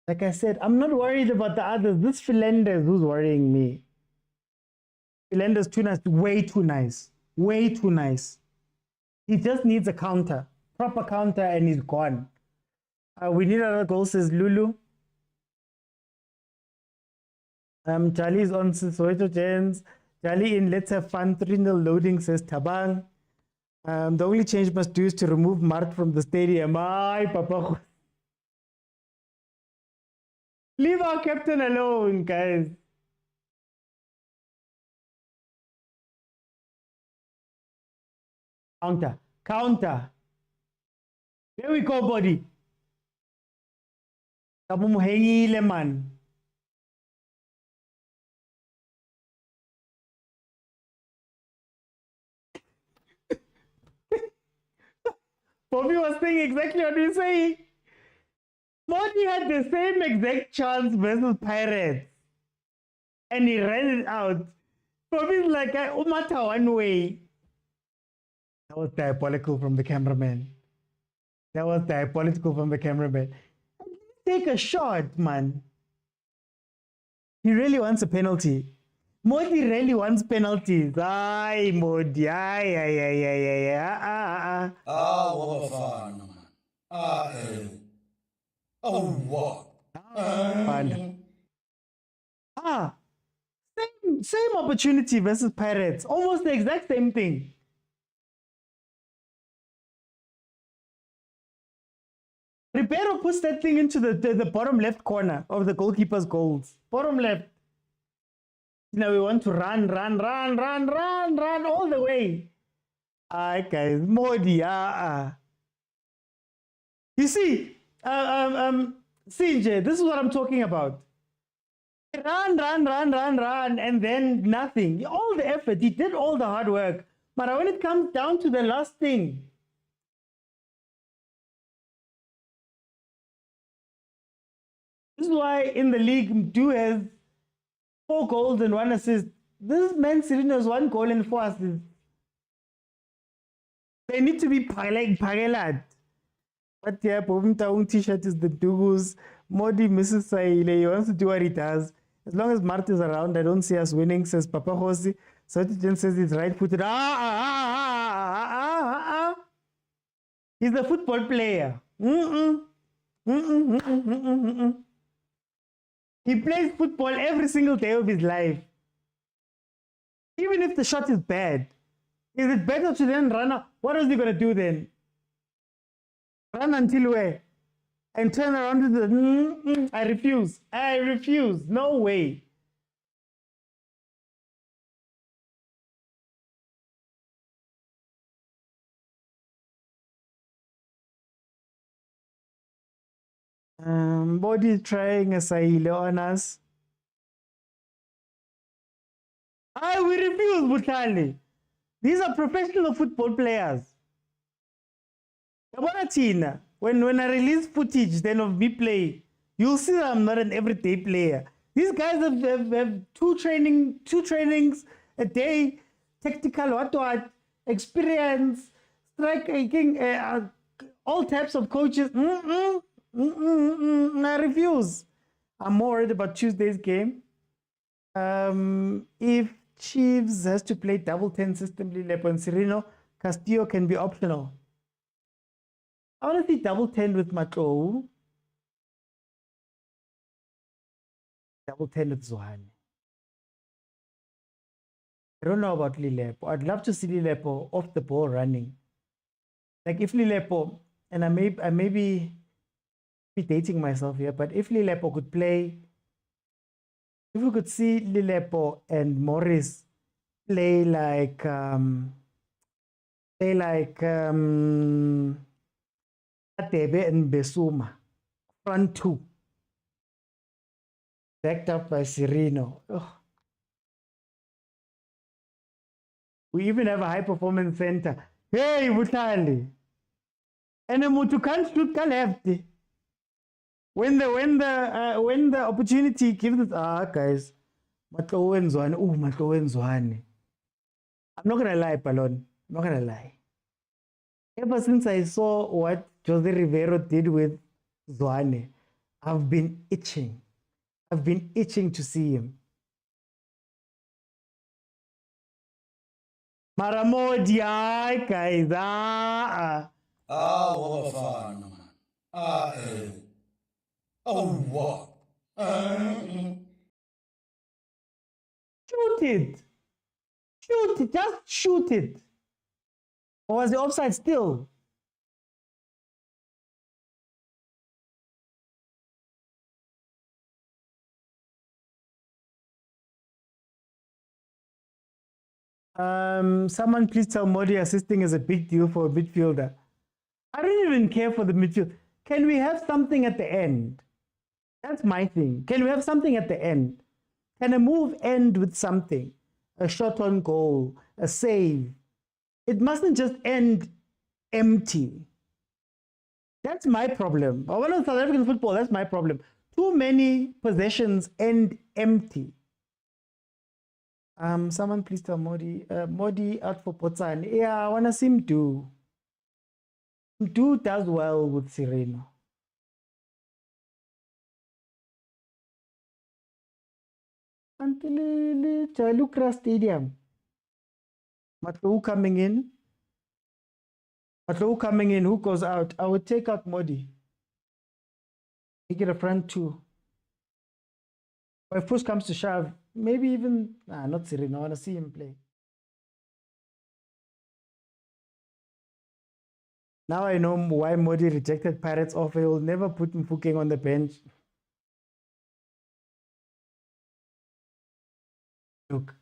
Like I said, I'm not worried about the others. This Philander is who's worrying me. Philander's too nice, way too nice. Way too nice. He just needs a counter. Proper counter and he's gone. We need another goal, says Lulu. Charlie's on Soweto Gens. Charlie in Let's Have Fun. 3-0 loading, says Tabang. The only change must do is to remove Mart from the stadium. Ay, Papa. Leave our captain alone, guys. Counter. Counter. There we go, buddy. Kabumuhengile, man. Bobby was saying exactly what he's saying. Modi had the same exact chance versus Pirates. And he ran it out. Bobby's like, Umata one way. That was diabolical from the cameraman. That was diabolical from the cameraman. Take a shot, man. He really wants a penalty. Modi really wants penalties. Ay, Modi. Ay. Bafana, man. Oh, what? Same opportunity versus Pirates. Almost the exact same thing. Ribeiro puts that thing into the bottom left corner of the goalkeeper's goals. Bottom left. Now we want to run all the way. Alright, guys. Modi, You see, CJ, this is what I'm talking about. Run, and then nothing. All the effort, he did all the hard work. But when it comes down to the last thing, this is why in the league, Mdu has 4 goals and 1 assist. This man Serino has 1 goal and 4 assists. They need to be pagelad. But yeah, Motaung t-shirt is the Dugus. Modi misses Saile. He wants to do what he does. As long as Mart is around, I don't see us winning, says Papa Hosi. Sotigen says he's right-footed. He's a football player. He plays football every single day of his life. Even if the shot is bad, is it better to then run up? What is he going to do then? Run until where? And turn around to the, I refuse. I refuse. No way. Body trying a Sahile on us. We refuse, Butali. These are professional football players. When I release footage then of me play, you'll see that I'm not an everyday player. These guys have two trainings a day, tactical what experience, striking, all types of coaches. I refuse. I'm more worried about Tuesday's game. If Chiefs has to play double 10 system, Lilepo and Serino, Castillo can be optional. I want to see double 10 with Mato. Double 10 with Zohane. I don't know about Lilepo. I'd love to see Lilepo off the ball running. Like if Lilepo, and I may be dating myself here, but if Lilepo could play, if we could see Lilepo and Morris play like Atebe and Besuma, front 2, backed up by Serino. Ugh. We even have a high performance center. Hey, Butali. And Mutu can't shoot left. When the opportunity gives us, guys, Matowenzwane. I'm not gonna lie, Palon. I'm not gonna lie. Ever since I saw what Jose Rivero did with Zwane, I've been itching. I've been itching to see him. Maramodi, guys. Bafana, man. Oh, what? Shoot it. Shoot it. Just shoot it. Or was the offside still? Someone please tell Modi assisting is a big deal for a midfielder. I don't even care for the midfield. Can we have something at the end? That's my thing. Can we have something at the end? Can a move end with something? A shot on goal, a save. It mustn't just end empty. That's my problem. I want South African football, that's my problem. Too many possessions end empty. Someone please tell Modi. Modi out for Potsdam. Yeah, I want to see him do. Do does well with Sereno. Until Chalukra Stadium. Matlou coming in. Matlou coming in. Who goes out? I would take out Modi. Make it a front 2. If push comes to shove, maybe even not Sereno. I want to see him play. Now I know why Modi rejected Pirates offer. He will never put Mfukeng on the bench. Look,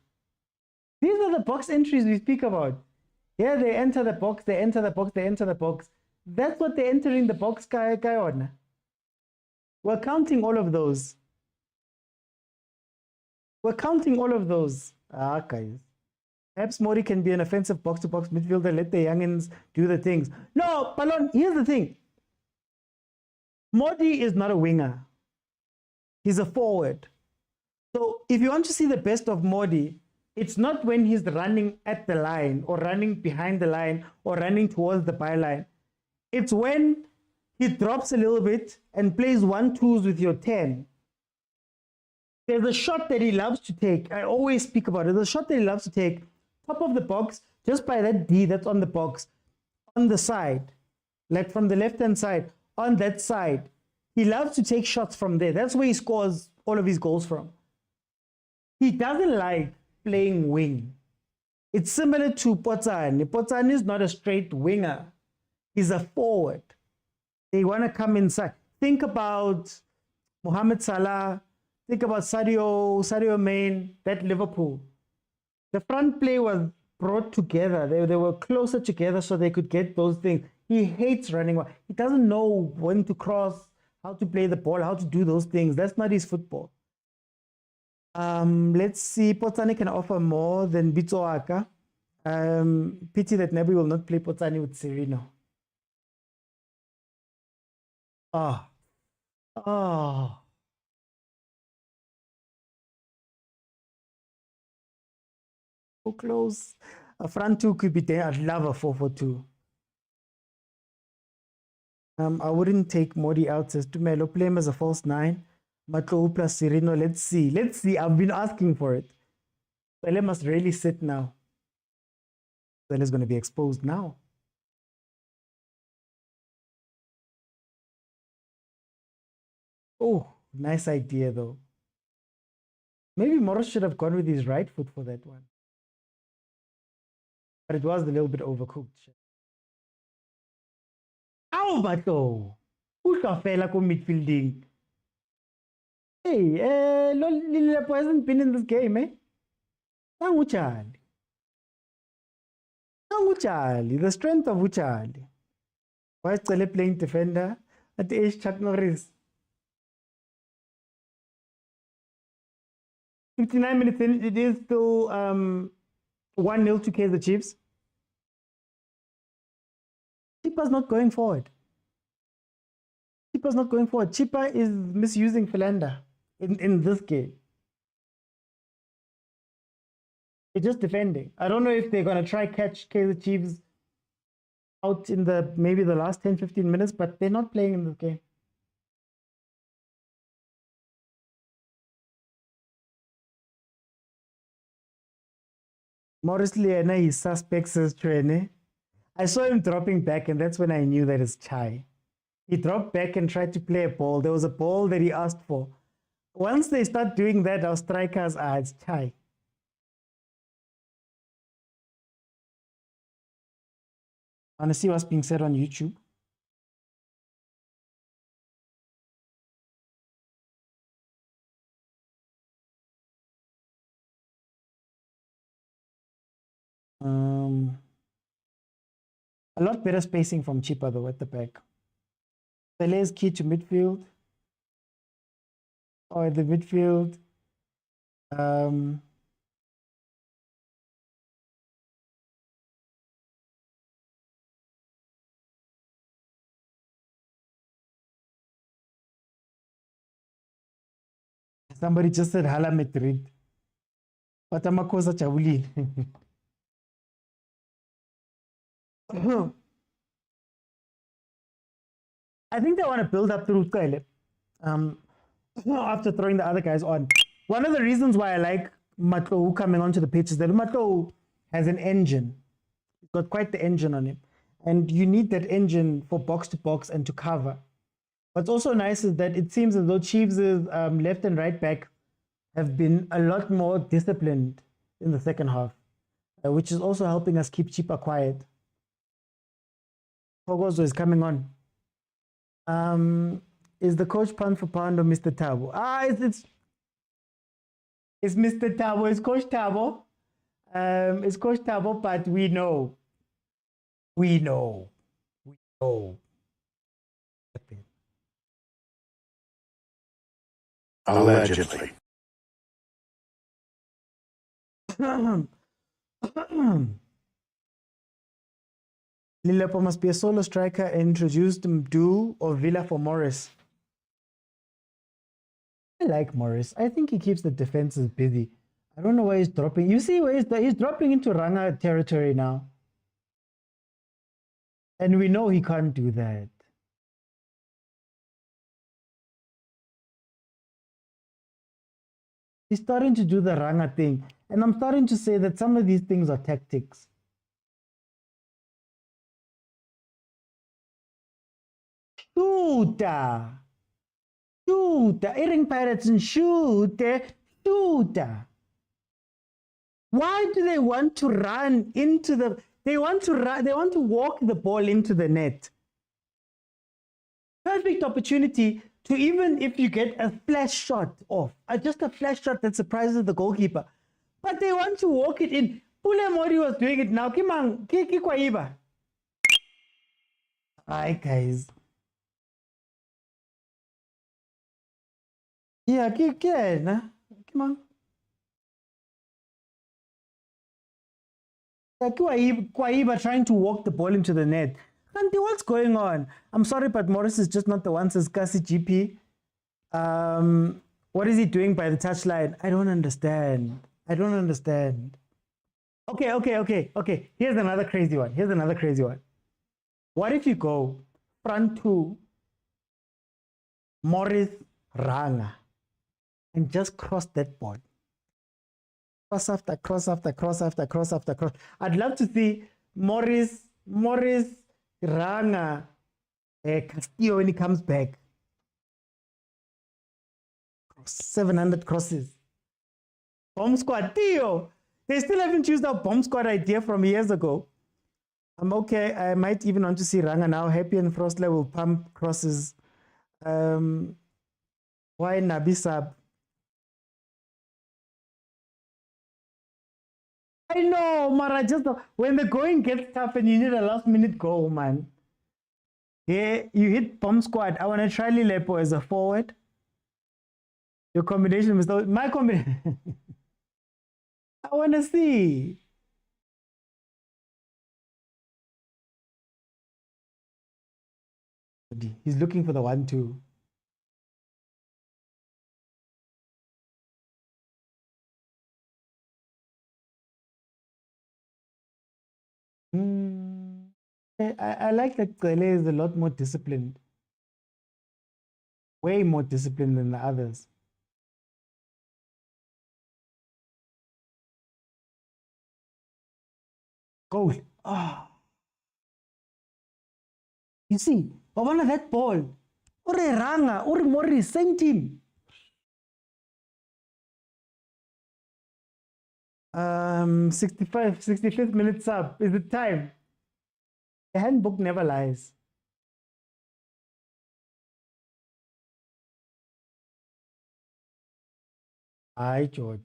these are the box entries we speak about. Here they enter the box, they enter the box, they enter the box. That's what they're entering the box guy on. We're counting all of those. We're counting all of those. Guys. Perhaps Mori can be an offensive box-to-box midfielder. Let the youngins do the things. No, Palon, here's the thing. Modi is not a winger. He's a forward. So if you want to see the best of Modi, it's not when he's running at the line or running behind the line or running towards the byline. It's when he drops a little bit and plays 1-2s with your 10. There's a shot that he loves to take. I always speak about it. There's a shot that he loves to take. Top of the box, just by that D that's on the box, on the side, like from the left-hand side, on that side. He loves to take shots from there. That's where he scores all of his goals from. He doesn't like playing wing. It's similar to Potsani. Potsani is not a straight winger. He's a forward. They want to come inside. Think about Mohamed Salah. Think about Sadio Mane, that Liverpool. The front play was brought together. They were closer together so they could get those things. He hates running. He doesn't know when to cross, how to play the ball, how to do those things. That's not his football. Let's see. Potsani can offer more than Pitso Aka. Pity that Nebi will not play Potsani with Serino. So close. A front two could be there. I'd love a 4-4-2. I wouldn't take Modi out, says Tumelo. Play him as a false 9. Matlo plus Serino. Let's see. I've been asking for it. Pele must really sit now. Pele's going to be exposed now. Oh, nice idea though. Maybe Morris should have gone with his right foot for that one. But it was a little bit overcooked. Ow, Mato! Who's fella ko midfielding? Hey, Lilipo hasn't been in this game, eh? Uchali. The strength of Uchali. Why is Chele playing defender at the age Chuck Norris? 59 minutes in, it is still 1-0 to Kaizer Chiefs. Chippa's not going forward. Chippa is misusing Philander in this game. They're just defending. I don't know if they're going to try catch Kaizer Chiefs out in maybe the last 10-15 minutes, but they're not playing in this game. Morris Liena is suspects as trainer. I saw him dropping back, and that's when I knew that it's Chai. He dropped back and tried to play a ball. There was a ball that he asked for. Once they start doing that, our strikers are it's Chai. I want to see what's being said on YouTube. A lot better spacing from Chippa though at the back. Pele is key to midfield. Or at the midfield. Somebody just said Hala Madrid. But I'm a khoza jabulile. I think they want to build up through Kyle after throwing the other guys on. One of the reasons why I like Matlo coming onto the pitch is that Matlo has an engine. He's got quite the engine on him. And you need that engine for box to box and to cover. What's also nice is that it seems as though Chiefs' left and right back have been a lot more disciplined in the second half, which is also helping us keep Chippa quiet. Khoza is coming on. Is the coach pound for pound or Mr. Tabo? It's Mr. Tabo. It's Coach Tabo. It's Coach Tabo, but we know. Oh. Allegedly. Lilepo must be a solo striker and introduced Mdu or Villa for Morris. I like Morris. I think he keeps the defenses busy. I don't know why he's dropping. You see where he's dropping into Ranga territory now. And we know he can't do that. He's starting to do the Ranga thing. And I'm starting to say that some of these things are tactics. Shooter. Shooter. Eating Pirates and shooter. Shooter. Why do they want to run into the... They want to walk the ball into the net. Perfect opportunity to, even if you get a flash shot off, just a flash shot that surprises the goalkeeper. But they want to walk it in. Pule Mori was doing it now. Hi, guys. Yeah, come on. Kwaiba trying to walk the ball into the net. Auntie, what's going on? I'm sorry, but Morris is just not the one, says Kasi GP. What is he doing by the touchline? I don't understand. Okay. Here's another crazy one. What if you go front two, Morris, Ranga, and just cross that ball? Cross after cross. I'd love to see Morris, Ranga, Castillo when he comes back. 700 crosses. Bomb squad, Theo. They still haven't used our bomb squad idea from years ago. I'm okay. I might even want to see Ranga now. Happy and Frostler will pump crosses. Why Nabi Sab? I know, Mara, just when the going gets tough and you need a last minute goal, man. Yeah, you hit bomb squad. I want to try Lilepo as a forward. Your combination was my combination. I want to see. He's looking for the 1-2. I like that Kele is a lot more disciplined. Way more disciplined than the others. Goal. Ah. You see, one of that ball. Ore Ranga, Ore Morris, same team. 65th minute sub. Is it time? The handbook never lies. Aye, George.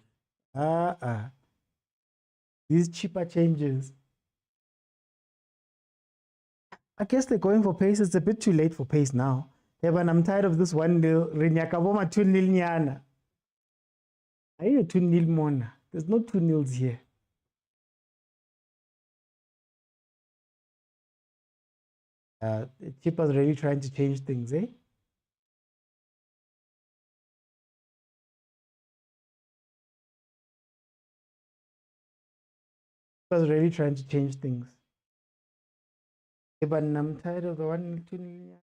These cheaper changes. I guess they're going for pace. It's a bit too late for pace now. Evan, I'm tired of this 1-0. Rinyakaboma 2-0 nyana. Are you 2-0 mona? There's no 2-0s here. Chippa's really trying to change things, eh? Chippa's really trying to change things. But I'm tired of the 1-2.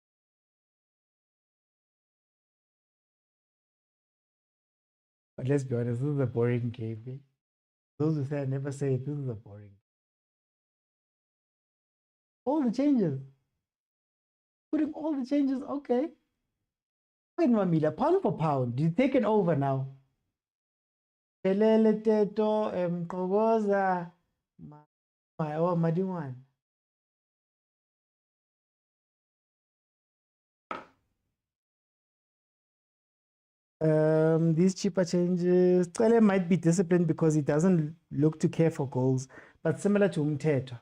But let's be honest, this is a boring game. Eh? Those who say I never say it, this is a boring. All the changes. Putting all the changes, okay. Wait, Mamila, pound for pound, you take it over now. Pelele Teto, Khoza, Madiwan. These cheaper changes. Cele might be disciplined because he doesn't look to care for goals, but similar to Umteto.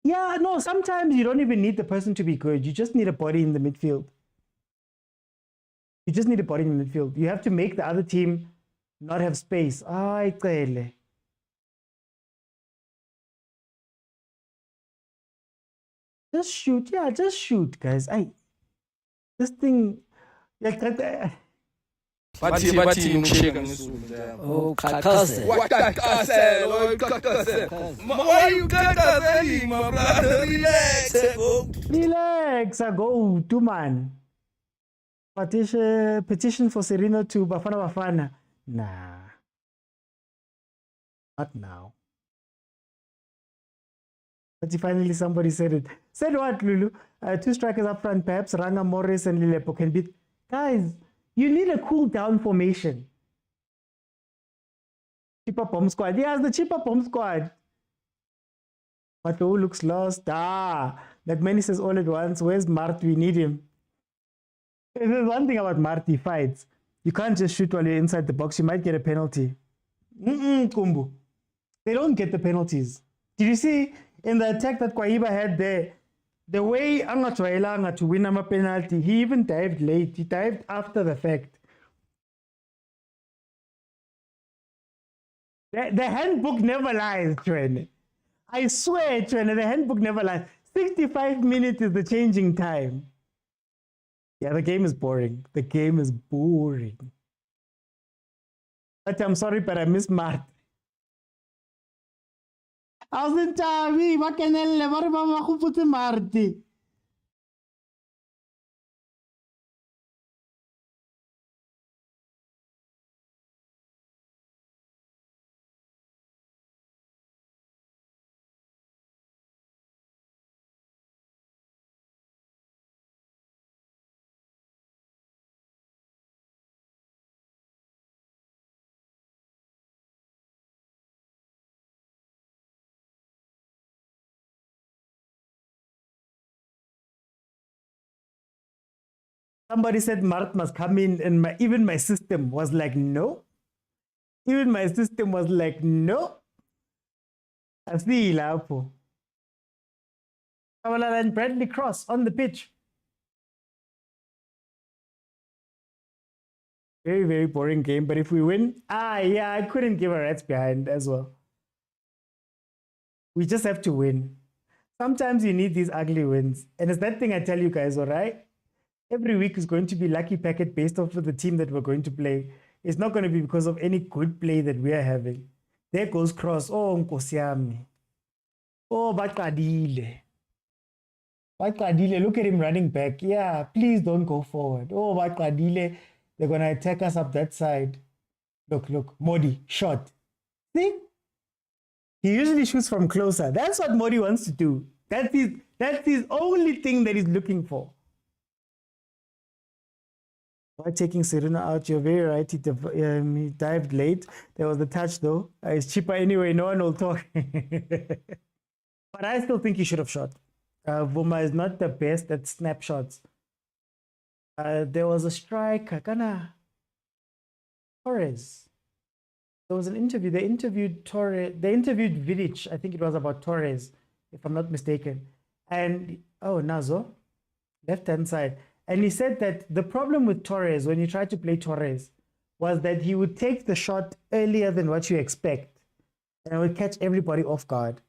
Yeah, no, sometimes you don't even need the person to be good. You just need a body in the midfield. You just need a body in the midfield. You have to make the other team not have space. Ay, cele. Just shoot. Yeah, just shoot, guys. This thing. Bathi ngikusheka ngesizulu. Oh, kakase. Wakakase, lo kakase. Why you kakase, my brother? Relax, go. Relax, go to man. Petition for Serino to Bafana. Nah. Not now. But finally somebody said it. Said what, Lulu? 2 strikers up front, perhaps Ranga, Morris, and Lilepo can beat. Guys, you need a cool down formation. Chippa bomb squad. Yes, the Chippa bomb squad. But who looks lost? Like many says all at once. Where's Mart? We need him. There's one thing about Marty fights. You can't just shoot while you're inside the box. You might get a penalty. Kumbu. They don't get the penalties. Did you see in the attack that Kwaiba had there? The way Angatwailanga to win a penalty, he even dived late. He dived after the fact. The handbook never lies, Trent. I swear, Trent, the handbook never lies. 65 minutes is the changing time. Yeah, the game is boring. The game is boring. But I'm sorry, but I miss Mart. How's it, Tavi? What can I put in Marty? Somebody said Mart must come in, and even my system was like, no. Even my system was like, no. I see Lapo. And Bradley Cross on the pitch. Very, very boring game. But if we win, yeah, I couldn't give a rat's behind as well. We just have to win. Sometimes you need these ugly wins. And it's that thing I tell you guys, all right? Every week is going to be lucky packet based off of the team that we're going to play. It's not going to be because of any good play that we are having. There goes Cross. Oh, Nkosiami. Oh, Bakadile. Bakadile, look at him running back. Yeah, please don't go forward. Oh, Bakadile, they're going to attack us up that side. Look, Modi, shot. See? He usually shoots from closer. That's what Modi wants to do. That's his only thing that he's looking for. Why taking Serena out? You're very right. He dived late. There was the touch though. It's Chippa anyway. No one will talk. But I still think he should have shot. Vuma is not the best at snapshots. There was a striker, Torres. There was an interview. They interviewed Torres. They interviewed Vidic. I think it was about Torres, if I'm not mistaken. And Nazo, left-hand side. And he said that the problem with Torres, when you try to play Torres, was that he would take the shot earlier than what you expect. And it would catch everybody off guard.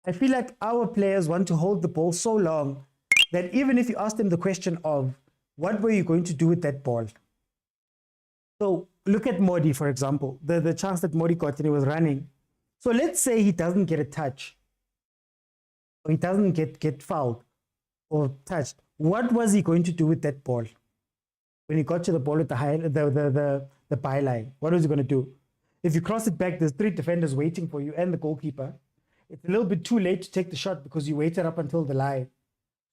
I feel like our players want to hold the ball so long that even if you ask them the question of, what were you going to do with that ball? So look at Modi, for example, the chance that Modi got and he was running. So let's say he doesn't get a touch, or he doesn't get fouled or touched. What was he going to do with that ball? When he got to the ball at the byline, what was he going to do? If you cross it back, there's 3 defenders waiting for you and the goalkeeper. It's a little bit too late to take the shot because you waited up until the line.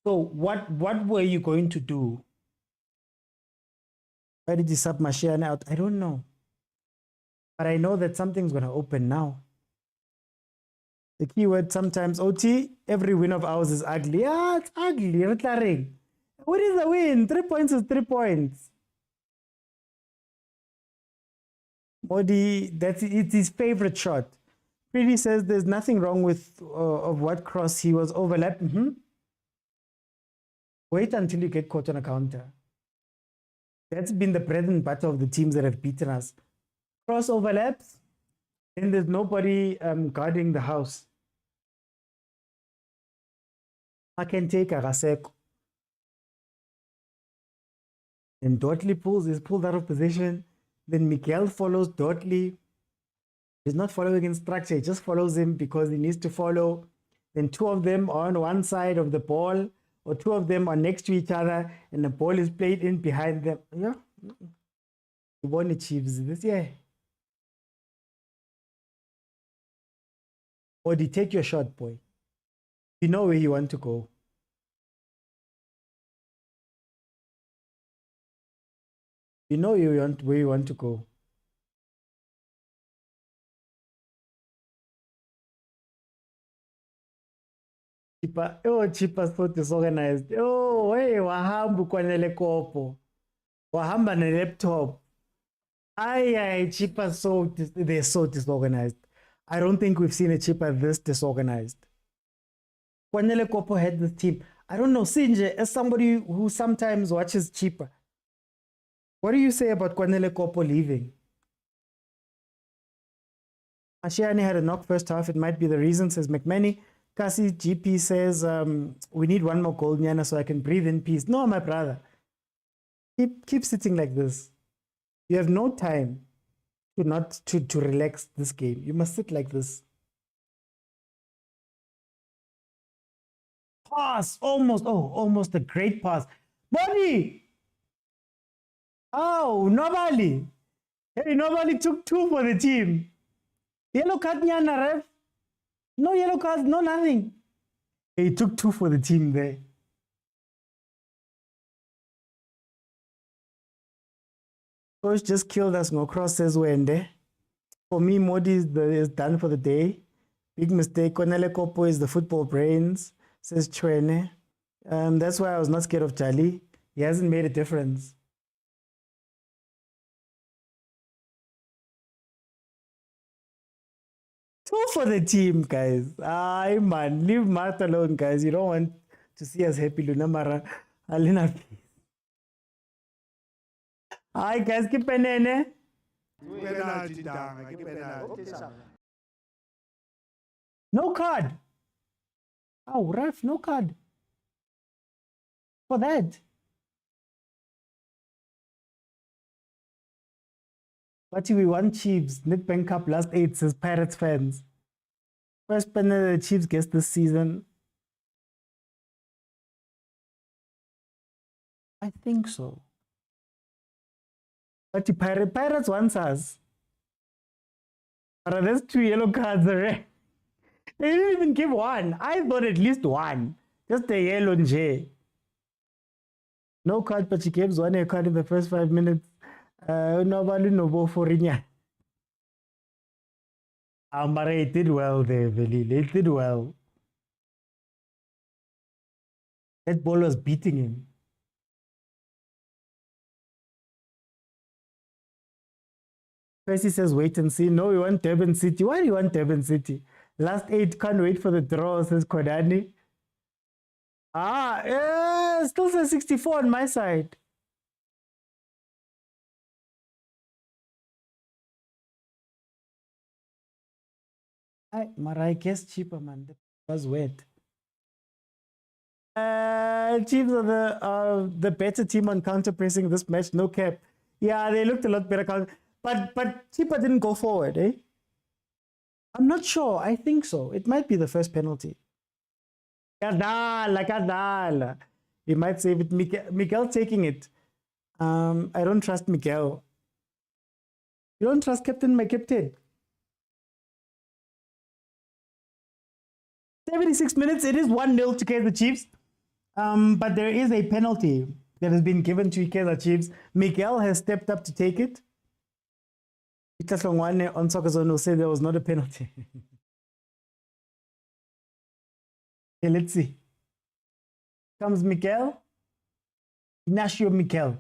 So what were you going to do? Why did you sub Mashiane out? I don't know. But I know that something's going to open now. The keyword sometimes, OT, every win of ours is ugly. Yeah, it's ugly. What is the win? 3 points is 3 points. Modi, it's his favorite shot. Pretty says there's nothing wrong with of what cross he was overlapped. Wait until you get caught on a counter. That's been the bread and butter of the teams that have beaten us. Cross overlaps, and there's nobody guarding the house. I can take a Raseko. And Dotley is pulled out of position. Then Miguel follows Dotley. He's not following in structure, he just follows him because he needs to follow. Then two of them are on one side of the ball, or two of them are next to each other, and the ball is played in behind them. Yeah. You won the Chiefs this year. Or do you take your shot, boy? You know where you want to go. You know where you want to go. Chippa so disorganized. Oh, hey, wahamba kwanele kopo. Wahamba ne laptop. Ay, Chippa they're so disorganized. I don't think we've seen a Chippa this disorganized. Kwanele Kopo had this team. I don't know, Sinje, as somebody who sometimes watches Chippa, what do you say about Kwanele Kopo leaving? Ashiani had a knock first half. It might be the reason, says McManny. Kasi GP says, we need one more goal, Nyana, so I can breathe in peace. No, my brother. Keep sitting like this. You have no time to relax this game. You must sit like this. Pass, almost a great pass. Body! Oh, nobody. Hey, nobody took two for the team. Yellow card, Nyana, ref. No yellow cards, no nothing. He took two for the team there. Coach just killed us. No cross says Wende. For me, Modi is done for the day. Big mistake. Kwanele Kopo is the football brains, says Chwene. That's why I was not scared of Charlie. He hasn't made a difference. Two for the team, guys. Ay, man. Leave Martha alone, guys. You don't want to see us happy, Luna Mara. Alina. Hi, guys. Keep penene. No card. Oh, ref, no card. For that. But we won Chiefs. Nedbank Cup last 8, says Pirates fans. First penalty the Chiefs gets this season. I think so. But the Pirates wants us. But there's 2 yellow cards already. They didn't even give one. I thought at least one. Just a yellow J. No card, but she gives one a card in the first 5 minutes. Nobody no for Rinya. Amare did well there, Veli. They did well. That ball was beating him. Percy says, wait and see. No, we want Durban City. Why do you want Durban City? Last 8, can't wait for the draw, says Kodani. Still says 64 on my side. I guess cheaper, man. That was wet. Chiefs are the better team on counter pressing this match. No cap. Yeah, they looked a lot better. But Chippa didn't go forward, eh? I'm not sure. I think so. It might be the first penalty. Kadala. He might save it. Miguel taking it. I don't trust Miguel. You don't trust my captain? 76 minutes. It is 1-0 to Kaizer Chiefs. But there is a penalty that has been given to Kaizer Chiefs. Miguel has stepped up to take it. Peter Hlongwane on Soccer Zone will say there was not a penalty. Okay, let's see. Comes Miguel. Ignacio Miguel.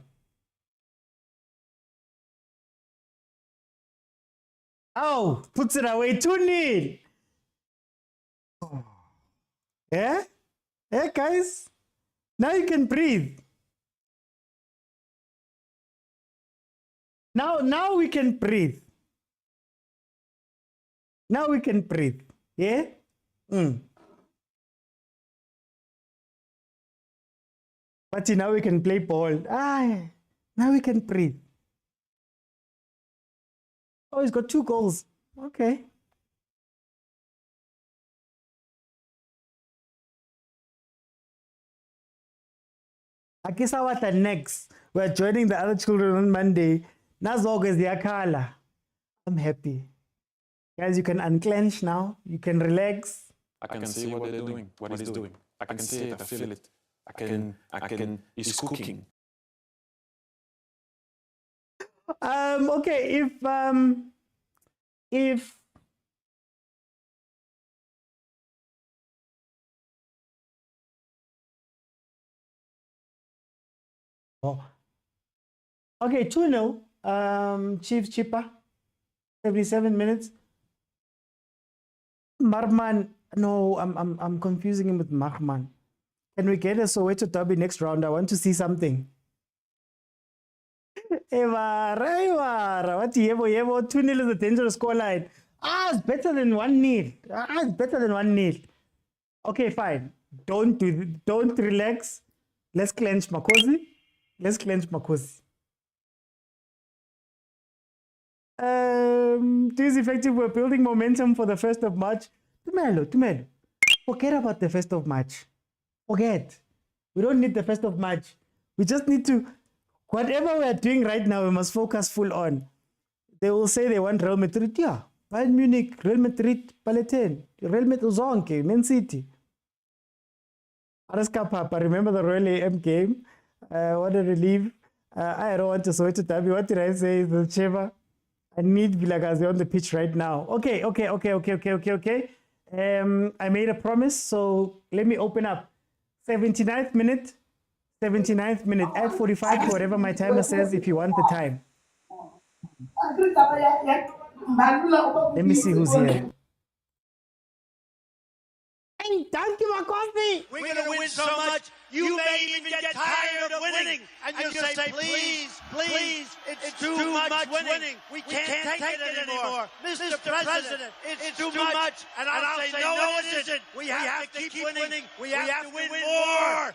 Oh, puts it away. 2-0. Yeah? Yeah, guys? Now you can breathe. Now we can breathe. Now we can breathe. Yeah? But see, now we can play ball. Now we can breathe. Oh, he's got 2 goals. Okay. Akisawata next. We're joining the other children on Monday. Nazog is yakala. I'm happy. Guys, you can unclench now. You can relax. I can see what they're doing, what he's doing. I can see it, I feel it. He's cooking. Okay, if okay, 2-0. Chiefs Chippa, 77 minutes. Marman, no, I'm confusing him with Marman. Can we get a Soweto derby next round? I want to see something. Evara, what yevo 2-0 is a dangerous scoreline. It's better than 1-0. It's better than 1-0. Okay, fine. Don't relax. Let's clench Makosi. This effective. We're building momentum for the 1st of March. Tumelo. Forget about the 1st of March. Forget. We don't need the 1st of March. We just need to, whatever we are doing right now, we must focus full on. They will say they want Real Madrid. Yeah. Bayern Munich, Real Madrid, Palatine, Real Madrid, Zonke, Man City. Araska Papa, remember the Royal AM game? What a relief. I don't want to switch to Tabi. What did I say? The Cheva. I need Vilagazi on the pitch right now. Okay. I made a promise, so let me open up. 79th minute. Add 45 to whatever my timer says if you want the time. Let me see who's here. Hey, thank you, Makosi. We're going to win so much, you may even get tired of winning. And you'll say, please, it's too much winning. We can't take it anymore. Mr. President, it's too much. And I'll say, no, it isn't. We have to keep winning. We have to win more.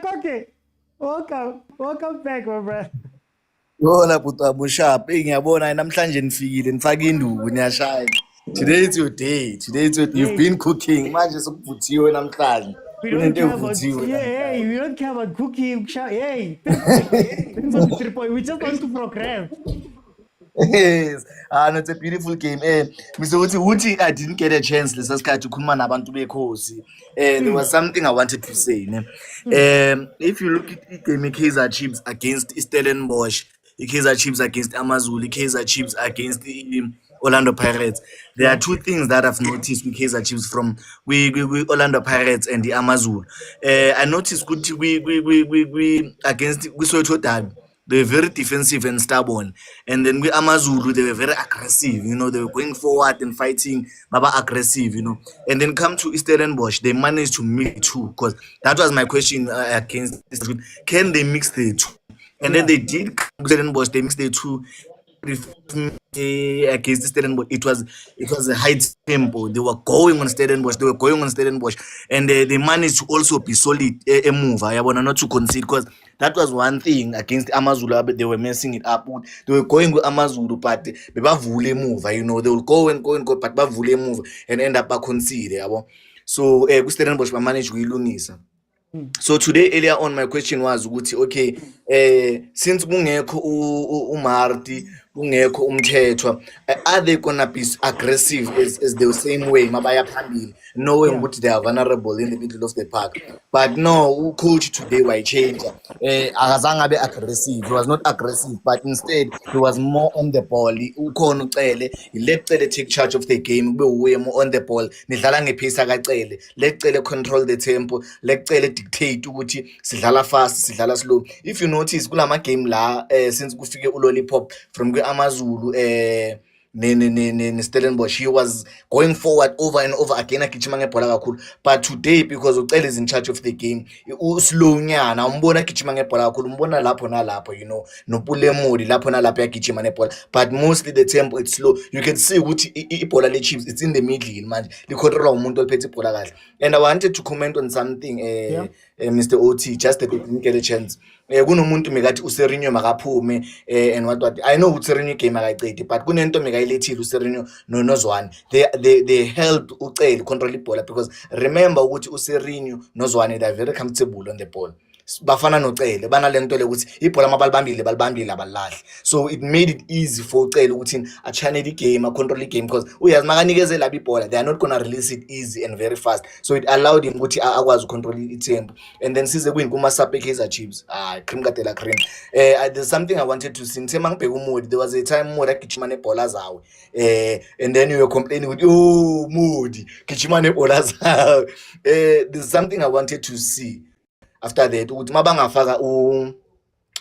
Koke, welcome back, my brother. Yona puto abushap ngiyabona namhlanje nifikile nifaka induku niyashaya. Today is your day. You've been cooking. Manje sokuvuthiwe namhlanje. We don't care about cooking. Hey. We just want to progress. Yes, it's a beautiful game. Mr. Uti, I didn't get a chance. Let's ask to come abantu bekhosi. There was something I wanted to say. If you look at the game, Kaizer Chiefs against Stellenbosch, Kaizer Chiefs against Amazulu, Kaizer Chiefs against the Orlando Pirates. There are 2 things that I've noticed with Kaizer Chiefs from we Orlando Pirates and the Amazulu. I noticed we against Soweto derby. They were very defensive and stubborn. And then with Amazulu, they were very aggressive. They were going forward and fighting, baba aggressive, And then come to Stellenbosch, they managed to mix 2. Because that was my question against this. Can they mix the 2? And then they did. Stellenbosch, they mixed the 2. Against Stellenbosch, it was a high tempo. They were going on Stellenbosch, and they managed to also be solid a move. I want not to concede because that was one thing against Amazulu, but they were messing it up. They were going with Amazulu, but they were move. They will go and go, but they move and end up concede. So Stellenbosch managed to lose. So today earlier on my question was okay, since kungekho uMarti kungekho umthethwa, are they gonna be aggressive as the same way mabaya phambili, knowing what they are vulnerable in the middle of the park? But no, coach today why change, akazange be aggressive. He was not aggressive, but instead he was more on the ball. Ukhona ucele, let take charge of the game, be more on the ball, nidlala ngepace akacele, let control the tempo, let dictate ukuthi sidlala fast sidlala slow. If you notice kulama game la since kufike uLollipop from Amazulu Stellenbosch. He was going forward over and over again agijima ngebhola kakhulu, but today because ucele is in charge of the game uslow nyana, umbona agijima ngebhola kakhulu, umbona lapho nalapho, you know, nopulemodi lapho nalapho yagijima nebhola, but mostly the tempo it's slow. You can see ukuthi ibhola le-Chiefs it's in the middle manje, licontrola umuntu ophethe ibhola kahle. And I wanted to comment on something, Mr. OT, just that we didn't get a chance. Kunomuntu mekathi uSerinho makaphume and what I know uSerinho game akayiqedi, but kunento mekayilethile uSerinho noZwane, they helped ucele control ibhola, because remember ukuthi uSerinho noZwane they are very comfortable on the ball. Bafana nocele banalento le ukuthi ibhola mabalibambile abalahle, so it made it easy for ucele ukuthi achannel igame, control igame, because uyazi makanikezela ibhola they are not gonna release it easy and very fast, so it allowed him ukuthi akwazi control itempo. And then size kwini kuma sape Kaizer Chiefs, cream katela cream. There's something I wanted to say. There was a time Modi agijima nebhola zawo, and then you were complaining with Modi gijima nebhola zawo. There's something I wanted to see after that ukuthi mabangafaka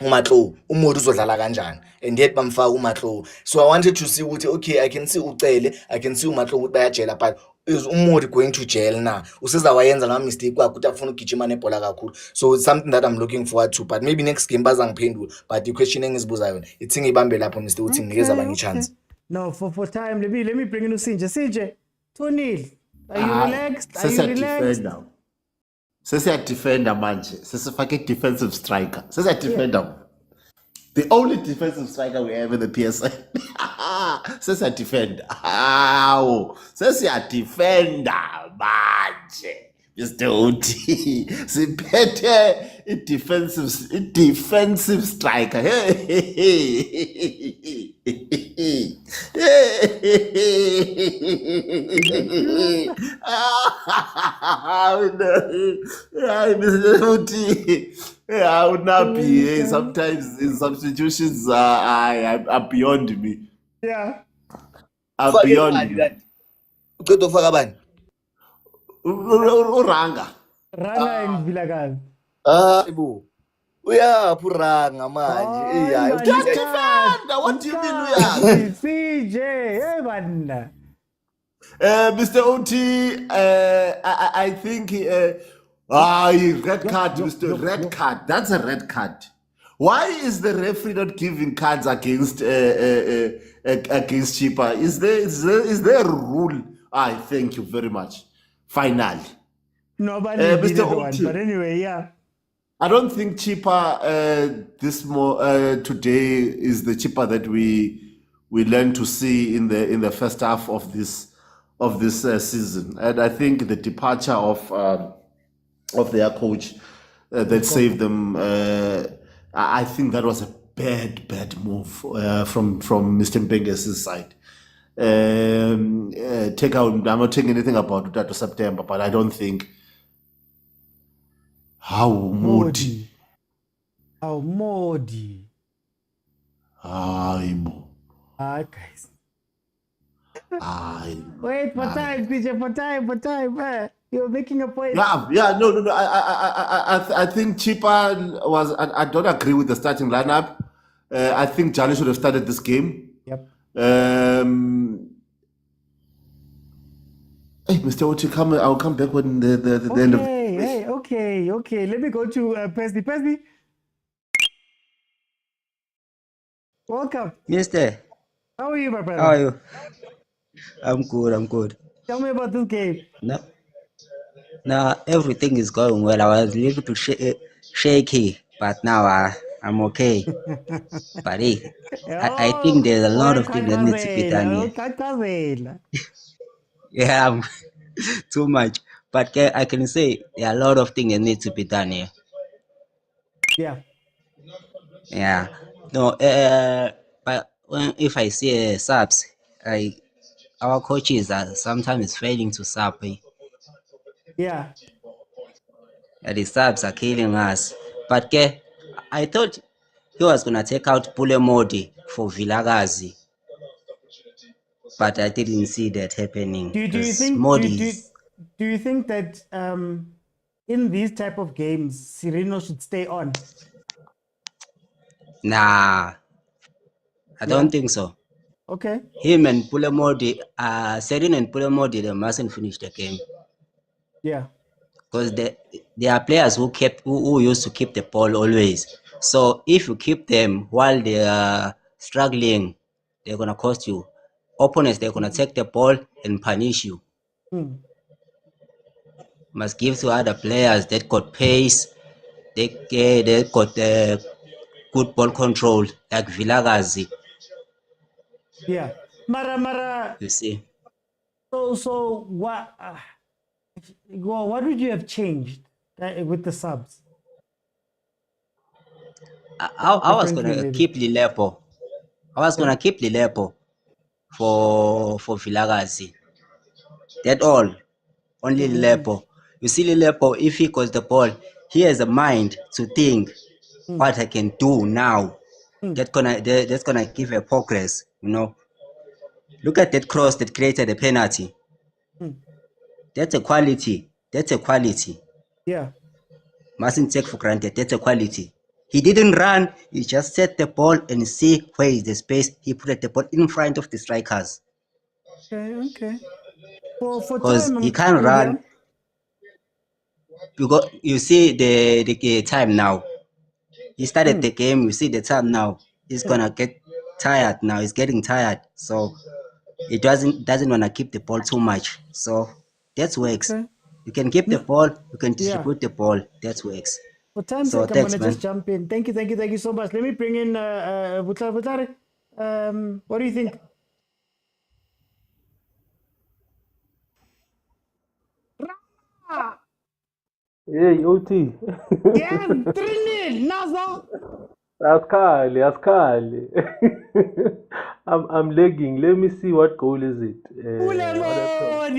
uMatlo uModi uzodlala kanjani, and yet bamfaka uMatlo. So I wanted to see ukuthi okay, I can see ucele, I can see uMatlo ukuthi bayajela, but is uModi going to jail now? Usezawayenza ngama mistake wakhe ukuthi afuna ukugijima nebhola kakhulu. So it's something that I'm looking forward to, but maybe next game bazangiphendula. But the question engizibuza yona ithi ngibambe lapho Mr. uthi nginikeza abanye chance. No, for time let me bring in Usinje. Sinje 2-0. Are you relaxed? Are you relaxed? Sesiya defender manje, sesifake defensive striker. Sesiya defender. The only defensive striker we have in the PSL. Sesiya defender. Sesiya defender manje. Mr. Uti, siphethe defensive striker. Mr. Uti, I would not be. Sometimes in substitutions are beyond me. Yeah. Are beyond me. Uqeda ufaka bani? Uranga and Vilagaz. Ibu. Uyapuranga manje. Defender. What do you mean uyaphi? CJ, hey banda. Mr. OT, I think red card, Mr. Red card. That's a red card. Why is the referee not giving cards against Chippa? Is there a rule? Thank you very much. Finally. Nobody did one, but anyway, yeah. I don't think Chippa today is the Chippa that we learned to see in the first half of this season. And I think the departure of their coach that saved them, I think that was a bad move from Mr. Mpenge's side. Take out. I'm not taking anything about that to September, but I don't think how Modi. Guys. Wait for time, DJ. For time. You're making a point. Yeah. No. I think Chippa was. I don't agree with the starting lineup. I think Jali should have started this game. Yep. Hey, Mr. Oti, I'll come back when the end of. Okay. Let me go to Pesdi. Welcome, Mister. How are you, my brother? How are you? I'm good. Tell me about this game. Now everything is going well. I was a little bit shaky, but now I'm okay. But hey, I think there's a lot of things that needs to be done here. Yeah, too much. But I can say there are a lot of things that need to be done here. Yeah. No, but if I see subs, our coaches are sometimes failing to sub. Yeah. The subs are killing us. But I thought he was gonna take out Modi for Vilagazi. But I didn't see that happening. Do you think that in these type of games, Sereno should stay on? Nah, I don't think so. Okay. Him and Pulemodi, Serino and Pulemodi, they mustn't finish the game. Yeah. Because there are players who used to keep the ball always. So if you keep them while they are struggling, they're gonna cost you. Opponents, they're gonna take the ball and punish you. Must give to other players that got pace, they got good ball control, like Vilagazi. Yeah. Mara. You see. So what? Well, what would you have changed with the subs? I was gonna keep Lilepo. I was gonna keep Lilepo for Vilagazi. That all. Only Lilepo. You see Lilepo, if he got the ball, he has a mind to think what I can do now. That's gonna give a progress, you know. Look at that cross that created a penalty. That's a quality. That's a quality. Yeah. Mustn't take for granted. That's a quality. He didn't run. He just set the ball and see where is the space. He put the ball in front of the strikers. Okay. For Because time, he can't run. Because you see the time now. He started the game. You see the time now. He's gonna get tired now. He's getting tired. So he doesn't want to keep the ball too much. So that works. Okay. You can keep the ball. You can distribute the ball. That works. For time's So sake, I'm thanks, gonna man. just jump in. Thank you so much. Let me bring in Butlare. What do you think? Hey, OT. Yeah, 3-0. Nazo. Askali. I'm lagging. Let me see what goal is it. Pulemodi,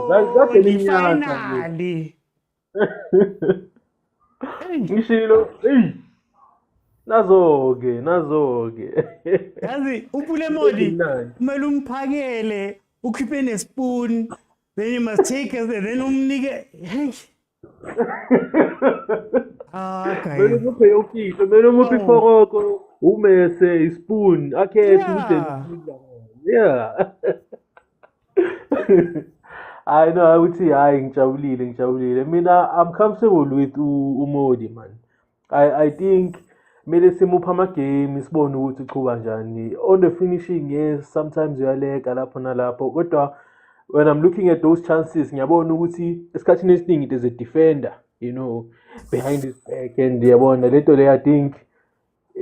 that's an finally. Ngishilo. Hey. Nazo-ke. Yazi uPulemodi kumele umphakele ukhiphe nespoon, then you must take it, then umnike. Hey. Okay. Mele muphe yokito, mele muphe iforoko, umese, ispoon, akhethe ukuthi yeah. I know, I would say ngijabulile. Mina, I'm comfortable with uModi, man. I think mele simupha ama-game sibone ukuthi uqhuba njani. On the finishing, yes, sometimes uyalega lapho nalapho. Kodwa when I'm looking at those chances, ngiyabona ukuthi esikhathini esiningi it is a defender, you know, behind his back, and yabona lento le, I think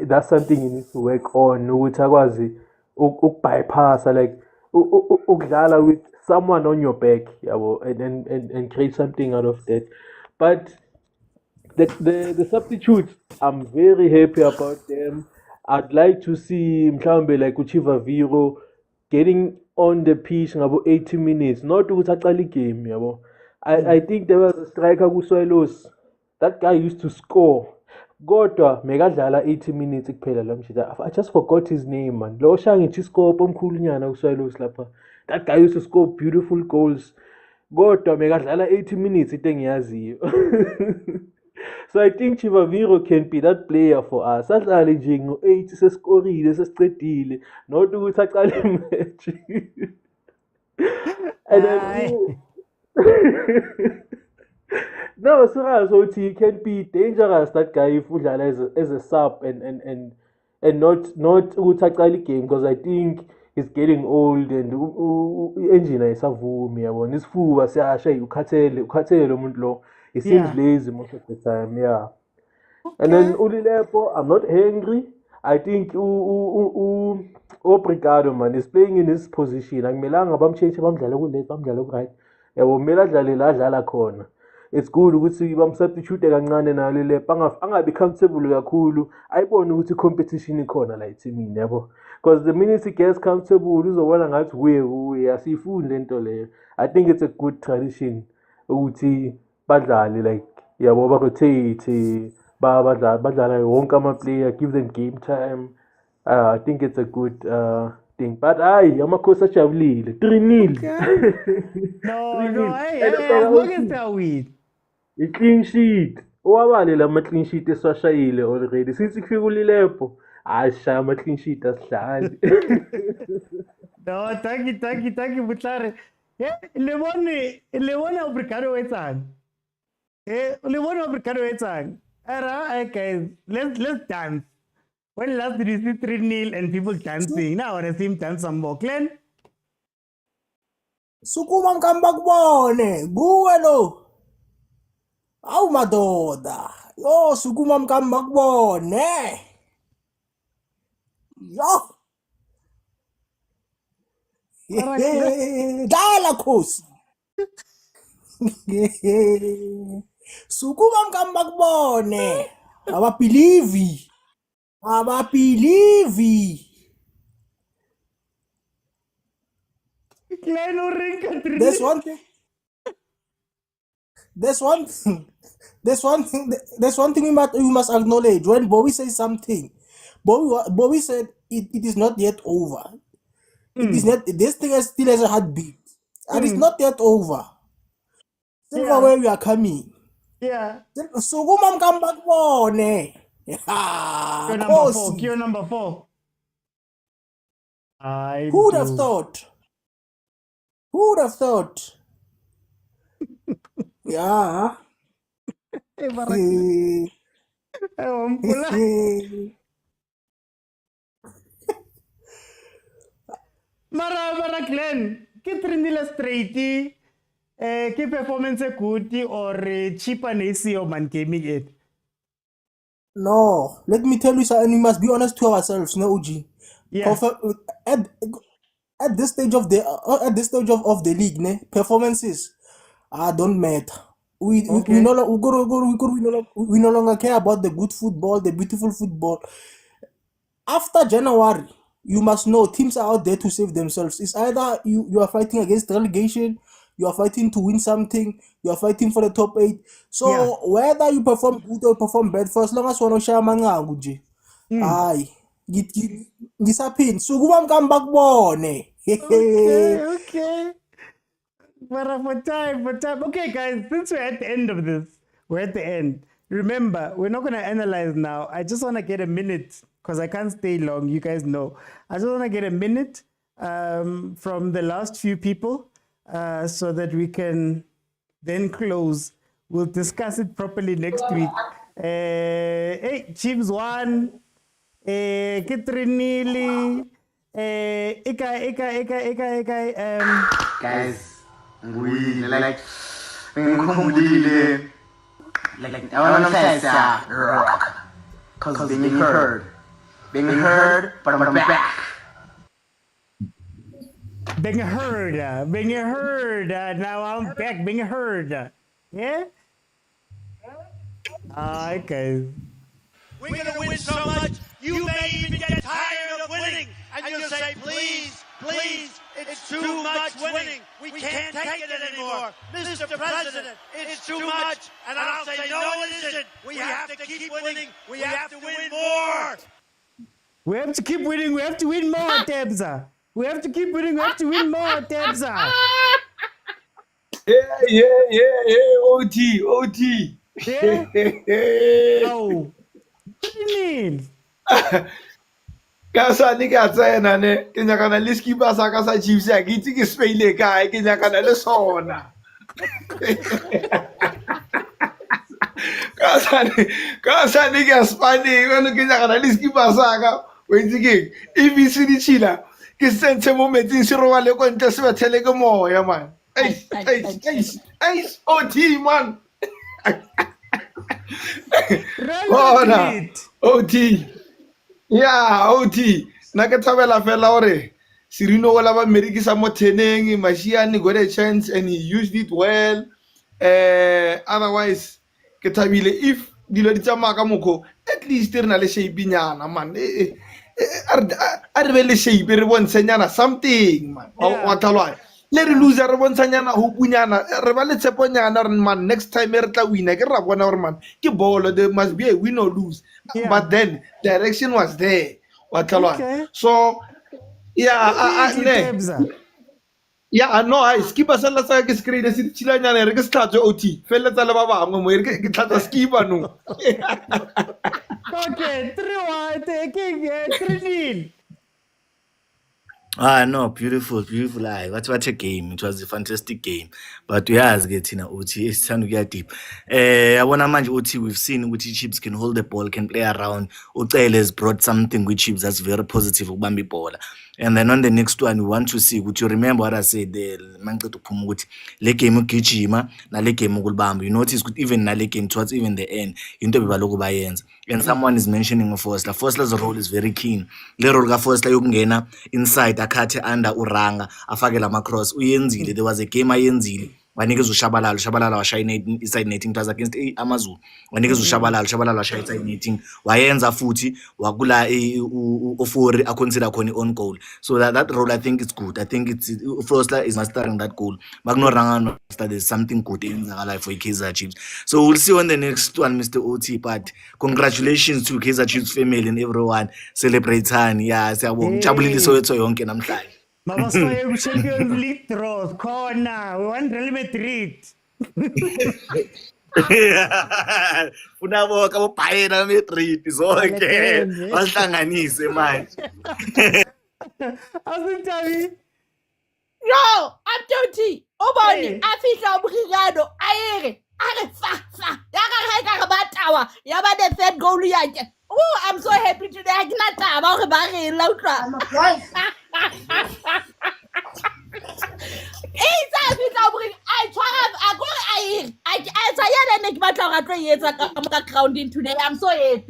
that's something he needs to work on, ukuthi akwazi ukubypassa, like ukudlala with someone on your back, yabo, and create something out of that. But the substitutes, I'm very happy about them. I'd like to see mhlawumbe like Uchiva Viro getting on the pitch ngabo 80 minutes, not ukuthi aqale igame, yabo. I think there was a striker kuSwailos. That guy used to score. Kodwa mekadlala 80 minutes kuphela la mshita. I just forgot his name, man. Lo shangithi score omkhulunyana kuSwailos lapha. That guy used to score beautiful goals. Kodwa mekadlala 80 minutes into engiyaziyo. So I think Chivaviro can be that player for us. Adlale nje ngo-80 sesikorile sesicedile, not ukuthi aqale imatch. And then no, so he can be dangerous, that guy, if udlala as a sub and not ukuthi aqale igame, because I think he's getting old and engine ayisavumi, yabona isifuba siyasha, ukhathele lo muntu lo. He seems lazy most of the time, yeah. Okay. And then Ulilepo, I'm not angry. I think Obrigado, man, is playing in his position. Akumelanga bamchange bamdlala ku-left bamdlala ku-right. Yabo kumele adlale la adlala khona. It's good ukuthi bamsubstitute kancane nalo Ulilepo, angabi comfortable kakhulu. Ayibone ukuthi competition ikhona la ethimini, yabo. Because the minute he gets comfortable, uzobona ngathi uye asiyifundi lento leyo. I think it's a good tradition ukuthi badlali, like yabo ba-rotate, badlala wonke ama-player, give them game time. I think it's a good thing. But amakhosi ajabulile 3-0. No, as long as they're win. I-clean sheet. Owabale lama-clean sheet esiwashayile already. Since ifika uLilepo, Asha ama clean sheet asihlali. No, thank you, Butlare. Yeah, le bona obrigado etsang. Le bona obrigado etsang. Alright, guys, let's dance. When last did you see 3-0 and people dancing? Now I want to see him dance some more. Glenn? Sukuma mkamba kubone, kuwe lo. Awu madoda. Yo, sukuma mkamba kubone. Yo. Dala khosi. Sukuma mkamba kubone. Ababelieve. There's one thing. There's one thing we must acknowledge. When Bobby says something, Bobby said it is not yet over. It is not. This thing still has a heartbeat, and it's not yet over. Silver where we are coming. Yeah. Sukuma mkamba kubone. You're number 4. Who would have thought? Yeah. Mara Glenn, ke 3-0 straight, ke performance good or Chippa Nesio man gaming it? No, let me tell you something. We must be honest to ourselves, no OG. Yeah. At this stage of the league, ne, performances don't matter. We no longer care about the good football, the beautiful football. After January, you must know teams are out there to save themselves. It's either you are fighting against relegation, you are fighting to win something, you are fighting for the top 8. So whether you perform good or perform bad, for as long as one share mangangu je. Aye. Gisapin. Sukuma mkamba kubone. Okay. But for time. Okay, guys, since we're at the end of this, we're at the end. Remember, we're not going to analyze now. I just want to get a minute because I can't stay long. You guys know. I just want to get a minute from the last few people so that we can then close. We'll discuss it properly next week. Hey, Chiefs won. Kitrinili. Guys, we like like I want to say rock, cause being heard, but I'm back. Being heard. Now I'm back. Being heard. Yeah. Okay. We're gonna win so much, you may even get tired of winning, and you'll say, please, it's too much winning. We can't take it anymore. Mr. President, it's too much. And I'll say, no, it isn't. We have to keep winning. We have to win more. We have to keep winning. We have to win more, Debza. We have to keep winning. We have to win more, Debza. Yeah. OT. Yeah? Oh. What do you mean? Kasa ni kasa na ne kenya kana liski ba sa kasa Chiefs ya giti ke Spain le kai kenya kana le sona kasa ni ke Spain kana kenya kana liski ba sa ka wenzi ke EVC di China ke sentse moment in siro wa le ko ntle se bathele ke moya man ai OT man OT. Yeah, OT. Nakatavela fella ore. Sirino wala ba merikisa mo teneng, Mashiani got a chance and he used it well. Otherwise, ketabile if dilo di tsamaka moko, at least na le shape nyana man. Are le shape re bontsanyana something man. Wa thalwa. Le re loser re bontshanyana ho punyana re ba le tsheponyana re man next time re tla win ke ra bona hore man ke ball there must be a win or lose but then direction was there okay. So yeah I know I skipper sala sa ke screen se tshilanyana re ke statso OT fela tsa le ba bangwe mo re ke tlatsa skipper no. Okay, Okay, 3-1, taking 3-0. No, beautiful. What a game. It was a fantastic game. But uyazi ke thina uthi esithanda ukuya deep. Yabona manje uthi we've seen ukuthi Chiefs can hold the ball, can play around. Ucele has brought something with Chiefs that's very positive ukubamba ibhola. And then on the next one, we want to see, would you remember what I said there? Mangicela ukuphuma ukuthi le game ugijima na le game ukulibamba. You notice ukuthi even na le game towards even the end, into bebaloko bayenza. And someone is mentioning Forsler. Forsler's role is very keen. Le role ka Forsler yokungena inside akhathe under uranga afake la macross uyenzile. There was a game ayenzile. Wanikeza ushabalala washaya inside netting it was against Amazulu. Wanikeza ushabalala washaya inside netting. Wayenza futhi wakula ofori aconsider khona on goal. So that role I think is good. I think it's Forsler is mastering that goal. Magno ranga there's something good in the life for Kaizer Chiefs. So we'll see on the next one, Mr. OT. But congratulations to Kaizer Chiefs family and everyone celebrating. Yeah, siyabonga. Jabulile soweto yonke namhlanje. Mama saw Champions League draws, corner, we want Real Madrid. Unabonga bobhayena Madrid zonke. Wasihlanganise manje. Awusinthabi. Yo, I'm Toti. Uboni afihla umkhikado ayeke. Ake fa. Yakaheka ngabatawa. Yaba the third goal yakhe. Oh, I'm so happy today. I cannot tell about the lautra. I'm so happy.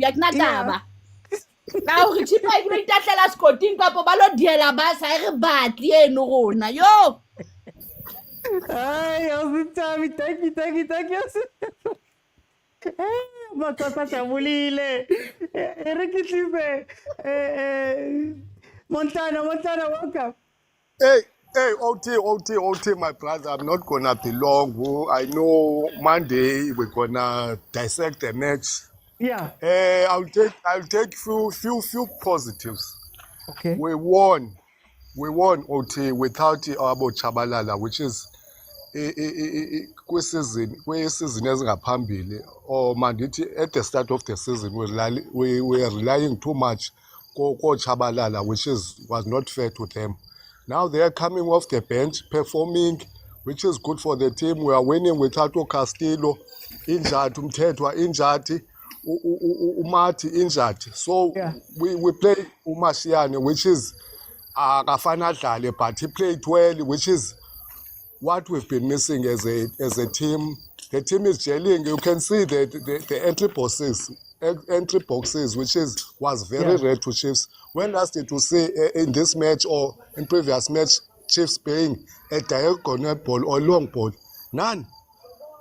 I cannot tell. Now, Chippa, I bring that last coating up of Balo Diela Bass. I rebat, no, yo. Ay, Awusinthabi, thank you. Makota Jabulile. Erikihlise. Montana, welcome. Hey, OT, my brother. I'm not gonna be long. I know Monday we're gonna dissect the match. Yeah. I'll take few positives. Okay. We won OT without Abo Chabalala, which is kwisizini ezingaphambili or mandithi at the start of the season we were relying too much ko Chabalala, which was not fair to them. Now they are coming off the bench performing, which is good for the team. We are winning without Castillo, Injati, Umthethwa, Injati, Umati, Injati. So we play Umashiane, which is akafana dlale, but he played well, which is what we've been missing as a team. The team is gelling. You can see the entry boxes, which was very rare to Chiefs. When last did you see in this match or in previous match Chiefs playing a diagonal ball or long ball? None.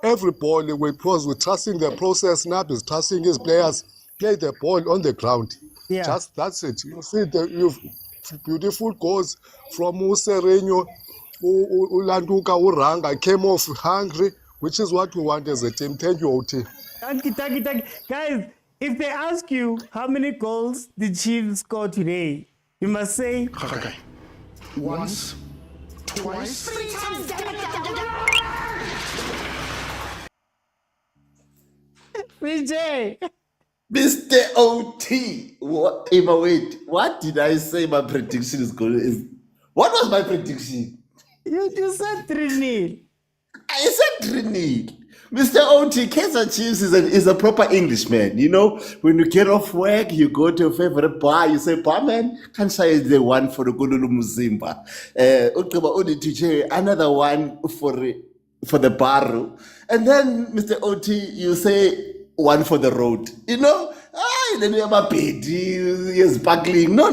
Every ball we're trusting the process. Nab is trusting his players. Play the ball on the ground. Yeah. Just that's it. You see the beautiful goals from Sereno. Ulanduka Uranga came off hungry, which is what we want as a team. Thank you, OT. Thank you. Guys, if they ask you how many goals did Chiefs score today, you must say Once, twice, 3 times. PJ. Mr. OT. Wait, what did I say my prediction is going to? What was my prediction? You said 3-0. I said 3-0. Mr. OT, Kaizer Chiefs is a proper Englishman. You know, when you get off work, you go to your favorite bar, you say, barman, can say the one for the Golulu Muzimba. Another one for the bar. And then, Mr. OT, you say one for the road. You know? Then we have a baby, yes, sparkling. No.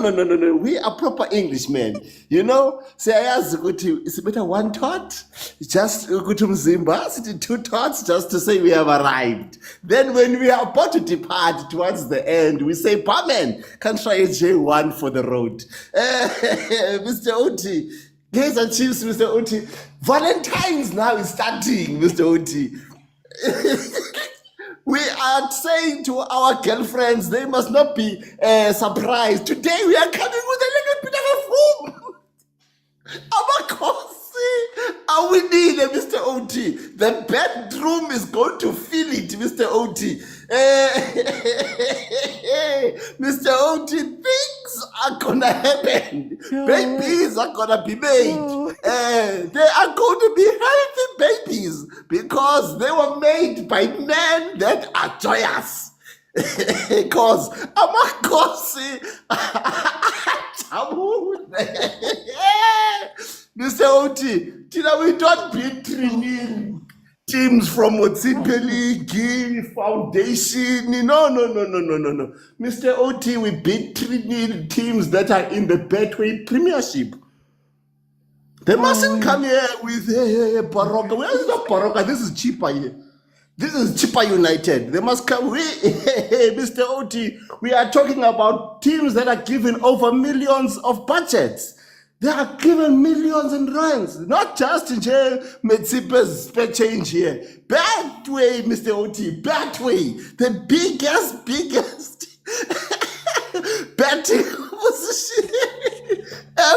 We are proper Englishmen. You know? Say, I ask it's better one thought, just go to Mzimba, 2 thoughts, just to say we have arrived. Then when we are about to depart towards the end, we say, barman, can try a J1 for the road. Mr. OT, Kaizer Chiefs, Mr. OT. Valentine's now is starting, Mr. OT. We are saying to our girlfriends, they must not be surprised. Today we are coming with a little bit of a foam. Are we need Mr. OT? The bedroom is going to feel it, Mr. OT. Mr. OT, things are gonna happen. Babies are gonna be made. They are going to be healthy babies because they were made by men that are joyous. Because amakhosi Mr. OT, we don't beat 3-0 teams from Motsepe League Foundation. No. Mr. OT, we beat 3-0 teams that are in the Betway Premiership. They mustn't come here with Baroka. Where is the Baroka? This is Chippa here. This is Chippa United. They must come. Mr. OT, we are talking about teams that are given over millions of budgets. They are given millions in rands, not just in Motsepe's spare change here. Betway, Mr. OT, Betway, the biggest betting position in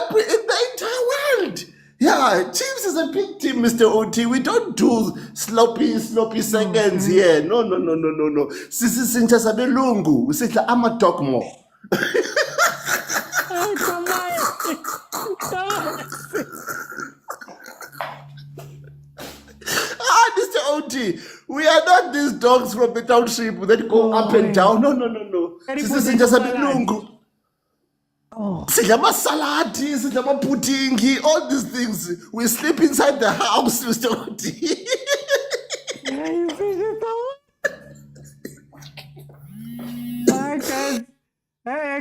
the entire world. Yeah, Chiefs is a big team, Mr. OT. We don't do sloppy seconds here. No. Sisi sincha sabelungu. Usitla amatokmo. Mr. OT, we are not these dogs from the township that go up and down. No. Sisi sincha sabelungu. Sidlama saladi, sidlama pudding, all these things. We sleep inside the house, Mr. OT.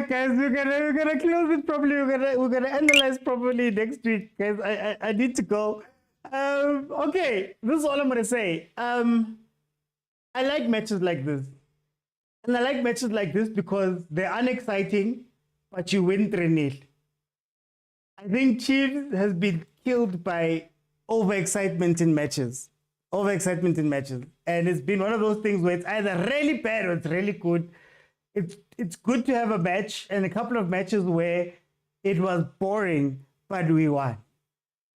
Guys, we're gonna close it properly. We're gonna analyze properly next week, guys. I need to go. Okay, this is all I'm gonna say. I like matches like this, and I like matches like this because they're unexciting, but you win 3-0. I think Chiefs has been killed by overexcitement in matches. And it's been one of those things where it's either really bad or it's really good. It's good to have a match and a couple of matches where it was boring, but we won.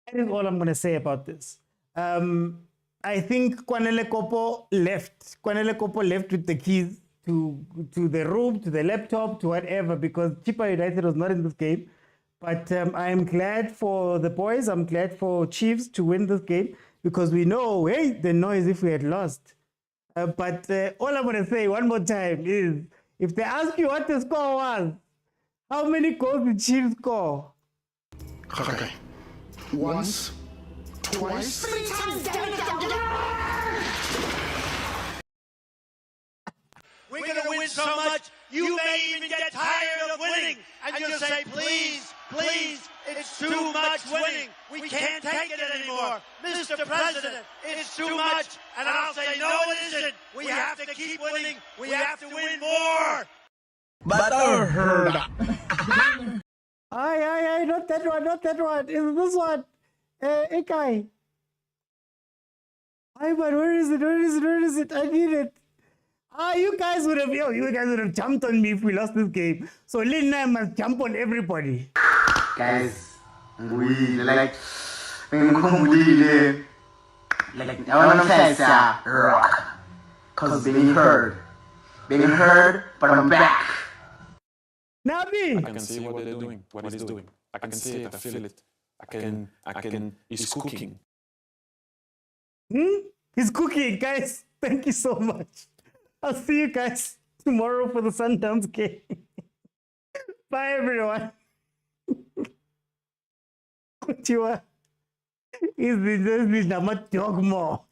That is all I'm going to say about this. I think Kwanele Kopo left. Kwanele Kopo left with the keys to the room, to the laptop, to whatever, because Chippa United was not in this game. But I am glad for the boys. I'm glad for Chiefs to win this game because we know, the noise if we had lost. But all I'm going to say one more time is, if they ask you what the score was, how many goals did Chiefs score? Okay. Once, twice, 3 times. We're going to win so much, you may even get tired of winning. And you'll say, please, it's too much winning. We can't take it anymore. Mr. President, it's too much. And I'll say, no, it isn't. We have to keep winning. We have to win more. But I heard. Aye, not that one. It's this one. Ikai. Aye, but where is it? I need it. You guys would have jumped on me if we lost this game. So Lina must jump on everybody. Guys, we like I want to say rock. Cause being heard, but I'm back. Nabi! I can see what they're doing, what he's doing. I can see it, I feel it. He's cooking. He's cooking, guys. Thank you so much. I'll see you guys tomorrow for the Sundowns game. Bye, everyone. Konnichiwa. Is this dog more?